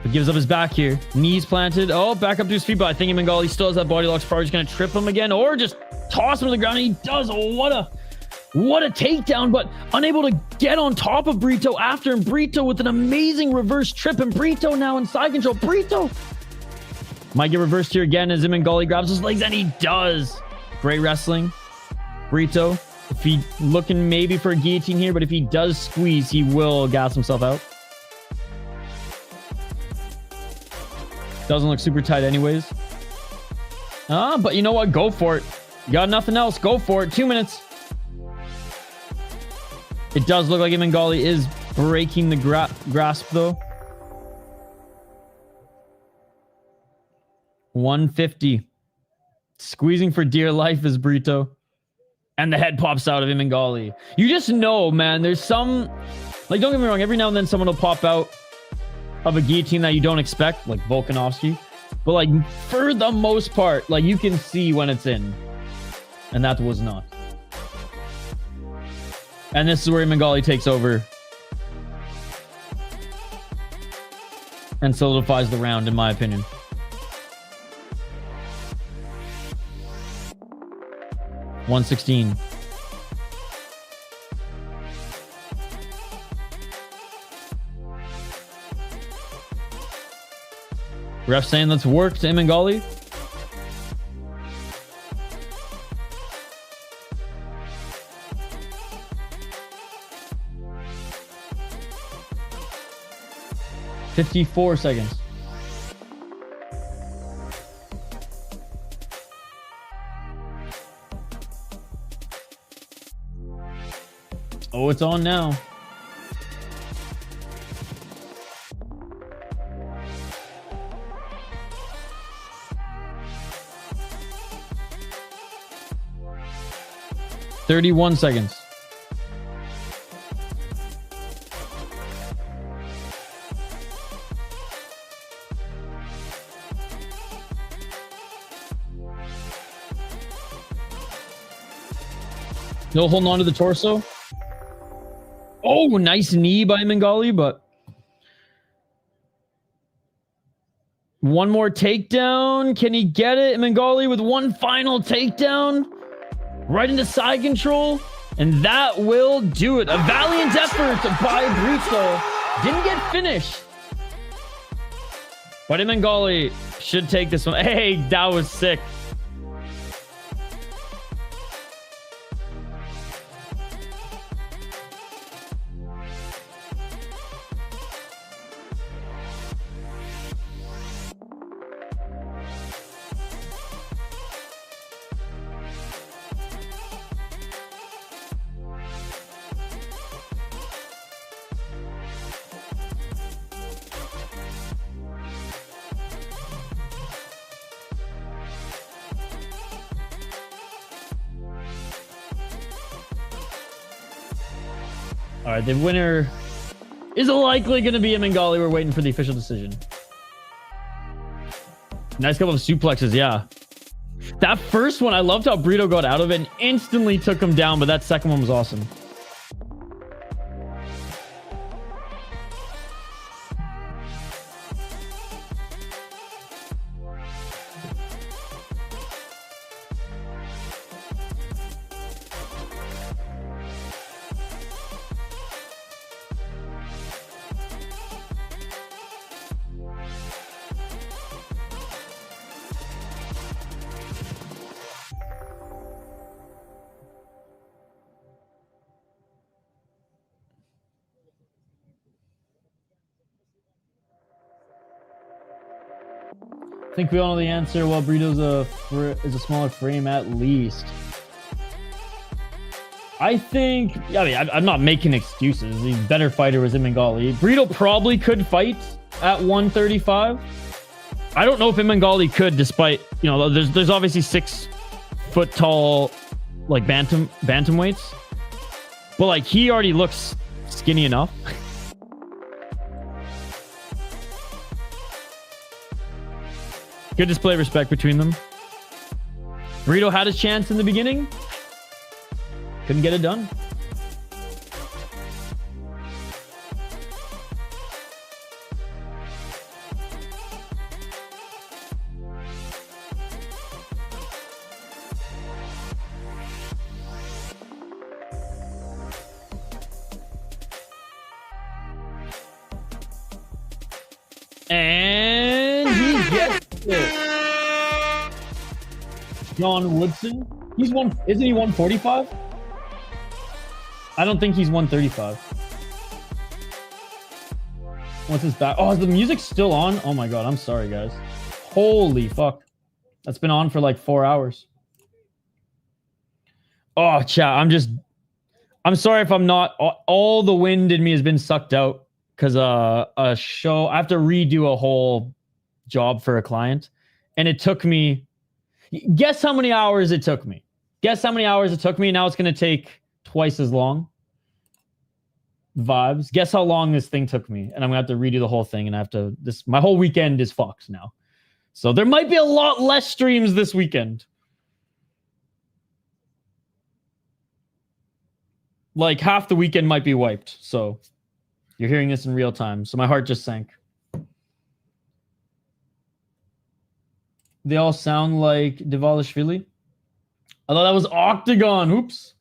But gives up his back here. Knees planted. Oh, back up to his feet. But I think Imangali still has that body lock. Probably just going to trip him again. Or just toss him to the ground. And he does. Oh, what a takedown. But unable to get on top of Brito after. And Brito with an amazing reverse trip. And Brito now in side control. Brito might get reversed here again as Imangali grabs his legs. And he does. Great wrestling. Brito. If he looking maybe for a guillotine here, but if he does squeeze, he will gas himself out. Doesn't look super tight anyways. But you know what? Go for it. You got nothing else. Go for it. 2 minutes. It does look like Imangali is breaking the grasp though. 150. Squeezing for dear life is Brito. And the head pops out of Imangali. You just know, man, there's some... Like, don't get me wrong, every now and then someone will pop out of a guillotine that you don't expect, like Volkanovski. But, like, for the most part, like, you can see when it's in. And that was not. And this is where Imangali takes over. And solidifies the round, in my opinion. $116. Ref saying let's work to Imangali. $54 seconds. Oh, it's on now. $31 seconds. No holding on to the torso. Oh, nice knee by Imangali, but one more takedown. Can he get it? Imangali with one final takedown right into side control, and that will do it. A valiant effort by Brito. Didn't get finished, but Imangali should take this one. Hey, that was sick. All right, the winner is likely going to be Imangali. We're waiting for the official decision. Nice couple of suplexes, yeah. That first one, I loved how Brito got out of it and instantly took him down, but that second one was awesome. I think we all know the answer. Well, Brito's is a smaller frame at least. I think, I mean, I'm not making excuses. The better fighter was Imangali. Brito probably could fight at 135. I don't know if Imangali could, despite, you know, there's obviously 6 foot tall, like bantamweights, but like he already looks skinny enough. Good display of respect between them. Brito had his chance in the beginning. Couldn't get it done. And he gets it. John Woodson. He's one. Isn't he 145? I don't think he's 135. What's his back? Oh, is the music still on? Oh my god, I'm sorry, guys. Holy fuck. That's been on for like 4 hours. Oh, chat. I'm sorry if I'm not. All the wind in me has been sucked out because a show. I have to redo a whole job for a client. And it took me. Guess how many hours it took me? Guess how many hours it took me? Now it's going to take twice as long. Vibes. Guess how long this thing took me? And I'm going to have to redo the whole thing. And I have to. My whole weekend is fucked now. So there might be a lot less streams this weekend. Like half the weekend might be wiped. So you're hearing this in real time. So my heart just sank. They all sound like Dvalishvili. I thought that was Octagon. Oops.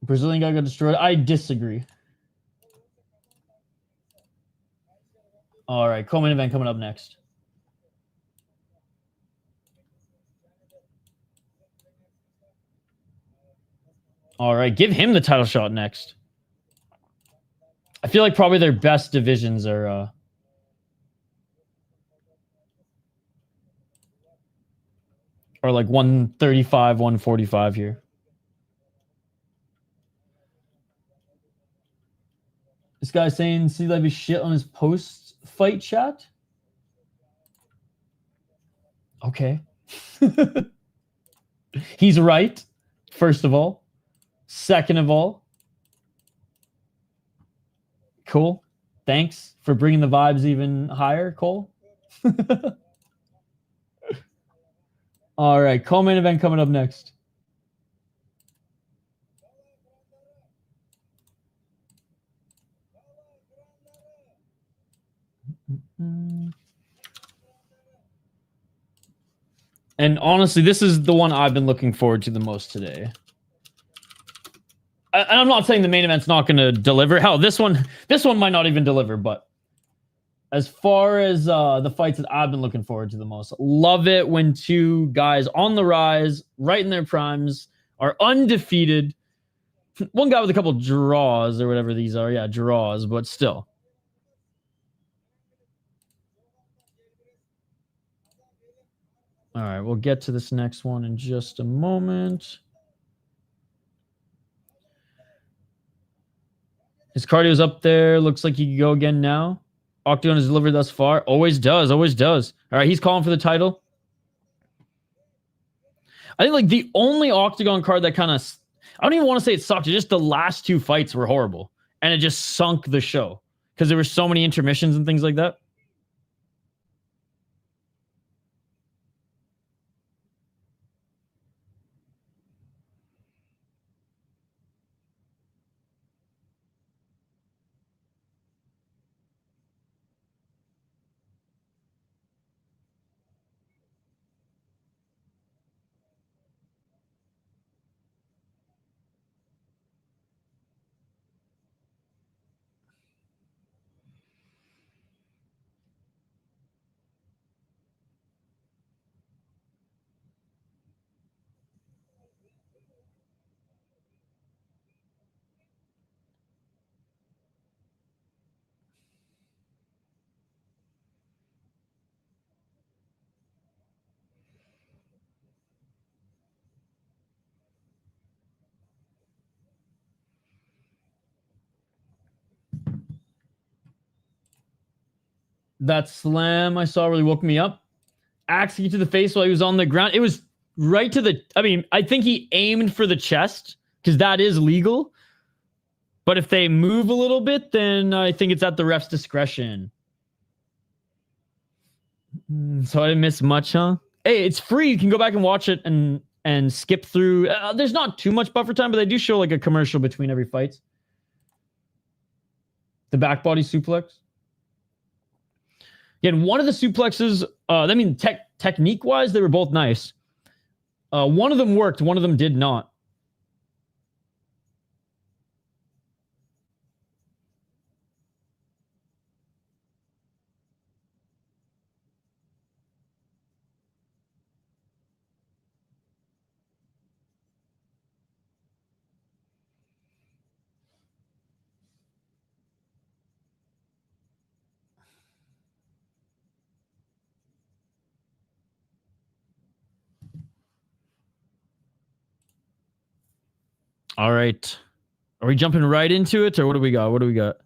Brazilian guy got destroyed. I disagree. All right, co-main event coming up next. All right, give him the title shot next. I feel like probably their best divisions are like 135, 145 here. This guy's saying C Levy shit on his post-fight chat. Okay. He's right, first of all. Second of all. Cool. Thanks for bringing the vibes even higher, Cole. All right, co-main event coming up next. And honestly, this is the one I've been looking forward to the most today. I'm not saying the main event's not going to deliver. Hell, this one might not even deliver, but as far as the fights that I've been looking forward to the most, love it when two guys on the rise, right in their primes, are undefeated. One guy with a couple draws or whatever these are. Yeah, draws, but still. All right, we'll get to this next one in just a moment. His cardio's up there. Looks like he can go again now. Octagon has delivered thus far. Always does. Always does. All right, he's calling for the title. I think like the only Octagon card that kind of... I don't even want to say it sucked. It's just the last two fights were horrible. And it just sunk the show. Because there were so many intermissions and things like that. That slam I saw really woke me up. Axe kick to the face while he was on the ground. It was right to the... I mean, I think he aimed for the chest because that is legal. But if they move a little bit, then I think it's at the ref's discretion. So I didn't miss much, huh? Hey, it's free. You can go back and watch it and skip through. There's not too much buffer time, but they do show like a commercial between every fight. The back body suplex. Again, one of the suplexes, I mean, technique-wise, they were both nice. One of them worked, one of them did not. All right. Are we jumping right into it, or what do we got? What do we got?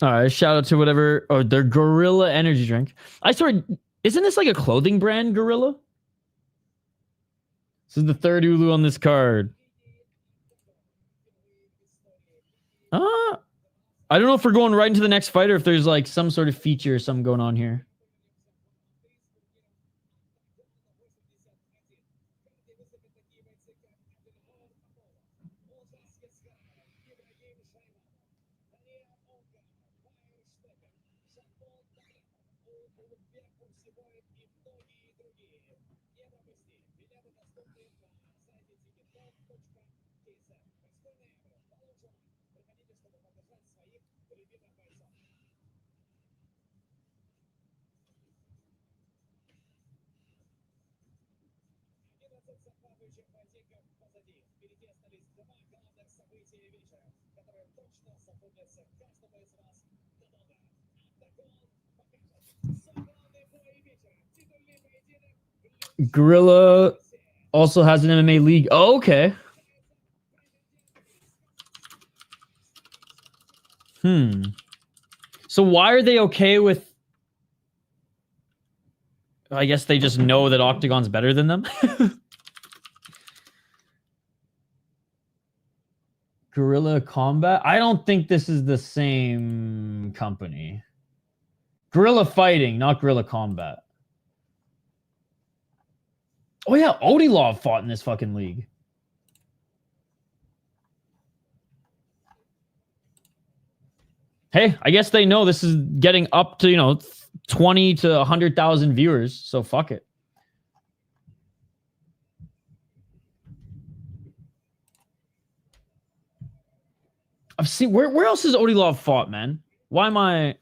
All right. Shout out to whatever. Oh, their Gorilla energy drink. I swear, isn't this like a clothing brand, Gorilla? This is the third Uulu on this card. I don't know if we're going right into the next fight or if there's like some sort of feature or something going on here. Gorilla also has an MMA league. Oh, okay. So why are they okay with... I guess they just know that Octagon's better than them. Guerrilla Combat? I don't think this is the same company. Guerrilla Fighting, not Guerrilla Combat. Oh yeah, Odilov fought in this fucking league. Hey, I guess they know this is getting up to, you know, 20 to 100,000 viewers, so fuck it. I've seen where else has Odilov fought, man? Why am I?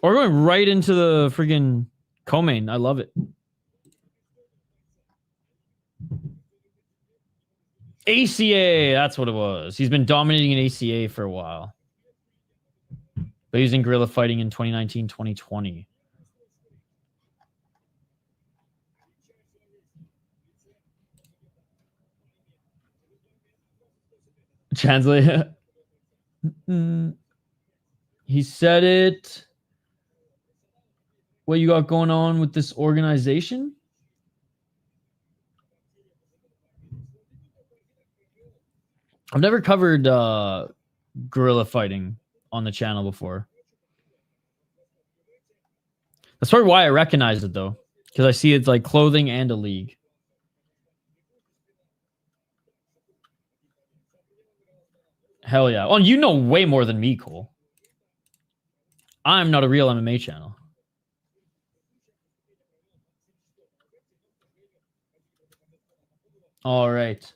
Or we're going right into the friggin' co-main. I love it. ACA, that's what it was. He's been dominating in ACA for a while. But he's in guerrilla fighting in 2019, 2020. Translate. He said it. What you got going on with this organization? I've never covered guerrilla fighting on the channel before. That's probably why I recognize it, though. Because I see it's like clothing and a league. Hell yeah. Oh, you know way more than me, Cole. I'm not a real MMA channel. All right.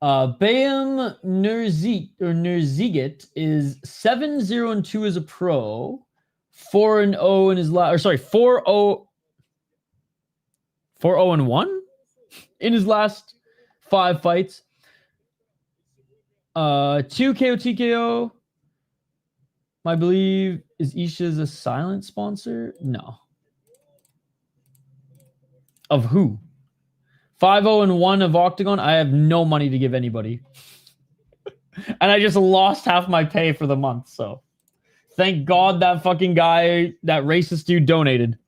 Bayem Nurzhigit is 7-0-2 as a pro, 4-0 in his last, or sorry, 4-0 4-0-1 in his last 5 fights. 2 KO TKO. I believe is Isha's a silent sponsor? No. Of who? 5-0-1 of Octagon. I have no money to give anybody. And I just lost half my pay for the month, so thank God that fucking guy, that racist dude, donated.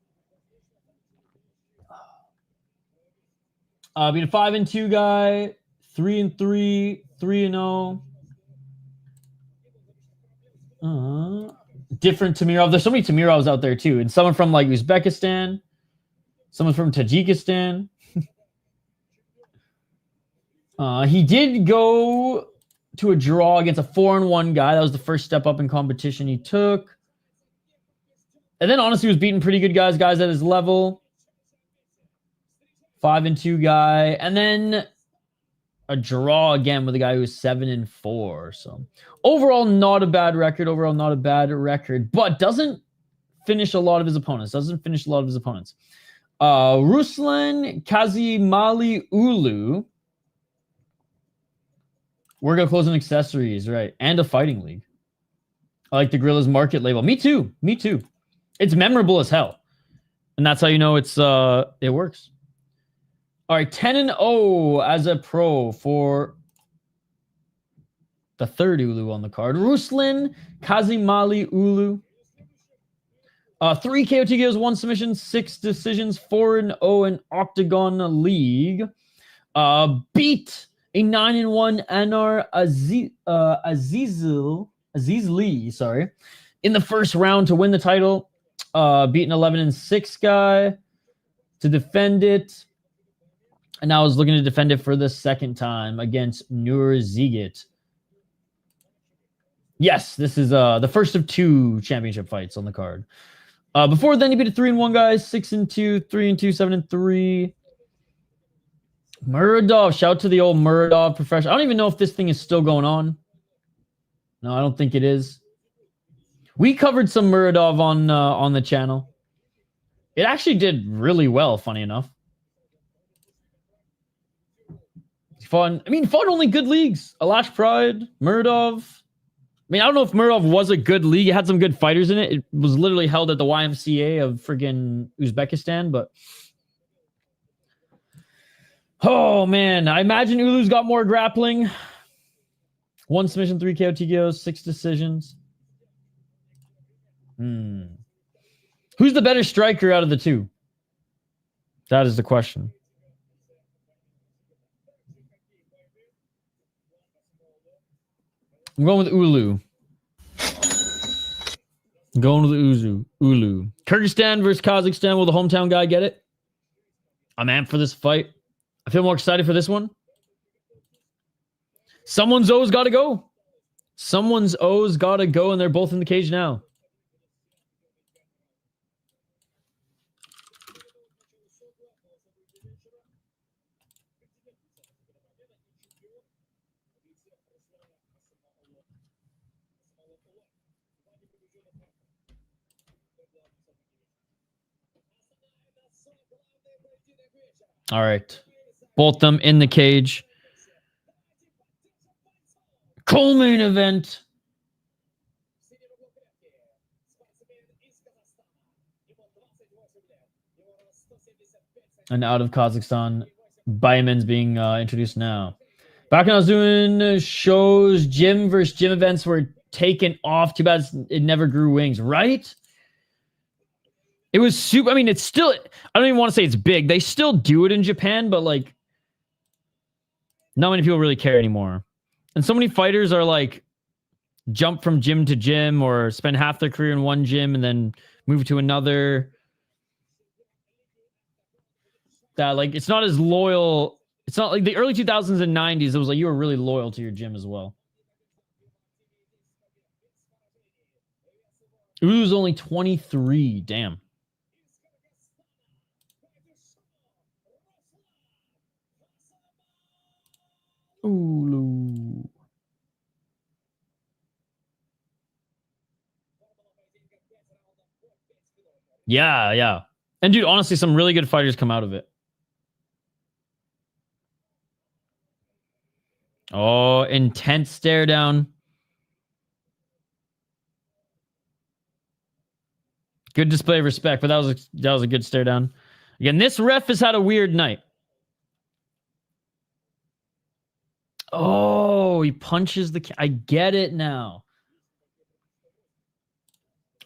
Being a 5-2 guy, 3-3, 3-0. Different Tamirov. There's so many Tamirovs out there too, and someone from like Uzbekistan, someone from Tajikistan. He did go to a draw against a 4-1 guy. That was the first step up in competition he took. And then honestly was beating pretty good guys at his level. 5-2 guy. And then a draw again with a guy who was 7-4. So overall, not a bad record. But doesn't finish a lot of his opponents. Ruslan Kasymaly Uulu. We're going to close on accessories, right? And a fighting league. I like the Guerrillas market label. Me too. It's memorable as hell. And that's how you know it works. All right, 10-0 as a pro for the third Uulu on the card. Ruslan Kasymaly Uulu. 3 KO TKOs, 1 submission, 6 decisions, 4-0 in Octagon League. Beat a 9-1 Anar Azizli, sorry, in the first round to win the title. Beat an 11-6 guy to defend it. And now is looking to defend it for the second time against Nurzhigit. Yes, this is the first of 2 championship fights on the card. Before then, he beat a 3-1 guy, 6-2, 3-2, 7-3. Muradov, shout to the old Muradov professional. I don't even know if this thing is still going on. No, I don't think it is. We covered some Muradov on the channel. It actually did really well, funny enough. He fought only good leagues. Alash Pride, Muradov. I mean, I don't know if Muradov was a good league. It had some good fighters in it. It was literally held at the YMCA of friggin' Uzbekistan, but oh man, I imagine Ulu's got more grappling. 1 submission, 3 KO TKOs, 6 decisions. Who's the better striker out of the 2? That is the question. I'm going with Uulu. Uulu. Kyrgyzstan versus Kazakhstan. Will the hometown guy get it? I'm amped for this fight. I feel more excited for this one. Someone's O's got to go. And they're both in the cage now. All right. Both them in the cage. Co-main event. And out of Kazakhstan, Baymen's being introduced now. Back when I was doing shows, gym versus gym events were taken off. Too bad it never grew wings, right? It was super. I mean, it's still, I don't even want to say it's big. They still do it in Japan, but like, not many people really care anymore. And so many fighters are like, jump from gym to gym or spend half their career in one gym and then move to another. That like, it's not as loyal. It's not like the early 2000s and 90s. It was like you were really loyal to your gym as well. Uulu's only 23. Damn. Uulu. Yeah, yeah. And dude, honestly, some really good fighters come out of it. Oh, intense stare down. Good display of respect, but that was a good stare down. Again, this ref has had a weird night. Oh, he punches the... I get it now.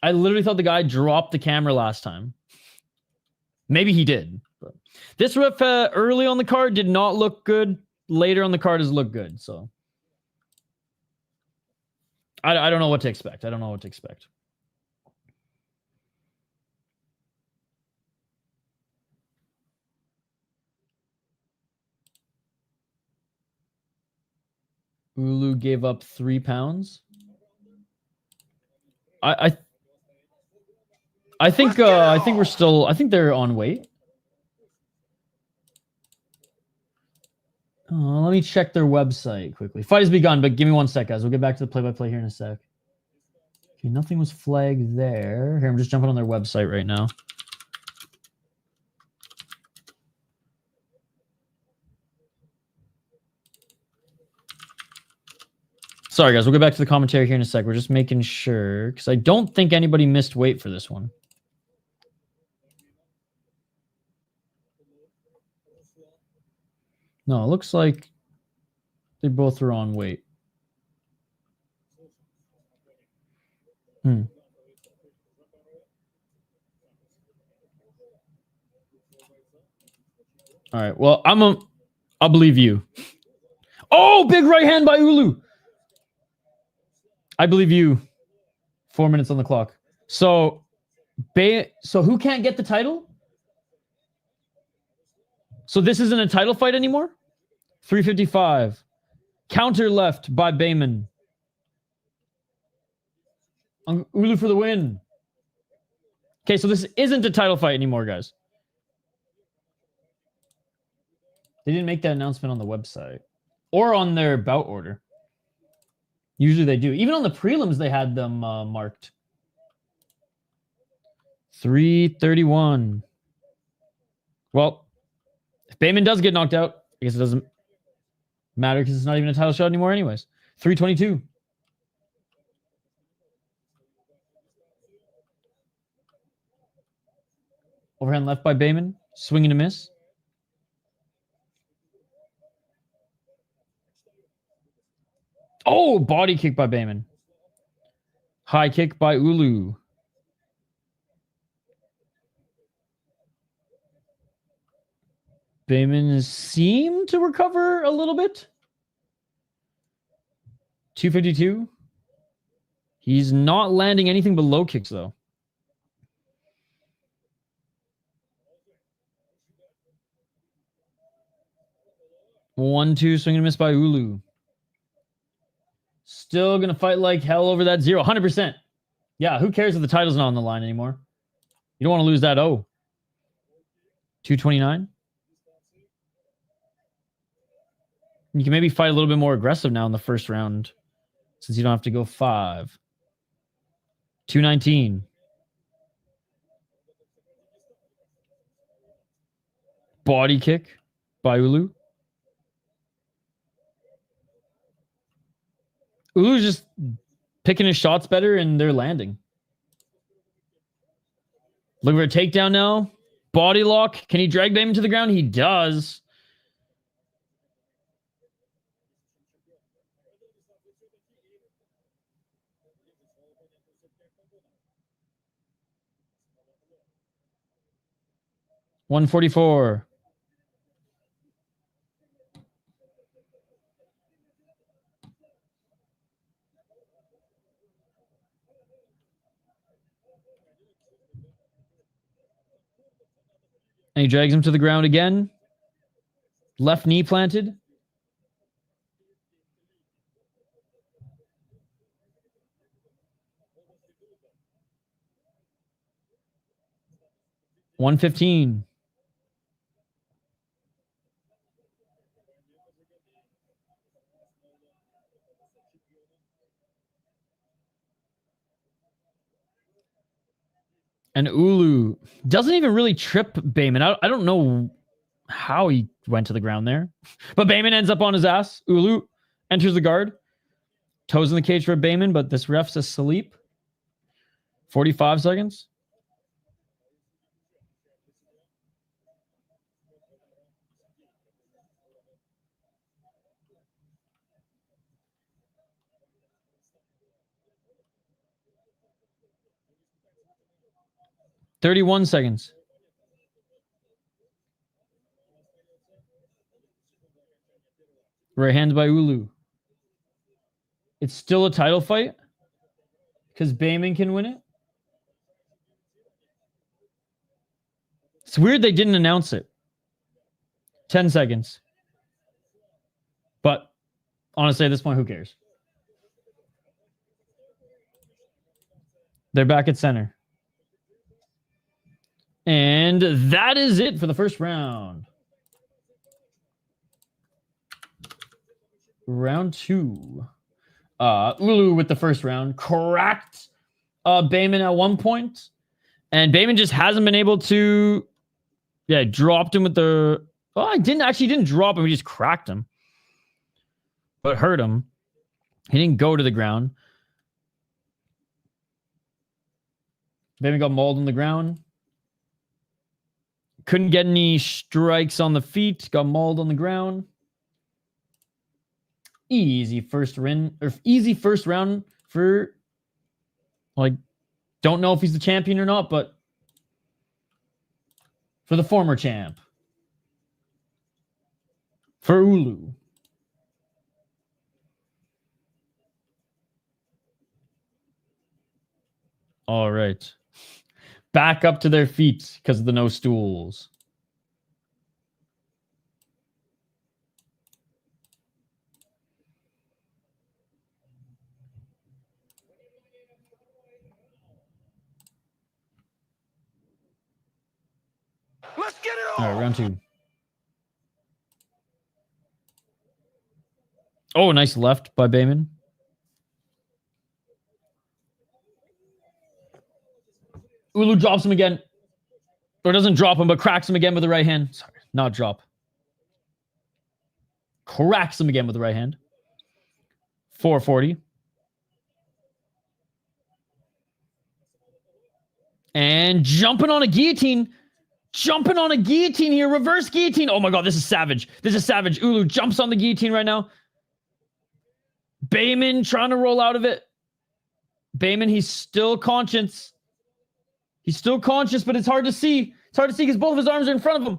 I literally thought the guy dropped the camera last time. Maybe he did. But this ref early on the card did not look good. Later on the card has looked good. So I don't know what to expect. I don't know what to expect. Uulu gave up 3 pounds. I think we're still, I think they're on weight. Let me check their website quickly. Fight has begun, but give me 1 sec, guys. We'll get back to the play-by-play here in a sec. Okay, nothing was flagged there. Here, I'm just jumping on their website right now. Sorry, guys. We'll get back to the commentary here in a sec. We're just making sure, because I don't think anybody missed weight for this one. No, it looks like they both are on weight. All right. Well, I'll believe you. Oh, big right hand by Uulu. I believe you. 4 minutes on the clock. So who can't get the title? So this isn't a title fight anymore? 355. Counter left by Baymen. Uulu for the win. Okay, so this isn't a title fight anymore, guys. They didn't make that announcement on the website. Or on their bout order. Usually they do. Even on the prelims, they had them marked. 331. Well, if Baymen does get knocked out, I guess it doesn't matter because it's not even a title shot anymore anyways. 322. Overhand left by Baymen. Swing and a miss. Oh, body kick by Baymen. High kick by Uulu. Baymen seemed to recover a little bit. 252. He's not landing anything but low kicks, though. One, two, swing and miss by Uulu. Still going to fight like hell over that 0. 100%. Yeah, who cares if the title's not on the line anymore? You don't want to lose that O. 229. You can maybe fight a little bit more aggressive now in the first round since you don't have to go 5. 219. Body kick by Uulu. Uulu's just picking his shots better and they're landing. Looking for a takedown now. Body lock. Can he drag Baymen to the ground? He does. $144. And he drags him to the ground again. Left knee planted. $115. And Uulu doesn't even really trip Baymen. I don't know how he went to the ground there. But Baymen ends up on his ass. Uulu enters the guard. Toes in the cage for Baymen, but this ref's asleep. 45 seconds. $31 seconds. Right hand by Uulu. It's still a title fight because Baymen can win it. It's weird they didn't announce it. 10 seconds. But honestly, at this point, who cares? They're back at center. And that is it for the first round. Round 2. Uulu with the first round cracked Baymen at one point, and Baymen just hasn't been able to. Yeah, dropped him with the. Oh, I didn't drop him. He just cracked him, but hurt him. He didn't go to the ground. Baymen got mauled on the ground. Couldn't get any strikes on the feet. Got mauled on the ground. Easy first round for, like, don't know if he's the champion or not, but for the former champ. For Uulu. All right. Back up to their feet because of the no stools. Let's get it All on. right, round 2. Oh, nice left by Baymen. Uulu drops him again. Or doesn't drop him, but cracks him again with the right hand. Sorry, not drop. Cracks him again with the right hand. 440. And jumping on a guillotine. Jumping on a guillotine here. Reverse guillotine. Oh my god, this is savage. This is savage. Uulu jumps on the guillotine right now. Baymen trying to roll out of it. Baymen, he's still conscious. He's still conscious, but it's hard to see. It's hard to see because both of his arms are in front of him.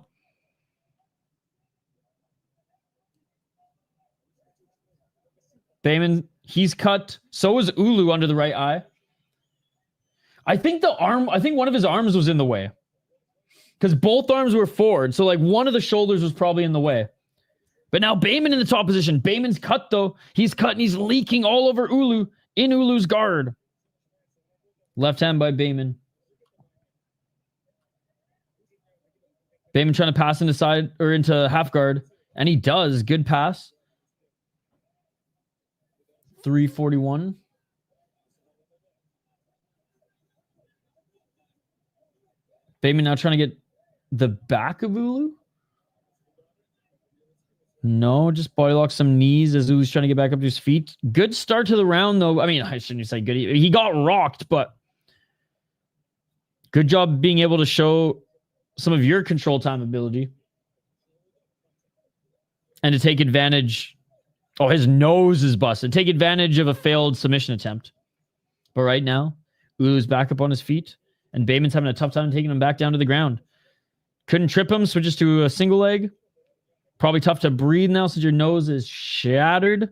Baymen, he's cut. So is Uulu under the right eye. I think one of his arms was in the way. Because both arms were forward. So, like, one of the shoulders was probably in the way. But now Baymen in the top position. Baymen's cut, though. He's cut and he's leaking all over Uulu. In Ulu's guard. Left hand by Baymen. Baymen trying to pass into half guard. And he does. Good pass. 341. Baymen now trying to get the back of Uulu. No, just body lock some knees as Ulu's trying to get back up to his feet. Good start to the round, though. I mean, I shouldn't say good. He got rocked, but good job being able to show some of your control time ability. And to take advantage... Oh, his nose is busted. Take advantage of a failed submission attempt. But right now, Ulu's back up on his feet, and Baymen's having a tough time taking him back down to the ground. Couldn't trip him, switches to a single leg. Probably tough to breathe now since your nose is shattered.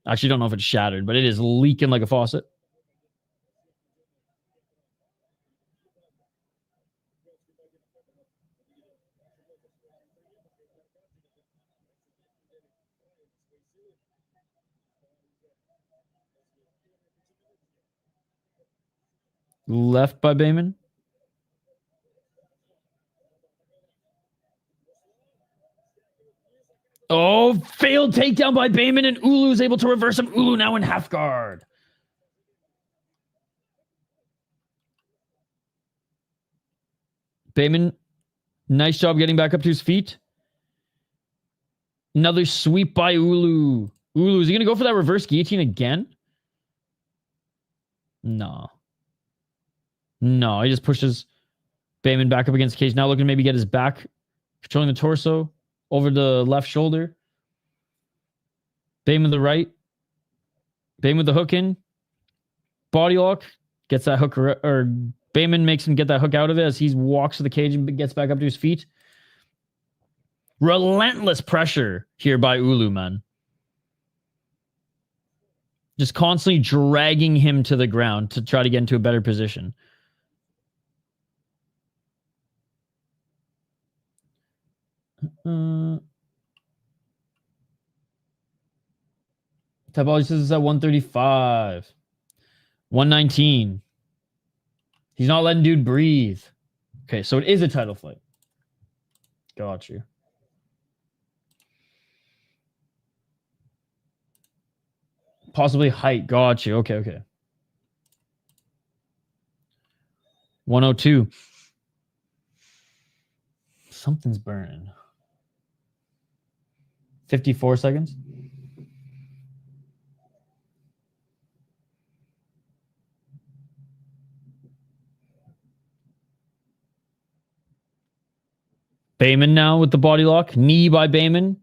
Actually, don't know if it's shattered, but it is leaking like a faucet. Left by Baymen. Oh, failed takedown by Baymen, and Uulu is able to reverse him. Uulu now in half guard. Baymen, nice job getting back up to his feet. Another sweep by Uulu. Uulu, is he going to go for that reverse guillotine again? No. No, he just pushes Baymen back up against the cage. Now looking to maybe get his back, controlling the torso over the left shoulder. Baymen with the right. Baymen with the hook in. Body lock. Gets that hook, or Baymen makes him get that hook out of it as he walks to the cage and gets back up to his feet. Relentless pressure here by Uulu, man. Just constantly dragging him to the ground to try to get into a better position. Typology says it's at 135. 119. He's not letting dude breathe. Okay, so it is a title fight. Got you. Possibly height. Got you. Okay, okay. 102. Something's burning. 54 seconds. Baymen now with the body lock. Knee by Baymen.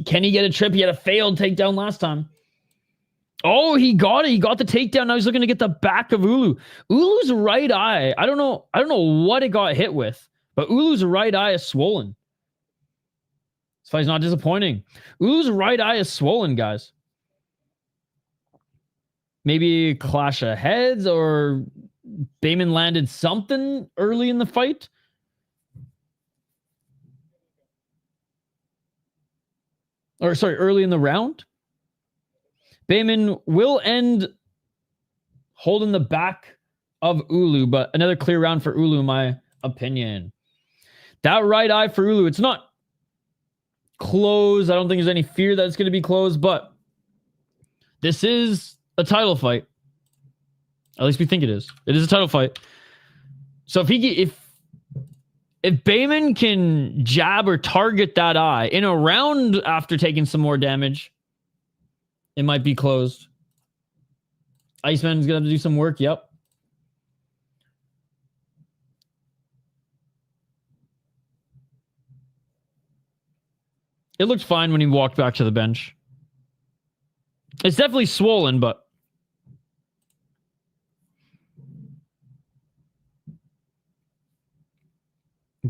Can he get a trip? He had a failed takedown last time. Oh, he got it. He got the takedown. Now he's looking to get the back of Uulu. Ulu's right eye. I don't know what it got hit with, but Ulu's right eye is swollen. This fight's not disappointing. Ulu's right eye is swollen, guys. Maybe a clash of heads, or Baymen landed something early in the fight. Or sorry, early in the round. Baymen will end holding the back of Uulu, but another clear round for Uulu, in my opinion. That right eye for Uulu, it's not closed. I don't think there's any fear that it's going to be closed, but this is a title fight. At least we think it is. It is a title fight. So if Baymen can jab or target that eye in a round after taking some more damage, it might be closed. Iceman's going to have to do some work. Yep. It looked fine when he walked back to the bench. It's definitely swollen, but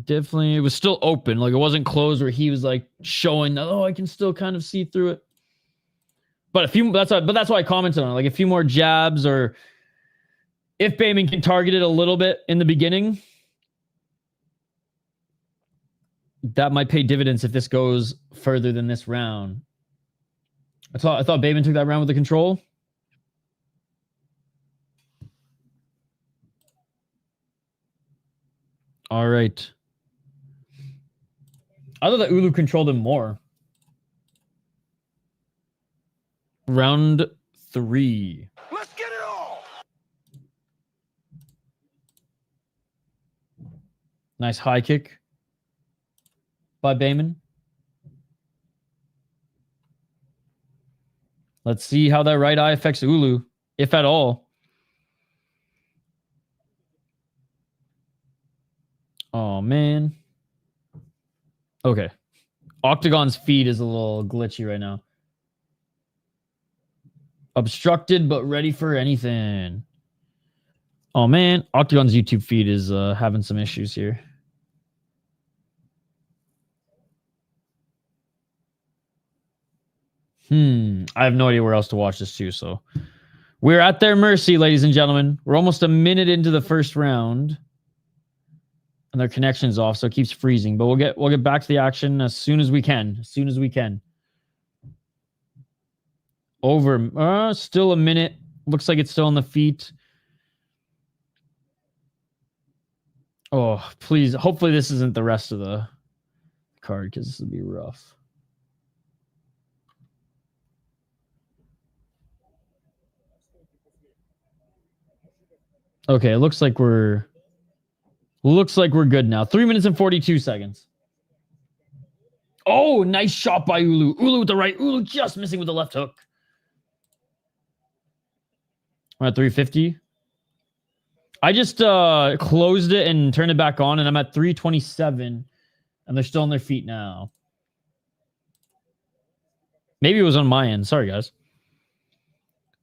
definitely it was still open. Like, it wasn't closed where he was like showing, oh, I can still kind of see through it. But that's why I commented on it. Like, a few more jabs, or if Baymen can target it a little bit in the beginning, that might pay dividends if this goes further than this round. I thought Baymen took that round with the control. All right. I thought that Uulu controlled him more. Round 3. Let's get it all. Nice high kick by Baymen. Let's see how that right eye affects Uulu, if at all. Oh, man. Okay. Octagon's feed is a little glitchy right now. Obstructed, but ready for anything. Oh, man. Octagon's YouTube feed is having some issues here. I have no idea where else to watch this too, so we're at their mercy, ladies and gentlemen. We're almost a minute into the first round. And their connection's off, so it keeps freezing. But we'll get back to the action as soon as we can. As soon as we can. Over still a minute. Looks like it's still on the feet. Oh, please. Hopefully this isn't the rest of the card, because this would be rough. Okay, it looks like we're good now. 3 minutes and 42 seconds. Oh, nice shot by Uulu. Uulu with the right. Uulu just missing with the left hook. We're at 350. I just closed it and turned it back on, and I'm at 327, and they're still on their feet now. Maybe it was on my end. Sorry, guys.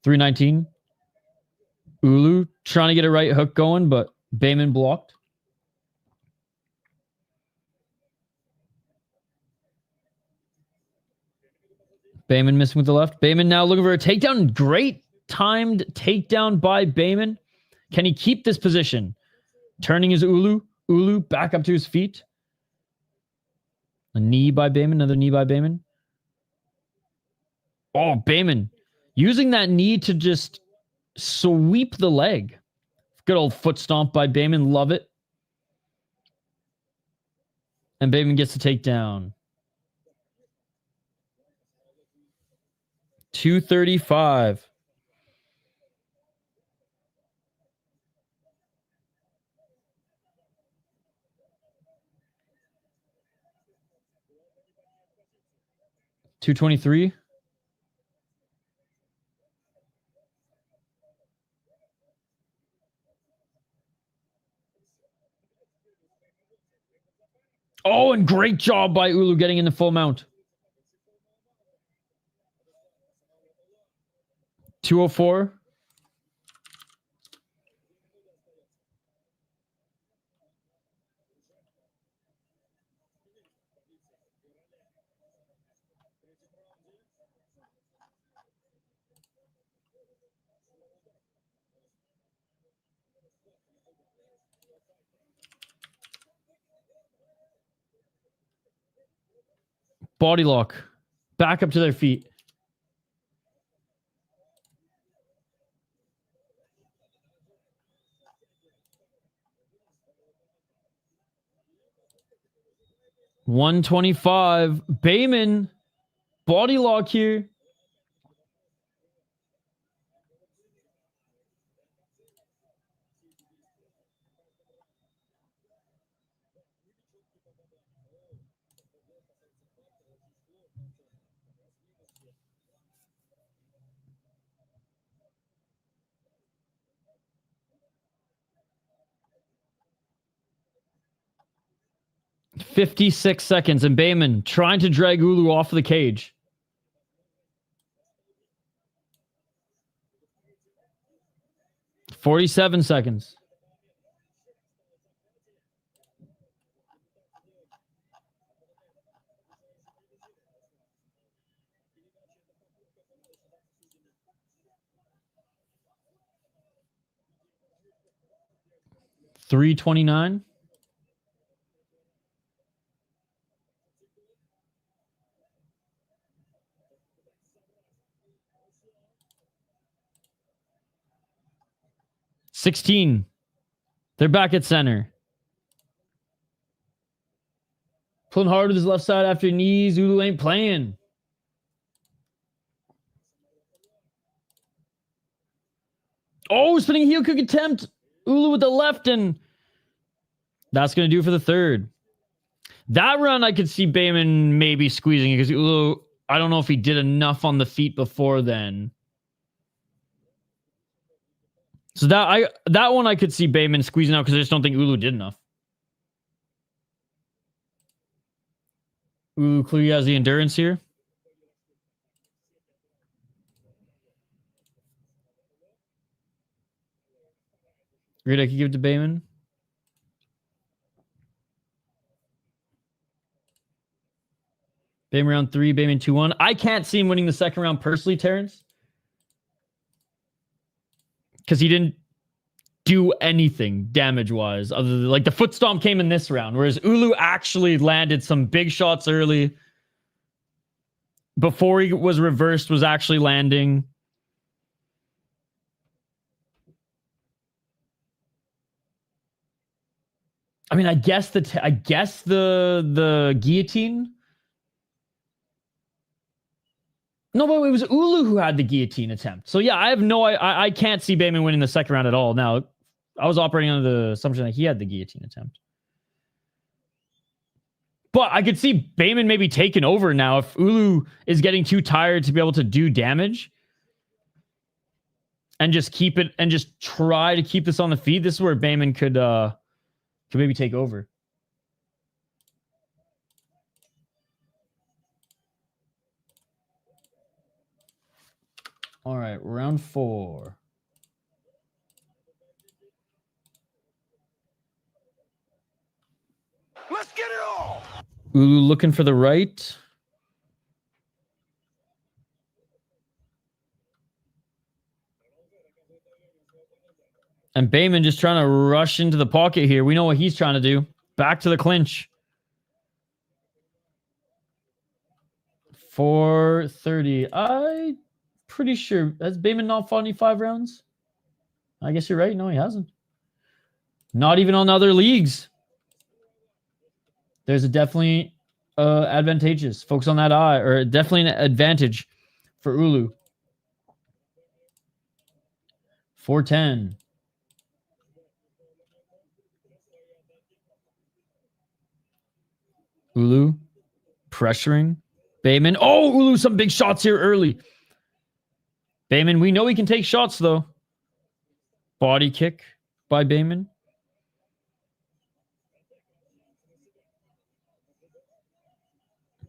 319. Uulu trying to get a right hook going, but Baymen blocked. Baymen missing with the left. Baymen now looking for a takedown. Great timed takedown by Baymen. Can he keep this position? Turning his Uulu. Uulu back up to his feet. A knee by Baymen. Another knee by Baymen. Oh, Baymen using that knee to just sweep the leg. Good old foot stomp by Baymen. Love it. And Baymen gets the takedown. 235. $223. Oh, and great job by Uulu getting in the full mount. 204. Body lock. Back up to their feet. $125. Baymen. Body lock here. $56 seconds, and Baymen trying to drag Uulu off of the cage. $47 seconds. $329. $16. They're back at center. Pulling hard with his left side after knees. Uulu ain't playing. Oh, spinning heel kick attempt. Uulu with the left, and that's going to do for the third. That run, I could see Baymen maybe squeezing it because Uulu I don't know if he did enough on the feet before then. So that one I could see Baymen squeezing out because I just don't think Uulu did enough. Uulu clearly has the endurance here. Great, I could give it to Baymen. Baymen round 3, Baymen 2-1. I can't see him winning the second round personally, Terrence. Because he didn't do anything damage-wise. Other than, like, the foot stomp came in this round, whereas Uulu actually landed some big shots early. Before he was reversed, was actually landing. I mean, I guess the guillotine. No, but it was Uulu who had the guillotine attempt. So yeah, I can't see Baymen winning the second round at all. Now, I was operating under the assumption that he had the guillotine attempt. But I could see Baymen maybe taking over now if Uulu is getting too tired to be able to do damage. And just keep it, and just try to keep this on the feet. This is where Baymen could maybe take over. All right, round 4. Let's get it all. Uulu looking for the right. And Baymen just trying to rush into the pocket here. We know what he's trying to do. Back to the clinch. 430. I'm pretty sure. Has Baymen not fought any 5 rounds? I guess you're right. No, he hasn't. Not even on other leagues. There's a definitely advantageous. Focus on that eye. Or definitely an advantage for Uulu. 410. Uulu pressuring Baymen. Oh, Uulu, some big shots here early. Baymen, we know he can take shots though. Body kick by Baymen.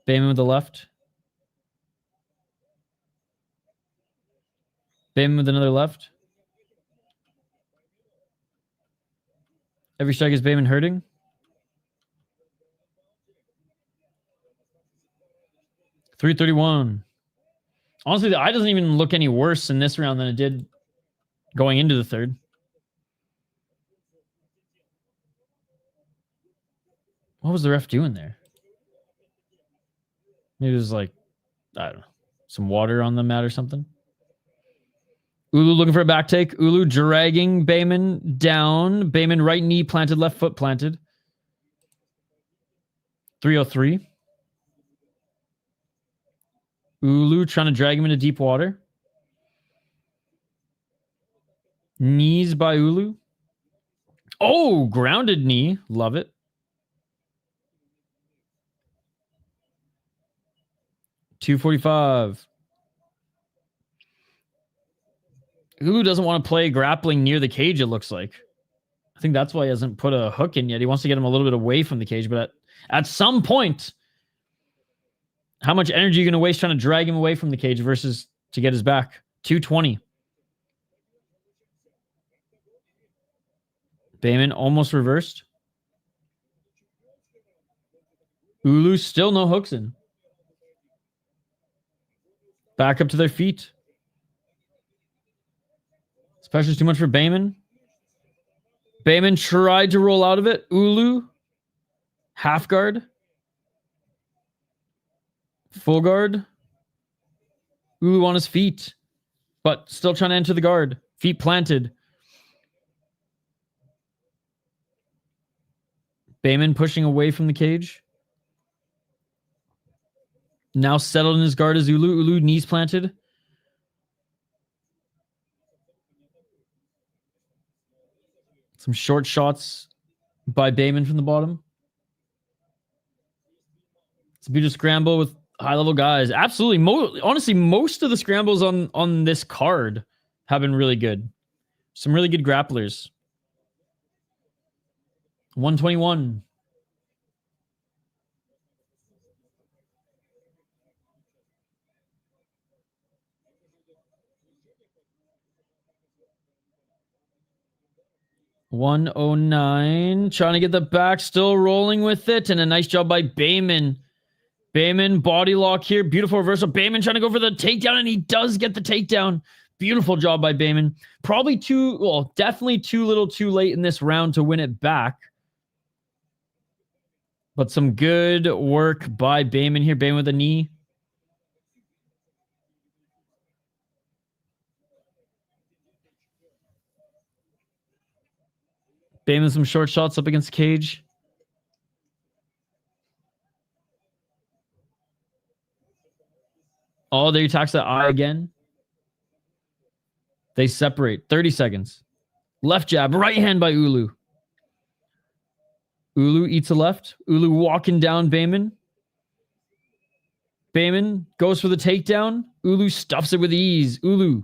Baymen with the left. Baymen with another left. Every strike is Baymen hurting. .331. Honestly, the eye doesn't even look any worse in this round than it did going into the third. What was the ref doing there? Maybe it was like, I don't know, some water on the mat or something. Uulu looking for a back take. Uulu dragging Baymen down. Baymen right knee planted, left foot planted. 303. Uulu trying to drag him into deep water. Knees by Uulu. Oh, grounded knee. Love it. .245. Uulu doesn't want to play grappling near the cage, it looks like. I think that's why he hasn't put a hook in yet. He wants to get him a little bit away from the cage, but at some point, how much energy are you going to waste trying to drag him away from the cage versus to get his back? 220. Baymen almost reversed. Uulu still no hooks in. Back up to their feet. This pressure's too much for Baymen. Baymen tried to roll out of it. Uulu. Half guard. Full guard. Uulu on his feet. But still trying to enter the guard. Feet planted. Baymen pushing away from the cage. Now settled in his guard as Uulu. Uulu knees planted. Some short shots by Baymen from the bottom. It's a beautiful scramble with high-level guys. Absolutely. Honestly, most of the scrambles on this card have been really good. Some really good grapplers. 121. $109. Trying to get the back, still rolling with it. And a nice job by Baymen. Baymen, body lock here. Beautiful reversal. Baymen trying to go for the takedown, and he does get the takedown. Beautiful job by Baymen. Probably definitely too little too late in this round to win it back. But some good work by Baymen here. Baymen with a knee. Baymen some short shots up against the cage. Oh, there he attacks that eye again. They separate. 30 seconds. Left jab. Right hand by Uulu. Uulu eats a left. Uulu walking down Baymen. Baymen goes for the takedown. Uulu stuffs it with ease. Uulu.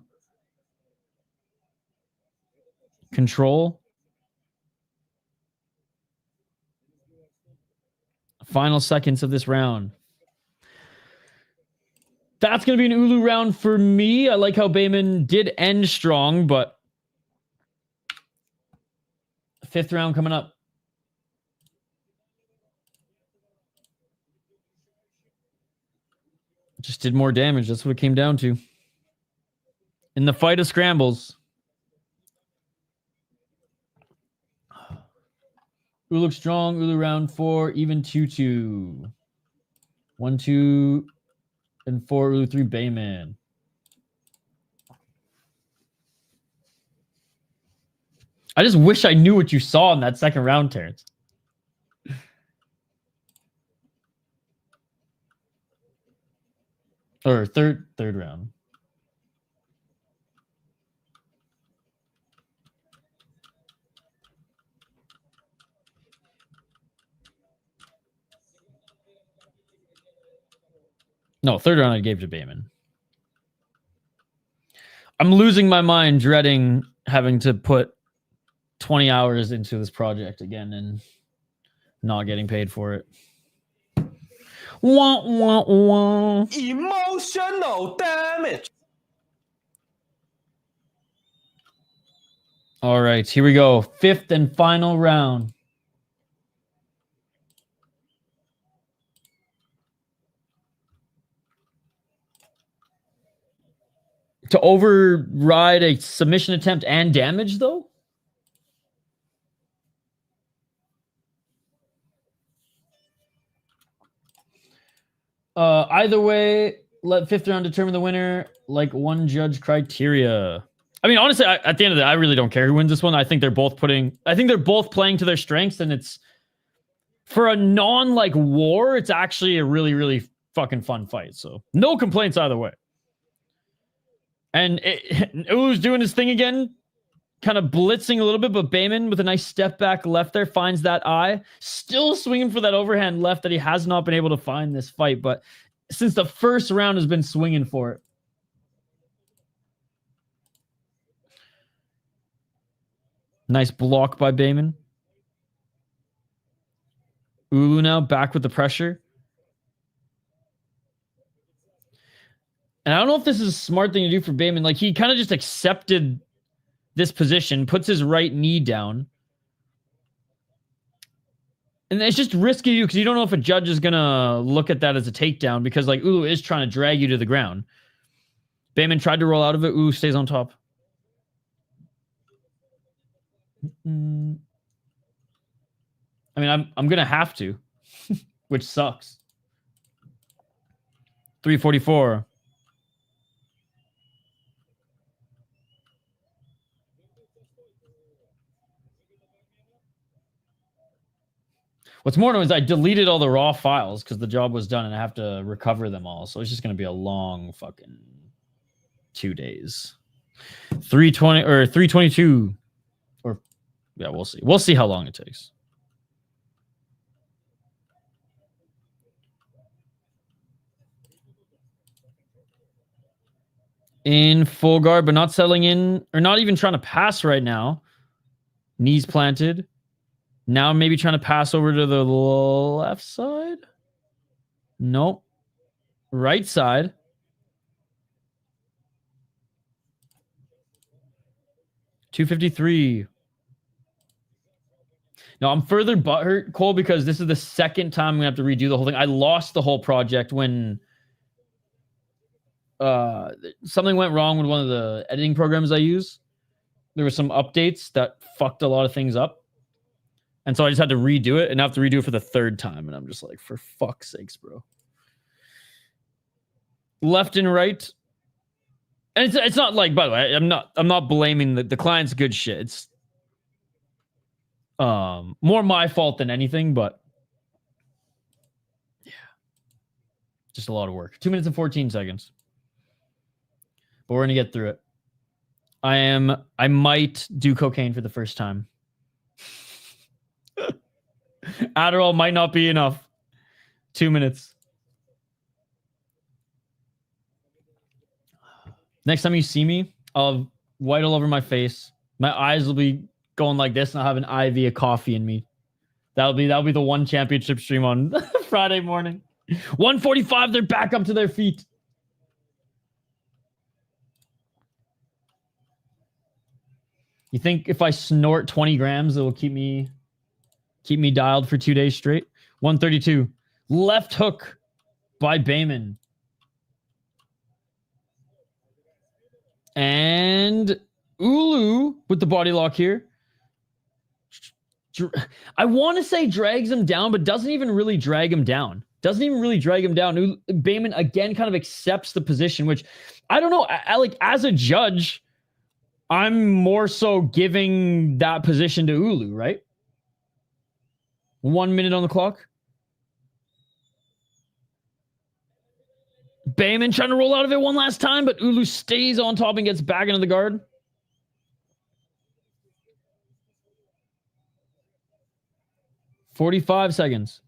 Control. Final seconds of this round. That's going to be an Uulu round for me. I like how Baymen did end strong, but 5th round coming up. Just did more damage. That's what it came down to. In the fight of scrambles. Uulu looks strong. Uulu round 4, even 2-2. 1, 2, and 4. Uulu 3. Baymen. I just wish I knew what you saw in that second round, Terrence. Or third round. No, third round I gave to Baymen. I'm losing my mind dreading having to put 20 hours into this project again and not getting paid for it. Wah, wah, wah. Emotional damage. All right, here we go. 5th and final round. To override a submission attempt and damage, though? Either way, let 5th round determine the winner, like one judge criteria. I mean, honestly, at the end of the day, I really don't care who wins this one. I think they're both playing to their strengths, and it's for a non-like war, it's actually a really, really fucking fun fight. So no complaints either way. And Uulu's doing his thing again, kind of blitzing a little bit, but Baymen with a nice step back left there finds that eye. Still swinging for that overhand left that he has not been able to find this fight, but since the first round has been swinging for it. Nice block by Baymen. Uulu now back with the pressure. And I don't know if this is a smart thing to do for Baymen. Like, he kind of just accepted this position, puts his right knee down. And it's just risky to do because you don't know if a judge is going to look at that as a takedown because, like, Uulu is trying to drag you to the ground. Baymen tried to roll out of it. Uulu stays on top. I mean, I'm going to have to, which sucks. 344. What's more is I deleted all the raw files because the job was done and I have to recover them all. So it's just going to be a long fucking 2 days. 320 or 322. Or yeah, we'll see. We'll see how long it takes. In full guard, but not settling in, or not even trying to pass right now. Knees planted. Now maybe trying to pass over to the left side. Nope. Right side. $253. No, I'm further butthurt, Cole, because this is the second time I'm going to have to redo the whole thing. I lost the whole project when something went wrong with one of the editing programs I use. There were some updates that fucked a lot of things up. And so I just had to redo it, and I have to redo it for the third time. And I'm just like, for fuck's sakes, bro. Left and right. And it's not like, by the way, I'm not blaming the client's good shit. It's more my fault than anything, but yeah. Just a lot of work. 2 minutes and 14 seconds. But we're gonna get through it. I might do cocaine for the first time. Adderall might not be enough. 2 minutes. Next time you see me, I'll have white all over my face. My eyes will be going like this, and I'll have an IV of coffee in me. That'll be the one championship stream on Friday morning. 1:45, they're back up to their feet. You think if I snort 20 grams, it'll keep me dialed for 2 days straight? 132. Left hook by Baymen. And Uulu with the body lock here. I want to say drags him down, but doesn't even really drag him down. Baymen again kind of accepts the position, which I don't know. I like, as a judge, I'm more so giving that position to Uulu, right? 1 minute on the clock. Baymen trying to roll out of it one last time, but Uulu stays on top and gets back into the guard. $45 seconds.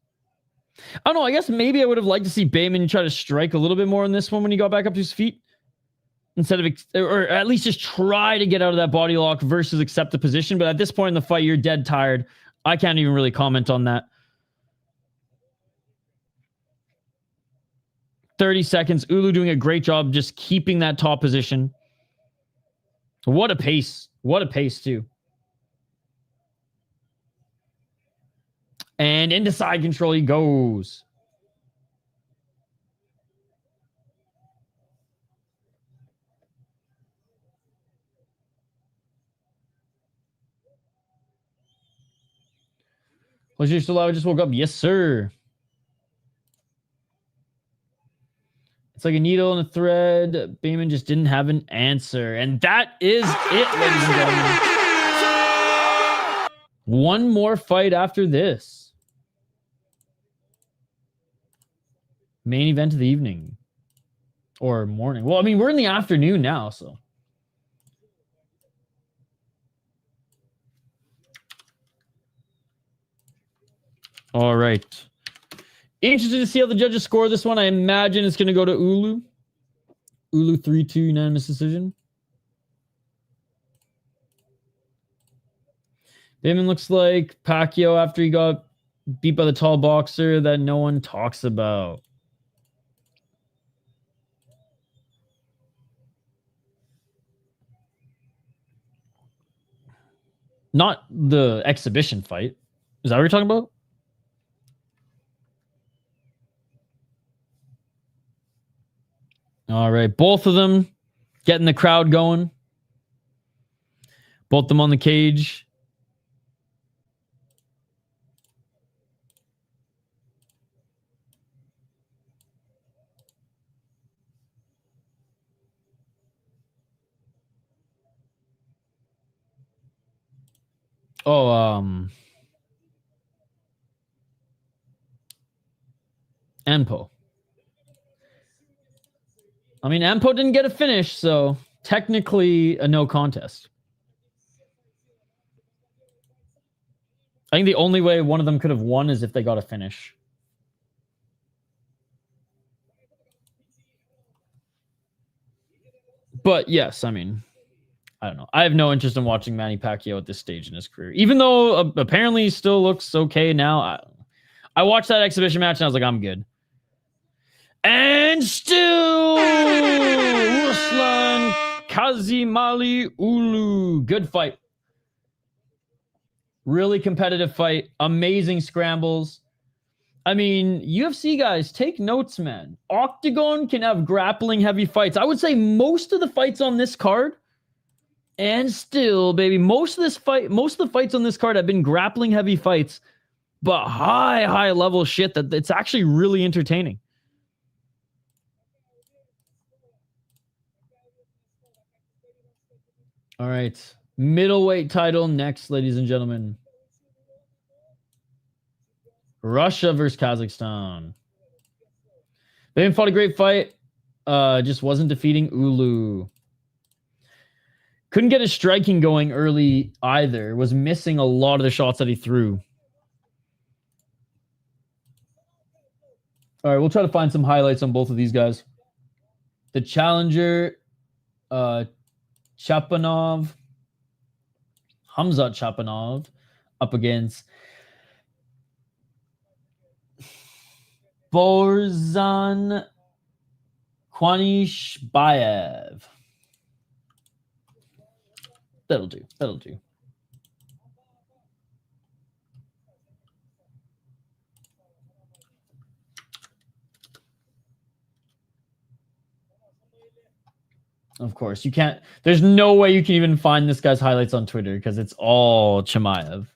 I don't know. I guess maybe I would have liked to see Baymen try to strike a little bit more in this one when he got back up to his feet. Instead of, or at least just try to get out of that body lock versus accept the position. But at this point in the fight, you're dead tired. I can't even really comment on that. 30 seconds. Uulu doing a great job just keeping that top position. What a pace. What a pace, too. And into side control he goes. Was you still alive? I just woke up. Yes, sir. It's like a needle and a thread. Baymen just didn't have an answer. And that is it, ladies and gentlemen. One more fight after this. Main event of the evening. Or morning. Well, I mean, we're in the afternoon now, so. All right. Interested to see how the judges score this one. I imagine it's going to go to Uulu. Uulu 3-2 unanimous decision. Baymen looks like Pacquiao after he got beat by the tall boxer that no one talks about. Not the exhibition fight. Is that what you're talking about? All right. Both of them getting the crowd going. Both of them on the cage. Anpo. I mean, Anpo didn't get a finish, so technically a no contest. I think the only way one of them could have won is if they got a finish. But yes, I mean, I don't know. I have no interest in watching Manny Pacquiao at this stage in his career, even though apparently he still looks okay now. I watched that exhibition match and I was like, I'm good. And still, Ruslan, Kasymaly, Uulu. Good fight. Really competitive fight. Amazing scrambles. I mean, UFC guys, take notes, man. Octagon can have grappling heavy fights. I would say most of the fights on this card, and still, baby, most of the fights on this card have been grappling heavy fights, but high level shit that it's actually really entertaining. All right. Middleweight title next, ladies and gentlemen. Russia versus Kazakhstan. Baymen fought a great fight. Just wasn't defeating Uulu. Couldn't get his striking going early either. Was missing a lot of the shots that he threw. All right, we'll try to find some highlights on both of these guys. The challenger, Chapanov, Khamzat Chapanov, up against Baurzhan Kuanyshbaev. That'll do. That'll do. Of course, you can't. There's no way you can even find this guy's highlights on Twitter because it's all Chimaev.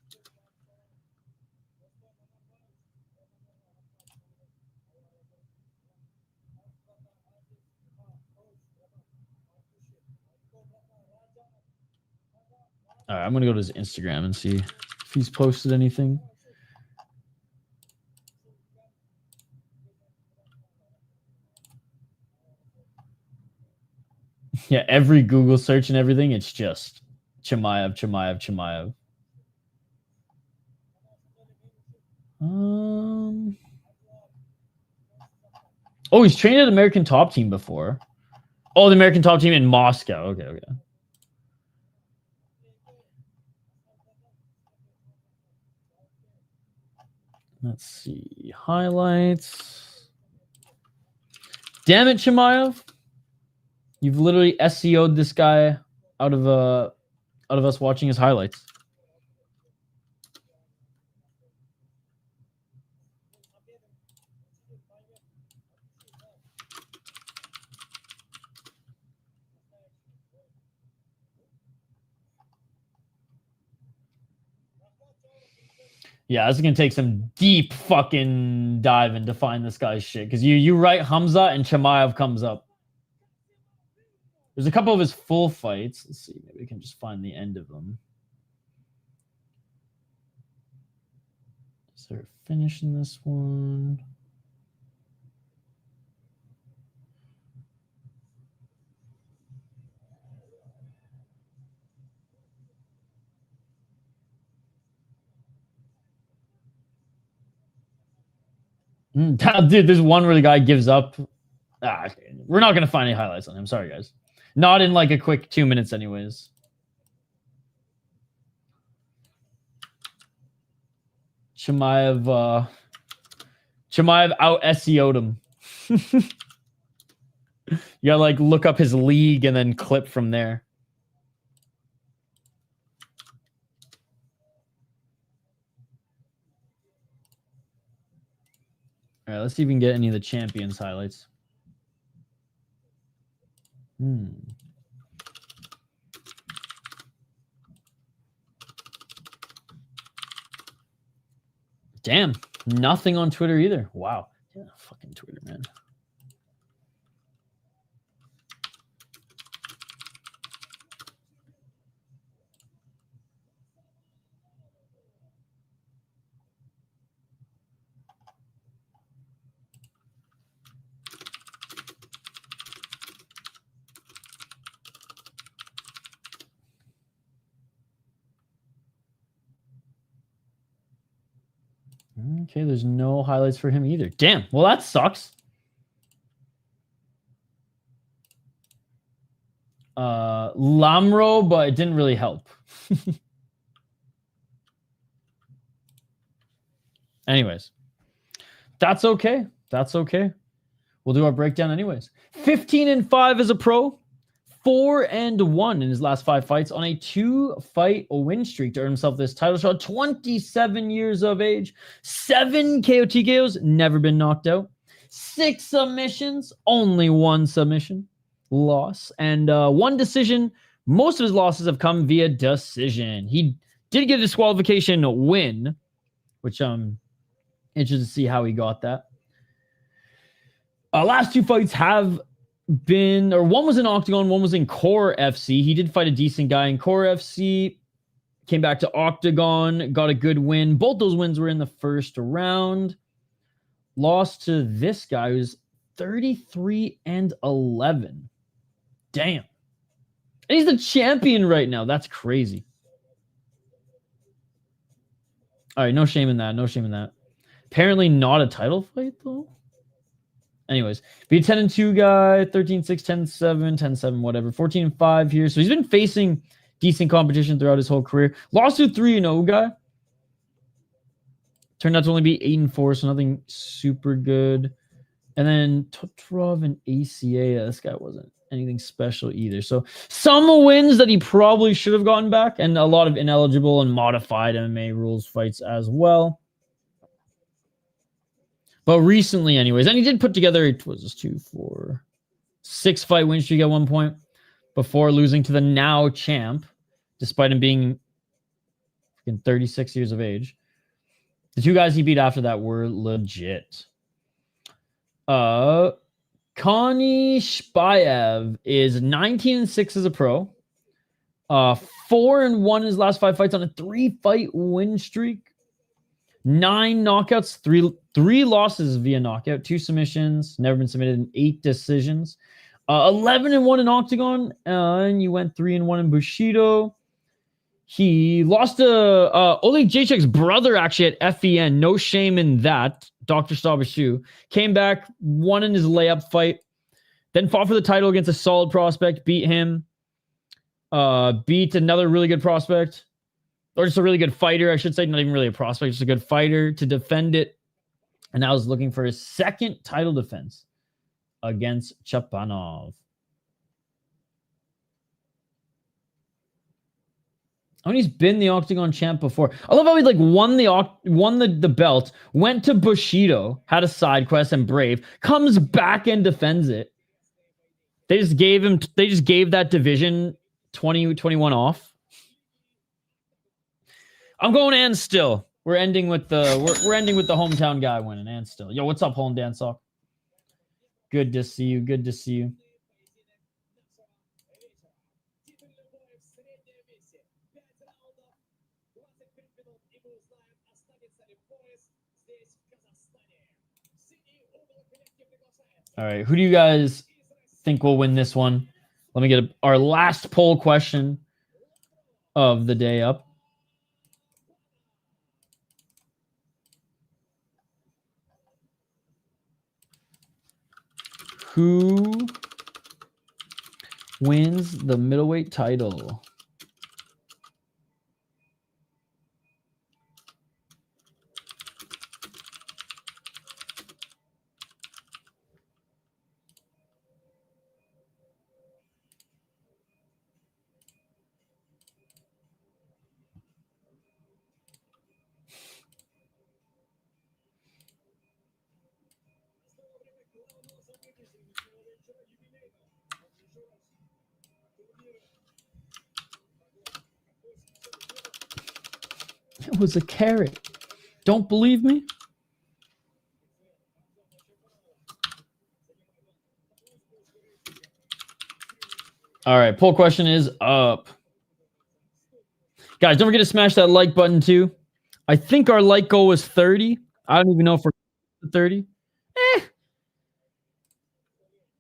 All right, I'm going to go to his Instagram and see if he's posted anything. Yeah, every Google search and everything, it's just Chimaev, Chimaev, Chimaev. Oh, he's trained at American Top Team before. Oh, the American Top Team in Moscow. Okay, okay. Let's see. Highlights. Damn it, Chimaev. You've literally SEO'd this guy out of us watching his highlights. Yeah, this is gonna take some deep fucking diving to find this guy's shit. Because you write Hamza and Chimaev comes up. There's a couple of his full fights. Let's see, maybe we can just find the end of them. Is there a finish in this one? Dude, there's one where the guy gives up. We're not going to find any highlights on him. Sorry, guys. Not in like a quick 2 minutes anyways. Chimaev out SEO'd him. You gotta like look up his league and then clip from there. All right, let's see if we can get any of the champions highlights. Damn, nothing on Twitter either. Wow. Yeah, fucking Twitter, man. Okay, there's no highlights for him either. Damn, well, that sucks. Lamro, but it didn't really help. Anyways, that's okay. That's okay. We'll do our breakdown anyways. 15-5 as a pro, 4-1 in his last 5 fights on a 2-fight win streak to earn himself this title shot. 27 years of age, 7 KO TKOs, never been knocked out, 6 submissions, only 1 submission loss, and 1 decision. Most of his losses have come via decision. He did get a disqualification win, which interested to see how he got that. Last 2 fights have been, or one was in Octagon, one was in Core FC. He did fight a decent guy in Core FC, came back to Octagon, got a good win. Both those wins were in the first round. Lost to this guy who's 33-11. Damn. And he's the champion right now. That's crazy. All right, no shame in that. No shame in that. Apparently not a title fight, though. Anyways, be a 10-2 guy, 13-6, 10-7, 10-7, whatever. 14-5 here. So he's been facing decent competition throughout his whole career. Lost to 3-0 guy. Turned out to only be 8-4, so nothing super good. And then Totrov and ACA, this guy wasn't anything special either. So some wins that he probably should have gotten back, and a lot of ineligible and modified MMA rules fights as well. But recently, anyways, and he did put together, it was 6-fight win streak at one point before losing to the now champ, despite him being 36 years of age. The 2 guys he beat after that were legit. Kuanyshbaev is 19-6 as a pro. 4-1 in his last 5 fights on a 3-fight win streak. 9 knockouts, 3 losses via knockout, 2 submissions, never been submitted in 8 decisions. 11-1 in Octagon, and you went 3-1 in Bushido. He lost to Oleg Jacek's brother, actually, at FEN. No shame in that. Dr. Stabashu came back, won in his layup fight, then fought for the title against a solid prospect, beat him, beat another really good prospect, or just a really good fighter, I should say, not even really a prospect, just a good fighter to defend it. And now he's looking for his 2nd title defense against Chapanov. I mean, he's been the Octagon champ before. I love how he won the belt, went to Bushido, had a side quest and Brave, comes back and defends it. They just gave that division 2021 off. I'm going and still. We're ending with the hometown guy winning and still. Yo, what's up, Home Dan Sock? Good to see you. Good to see you. All right, who do you guys think will win this one? Let me get our last poll question of the day up. Who wins the middleweight title? It was a carrot. Don't believe me? All right, poll question is up. Guys, don't forget to smash that like button too. I think our like goal was 30. I don't even know if we're 30.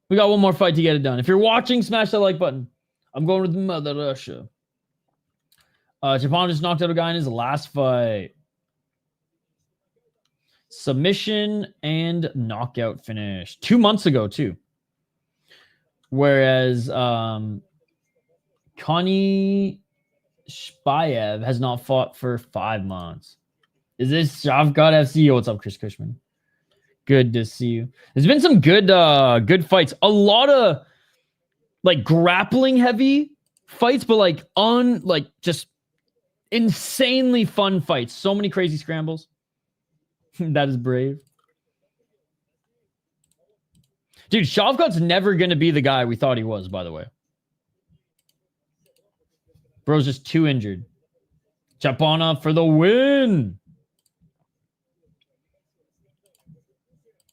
We got one more fight to get it done. If you're watching, smash that like button. I'm going with Mother Russia. Chapanov just knocked out a guy in his last fight. Submission and knockout finish. 2 months ago, too. Whereas Kaisar Zhaugashar has not fought for 5 months. Is this Shavkat FC? What's up, Chris Cushman? Good to see you. There's been some good fights. A lot of like grappling heavy fights, but like just insanely fun fights. So many crazy scrambles. That is brave. Dude, Shavkat's never going to be the guy we thought he was, by the way. Bro's just too injured. Chapanov for the win.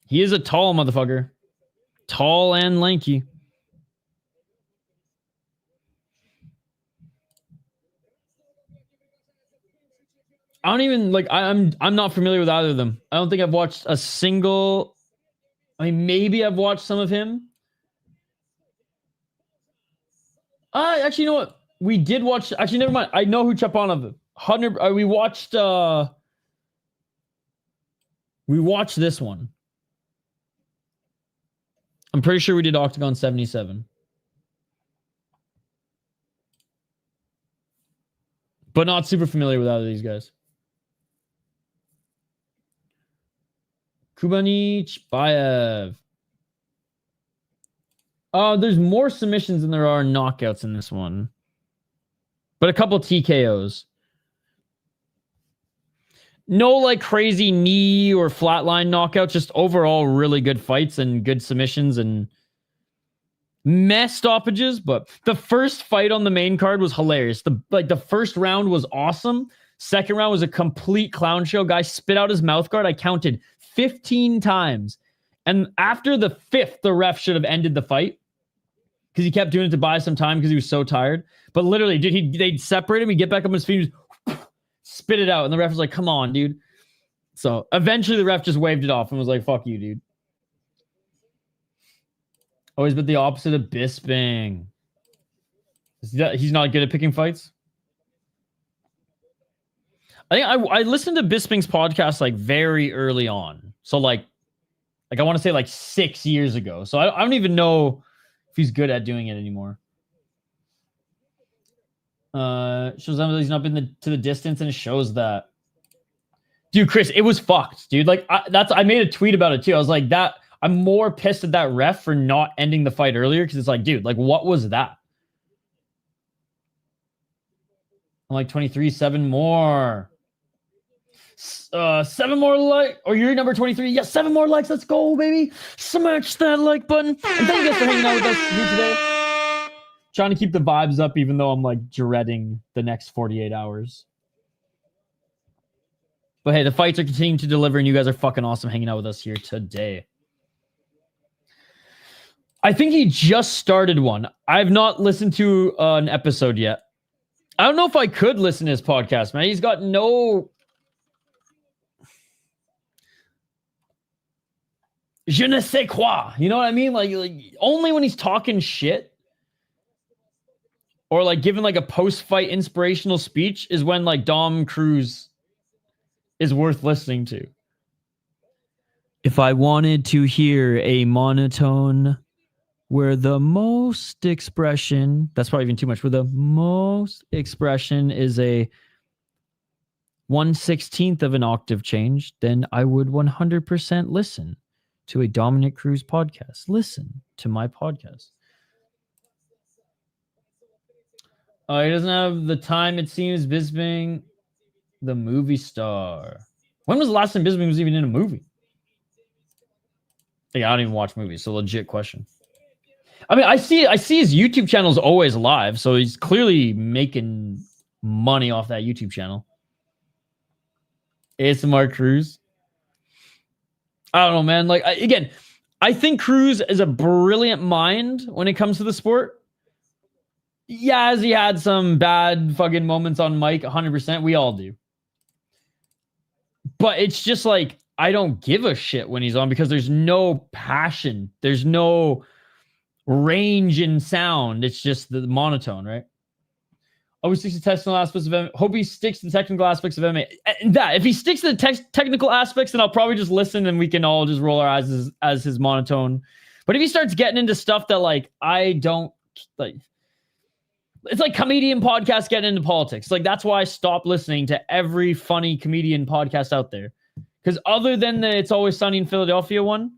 He is a tall motherfucker. Tall and lanky. I don't even like I'm not familiar with either of them. I don't think I've watched a single. I mean, maybe I've watched some of him. Actually, you know what? We did watch. Actually, never mind. I know who Chapanov is. 100. We watched this one. I'm pretty sure we did Octagon 77. But not super familiar with either of these guys. Kuanyshbaev. There's more submissions than there are knockouts in this one. But a couple TKOs. No like crazy knee or flatline knockouts, just overall really good fights and good submissions and mess stoppages. But the first fight on the main card was hilarious. The first round was awesome. Second round was a complete clown show. Guy spit out his mouth guard. I counted 15 times. And after the 5th, the ref should have ended the fight because he kept doing it to buy some time because he was so tired. But literally, dude, they'd separate him. He'd get back up on his feet, spit it out. And the ref was like, come on, dude. So eventually the ref just waved it off and was like, fuck you, dude. Always been the opposite of Bisping. He's not good at picking fights. I think I listened to Bisping's podcast like very early on. So like I want to say like 6 years ago. So I don't even know if he's good at doing it anymore. Shows that he's not been to the distance, and it shows that. Dude, Chris, it was fucked, dude. Like I made a tweet about it too. I was like, that I'm more pissed at that ref for not ending the fight earlier because it's like, dude, like what was that? I'm like 23, 7 more. 7 more likes. Or you're number 23. Yeah, 7 more likes. Let's go, baby. Smash that like button. And thank you guys for hanging out with us here today. Trying to keep the vibes up, even though I'm like dreading the next 48 hours. But hey, the fights are continuing to deliver, and you guys are fucking awesome hanging out with us here today. I think he just started one. I've not listened to an episode yet. I don't know if I could listen to his podcast, man. He's got no... Je ne sais quoi. You know what I mean? Like only when he's talking shit or like giving like a post-fight inspirational speech is when like Dom Cruz is worth listening to. If I wanted to hear a monotone where the most expression, that's probably even too much, where the most expression is a 1/16 of an octave change, then I would 100% listen to a Dominic Cruz podcast. Listen to my podcast. He doesn't have the time, it seems. Bisping, the movie star. When was the last time Bisping was even in a movie? I don't even watch movies, so legit question. I mean, I see his YouTube channel is always live, so he's clearly making money off that YouTube channel. ASMR Cruz. I don't know, man. Like, again, I think Cruz is a brilliant mind when it comes to the sport. Yeah, has he had some bad fucking moments on mic? 100%. We all do. But it's just like, I don't give a shit when he's on because there's no passion. There's no range in sound. It's just the monotone, right? Always sticks to technical aspects of MMA. Hope he sticks to the technical aspects of MMA. And that, if he sticks to the technical aspects, then I'll probably just listen and we can all just roll our eyes as his monotone. But if he starts getting into stuff that like I don't like It's like comedian podcasts getting into politics. Like, that's why I stopped listening to every funny comedian podcast out there. Because other than the It's Always Sunny in Philadelphia one,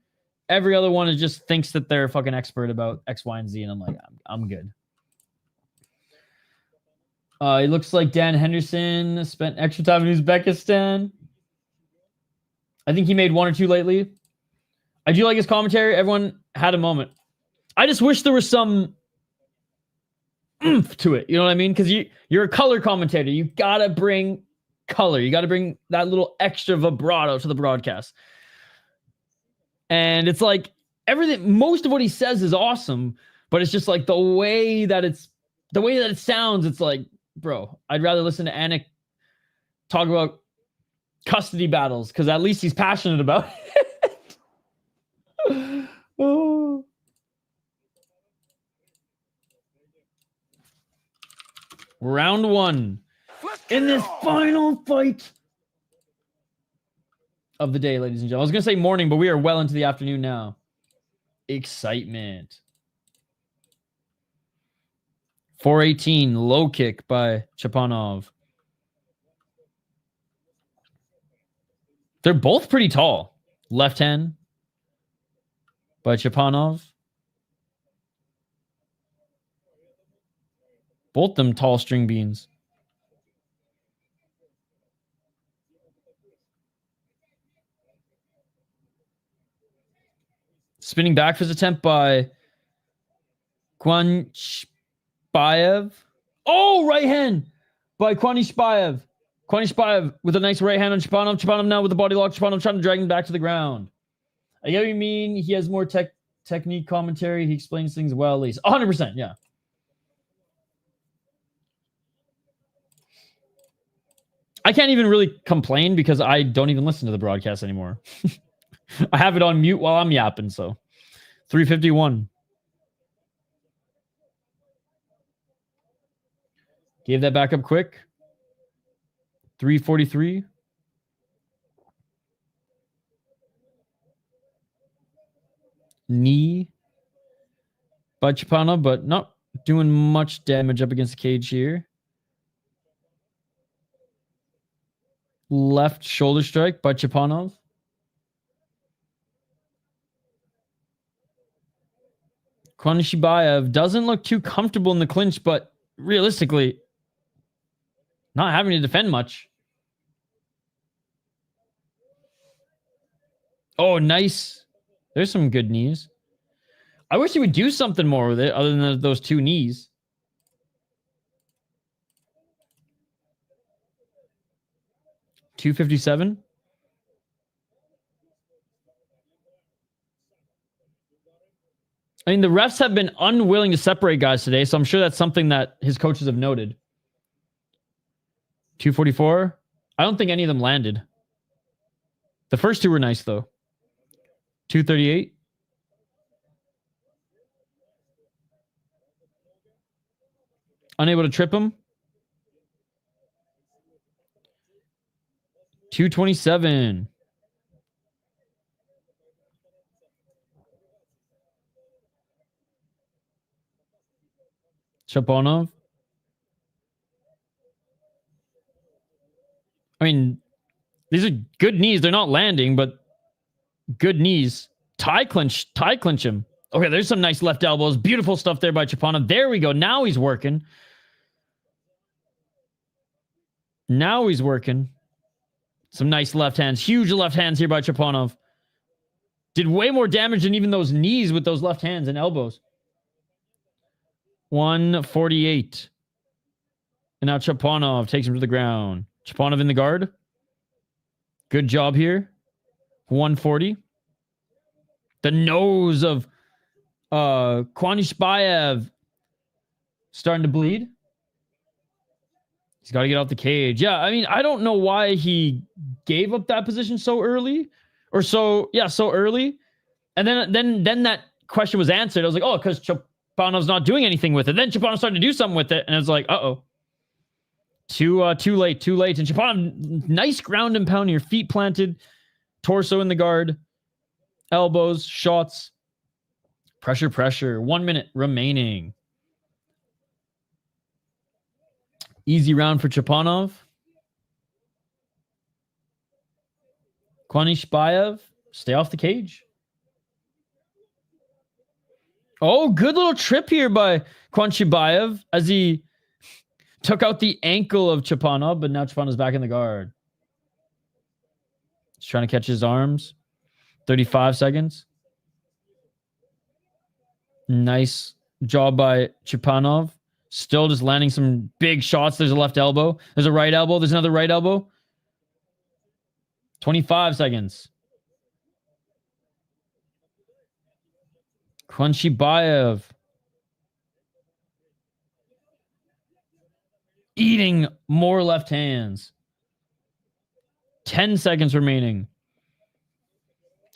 every other one is just thinks that they're a fucking expert about X, Y, and Z. And I'm like, I'm good. It looks like Dan Henderson spent extra time in Uzbekistan. I think he made one or two lately. I do like his commentary. Everyone had a moment. I just wish there was some oomph to it. You know what I mean? Because you're a color commentator. You got to bring color. You got to bring that little extra vibrato to the broadcast. And it's like everything, most of what he says is awesome, but it's just like the way that it sounds. It's like, bro, I'd rather listen to Anik talk about custody battles because at least he's passionate about it. Oh. Round one in this final fight of the day, ladies and gentlemen. I was going to say morning, but we are well into the afternoon now. Excitement. 418, low kick by Chapanov. They're both pretty tall. Left hand by Chapanov. Both them tall string beans. Spinning back fist attempt by Kuanyshbaev. Oh, right hand by Kuanyshbaev. Kuanyshbaev with a nice right hand on Chapanov. Chapanov now with the body lock. Chapanov trying to drag him back to the ground. I get what you mean. He has more technique commentary. He explains things well, at least. 100%, yeah. I can't even really complain because I don't even listen to the broadcast anymore. I have it on mute while I'm yapping, so. 351. Gave that back up quick. 343. Knee by Chapanov, but not doing much damage up against the cage here. Left shoulder strike by Chapanov. Kuanyshbaev doesn't look too comfortable in the clinch, but realistically, not having to defend much. Oh, nice. There's some good knees. I wish he would do something more with it other than those two knees. $257. I mean, the refs have been unwilling to separate guys today, so I'm sure that's something that his coaches have noted. 244. I don't think any of them landed. The first two were nice, though. 238. Unable to trip him. 227. Chapanov. I mean, these are good knees. They're not landing, but good knees. Tie clinch him. Okay, there's some nice left elbows. Beautiful stuff there by Chapanov. There we go. Now he's working. Some nice left hands. Huge left hands here by Chapanov. Did way more damage than even those knees with those left hands and elbows. 148. And now Chapanov takes him to the ground. Chapanov in the guard. Good job here. 140. The nose of Kuanyshbaev starting to bleed. He's got to get out the cage. Yeah, I mean, I don't know why he gave up that position so early. So early. And then that question was answered. I was like, oh, because Chapanov's not doing anything with it. Then Chapanov started to do something with it. And I was like, uh-oh. Too late. And Chapanov, nice ground and pound here. Feet planted. Torso in the guard. Elbows, shots. Pressure. 1 minute remaining. Easy round for Chapanov. Kuanyshbaev, stay off the cage. Oh, good little trip here by Kuanyshbaev as he took out the ankle of Chapanov, but now Chapanov's back in the guard. He's trying to catch his arms. 35 seconds. Nice job by Chapanov. Still just landing some big shots. There's a left elbow. There's a right elbow. There's another right elbow. 25 seconds. Kuanyshbaev eating more left hands. 10 seconds remaining.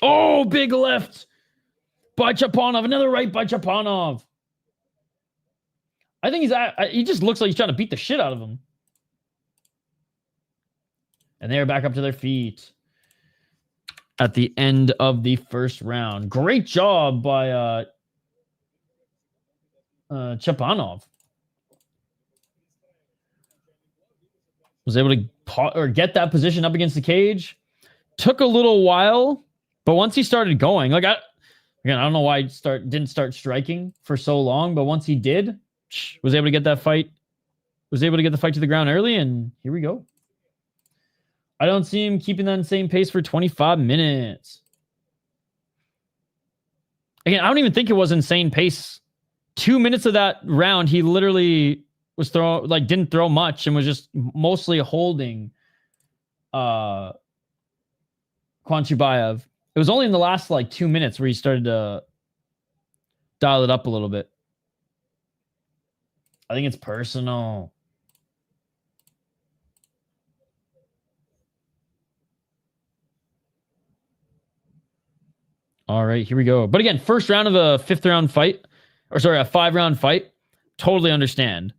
Oh, big left by Chapanov. Another right by Chapanov. I think he just looks like he's trying to beat the shit out of him. And they're back up to their feet at the end of the first round. Great job by Chapanov. Was able to get that position up against the cage. Took a little while, but once he started going, like I don't know why he didn't start striking for so long, but once he did, was able to get that fight. Was able to get the fight to the ground early, and here we go. I don't see him keeping that same pace for 25 minutes. Again, I don't even think it was insane pace. 2 minutes of that round, he literally was didn't throw much and was just mostly holding Kuanyshbaev. It was only in the last 2 minutes where he started to dial it up a little bit. I think it's personal. All right, here we go. But again, first round of a 5-round fight. Or sorry, a 5-round fight. Totally understand.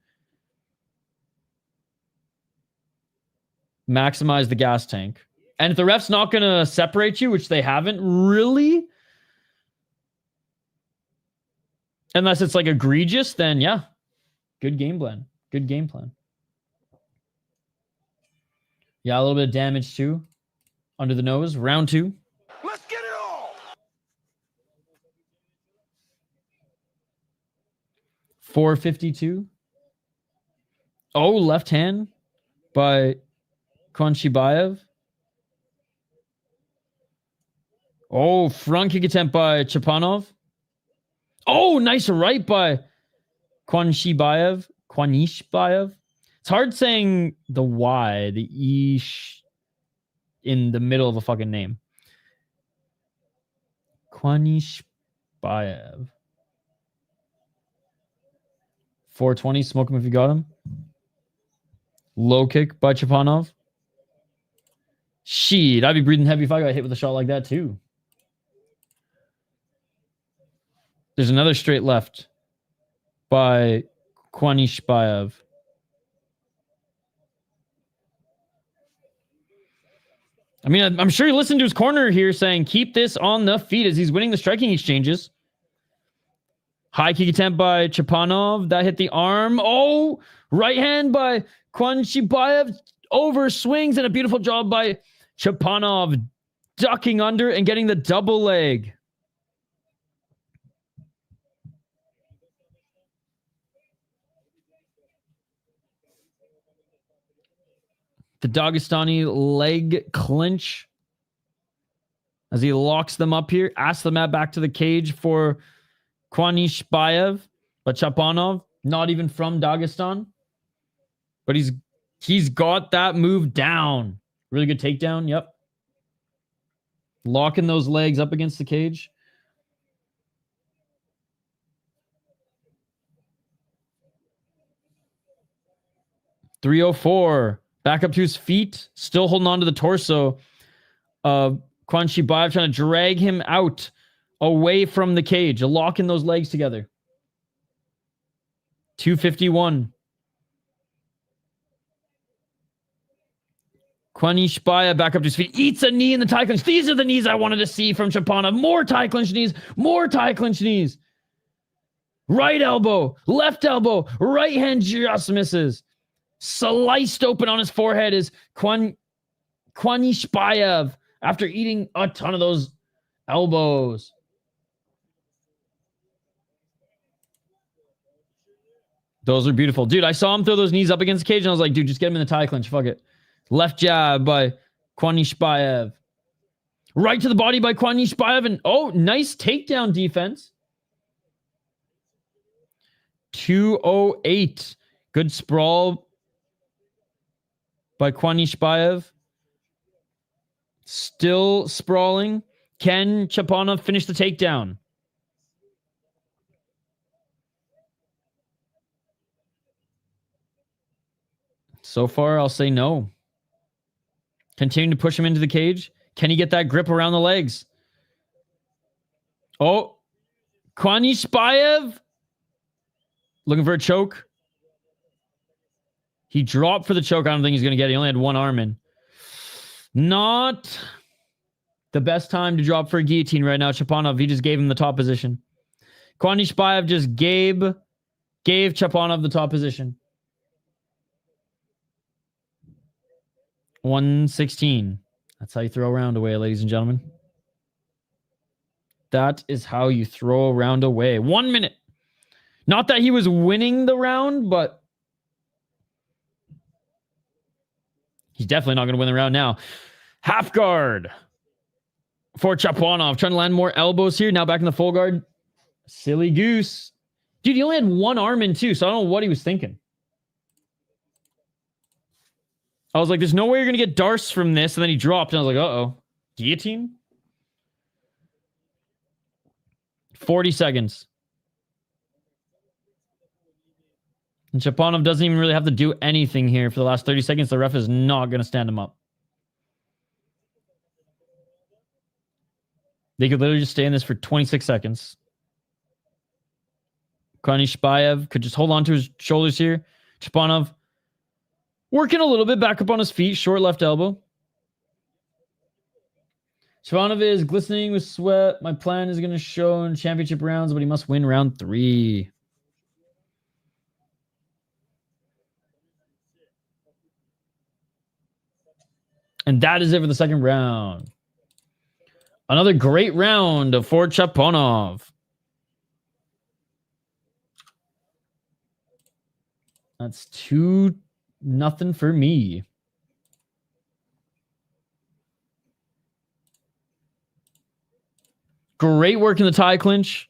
Maximize the gas tank. And if the ref's not going to separate you, which they haven't really, unless it's egregious, then yeah. Good game plan. Good game plan. Yeah, a little bit of damage too. Under the nose. Round 2. Let's get it on. 452. Oh, left hand by Kuanyshbaev. Oh, front kick attempt by Chapanov. Oh, nice right by Kuanyshbaev. It's hard saying the Y, the E in the middle of a fucking name. Kuanyshbaev. 420, smoke him if you got him. Low kick by Chapanov. Shit, I'd be breathing heavy if I got hit with a shot like that too. There's another straight left by Kuanyshbaev. I mean, I'm sure he listened to his corner here saying, keep this on the feet as he's winning the striking exchanges. High kick attempt by Chapanov. That hit the arm. Oh, right hand by Kuanyshbaev. Over swings and a beautiful job by Chapanov ducking under and getting the double leg. The Dagestani leg clinch as he locks them up here. Asks the mat back to the cage for Kuanyshbaev. But Chapanov, not even from Dagestan. But he's got that move down. Really good takedown. Yep. Locking those legs up against the cage. .304. Back up to his feet. Still holding on to the torso of Kuanyshbaev, trying to drag him out away from the cage. Locking those legs together. 251. Kuanyshbaev back up to his feet. Eats a knee in the tie clinch. These are the knees I wanted to see from Chapanov. More tie clinch knees. More tie clinch knees. Right elbow. Left elbow. Right hand just misses. Sliced open on his forehead is Kuanyshbaev after eating a ton of those elbows. Those are beautiful. Dude, I saw him throw those knees up against the cage, and I was like, dude, just get him in the tie clinch. Fuck it. Left jab by Kuanyshbaev. Right to the body by Kuanyshbaev. And, oh, nice takedown defense. 208. Good sprawl by Kuanyshbaev. Still sprawling. Can Chapanov finish the takedown? So far, I'll say no. Continue to push him into the cage. Can he get that grip around the legs? Oh, Kuanyshbaev looking for a choke. He dropped for the choke. I don't think he's going to get it. He only had one arm in. Not the best time to drop for a guillotine right now. Chapanov, he just gave him the top position. Kuanyshbaev just gave Chapanov the top position. 116. That's how you throw a round away, ladies and gentlemen. That is how you throw a round away. 1 minute. Not that he was winning the round, but he's definitely not going to win the round now. Half guard for Chapanov. Trying to land more elbows here. Now back in the full guard. Silly goose. Dude, he only had one arm in too, so I don't know what he was thinking. I was like, there's no way you're going to get Darce from this. And then he dropped, and I was like, uh-oh. Guillotine? 40 seconds. And Chapanov doesn't even really have to do anything here for the last 30 seconds. The ref is not going to stand him up. They could literally just stay in this for 26 seconds. Kuanyshbaev could just hold on to his shoulders here. Chapanov working a little bit back up on his feet. Short left elbow. Chapanov is glistening with sweat. My plan is going to show in championship rounds, but he must win round 3. And that is it for the second round. Another great round for Chapanov. That's 2-0 for me. Great work in the tie clinch.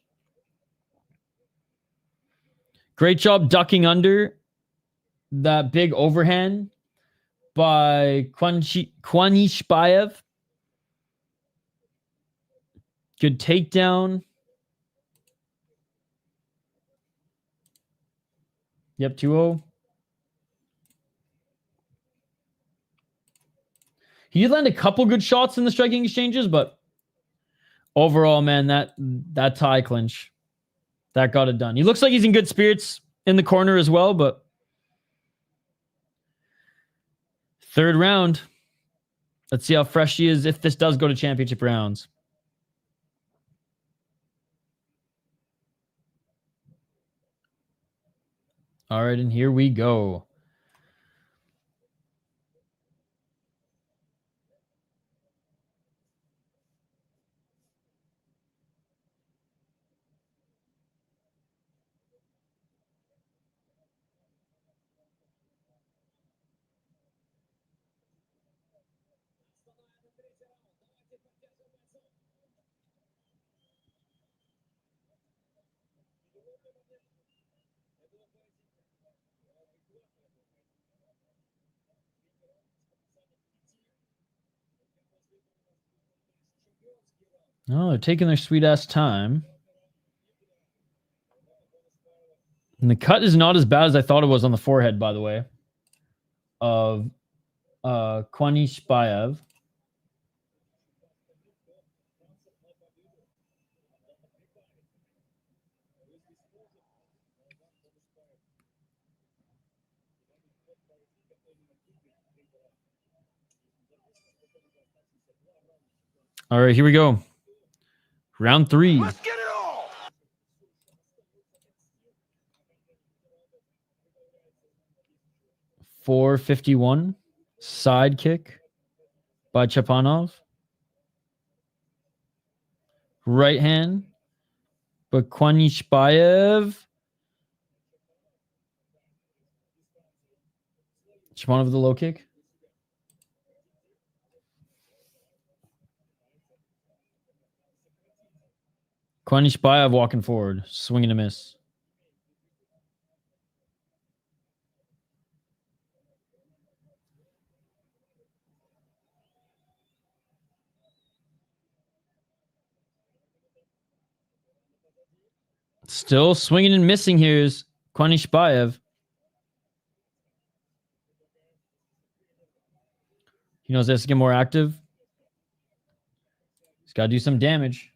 Great job ducking under that big overhand by Kuanyshbaev. Good takedown. Yep, 2-0. He did land a couple good shots in the striking exchanges, but overall, man, that tie clinch, that got it done. He looks like he's in good spirits in the corner as well, but third round. Let's see how fresh he is if this does go to championship rounds. All right, and here we go. Oh, they're taking their sweet ass time. And the cut is not as bad as I thought it was on the forehead, by the way, of Kuanyshbaev. All right, here we go. Round 3. Let's get it on! 4:51. Side kick by Chapanov. Right hand. But Kuanyshbaev. Chapanov with the low kick. Kuanyshbaev walking forward. Swing and a miss. Still swinging and missing here is Kuanyshbaev. He knows he has to get more active. He's got to do some damage.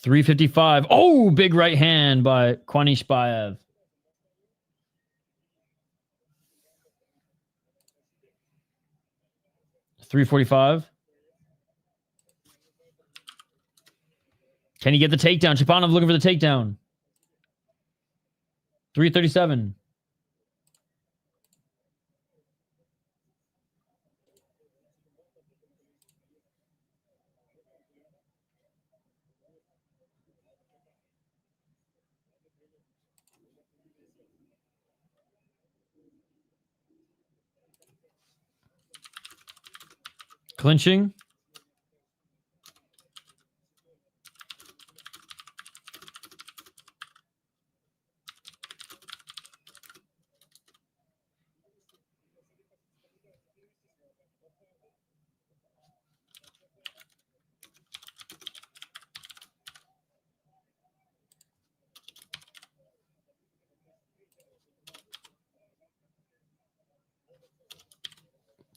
3:55. Oh, big right hand by Kuanyshbaev. $3:45. Can he get the takedown? Chapanov looking for the takedown. 3:37. Clinching.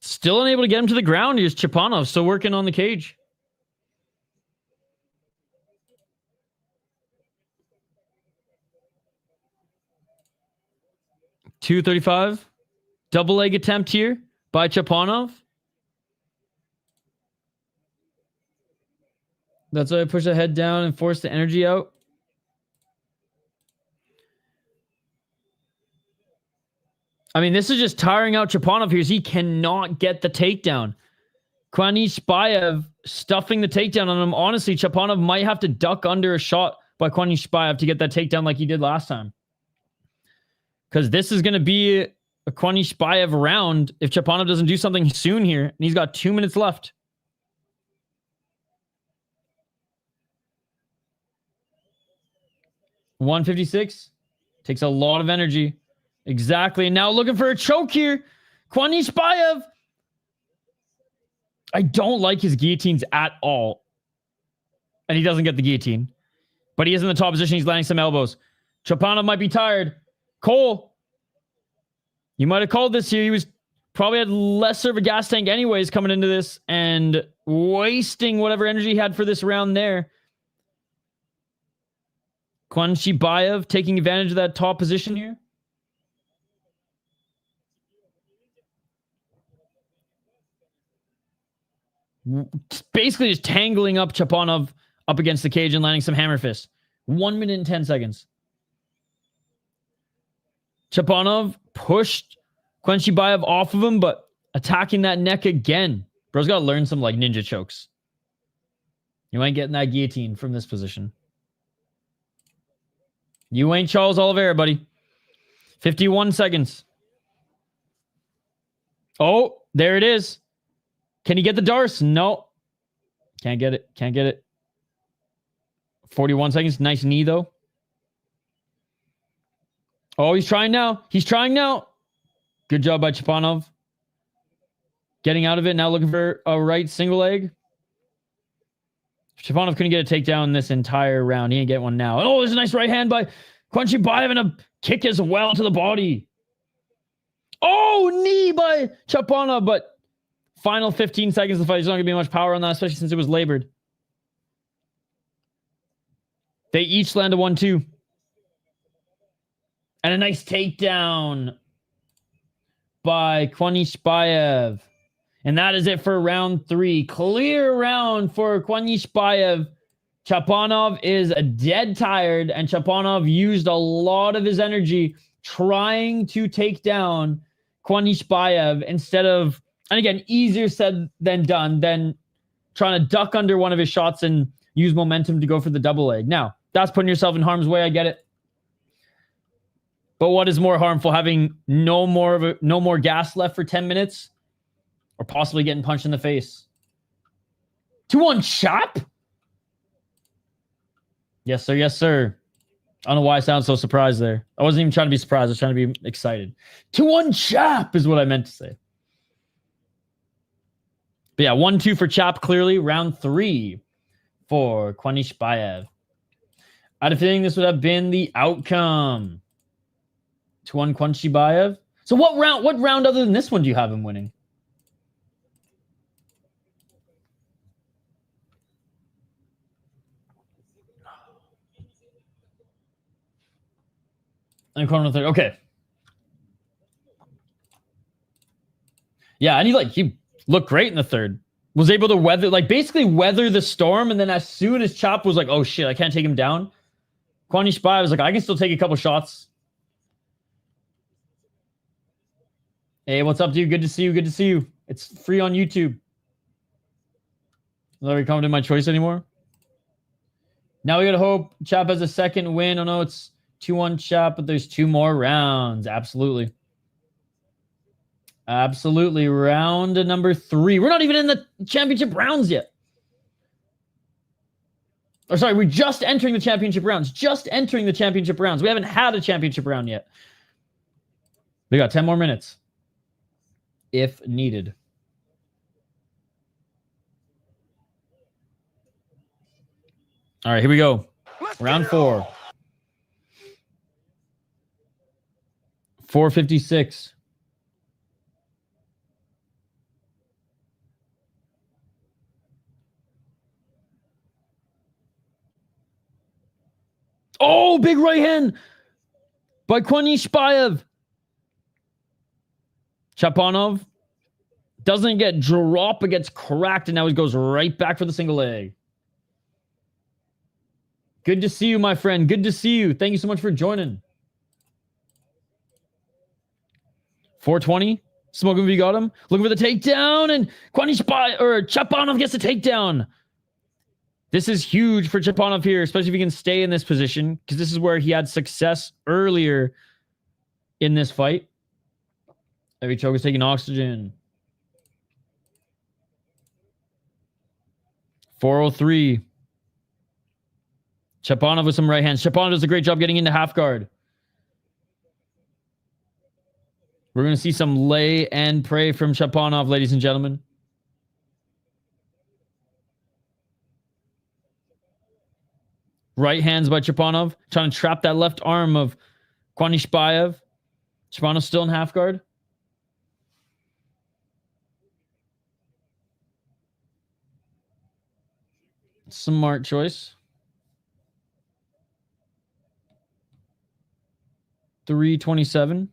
Still unable to get him to the ground. Here's Chapanov still working on the cage. $2:35. Double leg attempt here by Chapanov. That's why I push the head down and force the energy out. I mean, this is just tiring out Chapanov here. He cannot get the takedown. Kuanyshbaev stuffing the takedown on him. Honestly, Chapanov might have to duck under a shot by Kuanyshbaev to get that takedown like he did last time. Because this is going to be a Kuanyshbaev round if Chapanov doesn't do something soon here. And he's got 2 minutes left. $156. Takes a lot of energy. Exactly. And now looking for a choke here. Kuanyshbaev. I don't like his guillotines at all. And he doesn't get the guillotine. But he is in the top position. He's landing some elbows. Chapanov might be tired. Cole. You might have called this here. He was probably had lesser of a gas tank anyways coming into this. And wasting whatever energy he had for this round there. Kuanyshbaev taking advantage of that top position here. Basically just tangling up Chapanov up against the cage and landing some hammer fists. 1 minute and 10 seconds. Chapanov pushed Kuanyshbaev off of him, but attacking that neck again. Bro's got to learn some like ninja chokes. You ain't getting that guillotine from this position. You ain't Charles Oliveira, buddy. 51 seconds. Oh, there it is. Can he get the Darce? No. Can't get it. Can't get it. 41 seconds. Nice knee, though. Oh, he's trying now. He's trying now. Good job by Chapanov. Getting out of it. Now looking for a right single leg. Chapanov couldn't get a takedown this entire round. He ain't get one now. Oh, there's a nice right hand by Kuanyshbaev and a kick as well to the body. Oh, knee by Chapanov, but final 15 seconds of the fight. There's not going to be much power on that, especially since it was labored. They each land a 1-2. And a nice takedown by Kuanyshbaev. And that is it for round 3. Clear round for Kuanyshbaev. Chapanov is dead tired, and Chapanov used a lot of his energy trying to take down Kuanyshbaev instead of, and again, easier said than done, than trying to duck under one of his shots and use momentum to go for the double leg. Now, that's putting yourself in harm's way. I get it. But what is more harmful, having no more gas left for 10 minutes, or possibly getting punched in the face? 2-1 chop? Yes, sir. Yes, sir. I don't know why I sound so surprised there. I wasn't even trying to be surprised. I was trying to be excited. 2-1 chop is what I meant to say. But yeah, 1-2 for Chap, clearly. Round 3 for Kuanyshbaev. I had a feeling this would have been the outcome. 2-1 Kuanyshbaev. So what round other than this one do you have him winning? And corner third. Okay. Yeah, and he looked great in the third. Was able to basically weather the storm, and then as soon as Chop was like, oh shit, I can't take him down, Kuanyshbaev was like, I can still take a couple shots. Hey, what's up, dude? Good to see you. Good to see you. It's free on YouTube. Not really coming to my choice anymore. Now we gotta hope Chap has a second win. Oh no, it's 2-1 Chap, but there's 2 more rounds. Absolutely. Absolutely. Round number 3. We're not even in the championship rounds yet. Or sorry, we're just entering the championship rounds. Just entering the championship rounds. We haven't had a championship round yet. We got 10 more minutes. If needed. All right, here we go. Round 4. 456. Oh, big right hand by Kuanyshbaev. Chapanov doesn't get dropped, but gets cracked, and now he goes right back for the single leg. Good to see you, my friend. Good to see you. Thank you so much for joining. 420. Smoking, we got him. Looking for the takedown, and Chapanov gets the takedown. This is huge for Chapanov here, especially if he can stay in this position, because this is where he had success earlier in this fight. Every choke is taking oxygen. 403. Chapanov with some right hands. Chapanov does a great job getting into half guard. We're going to see some lay and pray from Chapanov, ladies and gentlemen. Right hands by Chapanov, trying to trap that left arm of Kuanyshbaev. Chapanov still in half guard. Smart choice. 327.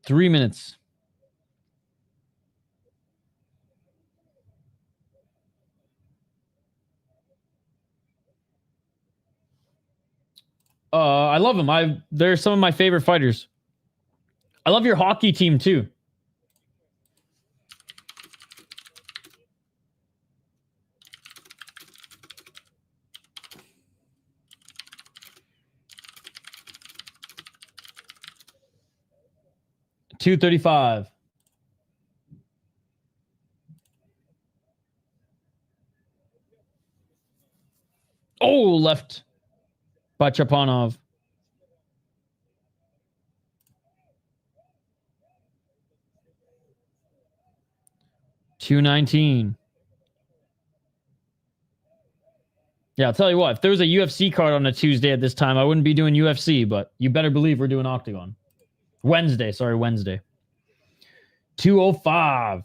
Three minutes. I love them. They're some of my favorite fighters. I love your hockey team too. $235. Oh, left by Chapanov. $219. Yeah, I'll tell you what, if there was a UFC card on a Tuesday at this time, I wouldn't be doing UFC, but you better believe we're doing Octagon. Wednesday. 205.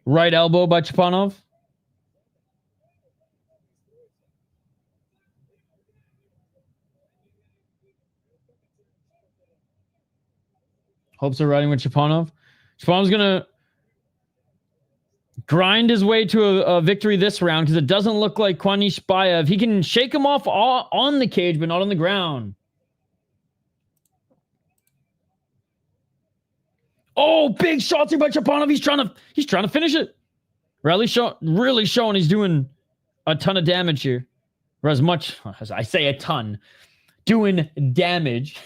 Right elbow by Chapanov. Hopes are riding with Chapanov. Chapanov's going to grind his way to a victory this round because it doesn't look like Kuanyshbaev. He can shake him off on the cage, but not on the ground. Oh, big shots here by Chapanov. He's trying to finish it. Really showing he's doing a ton of damage here. Or as much as I say a ton. Doing damage.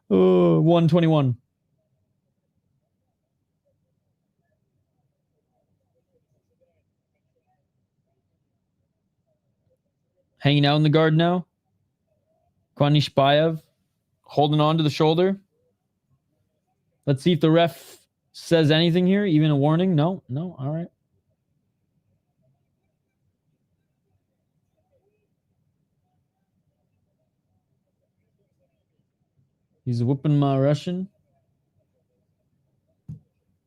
121. Hanging out in the guard now. Kuanyshbaev holding on to the shoulder. Let's see if the ref says anything here. Even a warning? No. All right. He's whooping my Russian.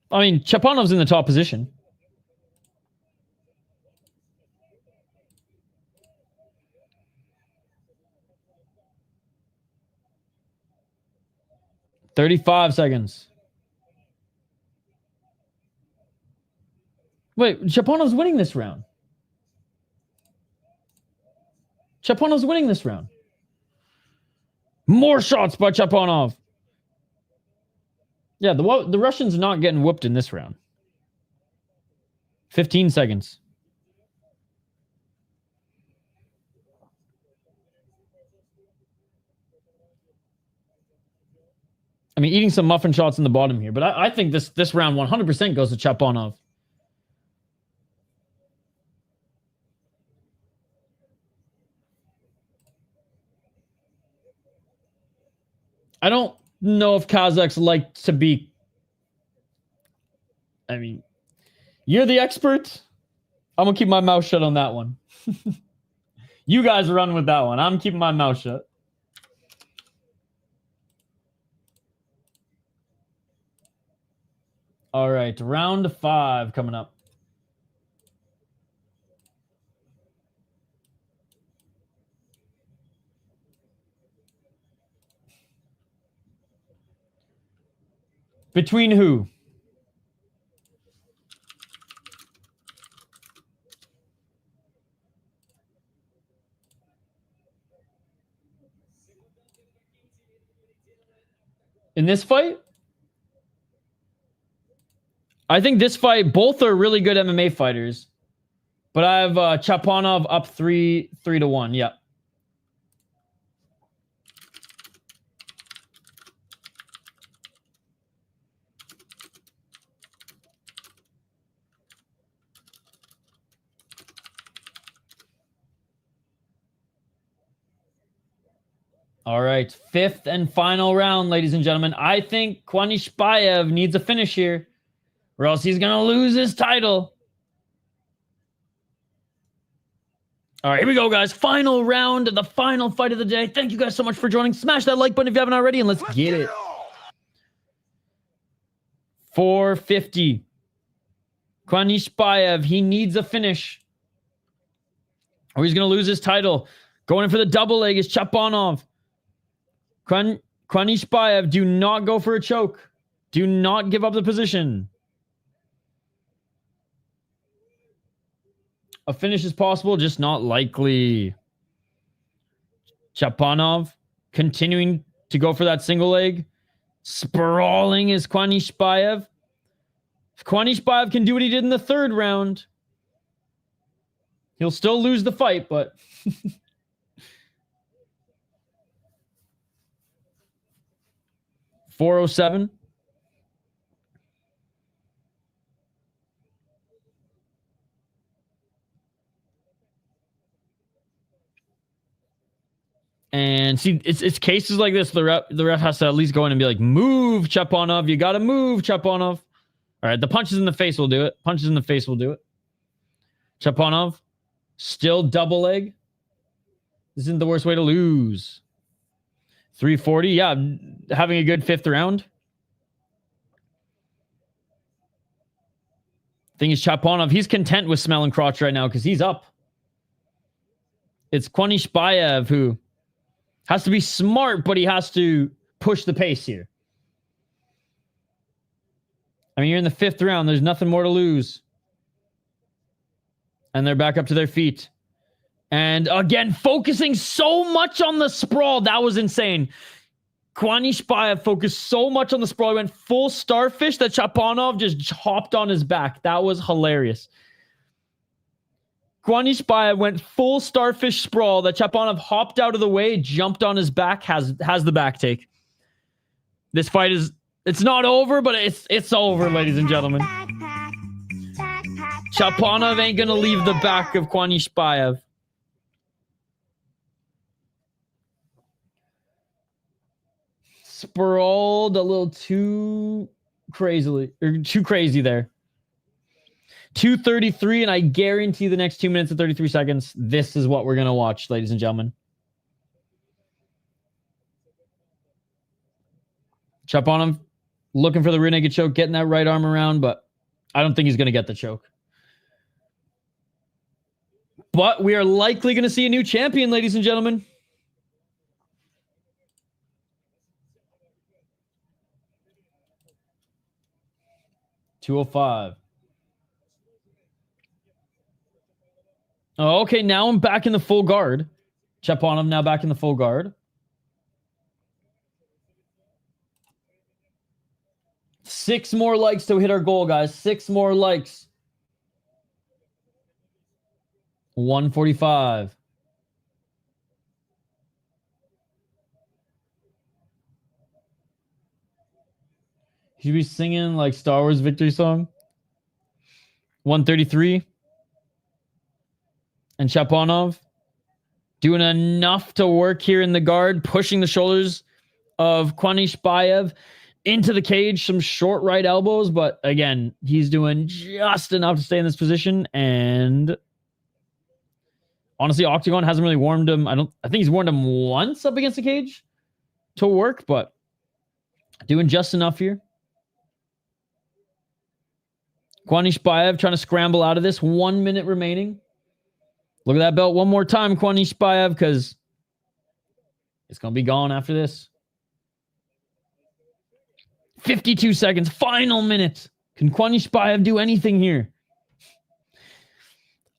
I mean, Chapanov's in the top position. $35 seconds. Wait, Chapanov's winning this round. Chapanov's winning this round. More shots by Chapanov. Yeah, the Russian's not getting whooped in this round. 15 seconds. I mean, eating some muffin shots in the bottom here, but I think this round 100% goes to Chapanov. I don't know if Kazakhs like to be... I mean, you're the expert. I'm going to keep my mouth shut on that one. You guys run with that one. I'm keeping my mouth shut. All right, round 5 coming up. Between who? In this fight? I think this fight, both are really good MMA fighters. But I have Chapanov up 3-1. Yeah. All right, 5th and final round, ladies and gentlemen. I think Kuanyshbaev needs a finish here, or else he's going to lose his title. All right, here we go, guys. Final round, the final fight of the day. Thank you guys so much for joining. Smash that like button if you haven't already, and let's get it. 450. Kuanyshbaev, he needs a finish, or he's going to lose his title. Going in for the double leg is Chapanov. Kuanyshbaev, do not go for a choke. Do not give up the position. A finish is possible, just not likely. Chapanov continuing to go for that single leg. Sprawling is Kuanyshbaev. If Kuanyshbaev can do what he did in the 3rd round, he'll still lose the fight, but... 407. And see, it's cases like this. The ref has to at least go in and be like, move, Chapanov. You got to move, Chapanov. All right, the punches in the face will do it. Punches in the face will do it. Chapanov, still double leg. This isn't the worst way to lose. 340, yeah, having a good 5th round. Thing is, Chapanov, he's content with smelling crotch right now because he's up. It's Kuanyshbaev who has to be smart, but he has to push the pace here. I mean, you're in the 5th round. There's nothing more to lose. And they're back up to their feet. And again, focusing so much on the sprawl. That was insane. Kuanyshbaev focused so much on the sprawl. He went full starfish that Chapanov just hopped on his back. That was hilarious. Kuanyshbaev went full starfish sprawl that Chapanov hopped out of the way, jumped on his back, has the back take. This fight is, it's not over, but it's over, ladies and gentlemen. Chapanov ain't gonna leave the back of Kuanyshbaev. Sprawled a little too crazily, or too crazy there. 2:33, and I guarantee the next 2 minutes and 33 seconds, this is what we're gonna watch, ladies and gentlemen. Chapanov looking for the rear naked choke, getting that right arm around, but I don't think he's gonna get the choke. But we are likely gonna see a new champion, ladies and gentlemen. $205. Oh, okay, now I'm back in the full guard. Chapanov now back in the full guard. 6 more likes to hit our goal, guys. 6 more likes. 145. Should be singing like Star Wars victory song. 133. And Chapanov doing enough to work here in the guard, pushing the shoulders of Kuanyshbaev into the cage. Some short right elbows, but again, he's doing just enough to stay in this position. And honestly, Octagon hasn't really warmed him. I think he's warmed him once up against the cage to work, but doing just enough here. Kuanyshbaev trying to scramble out of this. 1 minute remaining. Look at that belt one more time, Kuanyshbaev, because it's going to be gone after this. 52 seconds. Final minute. Can Kuanyshbaev do anything here?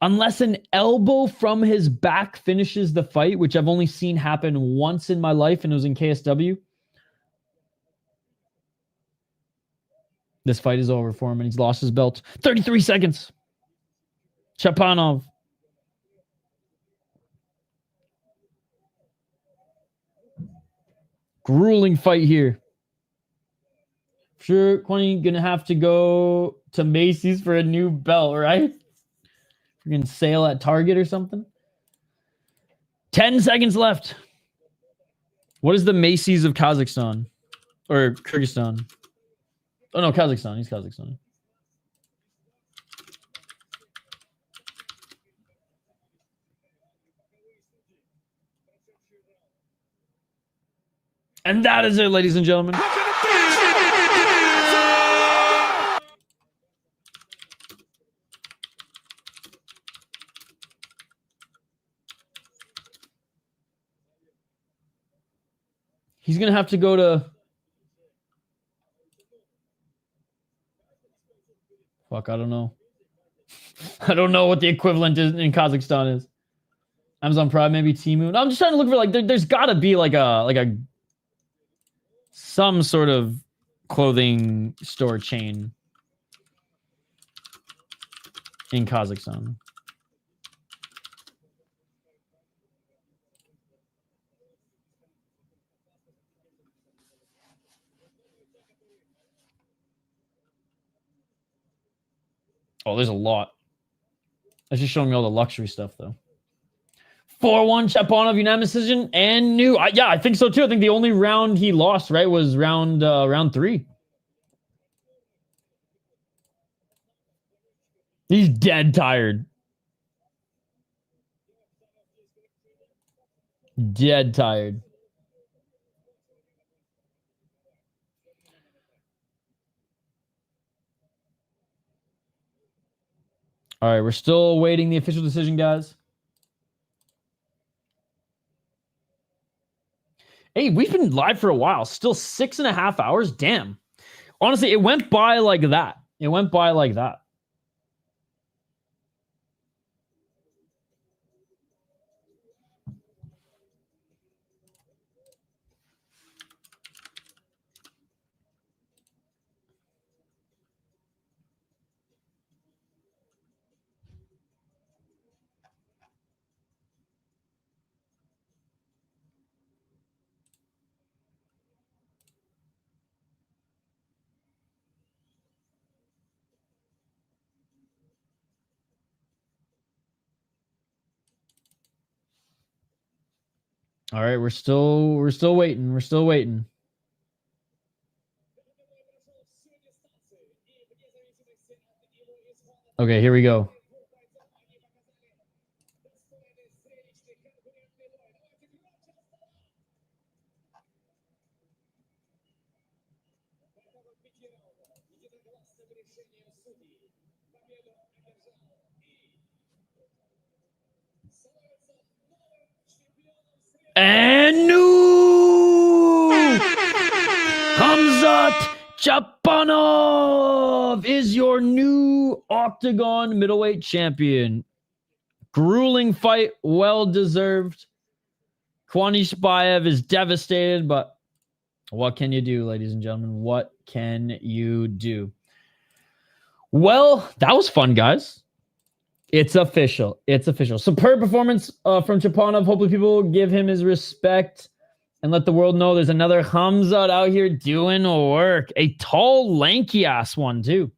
Unless an elbow from his back finishes the fight, which I've only seen happen once in my life, and it was in KSW. This fight is over for him, and he's lost his belt. 33 seconds. Chapanov. Grueling fight here. Sure, Kwani gonna have to go to Macy's for a new belt, right? Freaking sale at Target or something. 10 seconds left. What is the Macy's of Kazakhstan? Or Kyrgyzstan? Oh no, Kazakhstan. He's Kazakhstan. And that is it, ladies and gentlemen. He's going to have to go to... Fuck, I don't know. I don't know what the equivalent is in Kazakhstan is. Amazon Prime, maybe Temu. No, I'm just trying to look for like there's got to be like a some sort of clothing store chain in Kazakhstan. Oh, there's a lot. That's just showing me all the luxury stuff, though. 4-1 Chapanov unanimous decision and new. Yeah, I think so too. I think the only round he lost, right, was round 3. He's dead tired. Dead tired. All right, we're still awaiting the official decision, guys. Hey, we've been live for a while. Still 6.5 hours. Damn. Honestly, it went by like that. It went by like that. All right, we're still waiting. We're still waiting. Okay, here we go. And new Khamzat Chapanov is your new Octagon middleweight champion. Grueling fight, well deserved. Kuanышbaev is devastated, but what can you do, ladies and gentlemen? What can you do? Well, that was fun, guys. It's official. It's official. Superb performance from Chapanov. Hopefully people give him his respect and let the world know there's another Khamzat out here doing work. A tall, lanky-ass one, too.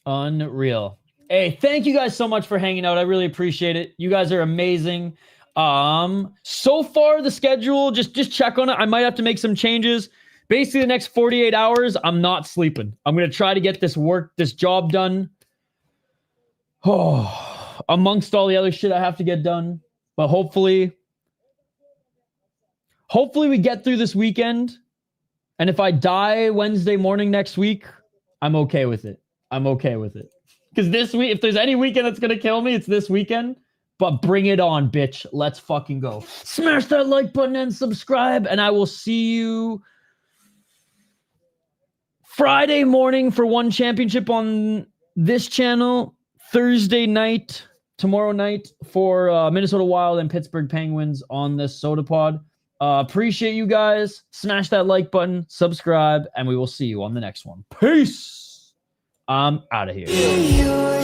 Unreal. Hey, thank you guys so much for hanging out. I really appreciate it. You guys are amazing. So far, the schedule, just check on it. I might have to make some changes. Basically, the next 48 hours, I'm not sleeping. I'm going to try to get this job done. Oh, amongst all the other shit I have to get done. But hopefully we get through this weekend. And if I die Wednesday morning next week, I'm okay with it. I'm okay with it. Because this week, if there's any weekend that's going to kill me, it's this weekend. But bring it on, bitch. Let's fucking go. Smash that like button and subscribe. And I will see you Friday morning for one championship on this channel. Thursday night, tomorrow night for Minnesota Wild and Pittsburgh Penguins on this Soda Pod. Appreciate you guys. Smash that like button, subscribe, and we will see you on the next one. Peace. I'm out of here. Yeah.